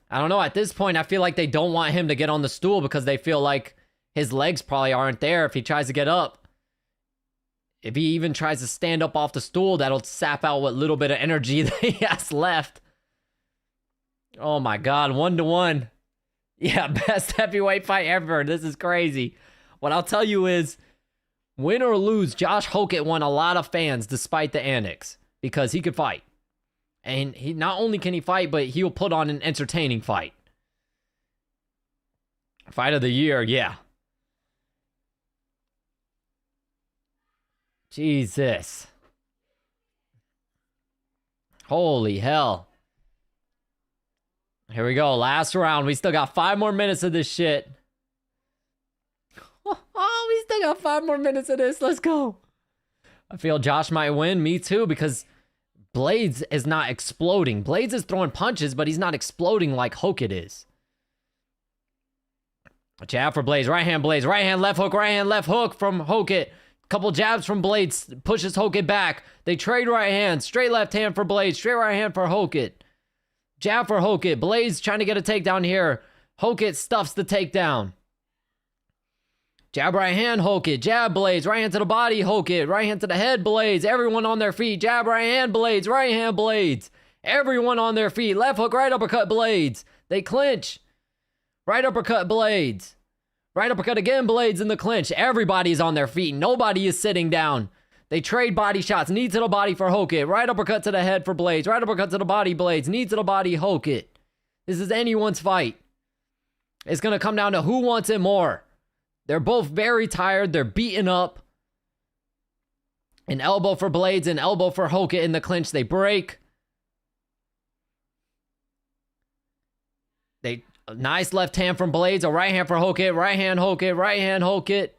I don't know. At this point, I feel like they don't want him to get on the stool because they feel like his legs probably aren't there if he tries to get up. If he even tries to stand up off the stool, that'll sap out what little bit of energy that he has left. Oh my God, 1-1. Yeah, best heavyweight fight ever. This is crazy. What I'll tell you is, win or lose, Josh Hokit won a lot of fans despite the annex because he could fight. And he not only can he fight, but he'll put on an entertaining fight. Fight of the year, yeah. Jesus. Holy hell. Here we go. Last round. We still got 5 more minutes of this shit. Oh, we still got 5 more minutes of this. Let's go. I feel Josh might win. Me too, because Blaydes is not exploding. Blaydes is throwing punches, but he's not exploding like Hokit is. Jab for Blaydes. Right hand Blaydes. Right hand left hook from Hokit. Couple jabs from Blaydes, pushes Hokit back. They trade right hands. Straight left hand for Blaydes. Straight right hand for Hokit. Jab for Hokit. Blaydes trying to get a takedown here. Hokit stuffs the takedown. Jab right hand Hokit. Jab Blaydes. Right hand to the body Hokit. Right hand to the head Blaydes. Everyone on their feet. Jab right hand Blaydes. Right hand Blaydes. Everyone on their feet. Left hook, right uppercut Blaydes. They clinch. Right uppercut Blaydes. Right uppercut again, Blaydes in the clinch. Everybody's on their feet. Nobody is sitting down. They trade body shots. Knee to the body for Hokit. Right uppercut to the head for Blaydes. Right uppercut to the body, Blaydes. Knee to the body, Hokit. This is anyone's fight. It's going to come down to who wants it more. They're both very tired. They're beaten up. An elbow for Blaydes, an elbow for Hokit in the clinch. They break. Nice left hand from Blaydes, a right hand for Hokit, right hand Hokit, right hand Hokit.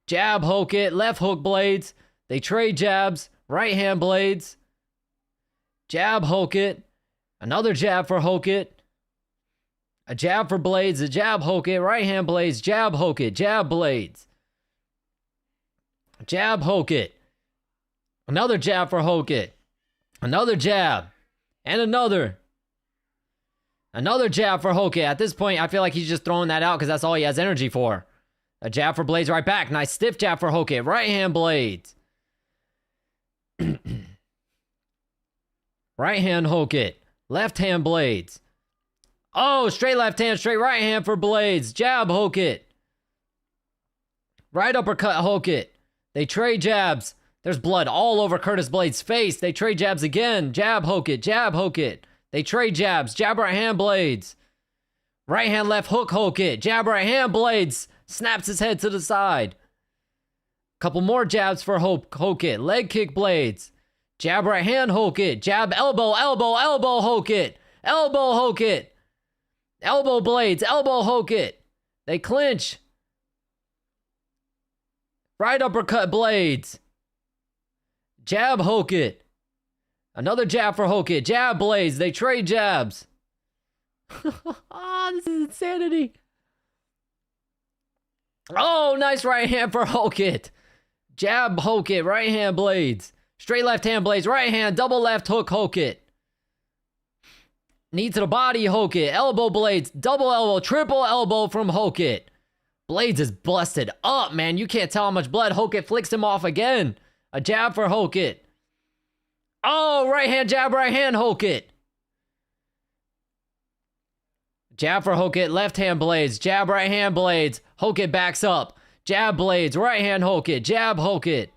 Jab Hokit, left hook Blaydes. They trade jabs, right hand Blaydes. Jab Hokit, another jab for Hokit. A jab for Blaydes, a jab Hokit, right hand Blaydes, jab Hokit, jab Blaydes. Jab Hokit. Another jab for Hokit. Another jab. And another. Another jab for Hokit. At this point, I feel like he's just throwing that out because that's all he has energy for. A jab for Blaydes right back. Nice stiff jab for Hokit. Right hand Blaydes. Right hand Hokit. Left hand Blaydes. Oh, straight left hand, straight right hand for Blaydes. Jab Hokit. Right uppercut Hokit. They trade jabs. There's blood all over Curtis Blaydes' face. They trade jabs again. Jab Hokit. Jab Hokit. They trade jabs. Jab right hand Blaydes. Right hand left hook Hokit. Jab right hand Blaydes. Snaps his head to the side. Couple more jabs for Hokit. Leg kick Blaydes. Jab right hand Hokit. Jab elbow, elbow, elbow Hokit. Elbow Hokit. Elbow Blaydes. Elbow Hokit. They clinch. Right uppercut Blaydes. Jab Hokit. Another jab for Hokit. Jab Blaydes. They trade jabs. This is insanity. Oh, nice right hand for Hokit. Jab Hokit. Right hand Blaydes. Straight left hand Blaydes. Right hand. Double left hook Hokit. Knee to the body Hokit. Elbow Blaydes. Double elbow. Triple elbow from Hokit. Blaydes is busted up, man. You can't tell how much blood. Hokit flicks him off again. A jab for Hokit. Oh, right hand jab, right hand Hokit. Jab for Hokit, left hand Blaydes. Jab, right hand Blaydes. Hokit backs up. Jab Blaydes, right hand Hokit. Jab Hokit.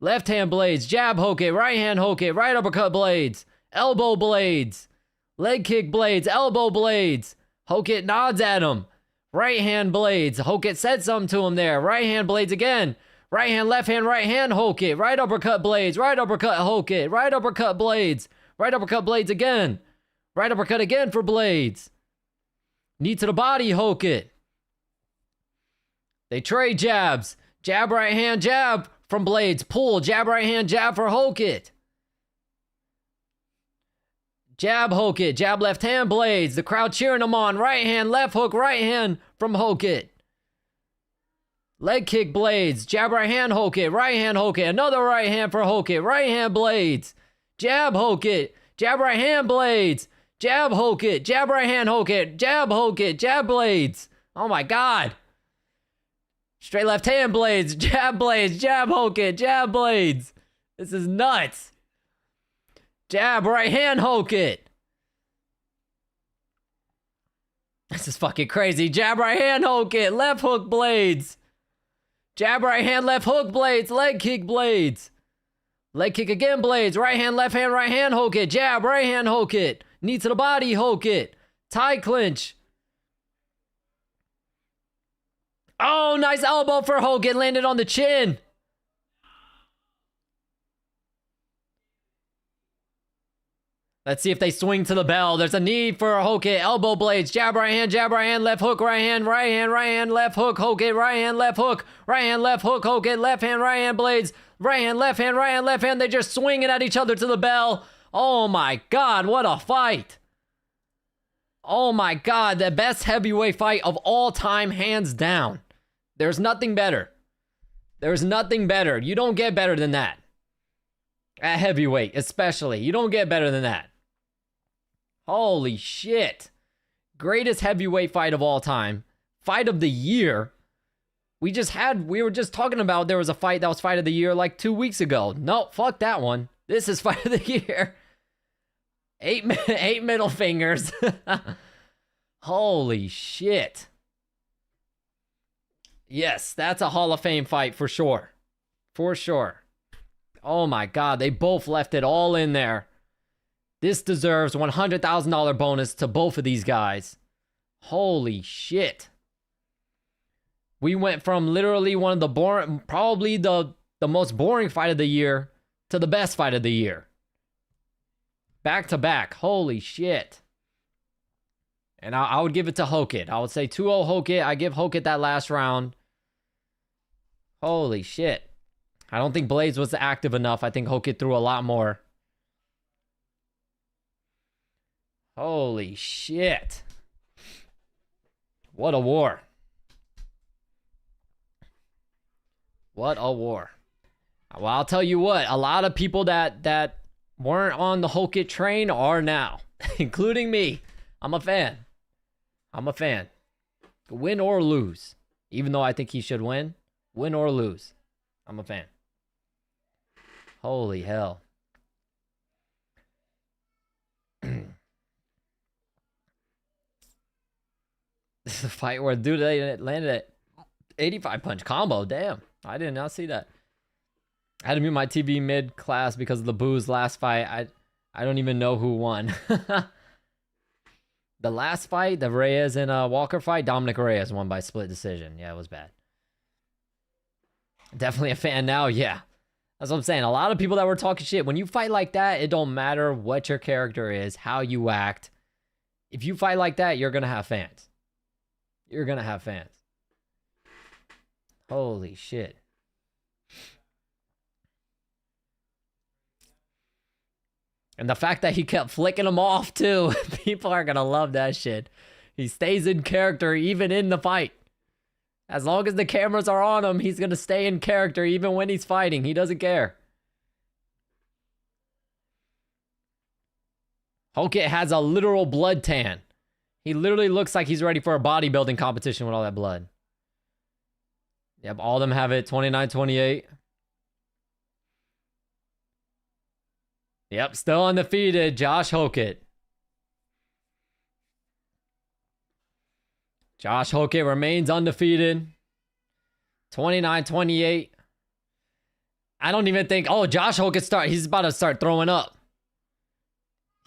Left hand Blaydes. Jab Hokit, right hand Hokit. Right uppercut Blaydes. Elbow Blaydes. Leg kick Blaydes. Elbow Blaydes. Hokit nods at him. Right hand Blaydes. Hokit said something to him there. Right hand Blaydes again. Right hand Hokit. Right uppercut Blaydes. Right uppercut Hokit. Right uppercut Blaydes. Right uppercut Blaydes again. Right uppercut again for Blaydes. Knee to the body Hokit. They trade jabs. Jab right hand jab from Blaydes. Pull. Jab right hand jab for Hokit. Jab Hokit. Jab left hand Blaydes. The crowd cheering him on. Right hand left hook. Right hand from Hokit. Leg kick Blaydes. Jab right hand Hokit. Right hand Hokit. Another right hand for Hokit. Right hand Blaydes. Jab Hokit. Jab right hand Blaydes. Jab Hokit. Jab right hand Hokit. Jab Hokit. Jab Blaydes. Oh my God. Straight left hand Blaydes. Jab Blaydes. Jab Hokit. Jab Blaydes. This is nuts. Jab right hand Hokit. This is fucking crazy. Jab right hand Hokit. Left hook Blaydes. Jab right hand left hook Blaydes. Leg kick Blaydes. Leg kick again Blaydes. Right hand Hokit. Jab right hand Hokit. Knee to the body Hokit. Tie clinch. Oh, nice elbow for Hokit. Landed on the chin. Let's see if they swing to the bell. There's a knee for Hokit. Elbow Blaydes. Jab right hand, left hook, right hand, left hook, Hokit, right hand, left hook, Hokit, left hand, Blaydes, right hand, left hand. They're just swinging at each other to the bell. Oh my God, what a fight. Oh my God, the best heavyweight fight of all time, hands down. There's nothing better. There's nothing better. You don't get better than that. At heavyweight, especially. You don't get better than that. Holy shit. Greatest heavyweight fight of all time. Fight of the year. We were just talking about there was a fight that was fight of the year like 2 weeks ago. No, fuck that one. This is fight of the year. Eight middle fingers. Holy shit. Yes, that's a Hall of Fame fight for sure. For sure. Oh my God, they both left it all in there. This deserves $100,000 bonus to both of these guys. Holy shit. We went from literally one of the boring, probably the most boring fight of the year to the best fight of the year. Back to back. Holy shit. And I would give it to Hokit. I would say 2-0 Hokit. I give Hokit that last round. Holy shit. I don't think Blaydes was active enough. I think Hokit threw a lot more. Holy shit. What a war. What a war. Well, I'll tell you what. A lot of people that weren't on the Hokit train are now, including me. I'm a fan. I'm a fan. Win or lose. Even though I think he should win or lose. I'm a fan. Holy hell. This is a fight where dude they landed at 85 punch combo. Damn. I did not see that. I had to mute my TV mid-class because of the booze last fight. I don't even know who won. The last fight, the Reyes and Walker fight, Dominic Reyes won by split decision. Yeah, it was bad. Definitely a fan now, yeah. That's what I'm saying. A lot of people that were talking shit, when you fight like that, it don't matter what your character is, how you act. If you fight like that, you're going to have fans. You're going to have fans. Holy shit. And the fact that he kept flicking them off too, people are going to love that shit. He stays in character even in the fight. As long as the cameras are on him, he's going to stay in character even when he's fighting. He doesn't care. Hokit has a literal blood tan. He literally looks like he's ready for a bodybuilding competition with all that blood. Yep, all of them have it, 29-28. Yep, still undefeated, Josh Hokit. Josh Hokit remains undefeated. 29-28. I don't even think... Oh, Josh Hokit he's about to start throwing up.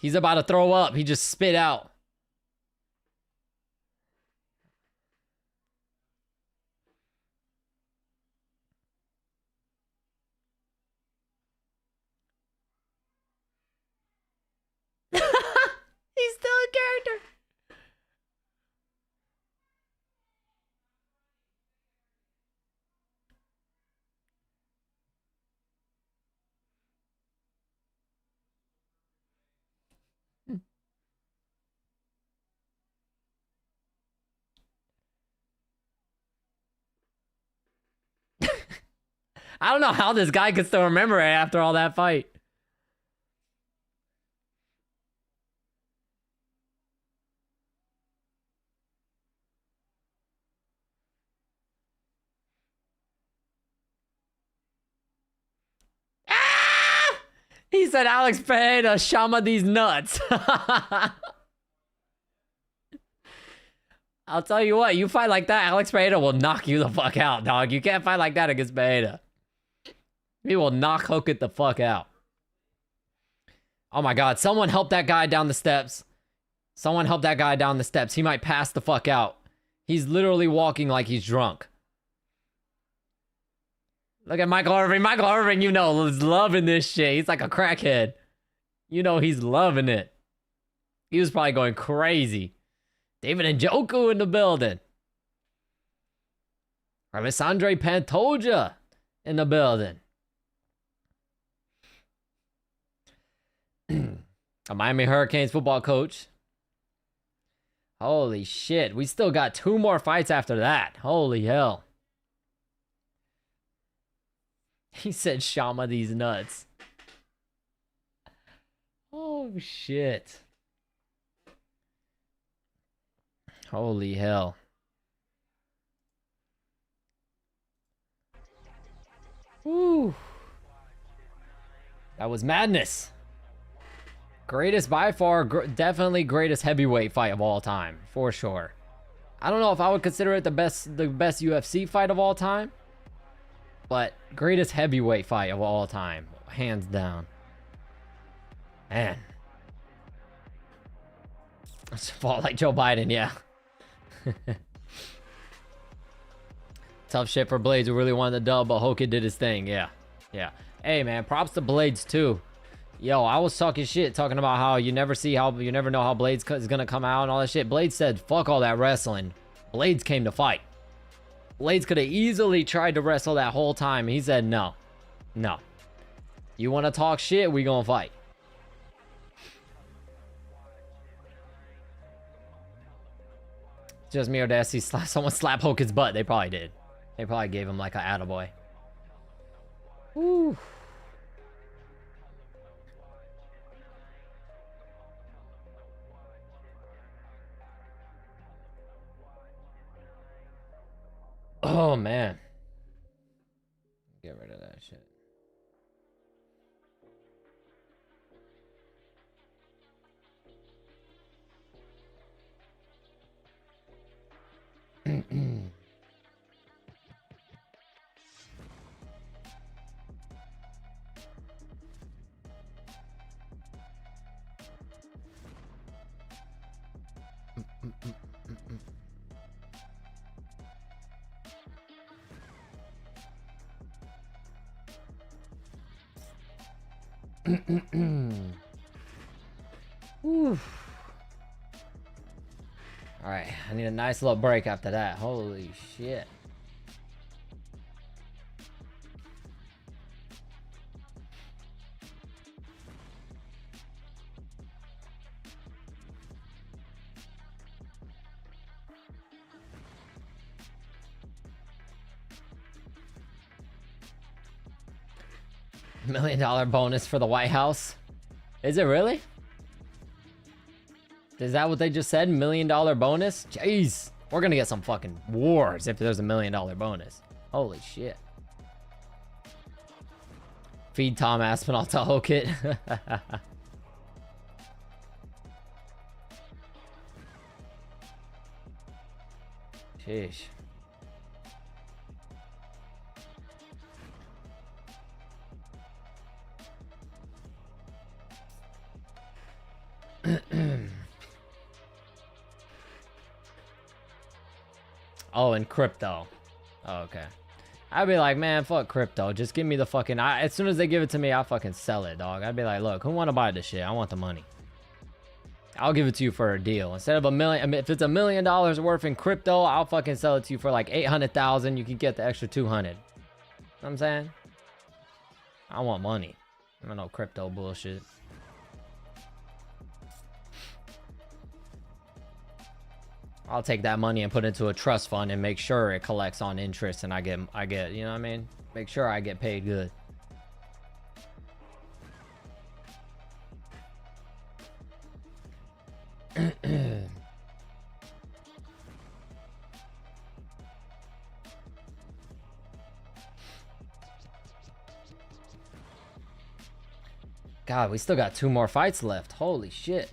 He's about to throw up. He just spit out. He's still in character. I don't know how this guy could still remember it after all that fight. He said, Alex Pereira, shama these nuts. I'll tell you what, you fight like that, Alex Pereira will knock you the fuck out, dog. You can't fight like that against Pereira. He will knock Hokit the fuck out. Oh my god, someone help that guy down the steps. Someone help that guy down the steps. He might pass the fuck out. He's literally walking like he's drunk. Look at Michael Irving. Michael Irving, you know, is loving this shit. He's like a crackhead. You know he's loving it. He was probably going crazy. David Njoku in the building. Alessandre Pantoja in the building. A Miami Hurricanes football coach. Holy shit. We still got 2 more fights after that. Holy hell. He said, shama these nuts. Oh, shit. Holy hell. Woo. That was madness. Greatest by far, definitely greatest heavyweight fight of all time, for sure. I don't know if I would consider it the best UFC fight of all time, but greatest heavyweight fight of all time, hands down. Man. It's fought like Joe Biden, yeah. Tough shit for Blaydes, who really wanted the dub, but Hokit did his thing, yeah. Yeah. Hey, man, props to Blaydes, too. Yo, I was talking shit, talking about how you never know how Blaydes is gonna come out and all that shit. Blaydes said, fuck all that wrestling. Blaydes came to fight. Blaydes could have easily tried to wrestle that whole time. He said, no. No. You want to talk shit? We gonna fight. Just me or did I see someone slap Hokit's butt? They probably did. They probably gave him like an attaboy. Woo. Oh, man. Get rid of that shit. All right, I need a nice little break after that. Holy shit. $1 million bonus for the White House. Is it really? Is that what they just said? $1 million bonus? Jeez. We're gonna get some fucking wars if there's $1 million bonus. Holy shit. Feed Tom Aspinall to Hokit. Sheesh. Oh, and crypto. Oh, okay. I'd be like, man, fuck crypto. Just give me the fucking... as soon as they give it to me, I'll fucking sell it, dog. I'd be like, look, who want to buy this shit? I want the money. I'll give it to you for a deal. Instead of $1 million... I mean, if it's $1 million worth in crypto, I'll fucking sell it to you for like 800,000. You can get the extra 200. You know what I'm saying? I want money. I don't know crypto bullshit. I'll take that money and put it into a trust fund and make sure it collects on interest and I get, you know what I mean? Make sure I get paid good. God, we still got 2 more fights left. Holy shit.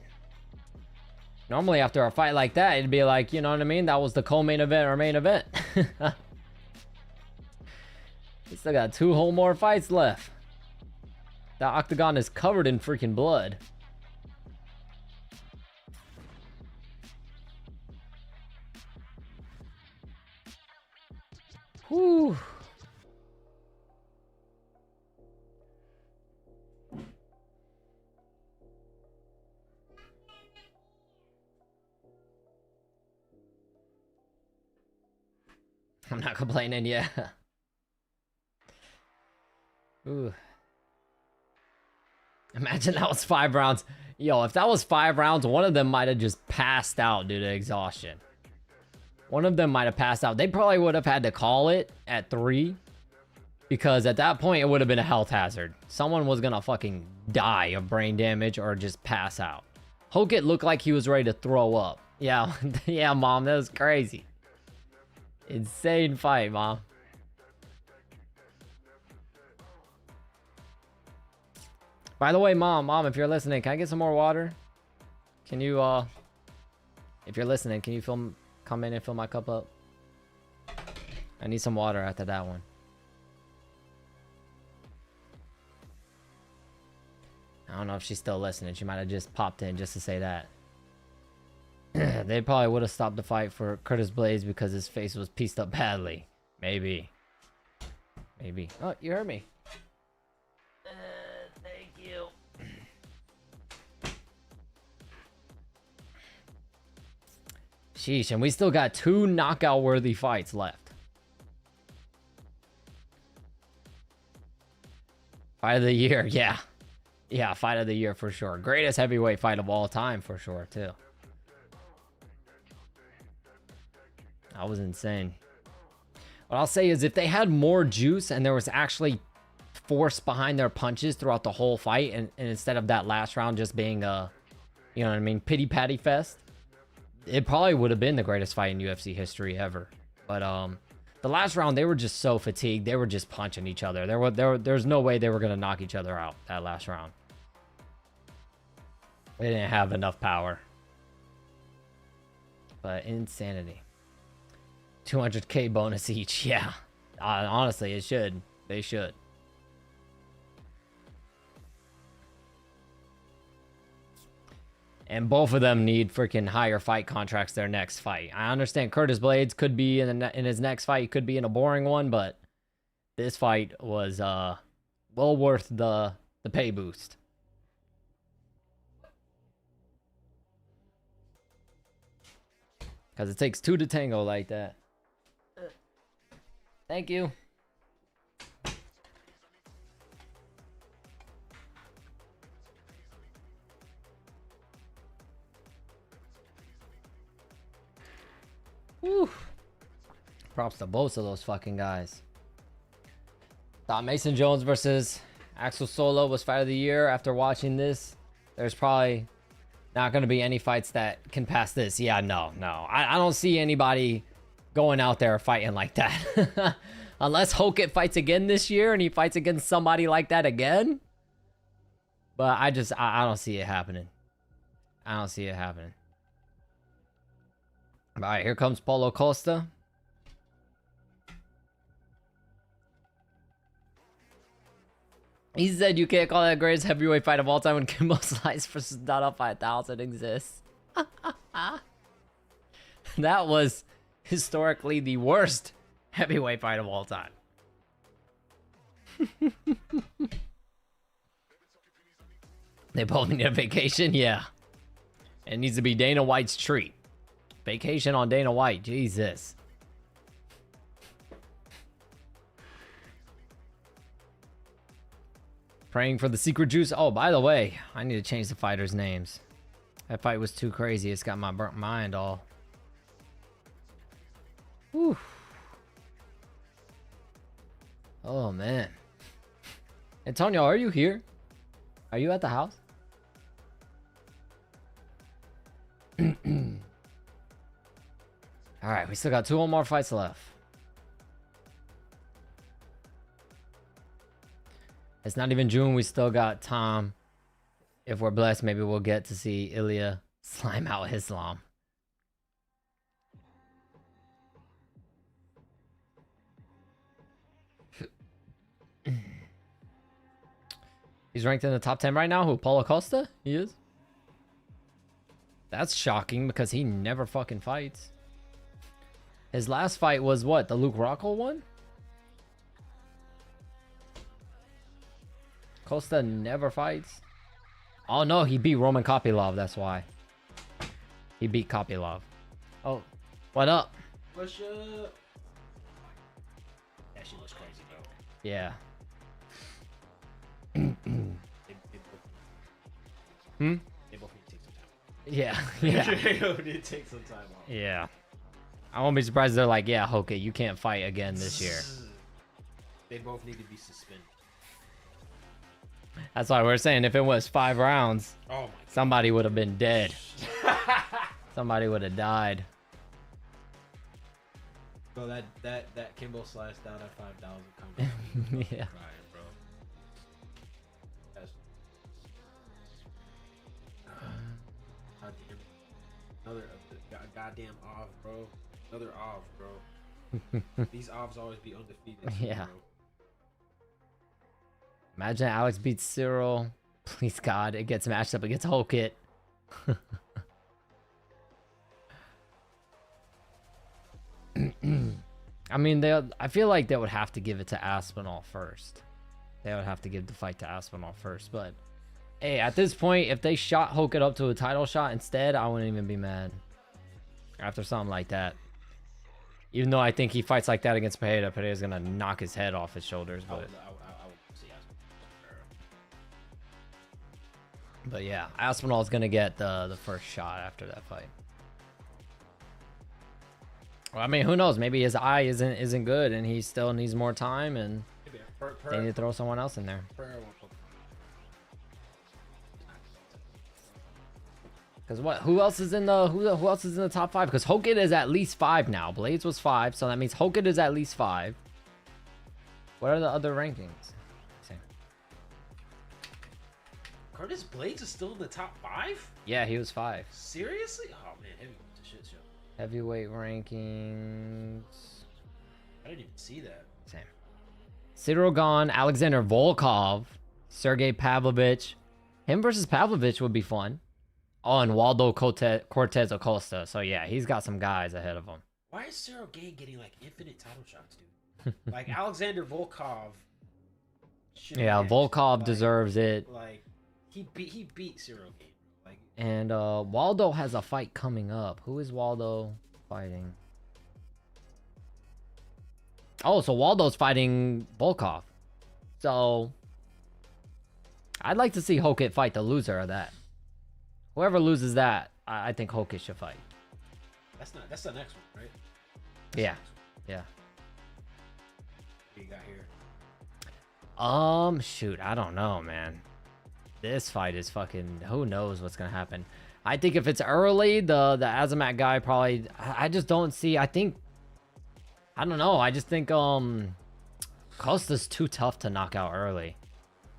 Normally after a fight like that, it'd be like, you know what I mean? That was the co-main event or main event. We still got 2 whole more fights left. The octagon is covered in freaking blood. Whew. I'm not complaining, yeah. Ooh. Imagine that was 5 rounds. Yo, if that was 5 rounds, one of them might have just passed out due to exhaustion. One of them might have passed out. They probably would have had to call it at 3. Because at that point, it would have been a health hazard. Someone was gonna fucking die of brain damage or just pass out. Hokit looked like he was ready to throw up. Yeah, yeah, Mom, that was crazy. Insane fight, Mom. By the way, Mom, if you're listening, can I get some more water? Can you, if you're listening, can you come in and fill my cup up? I need some water after that one. I don't know if she's still listening. She might have just popped in just to say that. They probably would have stopped the fight for Curtis Blaydes because his face was pieced up badly. Maybe. Maybe. Oh, you heard me. Thank you. Sheesh, and we still got 2 knockout-worthy fights left. Fight of the year, yeah. Yeah, fight of the year for sure. Greatest heavyweight fight of all time for sure, too. That was insane. What I'll say is if they had more juice and there was actually force behind their punches throughout the whole fight and instead of that last round just being a, you know what I mean, pity-patty fest, it probably would have been the greatest fight in UFC history ever. But The last round, they were just so fatigued. They were just punching each other. There's no way they were gonna knock each other out that last round. They didn't have enough power. But insanity. 200k bonus each. Yeah. Honestly, it should. They should. And both of them need freaking higher fight contracts their next fight. I understand Curtis Blaydes could be in his next fight. He could be in a boring one, but this fight was well worth the pay boost. Because it takes two to tango like that. Thank you. Whew. Props to both of those fucking guys. Thought Mason Jones versus Axel Solo was fight of the year. After watching this, there's probably not going to be any fights that can pass this. Yeah, no. I don't see anybody going out there fighting like that. Unless Hokit fights again this year and he fights against somebody like that again. But I don't see it happening. I don't see it happening. All right, here comes Paulo Costa. He said you can't call that the greatest heavyweight fight of all time when Kimbo Slice versus Dada 5000 exists. That was historically the worst heavyweight fight of all time. They both need a vacation? Yeah. It needs to be Dana White's treat. Vacation on Dana White. Jesus. Praying for the secret juice. Oh, by the way, I need to change the fighters' names. That fight was too crazy. It's got my burnt mind all. Whew. Oh, man. Antonio, are you here? Are you at the house? All right, we still got 2 more fights left. It's not even June. We still got Tom. If we're blessed, maybe we'll get to see Ilya slime out Islam. He's ranked in the top 10 right now. Who? Paulo Costa? He is? That's shocking because he never fucking fights. His last fight was what? The Luke Rockhold one? Costa never fights. Oh no, he beat Roman Kopylov, that's why. He beat Kopylov. Oh, what up? What's up? That shit looks crazy, bro. Yeah. They both need to take some time. Yeah. Yeah. They both need to take some time off. Yeah. I won't be surprised if they're like, yeah, Hokit, you can't fight again this year. They both need to be suspended. That's why we're saying if it was 5 rounds, Oh my somebody would have been dead. Somebody would have died. Bro, that Kimbo slashed down at 5,000 coming. Yeah. Crying, bro. That's another goddamn off, bro. Another off, bro. These offs always be undefeated. Yeah. Bro. Imagine Alex beats Cyril. Please God, it gets matched up against Hokit. I mean, I feel like they would have to give it to Aspinall first. They would have to give the fight to Aspinall first. But, hey, at this point, if they shot Hokit up to a title shot instead, I wouldn't even be mad. After something like that. Even though I think he fights like that against Padilla, Padilla's going to knock his head off his shoulders. But yeah, Aspinall's going to get the first shot after that fight. Well, I mean, who knows? Maybe his eye isn't good and he still needs more time and they need to throw someone else in there. Because what? Who else is in the who else is in the top 5? Because Hokit is at least 5 now. Blaydes was 5, so that means Hokit is at least 5. What are the other rankings? Same. Curtis Blaydes is still in the top 5? Yeah, he was 5. Seriously? Oh man, heavyweight's a shit show. Heavyweight rankings. I didn't even see that. Same. Sidrogan, Alexander Volkov, Sergey Pavlovich. Him versus Pavlovich would be fun. Oh, and Waldo Cortez Acosta. So yeah, he's got some guys ahead of him. Why is Cyril Gane getting like infinite title shots, dude? Like Alexander Volkov. Yeah, Volkov deserves it. Like he beat Cyril Gane. Like, and Waldo has a fight coming up. Who is Waldo fighting? Oh, so Waldo's fighting Volkov. So I'd like to see Hokit fight the loser of that. Whoever loses that, I think Hokit should fight. That's the next one, right? Yeah. Yeah. What you got here? Shoot, I don't know, man. This fight is fucking, who knows what's gonna happen. I think if it's early, the Azamat guy probably, I just don't see, I don't know. I just think Costa's too tough to knock out early.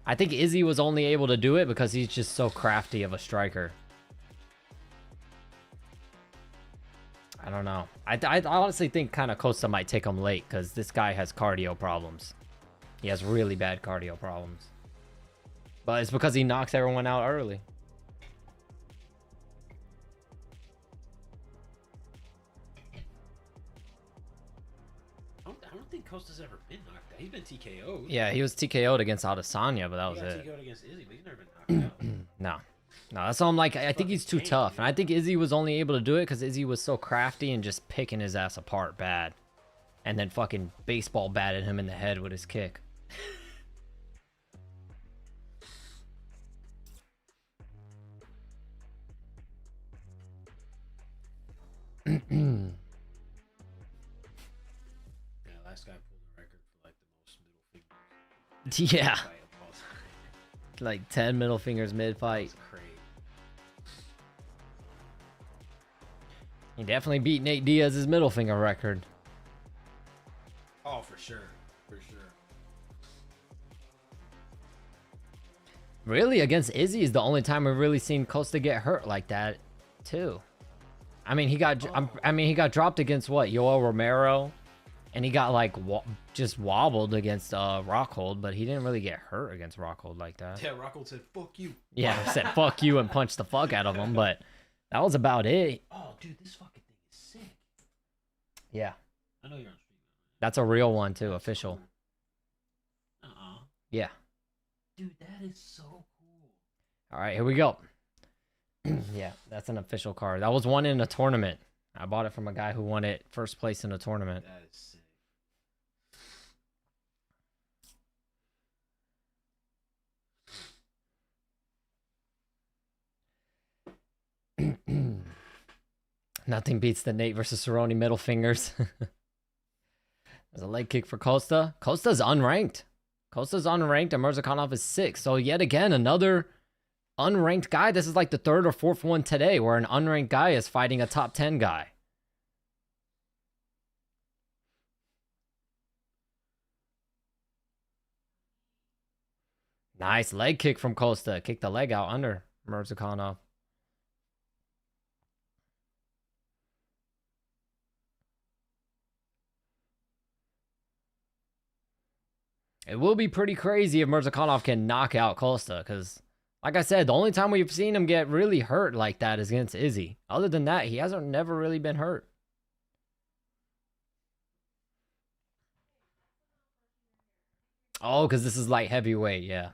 I think Izzy was only able to do it because he's just so crafty of a striker. I don't know. I honestly think kind of Costa might take him late because this guy has cardio problems. He has really bad cardio problems. But it's because he knocks everyone out early. I don't think Costa's ever been knocked out. He's been TKO'd. Yeah, he was TKO'd against Adesanya, but that was He got it. TKO'd against Izzy, but he's never been knocked out. No. No, that's all I'm like. I think he's too tough. And I think Izzy was only able to do it because Izzy was so crafty and just picking his ass apart bad. And then fucking baseball batted him in the head with his kick. Yeah, last guy pulled the record for like the most middle fingers. Yeah. Fight of all time. Like 10 middle fingers mid-fight. That's crazy. He definitely beat Nate Diaz's middle finger record. Oh, for sure. For sure. Really, against Izzy is the only time we've really seen Costa get hurt like that, too. I mean, he got he got dropped against what? Yoel Romero, and he got like just wobbled against Rockhold, but he didn't really get hurt against Rockhold like that. Yeah, Rockhold said, "Fuck you." Yeah, he said "fuck you" and punched the fuck out of him, but that was about it. Oh, dude, this fucking thing is sick. Yeah, I know you're on stream. that's a real one too, official. Yeah. Dude, that is so cool. All right, here we go. Yeah, that's an official card. That was one in a tournament. I bought it from a guy who won it first place in a tournament. That is sick. Nothing beats the Nate versus Cerrone middle fingers. There's a leg kick for Costa. Costa's unranked. Costa's unranked and Mirzakhanov is 6. So yet again, another unranked guy. This is like the 3rd or 4th one today where an unranked guy is fighting a top 10 guy. Nice leg kick from Costa. Kick the leg out under Mirzakhanov. It will be pretty crazy if Mirzakhanov can knock out Costa because, like I said, the only time we've seen him get really hurt like that is against Izzy. Other than that, he hasn't never really been hurt. Oh, because this is light heavyweight, yeah.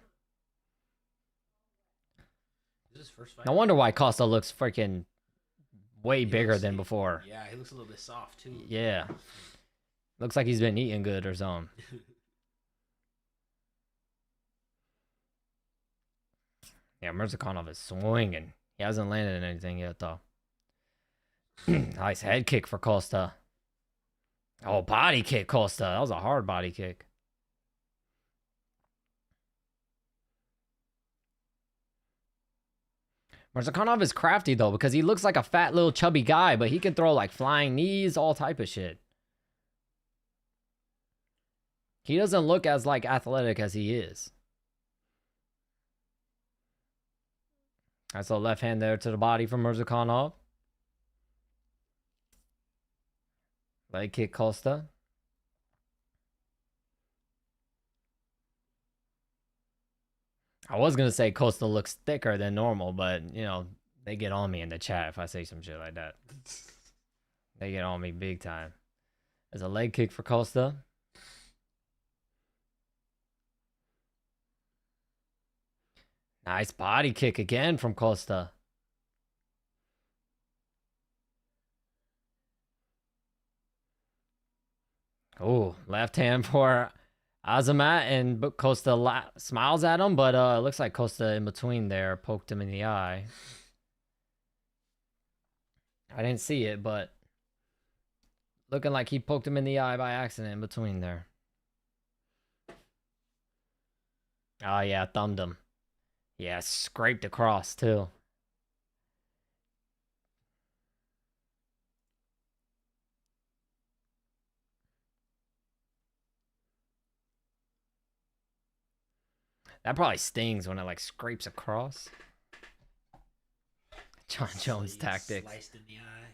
Is this first fight? No wonder why Costa looks freaking way bigger than before. Yeah, he looks a little bit soft too. Yeah. Looks like he's been eating good or something. Yeah, Mirzakhanov is swinging. He hasn't landed anything yet, though. Nice head kick for Costa. Oh, body kick, Costa. That was a hard body kick. Murzakanov is crafty though, because he looks like a fat little chubby guy, but he can throw like flying knees, all type of shit. He doesn't look as like athletic as he is. Nice little left hand there to the body from Murzakanov. Leg kick Costa. I was going to say Costa looks thicker than normal, but, you know, they get on me in the chat if I say some shit like that. They get on me big time. There's a leg kick for Costa. Nice body kick again from Costa. Oh, left hand for Azamat, and Costa smiles at him, but it looks like Costa in between there poked him in the eye. I didn't see it, but looking like he poked him in the eye by accident in between there. Oh, yeah, thumbed him. Yeah, scraped across, too. That probably stings when it, like, scrapes across. John Jones tactics. Sliced in the eye.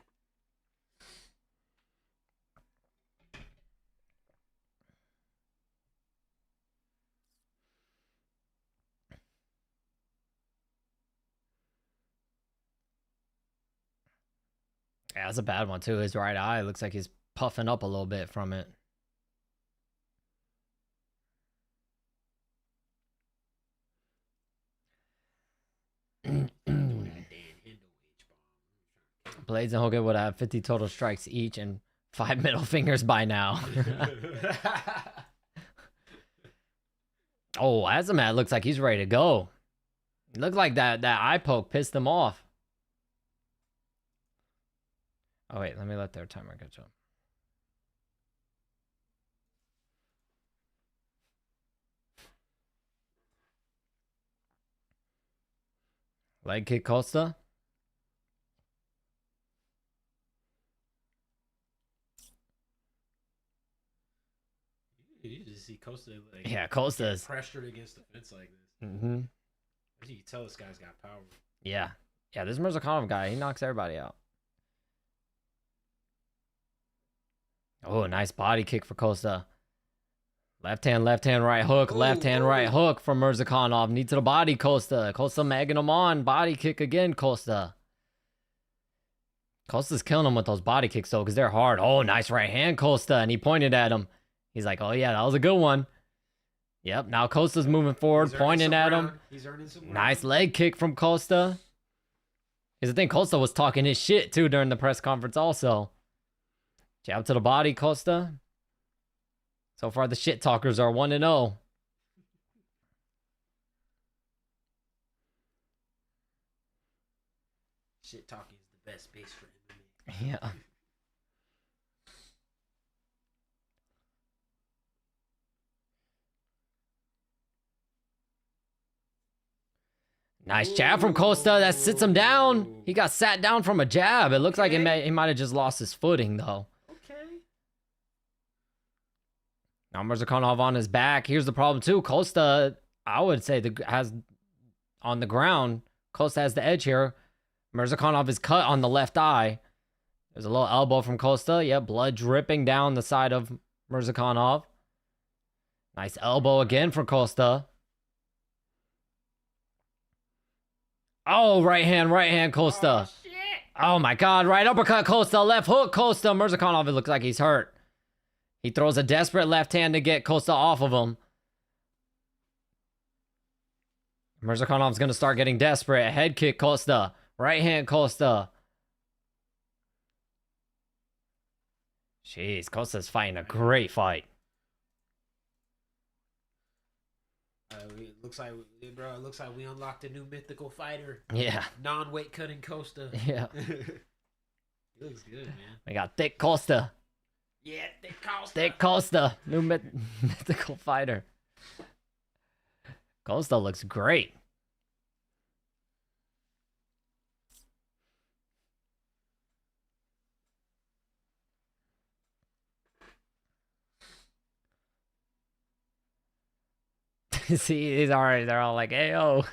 Yeah, that's a bad one, too. His right eye looks like he's puffing up a little bit from it. Blaydes and Hokit would have 50 total strikes each and 5 middle fingers by now. Oh, Azamat looks like he's ready to go. It looked like that eye poke pissed him off. Oh, wait, let me let their timer catch up. Leg kick Costa. You just see Costa like, yeah, Costa's pressured against the fence like this. Mm-hmm. You can tell this guy's got power. Yeah. Yeah, this Murzakanov guy, he knocks everybody out. Oh, nice body kick for Costa. Left hand, right hook. Left hand, right hook from Murzakanov. Knee to the body, Costa. Costa magging him on. Body kick again, Costa. Costa's killing him with those body kicks, though, because they're hard. Oh, nice right hand, Costa. And he pointed at him. He's like, oh, yeah, that was a good one. Yep, now Costa's moving forward, pointing at him. He's earning some nice leg kick from Costa. Here's the thing, Costa was talking his shit, too, during the press conference also. Jab to the body, Costa. So far, the shit talkers are 1-0. Shit talking is the best base for MMA. Yeah. Nice jab from Costa. That sits him down. He got sat down from a jab. It looks like he might have just lost his footing, though. Okay. Now Murzakanov on his back. Here's the problem, too. Costa, I would say, has on the ground. Costa has the edge here. Murzakanov is cut on the left eye. There's a little elbow from Costa. Yep, blood dripping down the side of Murzakanov. Nice elbow again from Costa. Oh, right hand, Costa. Oh, shit. Oh, my God. Right uppercut, Costa. Left hook, Costa. Murzakanov, it looks like he's hurt. He throws a desperate left hand to get Costa off of him. Murzakonov's going to start getting desperate. Head kick, Costa. Right hand, Costa. Jeez, Costa's fighting a great fight. It looks like, bro. It looks like we unlocked a new mythical fighter. Yeah. Non-weight cutting Costa. Yeah. He looks good, man. We got Thick Costa. Yeah, Thick Costa. Thick Costa. New mythical fighter. Costa looks great. See, he's already, they're all like, hey, yo.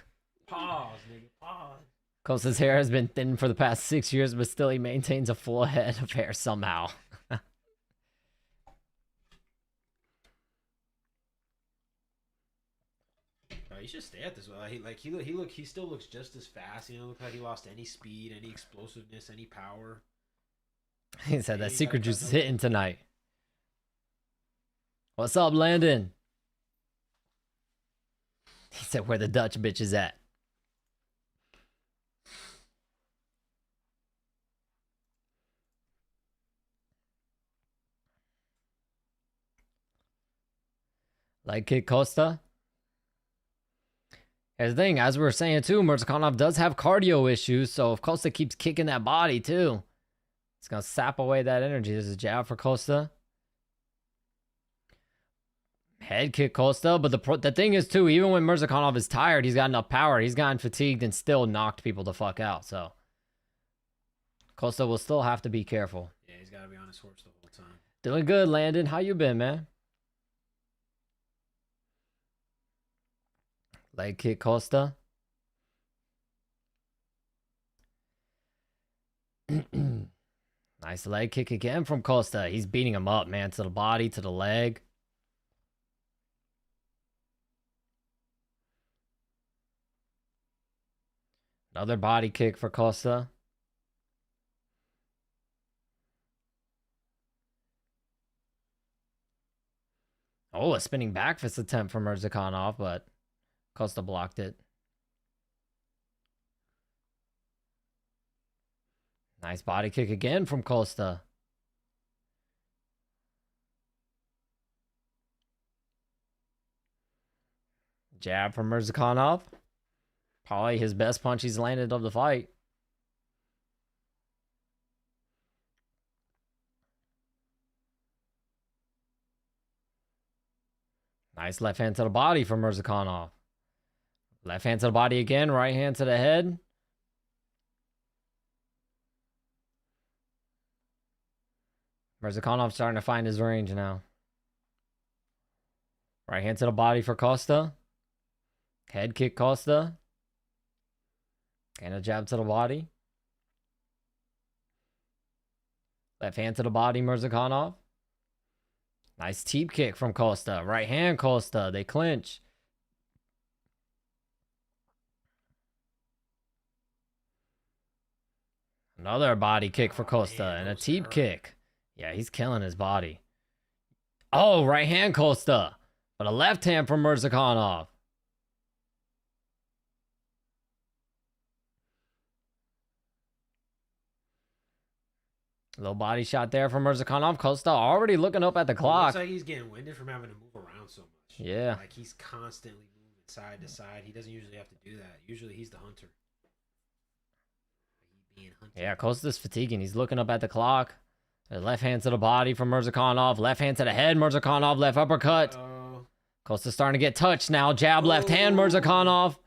Pause, nigga. Pause. Costa's hair has been thin for the past 6 years, but still he maintains a full head of hair somehow. He should stay at this. He still looks just as fast. You know, look like he lost any speed, any explosiveness, any power. He said that secret juice is hitting tonight. What's up, Landon? He said where the Dutch bitch is at. Like Kid Costa? Here's the thing, as we were saying too, Murzakanov does have cardio issues, so if Costa keeps kicking that body too, it's going to sap away that energy. There's a jab for Costa. Head kick Costa, but the thing is too, even when Murzakanov is tired, he's got enough power. He's gotten fatigued and still knocked people the fuck out, so Costa will still have to be careful. Yeah, he's got to be on his horse the whole time. Doing good, Landon. How you been, man? Leg kick Costa. Nice leg kick again from Costa. He's beating him up, man. To the body, to the leg. Another body kick for Costa. Oh, a spinning back fist attempt from Murzakanov, but Costa blocked it. Nice body kick again from Costa. Jab from Murzakanov. Probably his best punch he's landed of the fight. Nice left hand to the body from Murzakanov. Left hand to the body again, right hand to the head. Murzakanov starting to find his range now. Right hand to the body for Costa. Head kick Costa. And a jab to the body. Left hand to the body, Murzakanov. Nice teep kick from Costa. Right hand Costa. They clinch. Another body kick for Costa and a teep kick. Yeah, he's killing his body. Oh, right hand Costa. But a left hand from Murzakanov. Little body shot there from Murzakanov. Costa already looking up at the clock. Looks like he's getting winded from having to move around so much. Yeah. Like he's constantly moving side to side. He doesn't usually have to do that. Usually he's the hunter. Yeah, Costa's fatiguing. He's looking up at the clock. Left hand to the body from Murzakanov. Left hand to the head. Murzakanov left uppercut. Costa's starting to get touched now. Jab left hand Murzakanov.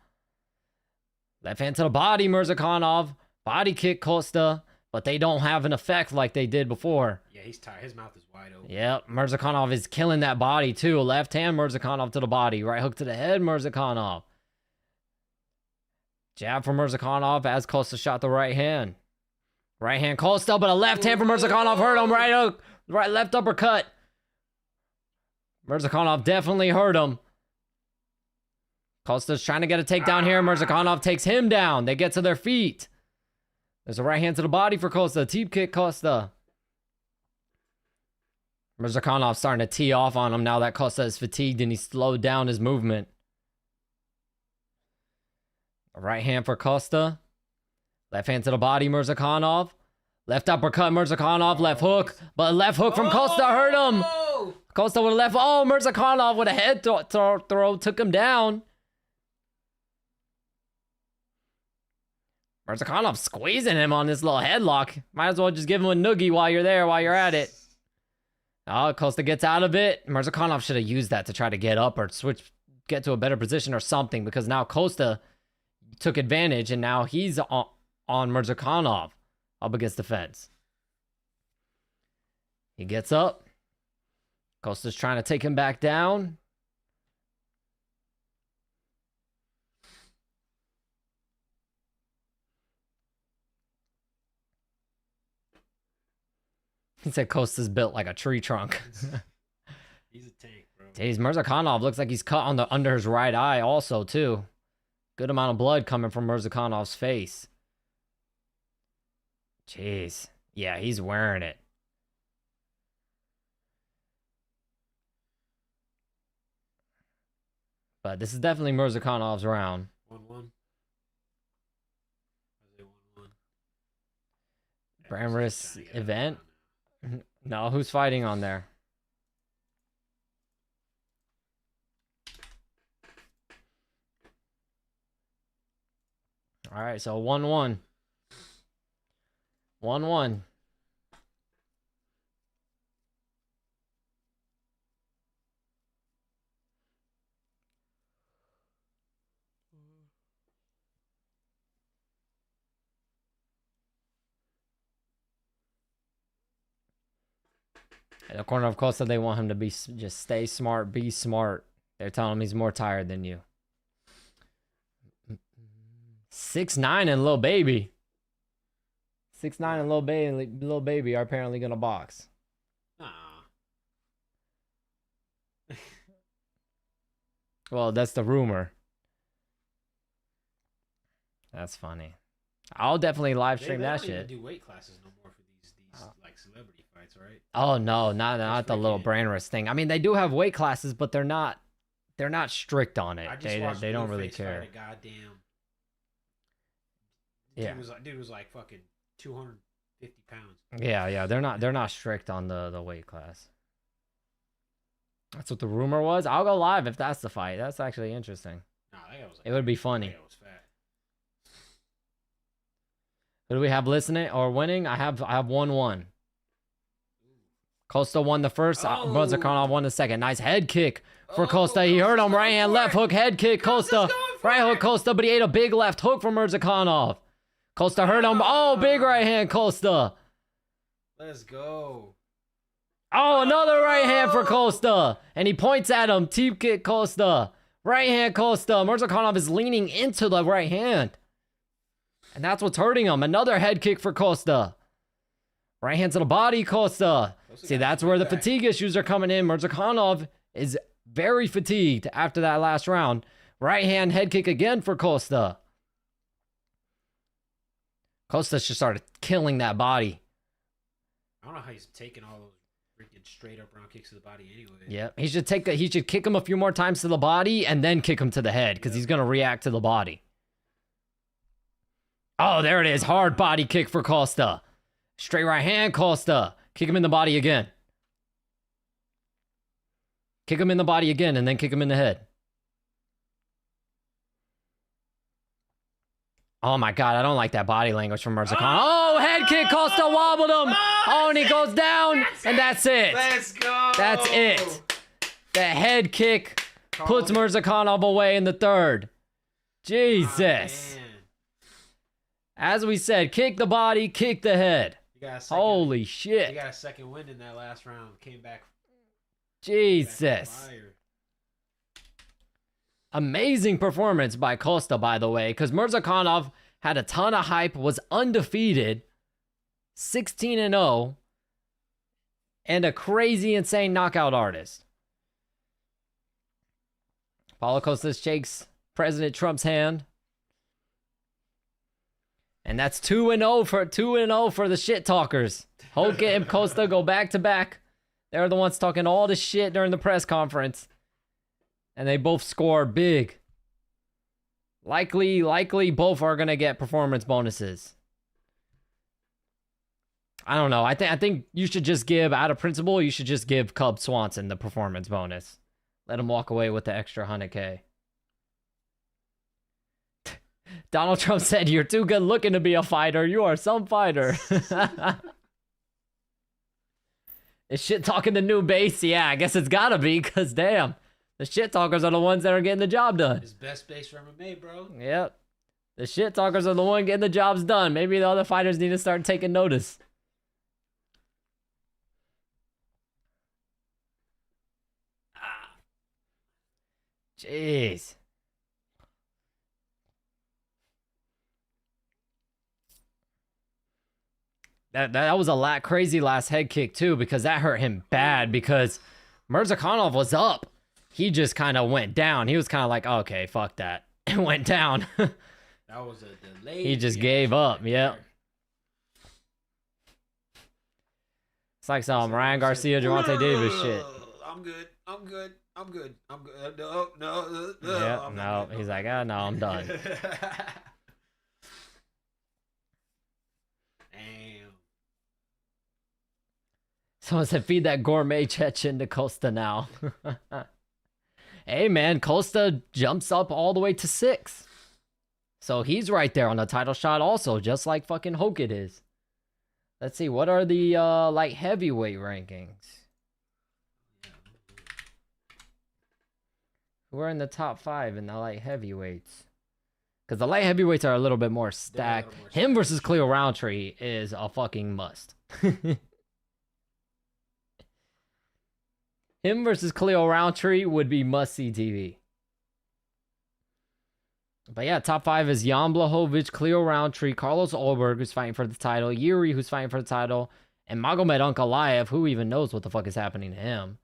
Left hand to the body Murzakanov. Body kick Costa. But they don't have an effect like they did before. Yeah, he's tired. His mouth is wide open. Yep, Murzakanov is killing that body too. Left hand Murzakanov to the body. Right hook to the head Murzakanov. Jab from Murzakanov as Costa shot the right hand. Right hand Costa, but a left hand from Murzakanov hurt him. Right hook, right left uppercut. Murzakanov definitely hurt him. Costa's trying to get a takedown here. Murzakanov takes him down. They get to their feet. There's a right hand to the body for Costa. Teep kick Costa. Murzakanov starting to tee off on him now that Costa is fatigued and he slowed down his movement. A right hand for Costa. Left hand to the body, Murzakanov. Left uppercut, Murzakanov. Left hook. But left hook from Costa hurt him. Costa with a left. Oh, Murzakanov with a head throw took him down. Murzakanov squeezing him on this little headlock. Might as well just give him a noogie while you're there, while you're at it. Oh, Costa gets out of it. Murzakanov should have used that to try to get up or get to a better position or something, because now Costa took advantage and now he's on Murzakanov up against the fence. He gets up. Costa's trying to take him back down. He said Costa's built like a tree trunk. He's a tank, bro. Jeez, Mirzakhanov looks like he's cut on the under his right eye also, too. Good amount of blood coming from Mirzakhanov's face. Jeez. Yeah, he's wearing it. But this is definitely Mirzakhanov's round. 1-1. Bramris event? No, who's fighting on there? All right, so 1-1. 1-1. In the corner of Costa, they want him to be just stay smart, be smart. They're telling him he's more tired than you. 6'9" and Lil Baby. 6'9" and Lil Baby are apparently gonna box. Nah. Well, that's the rumor. That's funny. I'll definitely live stream that shit. They don't even do weight classes no more for these like celebrity fights, right? Oh no, not the little Bramris thing. I mean, they do have weight classes, but they're not strict on it. They don't really care. Goddamn. Yeah. Dude was like fucking 250 pounds. Yeah, they're not strict on the weight class. That's what the rumor was. I'll go live if that's the fight. That's actually interesting. Nah, that guy was like, it would be funny. That guy was fat. Who do we have listening or winning? I have 1-1. Costa won the first. Mirzakhanov won the second. Nice head kick for Costa. He heard him. Right hand, left hook, head kick. Costa. Right hook, Costa, but he ate a big left hook from Mirzakhanov. Costa heard him. Oh, big right hand, Costa. Let's go. Oh, another right hand for Costa. And he points at him. Teep kick, Costa. Right hand, Costa. Mirzakhanov is leaning into the right hand. And that's what's hurting him. Another head kick for Costa. Right hand to the body, Costa. See, that's where the fatigue issues are coming in. Mirzakhanov is very fatigued after that last round. Right hand head kick again for Costa. Costa just started killing that body. I don't know how he's taking all those freaking straight up round kicks to the body anyway. Yep. He should kick him a few more times to the body and then kick him to the head because he's going to react to the body. Oh, there it is. Hard body kick for Costa. Straight right hand, Costa. Kick him in the body again. Kick him in the body again and then kick him in the head. Oh my God, I don't like that body language from Mirzakhanov. Oh, head kick, Costa wobbled him. Oh, and he goes down, and that's it. Let's go. That's it. The head kick puts Mirzakhanov away in the third. Jesus. Oh, as we said, kick the body, kick the head. Holy shit. He got a second win in that last round. Came back. Jesus. Amazing performance by Costa, by the way, because Mirzakhanov had a ton of hype, was undefeated, 16-0, and a crazy, insane knockout artist. Paulo Costa shakes President Trump's hand. And that's 2-0 for the shit talkers. Hokit and Costa go back to back. They're the ones talking all the shit during the press conference. And they both score big. Likely both are gonna get performance bonuses. I don't know. I think you should just give, out of principle, you should just give Cub Swanson the performance bonus. Let him walk away with the extra 100K. Donald Trump said, "You're too good looking to be a fighter. You are some fighter." Is shit talking the new base? Yeah, I guess it's gotta be, because damn. The shit talkers are the ones that are getting the job done. It's best base for MMA, bro. Yep. The shit talkers are the one getting the jobs done. Maybe the other fighters need to start taking notice. Jeez. That was a lot crazy last head kick too, because that hurt him bad because Mirzakhanov was up. He just kind of went down. He was kind of like, okay, fuck that. And went down. That was a delay. He just gave up. Yep. It's like some Ryan Garcia, Gervonta Davis shit. I'm good. I'm good. I'm good. I'm good. No, no, Yeah, no. He's like, no, I'm done. Damn. Someone said, feed that gourmet Chechen to Costa now. Hey, man, Costa jumps up all the way to 6. So he's right there on the title shot also, just like fucking Hokit is. Let's see, what are the light heavyweight rankings? Who are in the top 5 in the light heavyweights? Because the light heavyweights are a little bit more stacked. Him versus Cleo Roundtree is a fucking must. Him versus Cleo Roundtree would be must-see TV. But yeah, top 5 is Jan Blachowicz, Cleo Roundtree, Carlos Ulberg, who's fighting for the title, Yuri, who's fighting for the title, and Magomed Ankalaev, who even knows what the fuck is happening to him.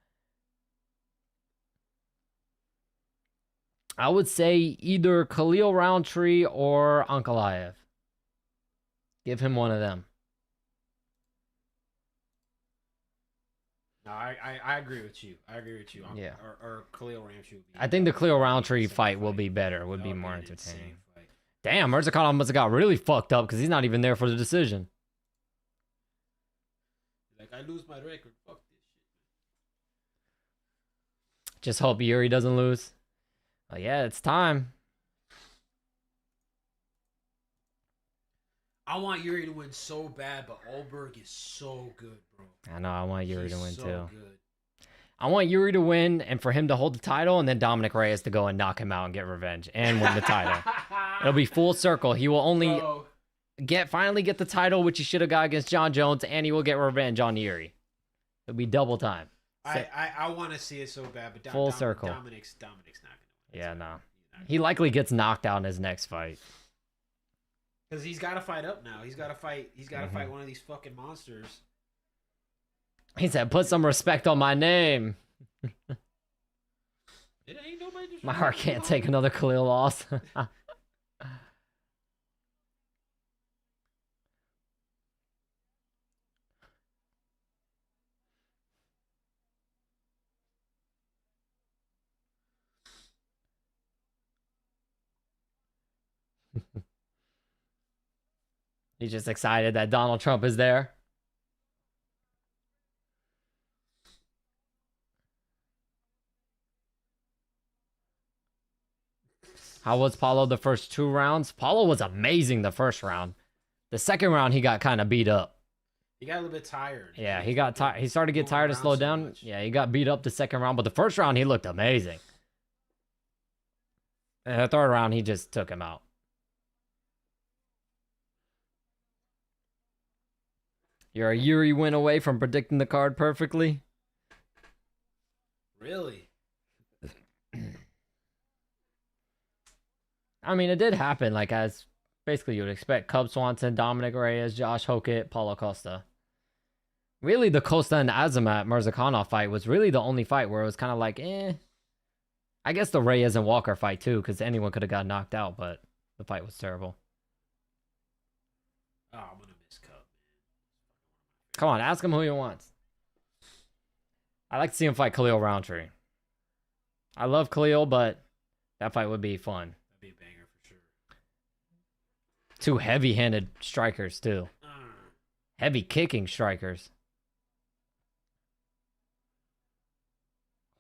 I would say either Khalil Roundtree or Ankalaev. Give him one of them. No, I agree with you. I agree with you. Yeah. Or Khalil Roundtree. I think the Khalil Roundtree fight will be better. Would be more entertaining. Damn, Mirzakhanov must have got really fucked up because he's not even there for the decision. Like, I lose my record. Fuck this shit. Just hope Yuri doesn't lose. Oh, yeah, it's time. I want Yuri to win so bad, but Ulberg is so good, bro. I know, I want Yuri to win so too. Good. I want Yuri to win and for him to hold the title and then Dominic Reyes to go and knock him out and get revenge and win the title. It'll be full circle. He will only finally get the title, which he should have got against John Jones, and he will get revenge on Yuri. It'll be double time. I want to see it so bad, but full circle. Dominic's not going to win. Yeah, no. He likely gets knocked out in his next fight. Because he's got to fight up now. He's got to fight. He's got to fight one of these fucking monsters. He said, "Put some respect on my name." It ain't nobody. My heart can't take another Khalil loss. He's just excited that Donald Trump is there. How was Paulo the first 2 rounds? Paulo was amazing the first round. The second round, he got kind of beat up. He got a little bit tired. Yeah, he got tired. He started to get tired to slow down. Yeah, he got beat up the second round, but the first round, he looked amazing. And the third round, he just took him out. You're a Yuri win away from predicting the card perfectly. Really? I mean, it did happen, like, as basically you would expect. Cub Swanson, Dominic Reyes, Josh Hokit, Paulo Costa. Really, the Costa and Azamat Mirzakhanov fight was really the only fight where it was kind of like, eh. I guess the Reyes and Walker fight, too, because anyone could have got knocked out, but the fight was terrible. Oh, I'm going to miss Cub, man. Come on, ask him who he wants. I'd like to see him fight Khalil Roundtree. I love Khalil, but that fight would be fun. That'd be a banger for sure. 2 heavy-handed strikers, too. Heavy kicking strikers.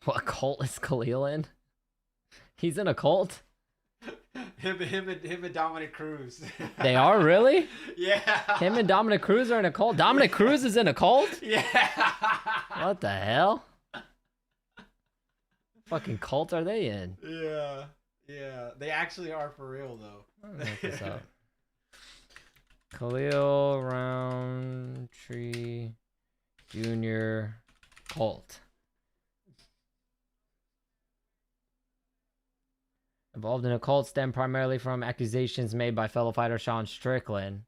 What cult is Khalil in? He's in a cult? Him and Dominic Cruz. They are, really? Yeah. Him and Dominic Cruz are in a cult? Dominic Cruz is in a cult? Yeah. What the hell? Fucking cult are they in? Yeah. Yeah. They actually are for real, though. Look this up. Khalil Roundtree Jr. cult. Involved in a cult stemmed primarily from accusations made by fellow fighter Sean Strickland,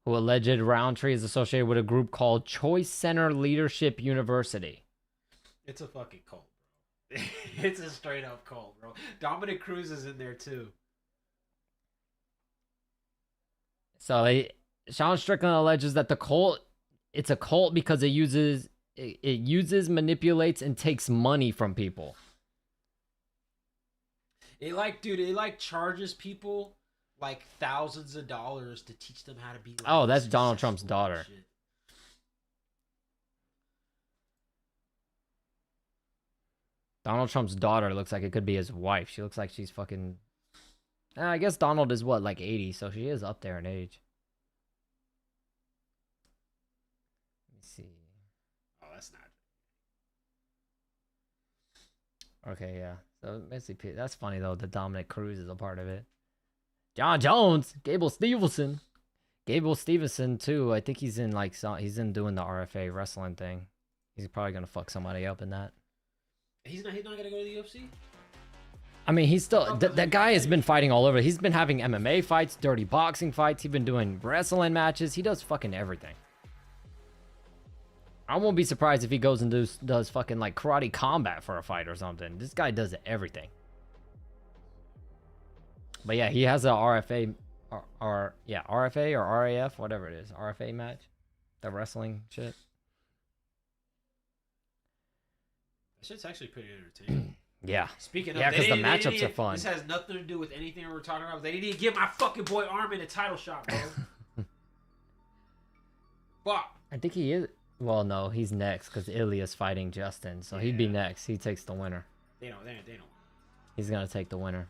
who alleged Roundtree is associated with a group called Choice Center Leadership University. It's a fucking cult, bro. It's a straight up cult, bro. Dominic Cruz is in there too. So Sean Strickland alleges that the cult, it's a cult because it uses, manipulates, and takes money from people. It like, dude, it like charges people like thousands of dollars to teach them how to be. Like, oh, that's Donald Trump's daughter. Shit. Donald Trump's daughter looks like it could be his wife. She looks like she's fucking... I guess Donald is what, like 80, so she is up there in age. Let me see. Oh, that's not. Okay, yeah. So basically, that's funny though. That Dominic Cruz is a part of it. John Jones, Gable Stevenson too. I think he's in like he's in doing the RFA wrestling thing. He's probably gonna fuck somebody up in that. He's not gonna go to the UFC. I mean, he's still that guy has been fighting all over. He's been having MMA fights, dirty boxing fights. He's been doing wrestling matches. He does fucking everything. I won't be surprised if he goes and does fucking like karate combat for a fight or something. This guy does everything. But yeah, he has a RFA or RFA or RAF, whatever it is, RFA match, the wrestling shit. That shit's actually pretty entertaining. Yeah. Speaking of, yeah, because the matchups are fun. This has nothing to do with anything we're talking about. They didn't give my fucking boy Armin a title shot, bro. Fuck. I think he is. Well, no, he's next because Ilya's fighting Justin, so he'd be next. He takes the winner. They don't. He's gonna take the winner.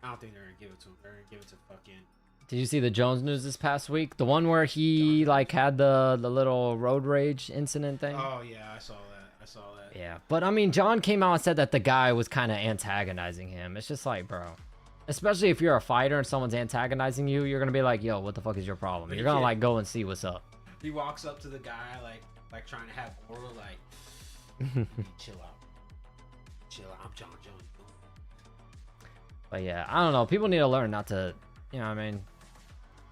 I don't think they're gonna give it to him. They're gonna give it to fucking. Did you see the Jones news this past week? The one where he like had the little road rage incident thing? Oh yeah, I saw that. Yeah, but I mean, John came out and said that the guy was kind of antagonizing him. It's just like, bro, especially if you're a fighter and someone's antagonizing you, you're gonna be like, yo, what the fuck is your problem? You're gonna like go and see what's up. He walks up to the guy like trying to have aura, like chill out. I'm John Jones. But yeah, I don't know. People need to learn not to, you know what I mean?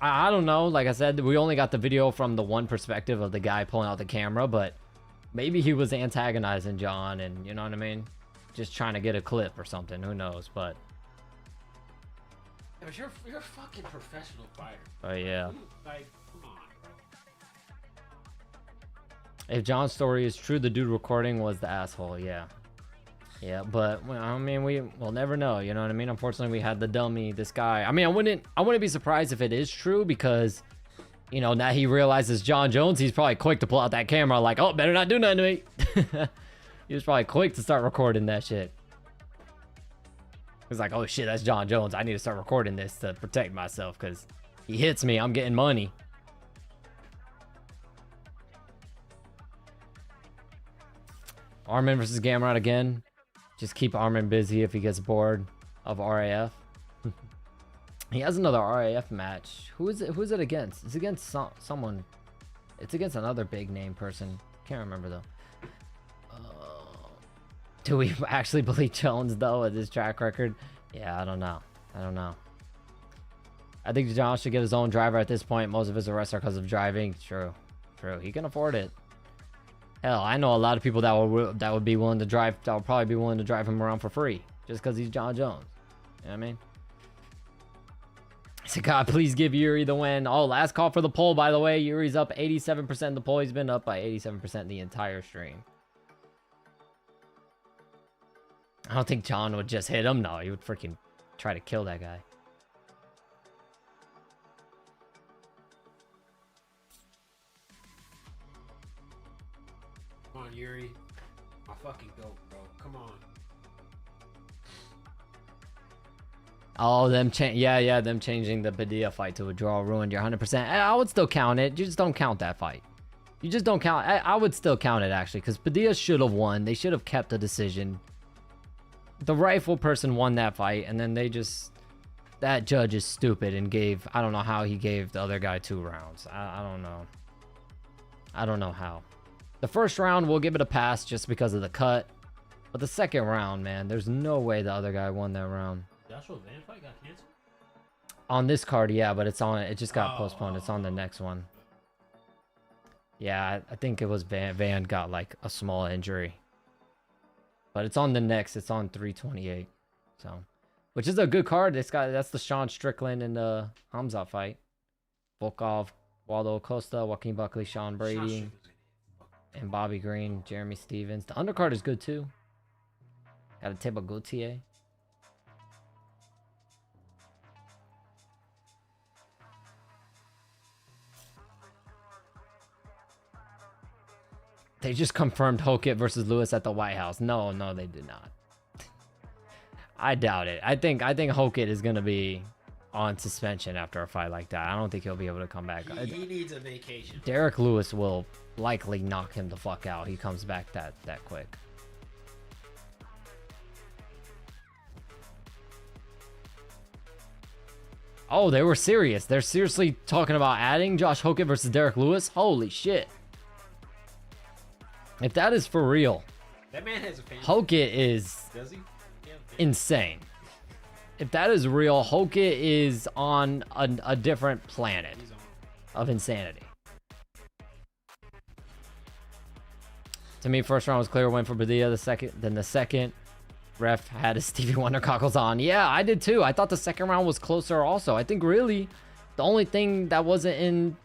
I don't know. Like I said, we only got the video from the one perspective of the guy pulling out the camera, but maybe he was antagonizing John and, you know what I mean? Just trying to get a clip or something. Who knows? But yeah, but you're a fucking professional fighter. Oh yeah. Like, come on, bro. If John's story is true, the dude recording was the asshole. Yeah. Yeah, but well, I mean, we'll never know. You know what I mean? Unfortunately, we had the dummy, this guy. I mean, I wouldn't be surprised if it is true because, you know, now he realizes John Jones. He's probably quick to pull out that camera, like, oh, better not do nothing to me. He was probably quick to start recording that shit. He's like, oh shit, that's John Jones. I need to start recording this to protect myself because he hits me. I'm getting money. Armin versus Gamrot again. Just keep Armin busy if he gets bored of RAF. He has another RAF match. Who is it? Who's it against? It's against someone. It's against another big name person. Can't remember though. Do we actually believe Jones though with his track record? Yeah, I don't know. I think John should get his own driver at this point. Most of his arrests are because of driving. True. He can afford it. Hell, I know a lot of people that would be willing to drive. That would probably be willing to drive him around for free just because he's John Jones. You know what I mean? I said, God, please give Yuri the win. Oh, last call for the poll, by the way. Yuri's up 87% in the poll. He's been up by 87% the entire stream. I don't think John would just hit him. No, he would freaking try to kill that guy. Come on, Yuri. My fucking goat, bro. Come on. Oh, them them changing the Padilla fight to a draw ruined your 100%. I would still count it. You just don't count that fight. You just don't count. I would still count it actually, because Padilla should have won. They should have kept the decision. The rifle person won that fight, and then that judge is stupid and gave, I don't know how he gave the other guy 2 rounds. I don't know. I don't know how. The first round, we'll give it a pass just because of the cut. But the second round, man, there's no way the other guy won that round. Joshua Van fight got canceled? On this card, yeah, but it's on. It just got postponed. It's on the next one. Yeah, I think it was Van got like a small injury. But it's on the next. It's on 328. So, which is a good card. That's the Sean Strickland and Hamzat fight. Volkov, Waldo Acosta, Joaquin Buckley, Sean Brady, and Bobby Green, Jeremy Stevens. The undercard is good too. Got a Teba Gautier. They just confirmed Hokit versus Lewis at the White House. No, they did not. I doubt it. I think Hokit is gonna be on suspension after a fight like that. I don't think he'll be able to come back. He needs a vacation. Derek Lewis will likely knock him the fuck out. He comes back that quick. Oh, they were serious. They're seriously talking about adding Josh Hokit versus Derek Lewis. Holy shit. If that is for real, that man has a fan. Hokit is insane. If that is real, Hokit is on a different planet of insanity. To me, first round was clear win for Padilla. The second ref had his Stevie Wonder goggles on. Yeah, I did too. I thought the second round was closer also. I think really the only thing that wasn't in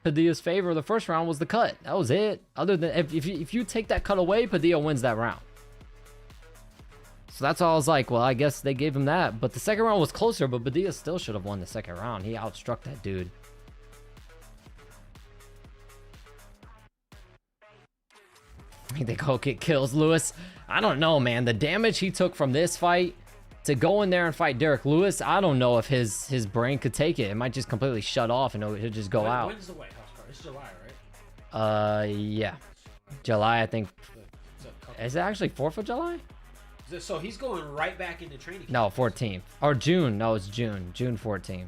Padilla's favor the first round was the cut. That was it. Other than if you take that cut away, Padilla wins that round. So that's all I was like, well, I guess they gave him that. But the second round was closer, but Padilla still should have won the second round. He outstruck that dude. I think Hokit kills Lewis. I don't know, man. The damage he took from this fight to go in there and fight Derek Lewis, I don't know if his brain could take it. It might just completely shut off and he'll just go out. When's the White House card? It's July, right? Yeah. July, I think. Is it actually 4th of July? So he's going right back into training camp. No, 14th. Or June. No, it's June. June 14th.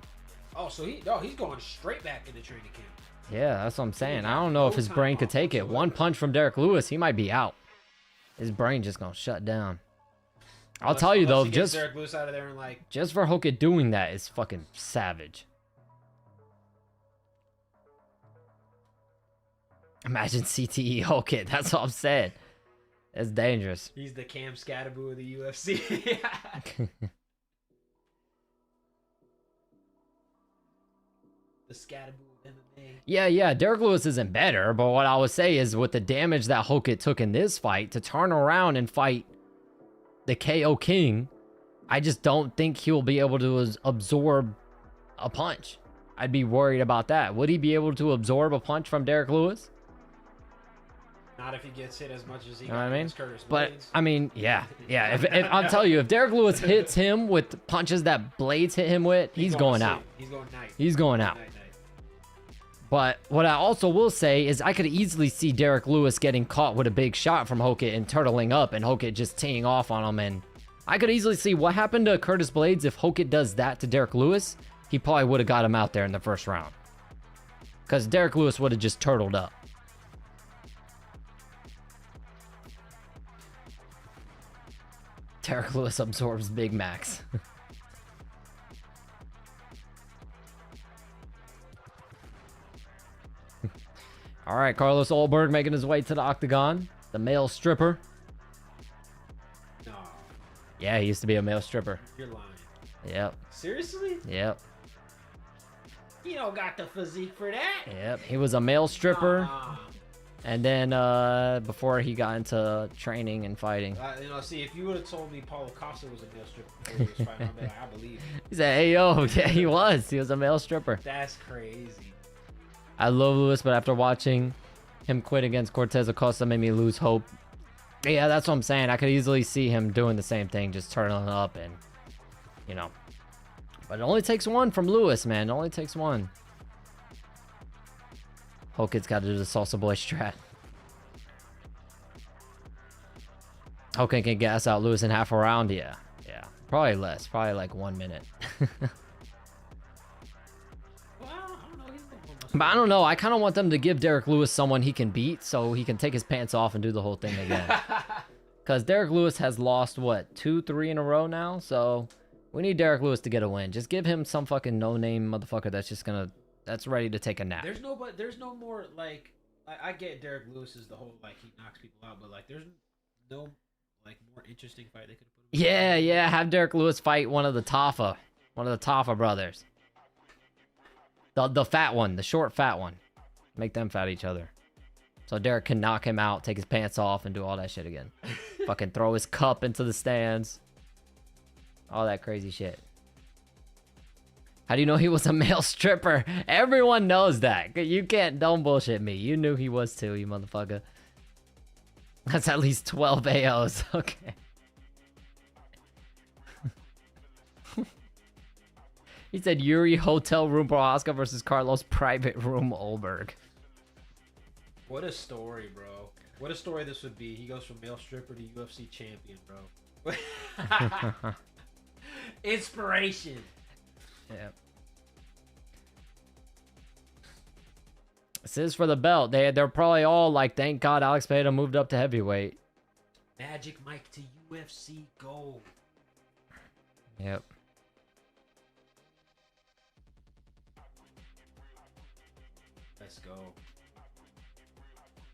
Oh, so he's going straight back into training camp. Yeah, that's what I'm saying. I don't know if his brain could take it. One punch from Derek Lewis, he might be out. His brain just gonna shut down. I'll tell you though, just Derek Lewis out of there and like just for Hokit doing that is fucking savage. Imagine CTE Hokit. That's what I'm saying. That's dangerous. He's the Cam Scatterboo of the UFC. The Scatterboo of MMA. Yeah. Derek Lewis isn't better, but what I would say is with the damage that Hokit took in this fight, to turn around and fight the KO King, I just don't think he'll be able to absorb a punch. I'd be worried about that. Would he be able to absorb a punch from Derek Lewis? Not if he gets hit as much as he got against Curtis Blaydes. But I mean, yeah. If I'll tell you, if Derek Lewis hits him with punches that Blaydes hit him with, he's going out. He's going night. He's going out. Night. But what I also will say is I could easily see Derek Lewis getting caught with a big shot from Hokit and turtling up and Hokit just teeing off on him. And I could easily see what happened to Curtis Blaydes. If Hokit does that to Derek Lewis, he probably would have got him out there in the first round. Because Derek Lewis would have just turtled up. Derek Lewis absorbs Big Macs. All right, Carlos Olberg making his way to the octagon. The male stripper. No. Yeah, he used to be a male stripper. You're lying. Yep. Seriously? Yep. You don't got the physique for that. Yep. He was a male stripper. And then before he got into training and fighting. See, if you would have told me Paulo Costa was a male stripper before he was fighting, I'd be like, I believe you. He said, hey, yo. Yeah, he was. He was a male stripper. That's crazy. I love Lewis, but after watching him quit against Cortez Acosta made me lose hope. Yeah, that's what I'm saying. I could easily see him doing the same thing, just turning up and, you know. But it only takes one from Lewis, man. It only takes one. Hokit's got to do the Salsa Boy strat. Hokit can gas out Lewis in half a round. Yeah. Probably less. Probably like 1 minute. But I don't know. I kind of want them to give Derek Lewis someone he can beat so he can take his pants off and do the whole thing again. Because Derek Lewis has lost, what, 2, 3 in a row now? So We need Derek Lewis to get a win. Just give him some fucking no-name motherfucker that's ready to take a nap. There's no more like I get Derek Lewis is the whole like he knocks people out, but like there's no like more interesting fight they could put him in. Yeah, have Derek Lewis fight one of the Taffa brothers. The fat one, the short fat one. Make them fight each other. So Derek can knock him out, take his pants off, and do all that shit again. Fucking throw his cup into the stands. All that crazy shit. How do you know he was a male stripper? Everyone knows that. Don't bullshit me. You knew he was too, you motherfucker. That's at least 12 AOs. Okay. He said Yuri Hotel Room Prohaska versus Carlos Private Room Olberg. What a story, bro. What a story this would be. He goes from male stripper to UFC champion, bro. Inspiration. Yeah. This is for the belt. They're probably all like, thank God Alex Pereira moved up to heavyweight. Magic Mike to UFC gold. Yep. Let's go.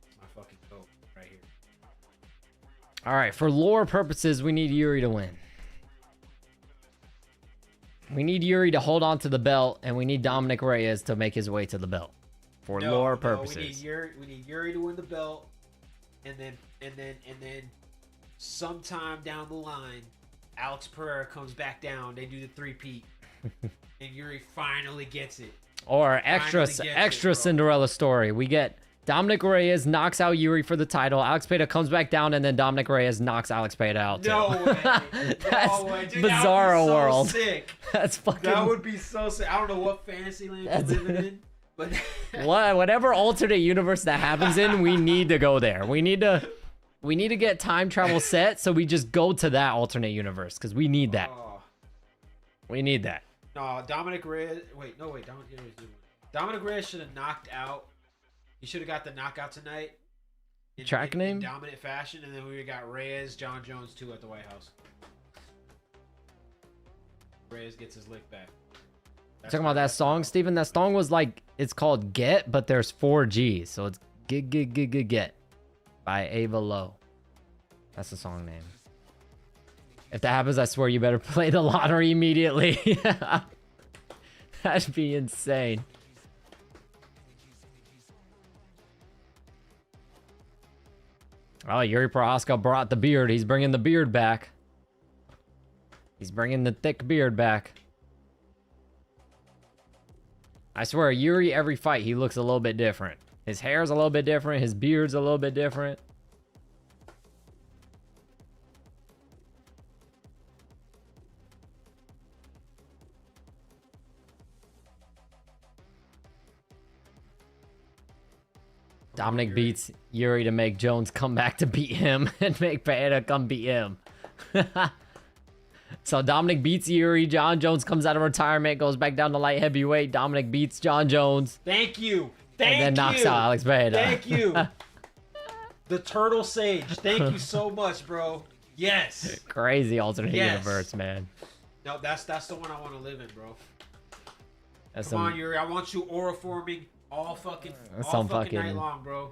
It's my fucking goat right here. All right, for lore purposes, we need Yuri to win. We need Yuri to hold on to the belt, and we need Dominic Reyes to make his way to the belt. For lore purposes. We need Yuri to win the belt, and then sometime down the line, Alex Pereira comes back down. They do the three-peat, and Yuri finally gets it. Or extra Cinderella story. We get Dominic Reyes knocks out Yuri for the title. Alex Pereira comes back down, and then Dominic Reyes knocks Alex Pereira out too. No way. That's no way. Dude, bizarro that would be so world. Sick. That's fucking. That would be so sick. I don't know what fantasy land you're living in, but whatever alternate universe that happens in, we need to go there. We need to get time travel set so we just go to that alternate universe because we need that. We need that. No, Dominic Reyes. Dominic Reyes should have knocked out. He should have got the knockout tonight. In dominant fashion, and then we got Reyes, John Jones too at the White House. Reyes gets his lick back. Talking about that song, Steven? That song was like, it's called Get, but there's 4 G's. So it's Get by Ava Lowe. That's the song name. If that happens, I swear you better play the lottery immediately. That'd be insane. Oh, Yuri Prohaska brought the beard. He's bringing the beard back. He's bringing the thick beard back. I swear, Yuri, every fight, he looks a little bit different. His hair's a little bit different. His beard's a little bit different. Dominic beats Yuri to make Jones come back to beat him and make Pereira come beat him. So Dominic beats Yuri. John Jones comes out of retirement, goes back down to light heavyweight. Dominic beats John Jones. Thank you. And then knocks out Alex Pereira. Thank you. The Turtle Sage. Thank you so much, bro. Yes. Crazy alternate universe, man. No, that's the one I want to live in, bro. That's Come on, Yuri. I want you aura forming all fucking night long, bro.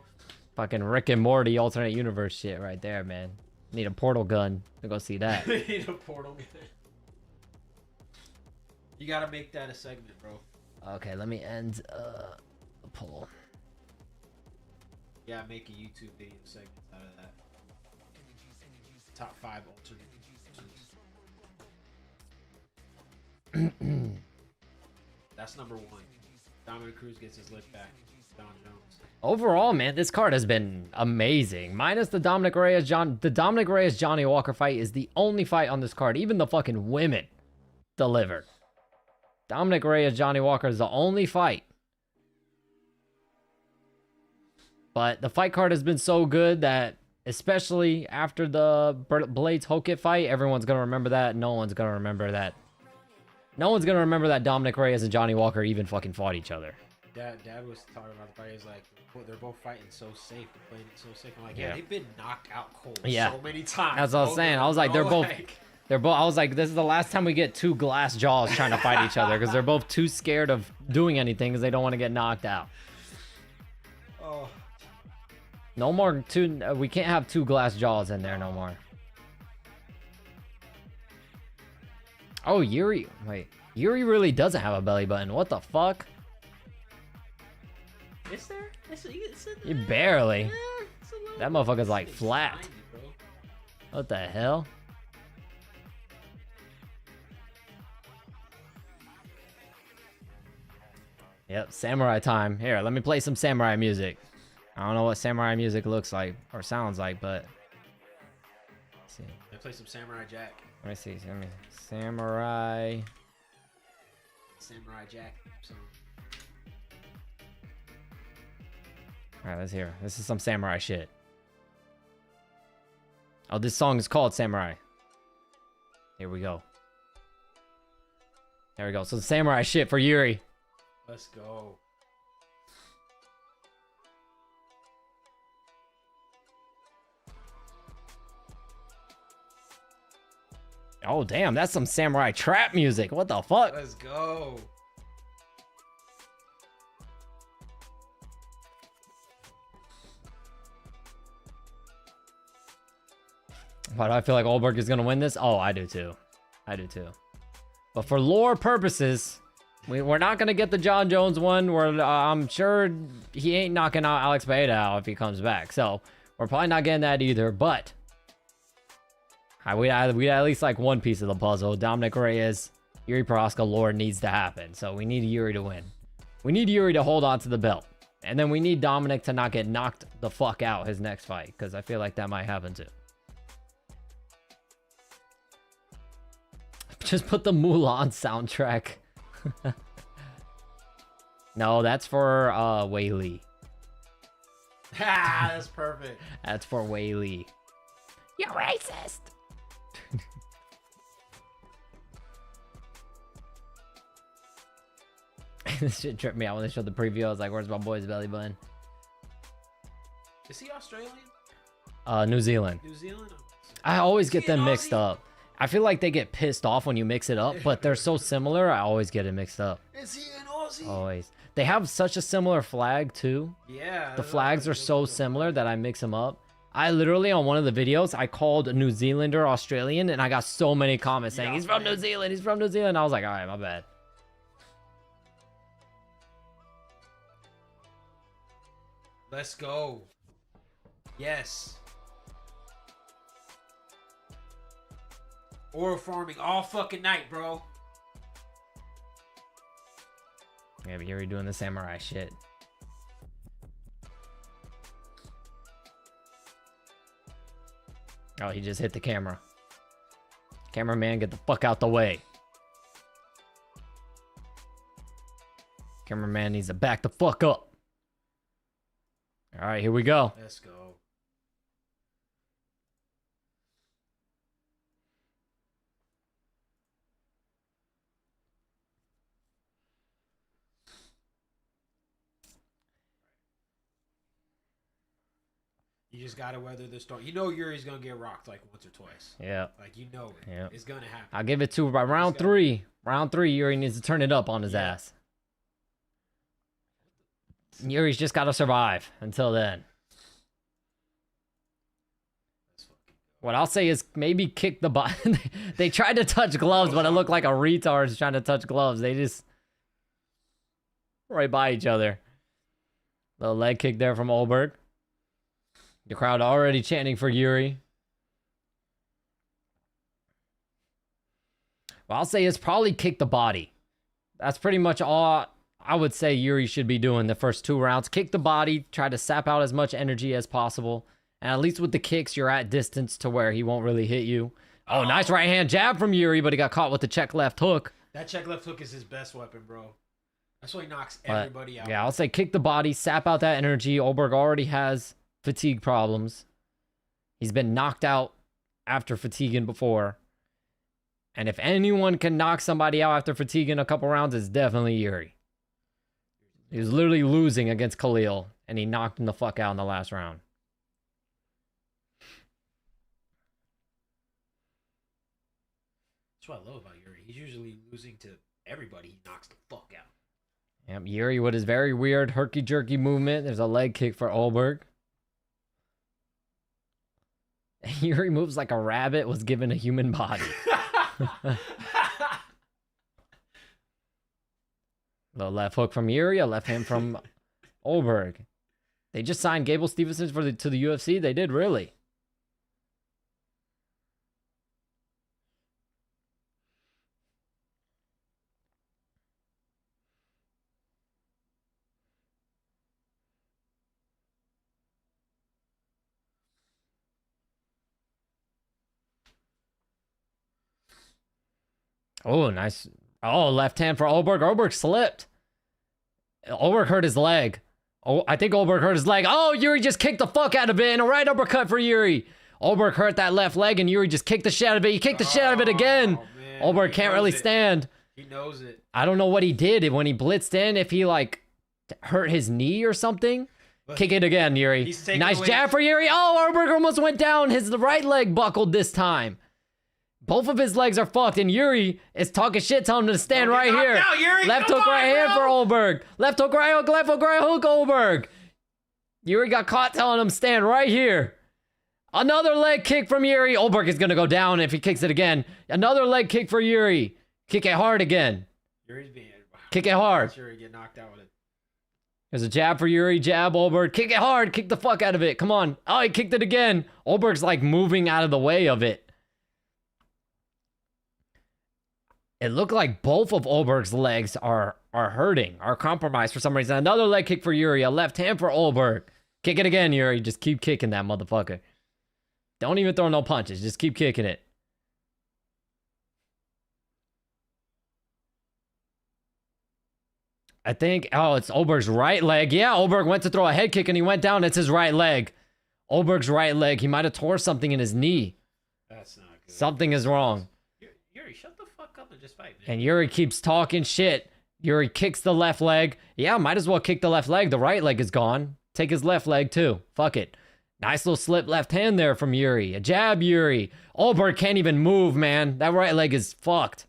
Fucking Rick and Morty alternate universe shit right there, man. Need a portal gun to go see that. Need a portal gun. You gotta make that a segment, bro. Okay, let me end the poll. Yeah, make a YouTube video segment out of that. Top 5 alternate. That's number 1. Dominic Cruz gets his lick back. John Jones. Overall, man, this card has been amazing. Minus the Dominic Reyes Johnny Walker fight is the only fight on this card. Even the fucking women delivered. Dominic Reyes Johnny Walker is the only fight. But the fight card has been so good that, especially after the Blaydes Hokit fight, everyone's gonna remember that. No one's gonna remember that. No one's gonna remember that Dominic Reyes and Johnny Walker even fucking fought each other. Dad was talking about the fight. He's like, they're both fighting so safe. They're playing it so safe. I'm like, yeah, they've been knocked out cold so many times. That's what I was saying. I was like, they're both They're both. I was like, this is the last time we get two glass jaws trying to fight each other because they're both too scared of doing anything because they don't want to get knocked out. Oh. No more two. We can't have two glass jaws in there no more. Oh, Yuri. Wait. Yuri really doesn't have a belly button. What the fuck? Is there? You barely. Yeah, That motherfucker's like it's flat. tiny, bro. What the hell? Yep, samurai time. Here, let me play some samurai music. I don't know what samurai music looks like or sounds like, but let's see. I play some Samurai Jack. Let me see. Samurai Jack song. All right, let's hear. This is some samurai shit. Oh, this song is called Samurai. Here we go. There we go. So samurai shit for Yuri. Let's go. Oh, damn. That's some samurai trap music. What the fuck? Let's go. Why do I feel like Olberg is going to win this? Oh, I do too. I do too. But for lore purposes, we're not going to get the John Jones one. I'm sure he ain't knocking out Alex Beta out if he comes back. So we're probably not getting that either. But we at least like one piece of the puzzle. Dominic Reyes, Yuri Prohaska lore needs to happen. So we need Yuri to win. We need Yuri to hold on to the belt. And then we need Dominic to not get knocked the fuck out his next fight. Because I feel like that might happen too. Just put the Mulan soundtrack. No, that's for Wei Li. Ah, that's perfect. That's for Wei Li. You're racist. This shit tripped me out when they showed the preview. I was like, where's my boy's belly button? Is he Australian? New Zealand. New Zealand? I always get them an mixed Aussie? up. I feel like they get pissed off when you mix it up, but they're so similar, I always get it mixed up. Is he an Aussie? Always. They have such a similar flag, too. Yeah. The flags are so similar that I mix them up. I literally, on one of the videos, I called a New Zealander Australian, and I got so many comments saying, he's from New Zealand, he's from New Zealand. I was like, all right, my bad. Let's go. Yes. Or farming all fucking night, bro. Yeah, but you're doing the samurai shit. Oh, he just hit the camera. Cameraman, get the fuck out the way. Cameraman needs to back the fuck up. All right, here we go. Let's go. You just gotta weather the storm. You know Yuri's gonna get rocked like once or twice. Yeah. Like you know it. Yeah. It's gonna happen. I'll give it to by round three. Round three, Yuri needs to turn it up on his ass. Yuri's just gotta survive until then. What I'll say is maybe kick the butt. They tried to touch gloves, but it looked like a retard trying to touch gloves. They just right by each other. Little leg kick there from Olberg. The crowd already chanting for Yuri. Well, I'll say it's probably kick the body. That's pretty much all I would say Yuri should be doing the first two rounds. Kick the body, try to sap out as much energy as possible. And at least with the kicks, you're at distance to where he won't really hit you. Oh, nice right hand jab from Yuri, but he got caught with the check left hook. That check left hook is his best weapon, bro. That's why he knocks everybody out. Yeah, I'll say kick the body, sap out that energy. Olberg already has fatigue problems. He's been knocked out after fatiguing before. And if anyone can knock somebody out after fatiguing a couple rounds, it's definitely Yuri. He was literally losing against Khalil, and he knocked him the fuck out in the last round. That's what I love about Yuri. He's usually losing to everybody. He knocks the fuck out. Yep, Yuri with his very weird herky-jerky movement. There's a leg kick for Olberg. Yuri moves like a rabbit was given a human body. The left hook from Yuri, a left hand from Olberg. They just signed Gable Stevenson to the UFC. They did, really. Oh, nice. Oh, left hand for Olberg. Olberg slipped. Olberg hurt his leg. Oh, I think Olberg hurt his leg. Oh, Yuri just kicked the fuck out of it. And a right uppercut for Yuri. Olberg hurt that left leg, and Yuri just kicked the shit out of it. He kicked the shit out of it again. Man. Olberg can't really stand. He knows it. I don't know what he did when he blitzed in. If he, like, hurt his knee or something. But kick it again, Yuri. Nice jab for Yuri. Oh, Olberg almost went down. His right leg buckled this time. Both of his legs are fucked, and Yuri is talking shit, telling him to stand right here. Out, Yuri. Left hook, right hand for Olberg. Left hook, right hook, Olberg. Yuri got caught telling him stand right here. Another leg kick from Yuri. Olberg is going to go down if he kicks it again. Another leg kick for Yuri. Kick it hard again. Yuri's being... Wow. Kick it hard. Yuri get knocked out with it. There's a jab for Yuri, jab, Olberg. Kick it hard. Kick the fuck out of it. Come on. Oh, he kicked it again. Olberg's like moving out of the way of it. It looked like both of Olberg's legs are hurting, are compromised for some reason. Another leg kick for Yuri, a left hand for Olberg. Kick it again, Yuri. Just keep kicking that motherfucker. Don't even throw no punches. Just keep kicking it. I think, oh, it's Olberg's right leg. Yeah, Olberg went to throw a head kick and he went down. It's his right leg. Olberg's right leg. He might have tore something in his knee. That's not good. Something is wrong. Yuri, shut the fuck up and just fight, man. And Yuri keeps talking shit. Yuri kicks the left leg. Yeah, might as well kick the left leg. The right leg is gone. Take his left leg too. Fuck it. Nice little slip left hand there from Yuri. A jab, Yuri. Olberg can't even move, man. That right leg is fucked.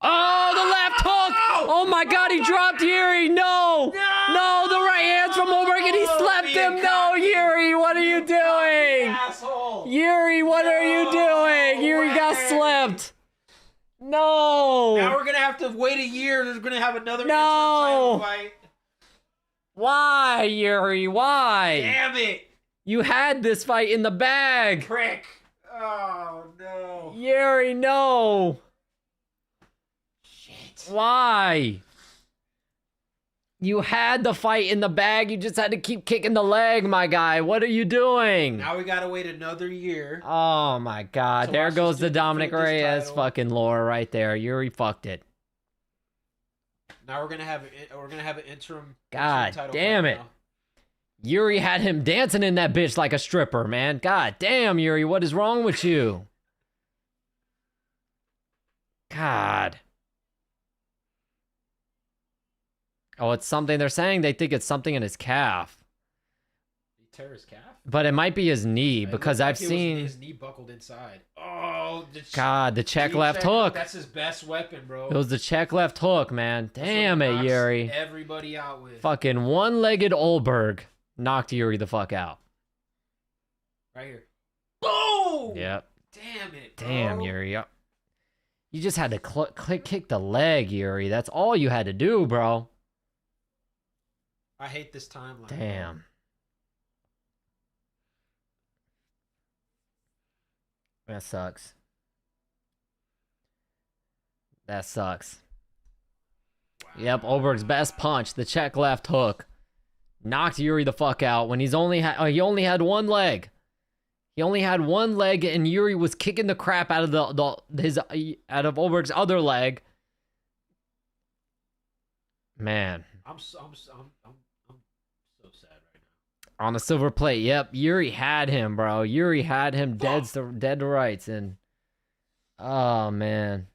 Oh, the left hook! Oh my god, he dropped Yuri! No! No, the right hand's from Olberg and he slapped him! No, Yuri, what are you doing? Asshole! Yuri, what are you doing? Yuri got slapped. No! Now we're gonna have to wait a year. There's gonna have another no fight. Why, Yuri? Why? Damn it! You had this fight in the bag. Prick! Oh no! Yuri, no! Why? You had the fight in the bag. You just had to keep kicking the leg, my guy. What are you doing? Now we gotta wait another year. Oh my god. There goes the Dominic Reyes fucking lore right there. Yuri fucked it. Now we're gonna have an interim. God title damn it. now. Yuri had him dancing in that bitch like a stripper, man. God damn, Yuri. What is wrong with you? God. Oh, it's something they're saying. They think it's something in his calf. He tear his calf? But it might be his knee because I've seen his knee buckled inside. Oh, God, the check left hook. That's his best weapon, bro. It was the check left hook, man. Damn it, Yuri. Everybody out with. Fucking one-legged Olberg knocked Yuri the fuck out. Right here. Boom! Yep. Damn it, bro. Damn, Yuri. You just had to kick the leg, Yuri. That's all you had to do, bro. I hate this timeline. Damn. That sucks. That sucks. Wow. Yep, Olberg's best punch, the check left hook, knocked Yuri the fuck out when he only had one leg. He only had one leg, and Yuri was kicking the crap out of out of Olberg's other leg. Man. I'm so sad right now. On a silver plate, yep. Yuri had him, bro. Yuri had him dead to rights, and oh man,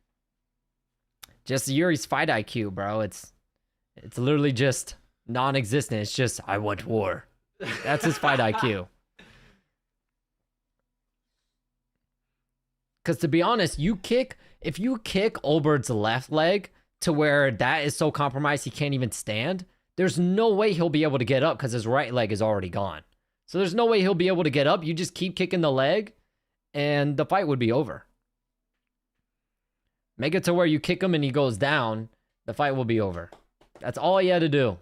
just Yuri's fight IQ, bro. It's literally just non-existent. It's just I want war. That's his fight IQ. Because to be honest, if you kick Olberg's left leg to where that is so compromised he can't even stand, there's no way he'll be able to get up because his right leg is already gone. So there's no way he'll be able to get up. You just keep kicking the leg and the fight would be over. Make it to where you kick him and he goes down, the fight will be over. That's all you had to do.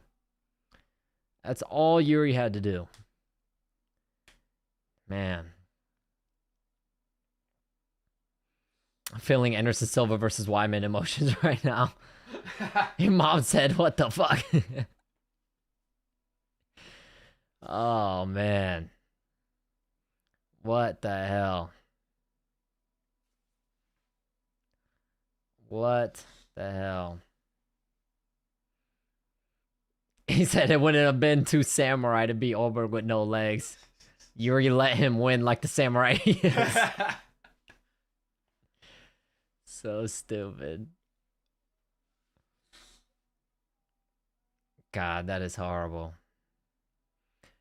That's all Yuri had to do. Man. I'm feeling Anderson Silva versus Wyman emotions right now. Your mom said, what the fuck? Oh, man. What the hell? What the hell? He said it wouldn't have been too samurai to beat Olberg with no legs. Yuri let him win like the samurai he is. So stupid. God, that is horrible.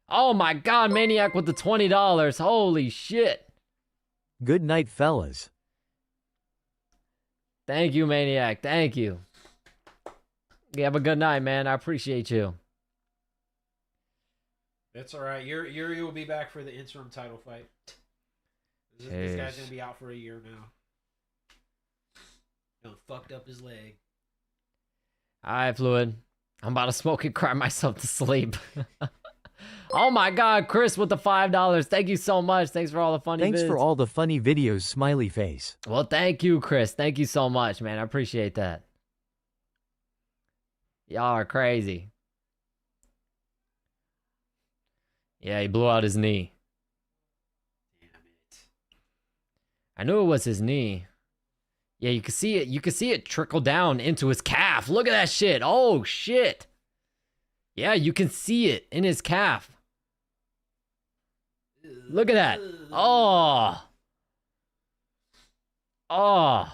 Oh my God, Maniac with the $20. Holy shit. Good night, fellas. Thank you, Maniac. Thank you. You have a good night, man. I appreciate you. That's all right. Yuri will be back for the interim title fight. This guy's going to be out for a year now. Fucked up his leg. All right, Fluid. I'm about to smoke and cry myself to sleep. Oh my God, Chris with the $5. Thank you so much. Thanks for all the funny Thanks vids. for all the funny videos, smiley face. Well, thank you, Chris. Thank you so much, man. I appreciate that. Y'all are crazy. Yeah, he blew out his knee. Damn it. I knew it was his knee. Yeah, you can see it. You can see it trickle down into his calf. Look at that shit. Oh, shit. Yeah, you can see it in his calf. Look at that. Oh. Oh.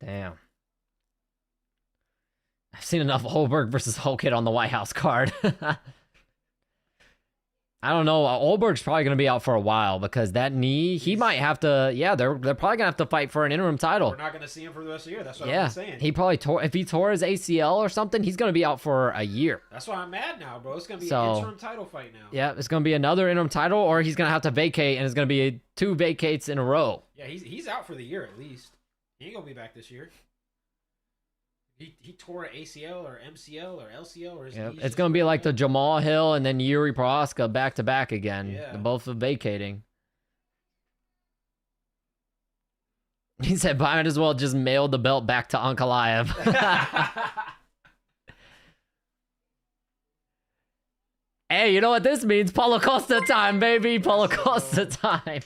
Damn. I've seen enough Olberg versus Hokit on the White House card. I don't know. Olberg's probably going to be out for a while because that knee, he might have to, yeah, they're probably going to have to fight for an interim title. We're not going to see him for the rest of the year. That's what I'm saying. He probably if he tore his ACL or something, he's going to be out for a year. That's why I'm mad now, bro. It's going to be an interim title fight now. Yeah, it's going to be another interim title or he's going to have to vacate and it's going to be 2 vacates in a row. Yeah, he's out for the year at least. He ain't going to be back this year. He tore an ACL or MCL or LCL or his knees. It's going to be like the Jamal Hill and then Yuri Prohaska back to back again. Yeah. They're both vacating. He said, I might as well just mail the belt back to Ankalaev. Hey, you know what this means? Paulo Costa time, baby. Paulo Costa time.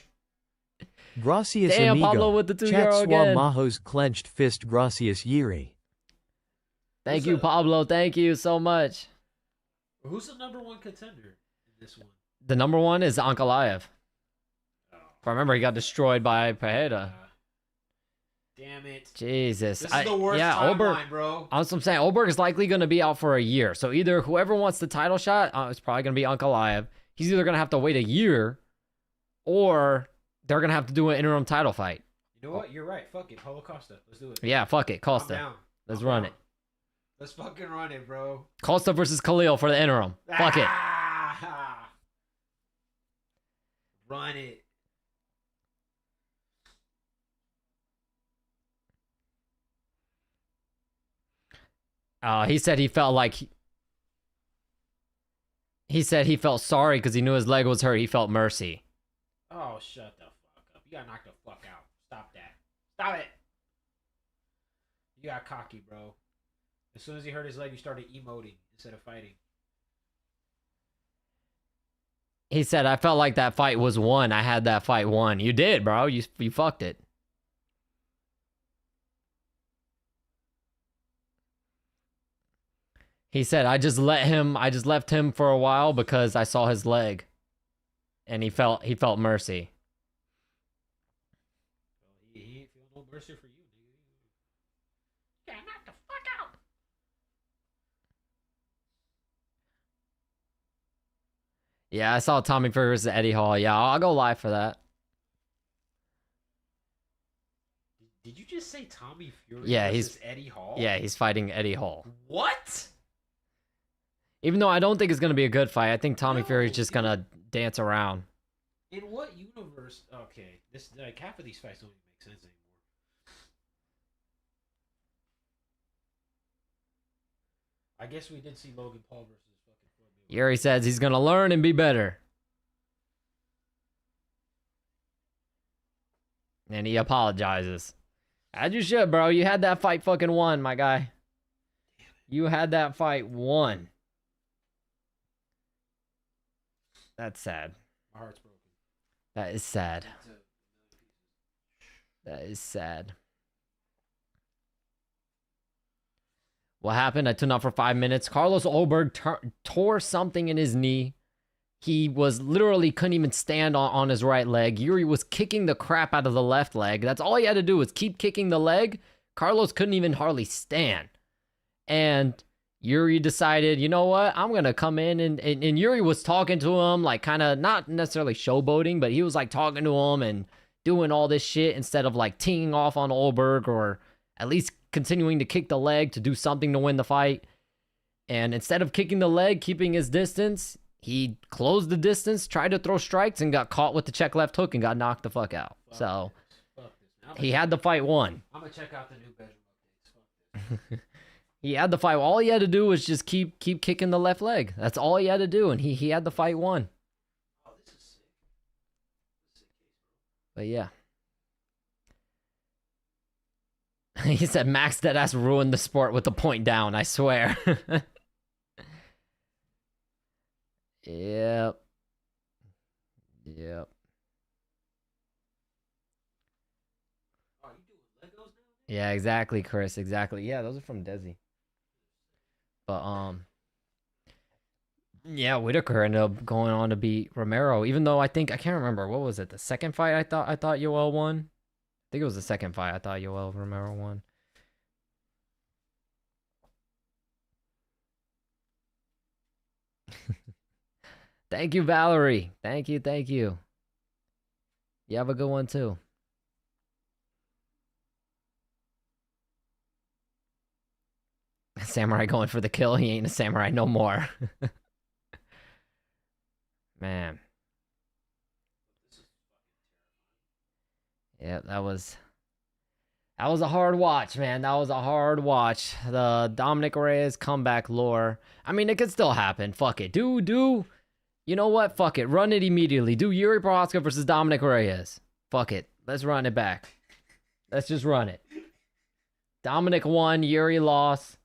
Gracias, Damn, amigo. Pablo with the 2 Chat euro again. Maho's clenched fist. Gracias, Yuri. Thank you, Pablo. Thank you so much. Who's the #1 contender in this one? The #1 is Ankalaev. Oh. If I remember, he got destroyed by Padilla. Damn it. Jesus. This is the worst timeline, bro. That's what I'm saying. Olberg is likely going to be out for a year. So either whoever wants the title shot, it's probably going to be Ankalaev. He's either going to have to wait a year or they're going to have to do an interim title fight. You know what? You're right. Fuck it. Paulo Costa. Let's do it. Yeah, fuck it. Costa. Let's run it. Let's fucking run it, bro. Costa versus Khalil for the interim. Fuck it. Run it. He said he felt like... He said he felt sorry because he knew his leg was hurt. He felt mercy. Oh, shut the fuck up. You got knocked the fuck out. Stop that. Stop it. You got cocky, bro. As soon as he hurt his leg, you started emoting instead of fighting. He said, I felt like that fight was won. I had that fight won. You did, bro. You fucked it. He said, I just left him for a while because I saw his leg. And he felt mercy. He ain't feel no mercy for you, nigga. Yeah, knock the fuck out. Yeah, I saw Tommy Fury versus Eddie Hall. Yeah, I'll go live for that. Did you just say Tommy Fury versus Eddie Hall? Yeah, he's fighting Eddie Hall. What? Even though I don't think it's going to be a good fight, I think Tommy Fury's just going to dance around. In what universe? Okay, this like half of these fights don't even make sense anymore. I guess we did see Logan Paul versus fucking Floyd. Yuri says he's going to learn and be better. And he apologizes. As you should, bro. You had that fight fucking won, my guy. You had that fight won. That's sad. My heart's broken. That is sad. That is sad. What happened? I tuned out for 5 minutes. Carlos Ulberg tore something in his knee. He was literally couldn't even stand on his right leg. Yuri was kicking the crap out of the left leg. That's all he had to do was keep kicking the leg. Carlos couldn't even hardly stand. And Yuri decided, you know what? I'm going to come in. And Yuri was talking to him, like kind of not necessarily showboating, but he was like talking to him and doing all this shit instead of like teeing off on Ulberg or at least continuing to kick the leg to do something to win the fight. And instead of kicking the leg, keeping his distance, he closed the distance, tried to throw strikes, and got caught with the check left hook and got knocked the fuck out. So he had the fight won. I'm going to check out the new bedroom updates. Fuck this. He had the fight. All he had to do was just keep kicking the left leg. That's all he had to do, and he had the fight won. Oh, this is sick. But yeah. He said Max deadass ruined the sport with the point down, I swear. Yep. Yep. Oh, you doing Legos now? Yeah, exactly, Chris. Exactly. Yeah, those are from Desi. But yeah, Whitaker ended up going on to beat Romero, even though I can't remember, what was it? The second fight I thought Yoel won? I think it was the second fight I thought Yoel Romero won. Thank you, Valerie. Thank you, thank you. You have a good one too. Samurai going for the kill. He ain't a samurai no more. Man. Yeah, that was a hard watch, man. That was a hard watch. The Dominic Reyes comeback lore. I mean, it could still happen. Fuck it. Do. You know what? Fuck it. Run it immediately. Do Yuri Prochazka versus Dominic Reyes. Fuck it. Let's run it back. Let's just run it. Dominic won. Yuri lost.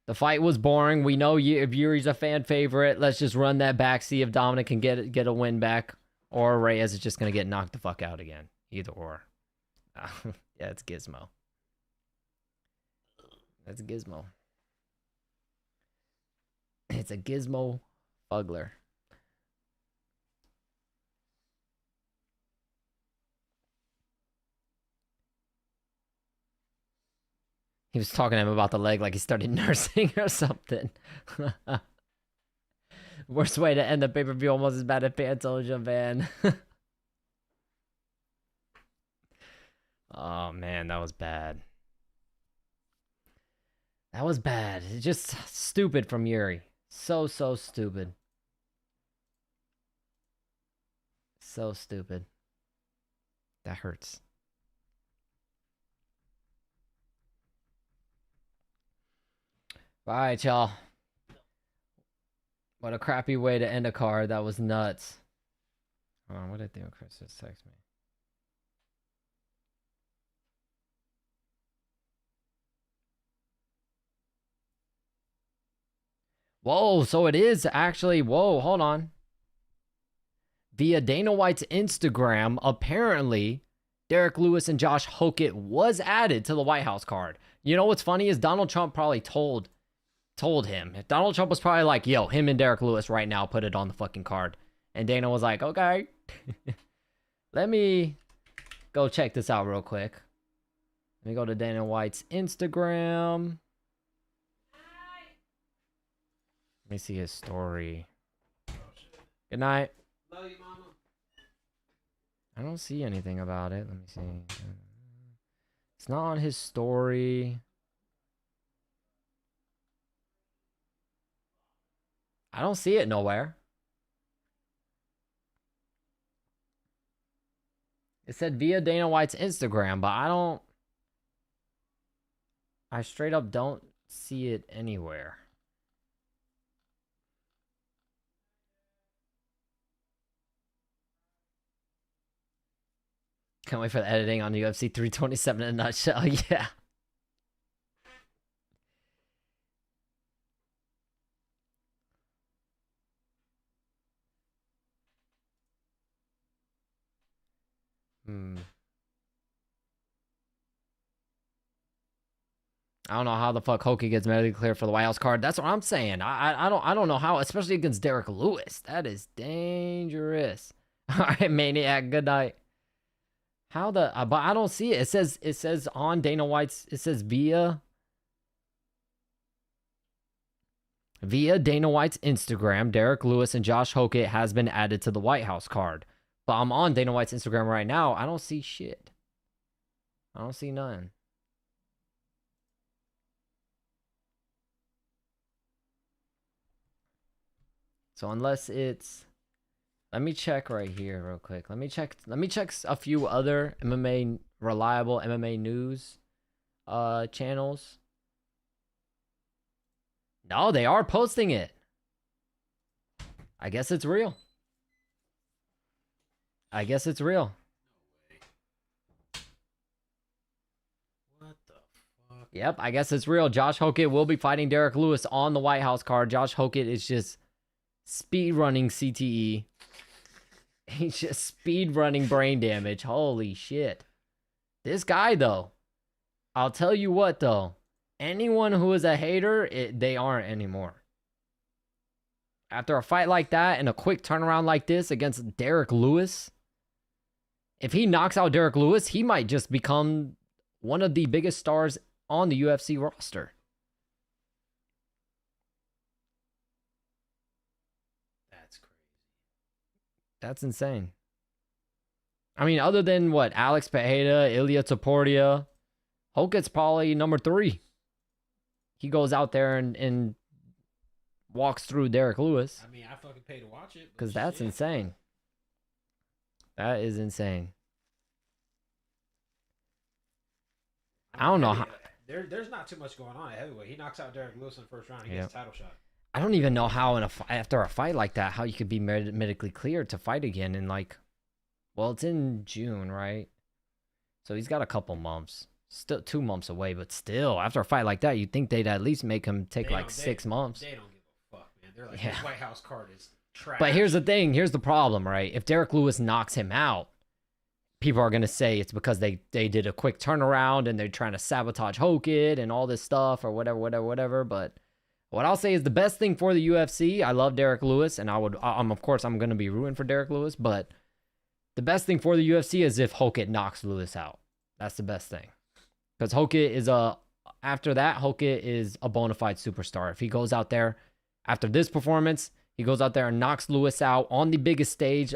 The fight was boring. We know if Yuri's a fan favorite. Let's just run that back. See if Dominic can get a win back. Or Reyes is just going to get knocked the fuck out again. Either or. Yeah, it's Gizmo. That's Gizmo. It's a Gizmo Fugler. He was talking to him about the leg like he started nursing or something. Worst way to end the pay-per-view, almost as bad as Pantoja, man. Oh, man, that was bad. That was bad. It's just stupid from Yuri. So stupid. So stupid. That hurts. All right, y'all. What a crappy way to end a card. That was nuts. Hold on, what did I think Chris just text me? Whoa, so it is actually, whoa, hold on. Via Dana White's Instagram, apparently, Derek Lewis and Josh Hokit was added to the White House card. You know what's funny is Donald Trump probably told him. Donald Trump was probably like, yo, him and Derek Lewis right now, put it on the fucking card. And Dana was like, okay. Let me go check this out real quick. Let me go to Dana White's Instagram. Let me see his story. Oh, shit. Good night. Love you, mama. I don't see anything about it. Let me see. It's not on his story. I don't see it nowhere. It said via Dana White's Instagram, but I straight up don't see it anywhere. Can't wait for the editing on UFC 327 in a nutshell. Yeah. I don't know how the fuck Hokit gets medically cleared for the White House card. That's what I'm saying. I don't know how, especially against Derek Lewis. That is dangerous. All right, Maniac. Good night. How the? But I don't see it. It says on Dana White's. It says via Dana White's Instagram. Derek Lewis and Josh Hokit has been added to the White House card. But I'm on Dana White's Instagram right now. I don't see shit. I don't see none. So unless it's, let me check right here real quick. Let me check a few other reliable MMA news channels. No, they are posting it. I guess it's real. I guess it's real. What the fuck? Yep, I guess it's real. Josh Hokit will be fighting Derek Lewis on the White House card. Josh Hokit is just speed running CTE. He's just speed running brain damage. Holy shit. This guy, though, I'll tell you what, though. Anyone who is a hater, they aren't anymore. After a fight like that and a quick turnaround like this against Derek Lewis, if he knocks out Derek Lewis, he might just become one of the biggest stars on the UFC roster. That's crazy. That's insane. I mean, other than what? Alex Pereira, Ilia Topuria, Hokit's probably number 3. He goes out there and walks through Derek Lewis. I mean, I fucking pay to watch it. Because that's insane. That is insane. I don't know how. There's not too much going on at heavyweight. He knocks out Derek Lewis in the first round. He gets a title shot. I don't even know how after a fight like that, how you could be medically cleared to fight again in well, it's in June, right? So he's got a couple months. Still 2 months away, but still, after a fight like that, you'd think they'd at least make him take 6 months. They don't give a fuck, man. They're like, his White House card is trash. But here's the thing. Here's the problem, right? If Derek Lewis knocks him out, people are going to say it's because they did a quick turnaround and they're trying to sabotage Hokit and all this stuff or whatever. But what I'll say is the best thing for the UFC, I love Derek Lewis, and of course, I'm going to be rooting for Derek Lewis, but the best thing for the UFC is if Hokit knocks Lewis out. That's the best thing. Because after that, Hokit is a bona fide superstar. If he goes out there after this performance, he goes out there and knocks Lewis out on the biggest stage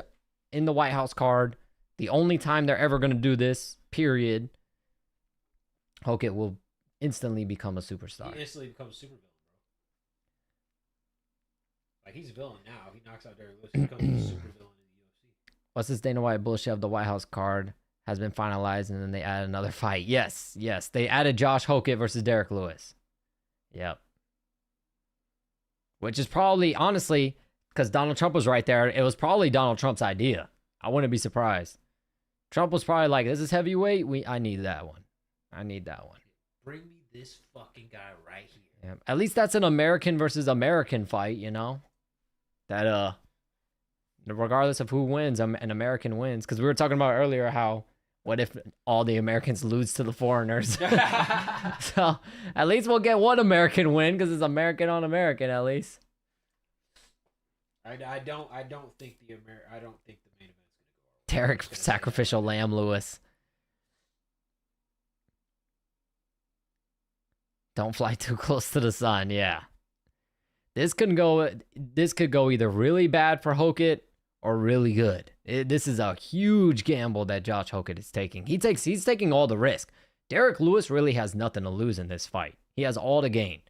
in the White House card, the only time they're ever going to do this, period, Hokit will instantly become a superstar. He instantly becomes a super villain, bro. Like, he's a villain now. He knocks out Derek Lewis. He becomes a super villain in the UFC. What's this Dana White bullshit of the White House card has been finalized, and then they add another fight. Yes. They added Josh Hokit versus Derek Lewis. Yep. Which is probably, honestly, because Donald Trump was right there, it was probably Donald Trump's idea. I wouldn't be surprised. Trump was probably like, this is heavyweight. I need that one. Bring me this fucking guy right here. Yeah. At least that's an American versus American fight, you know? That, regardless of who wins, an American wins. Because we were talking about earlier how, what if all the Americans lose to the foreigners? So at least we'll get one American win because it's American on American at least. I don't think the main event's gonna go. Derek sacrificial lamb Lewis. Don't fly too close to the sun. Yeah. This could go either really bad for Hokit or really good. This is a huge gamble that Josh Hokit is taking. He's taking all the risk. Derek Lewis really has nothing to lose in this fight. He has all to gain.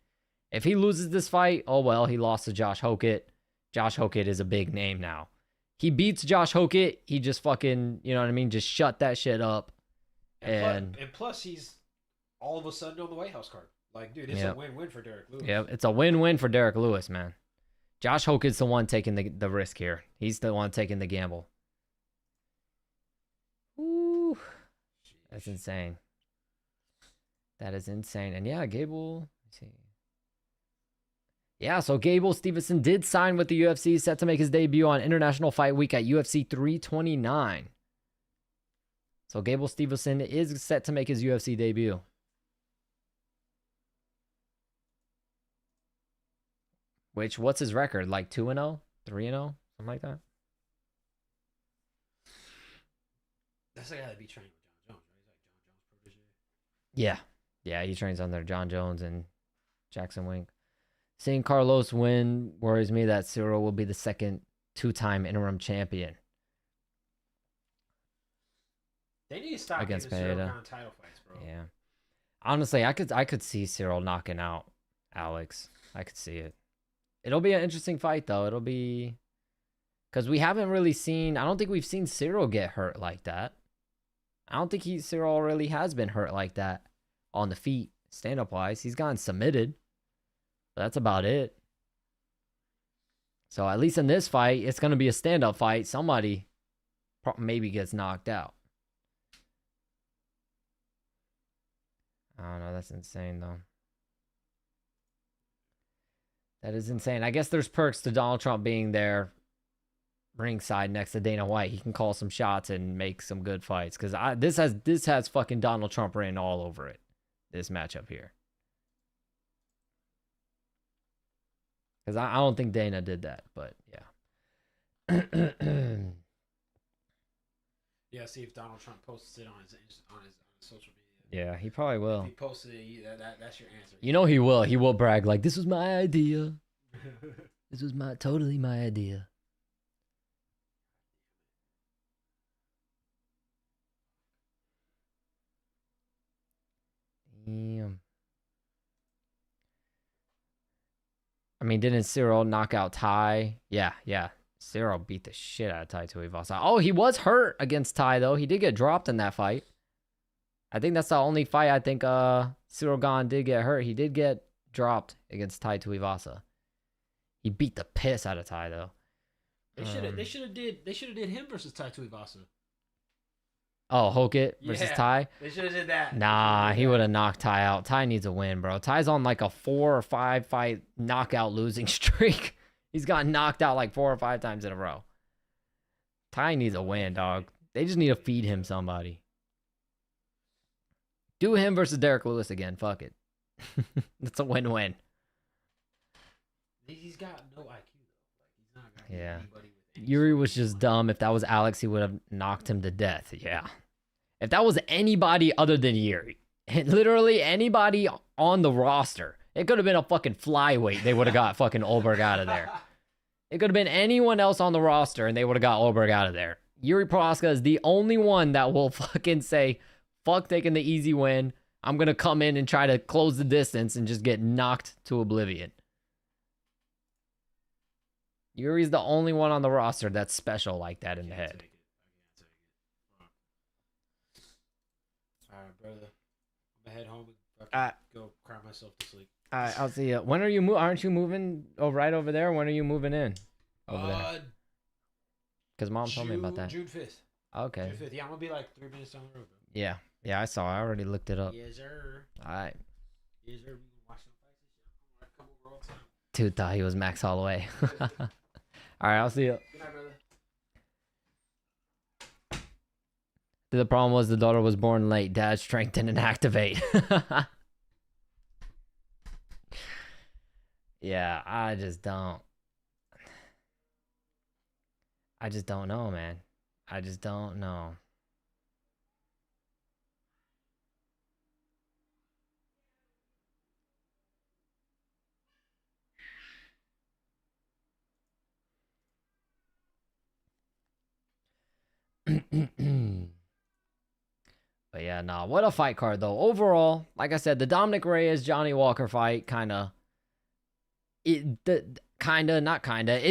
If he loses this fight, oh well, he lost to Josh Hokit. Josh Hokit is a big name now. He beats Josh Hokit, he just fucking, you know what I mean, just shut that shit up. And plus he's all of a sudden on the White House card. Like, dude, it's a win-win for Derek Lewis. Yeah, it's a win-win for Derek Lewis, man. Josh Hokit's the one taking the risk here. He's the one taking the gamble. Ooh, that's insane. That is insane. And yeah, Gable, let's see. Yeah, so Gable Stevenson did sign with the UFC, set to make his debut on International Fight Week at UFC 329. So Gable Stevenson is set to make his UFC debut. What's his record? Like 2-0? 3-0? Something like that? That's the guy that be training with John Jones, right? He's like John Jones' protege. Yeah. Yeah, he trains under John Jones and Jackson Wink. Seeing Carlos win worries me that Cyril will be the second two-time interim champion. They need to stop against giving Cyril Padilla. title fights, bro. Yeah. Honestly, I could see Cyril knocking out Alex. I could see it. It'll be an interesting fight, though. It'll be... Because we haven't really seen... I don't think we've seen Cyril get hurt like that. I don't think Cyril really has been hurt like that on the feet, stand-up-wise. He's gotten submitted. But that's about it. So at least in this fight, it's going to be a stand-up fight. Somebody maybe gets knocked out. I don't know. That's insane, though. That is insane. I guess there's perks to Donald Trump being there ringside next to Dana White. He can call some shots and make some good fights. Because this has fucking Donald Trump written all over it. This matchup here. Because I don't think Dana did that. But yeah. Yeah, see if Donald Trump posts it on his social media. Yeah, he probably will. If he posted it, that's your answer. You know he will. He will brag like, this was my idea. This was totally my idea. Damn. I mean, didn't Cyril knock out Ty? Yeah. Cyril beat the shit out of Tai Tuivasa. Oh, he was hurt against Ty, though. He did get dropped in that fight. I think that's the only fight I think Cyril Gane did get hurt. He did get dropped against Tai Tuivasa. He beat the piss out of Ty, though. They should have did him versus Tai Tuivasa. Oh, Hokit versus Ty? They should have did that. Nah, he would have knocked Ty out. Ty needs a win, bro. Ty's on like a 4 or 5 fight knockout losing streak. He's gotten knocked out like 4 or 5 times in a row. Ty needs a win, dog. They just need to feed him somebody. Do him versus Derek Lewis again. Fuck it. That's a win-win. He's got no IQ, though. Like, he's not got anybody with any Yuri was just dumb. If that was Alex, he would have knocked him to death. Yeah. If that was anybody other than Yuri, literally anybody on the roster, it could have been a fucking flyweight. They would have got fucking Olberg out of there. It could have been anyone else on the roster, and they would have got Olberg out of there. Yuri Prohaska is the only one that will fucking say, fuck taking the easy win. I'm going to come in and try to close the distance and just get knocked to oblivion. Yuri's the only one on the roster that's special like that in the head. All right, brother. I'm going to head home and go cry myself to sleep. All right, I'll see you. When are you aren't you moving right over there? When are you moving in? Over there. Because Mom told me about that. June 5th. Okay. June 5th. Yeah, I'm going to be like 3 minutes down the road, bro. Yeah. Yeah, I saw. I already looked it up. Yes, sir. All right. Yes, sir. We can watch some fights and shit. I'm going to come over all the time. Dude thought he was Max Holloway. All right, I'll see you. Good night, brother. The problem was the daughter was born late. Dad's strength didn't activate. Yeah, I just don't know, man. I just don't know. But yeah, nah, what a fight card though. Overall, like I said, the Dominic Reyes Johnny Walker fight it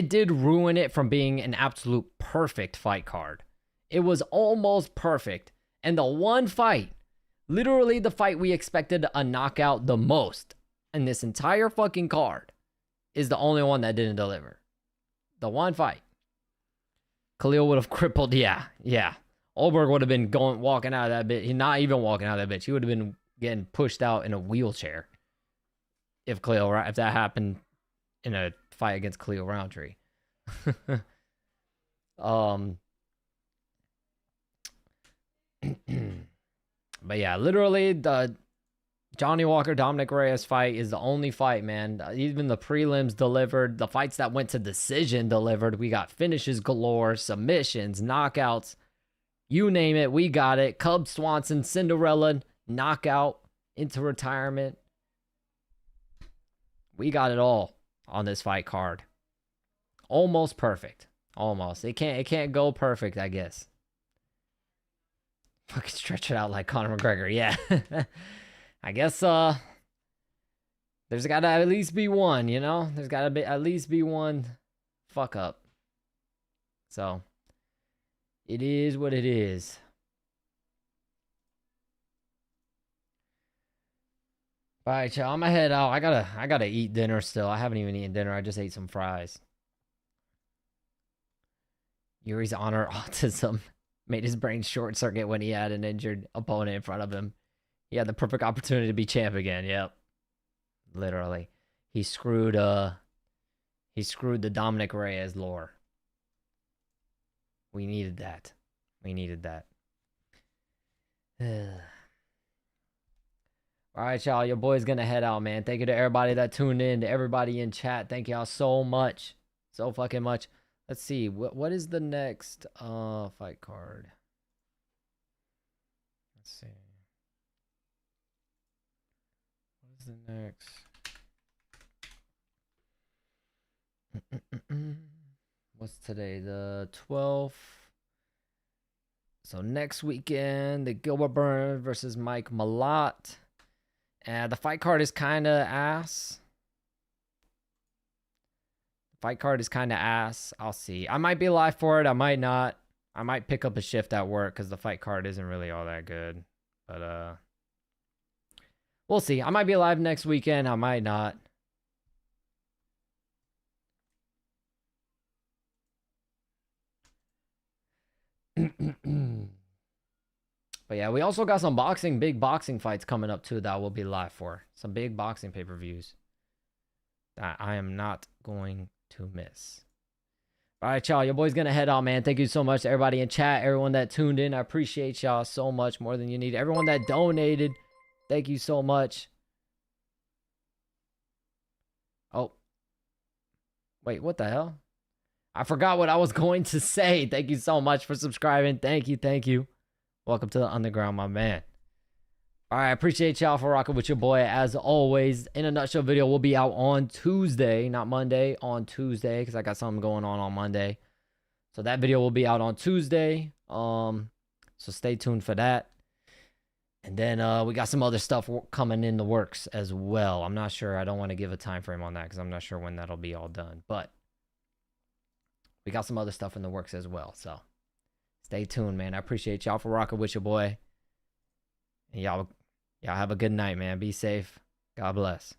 did ruin it from being an absolute perfect fight card. It was almost perfect. And the one fight, literally the fight we expected a knockout the most in this entire fucking card, is the only one that didn't deliver. The one fight. Khalil would have crippled, yeah. Olberg would have been walking out of that bitch. He's not even walking out of that bitch. He would have been getting pushed out in a wheelchair if that happened in a fight against Khalil Roundtree. But yeah, literally the Johnny Walker Dominic Reyes fight is the only fight, man. Even the prelims delivered. The fights that went to decision delivered. We got finishes galore, submissions, knockouts. You name it, we got it. Cub Swanson, Cinderella, knockout into retirement. We got it all on this fight card. Almost perfect. Almost. It can't go perfect, I guess. Fucking stretch it out like Conor McGregor. Yeah. I guess there's gotta at least be one, you know? There's gotta be at least be one fuck up. So it is what it is. All right, y'all. I'm gonna head out. I gotta eat dinner still. I haven't even eaten dinner. I just ate some fries. Yuri's honor autism made his brain short circuit when he had an injured opponent in front of him. He had the perfect opportunity to be champ again. Yep. Literally. He screwed the Dominic Reyes lore. We needed that. All right, y'all. Your boy's gonna head out, man. Thank you to everybody that tuned in, to everybody in chat. Thank y'all so much. So fucking much. Let's see. What is the next fight card? Let's see. What is the next? What's today? The 12th. So next weekend, the Gilbert Burns versus Mike Malott. And the fight card is kind of ass. I'll see. I might be live for it. I might not. I might pick up a shift at work because the fight card isn't really all that good. But we'll see. I might be live next weekend. I might not. But yeah, we also got some big boxing fights coming up too that we'll be live for. Some big boxing pay-per-views that I am not going to miss. All right, y'all. Your boy's gonna head out, man. Thank you so much to everybody in chat, everyone that tuned in. I appreciate y'all so much, more than you need. Everyone that donated, thank you so much. Oh. Wait, what the hell? I forgot what I was going to say. Thank you so much for subscribing. Thank you. Welcome to the underground, my man. All right, I appreciate y'all for rocking with your boy. As always, In a Nutshell video will be out on Tuesday, not Monday, on Tuesday, because I got something going on Monday. So that video will be out on Tuesday. So stay tuned for that. And then we got some other stuff coming in the works as well. I'm not sure. I don't want to give a time frame on that because I'm not sure when that'll be all done. But we got some other stuff in the works as well. So stay tuned, man. I appreciate y'all for rocking with your boy. And y'all have a good night, man. Be safe. God bless.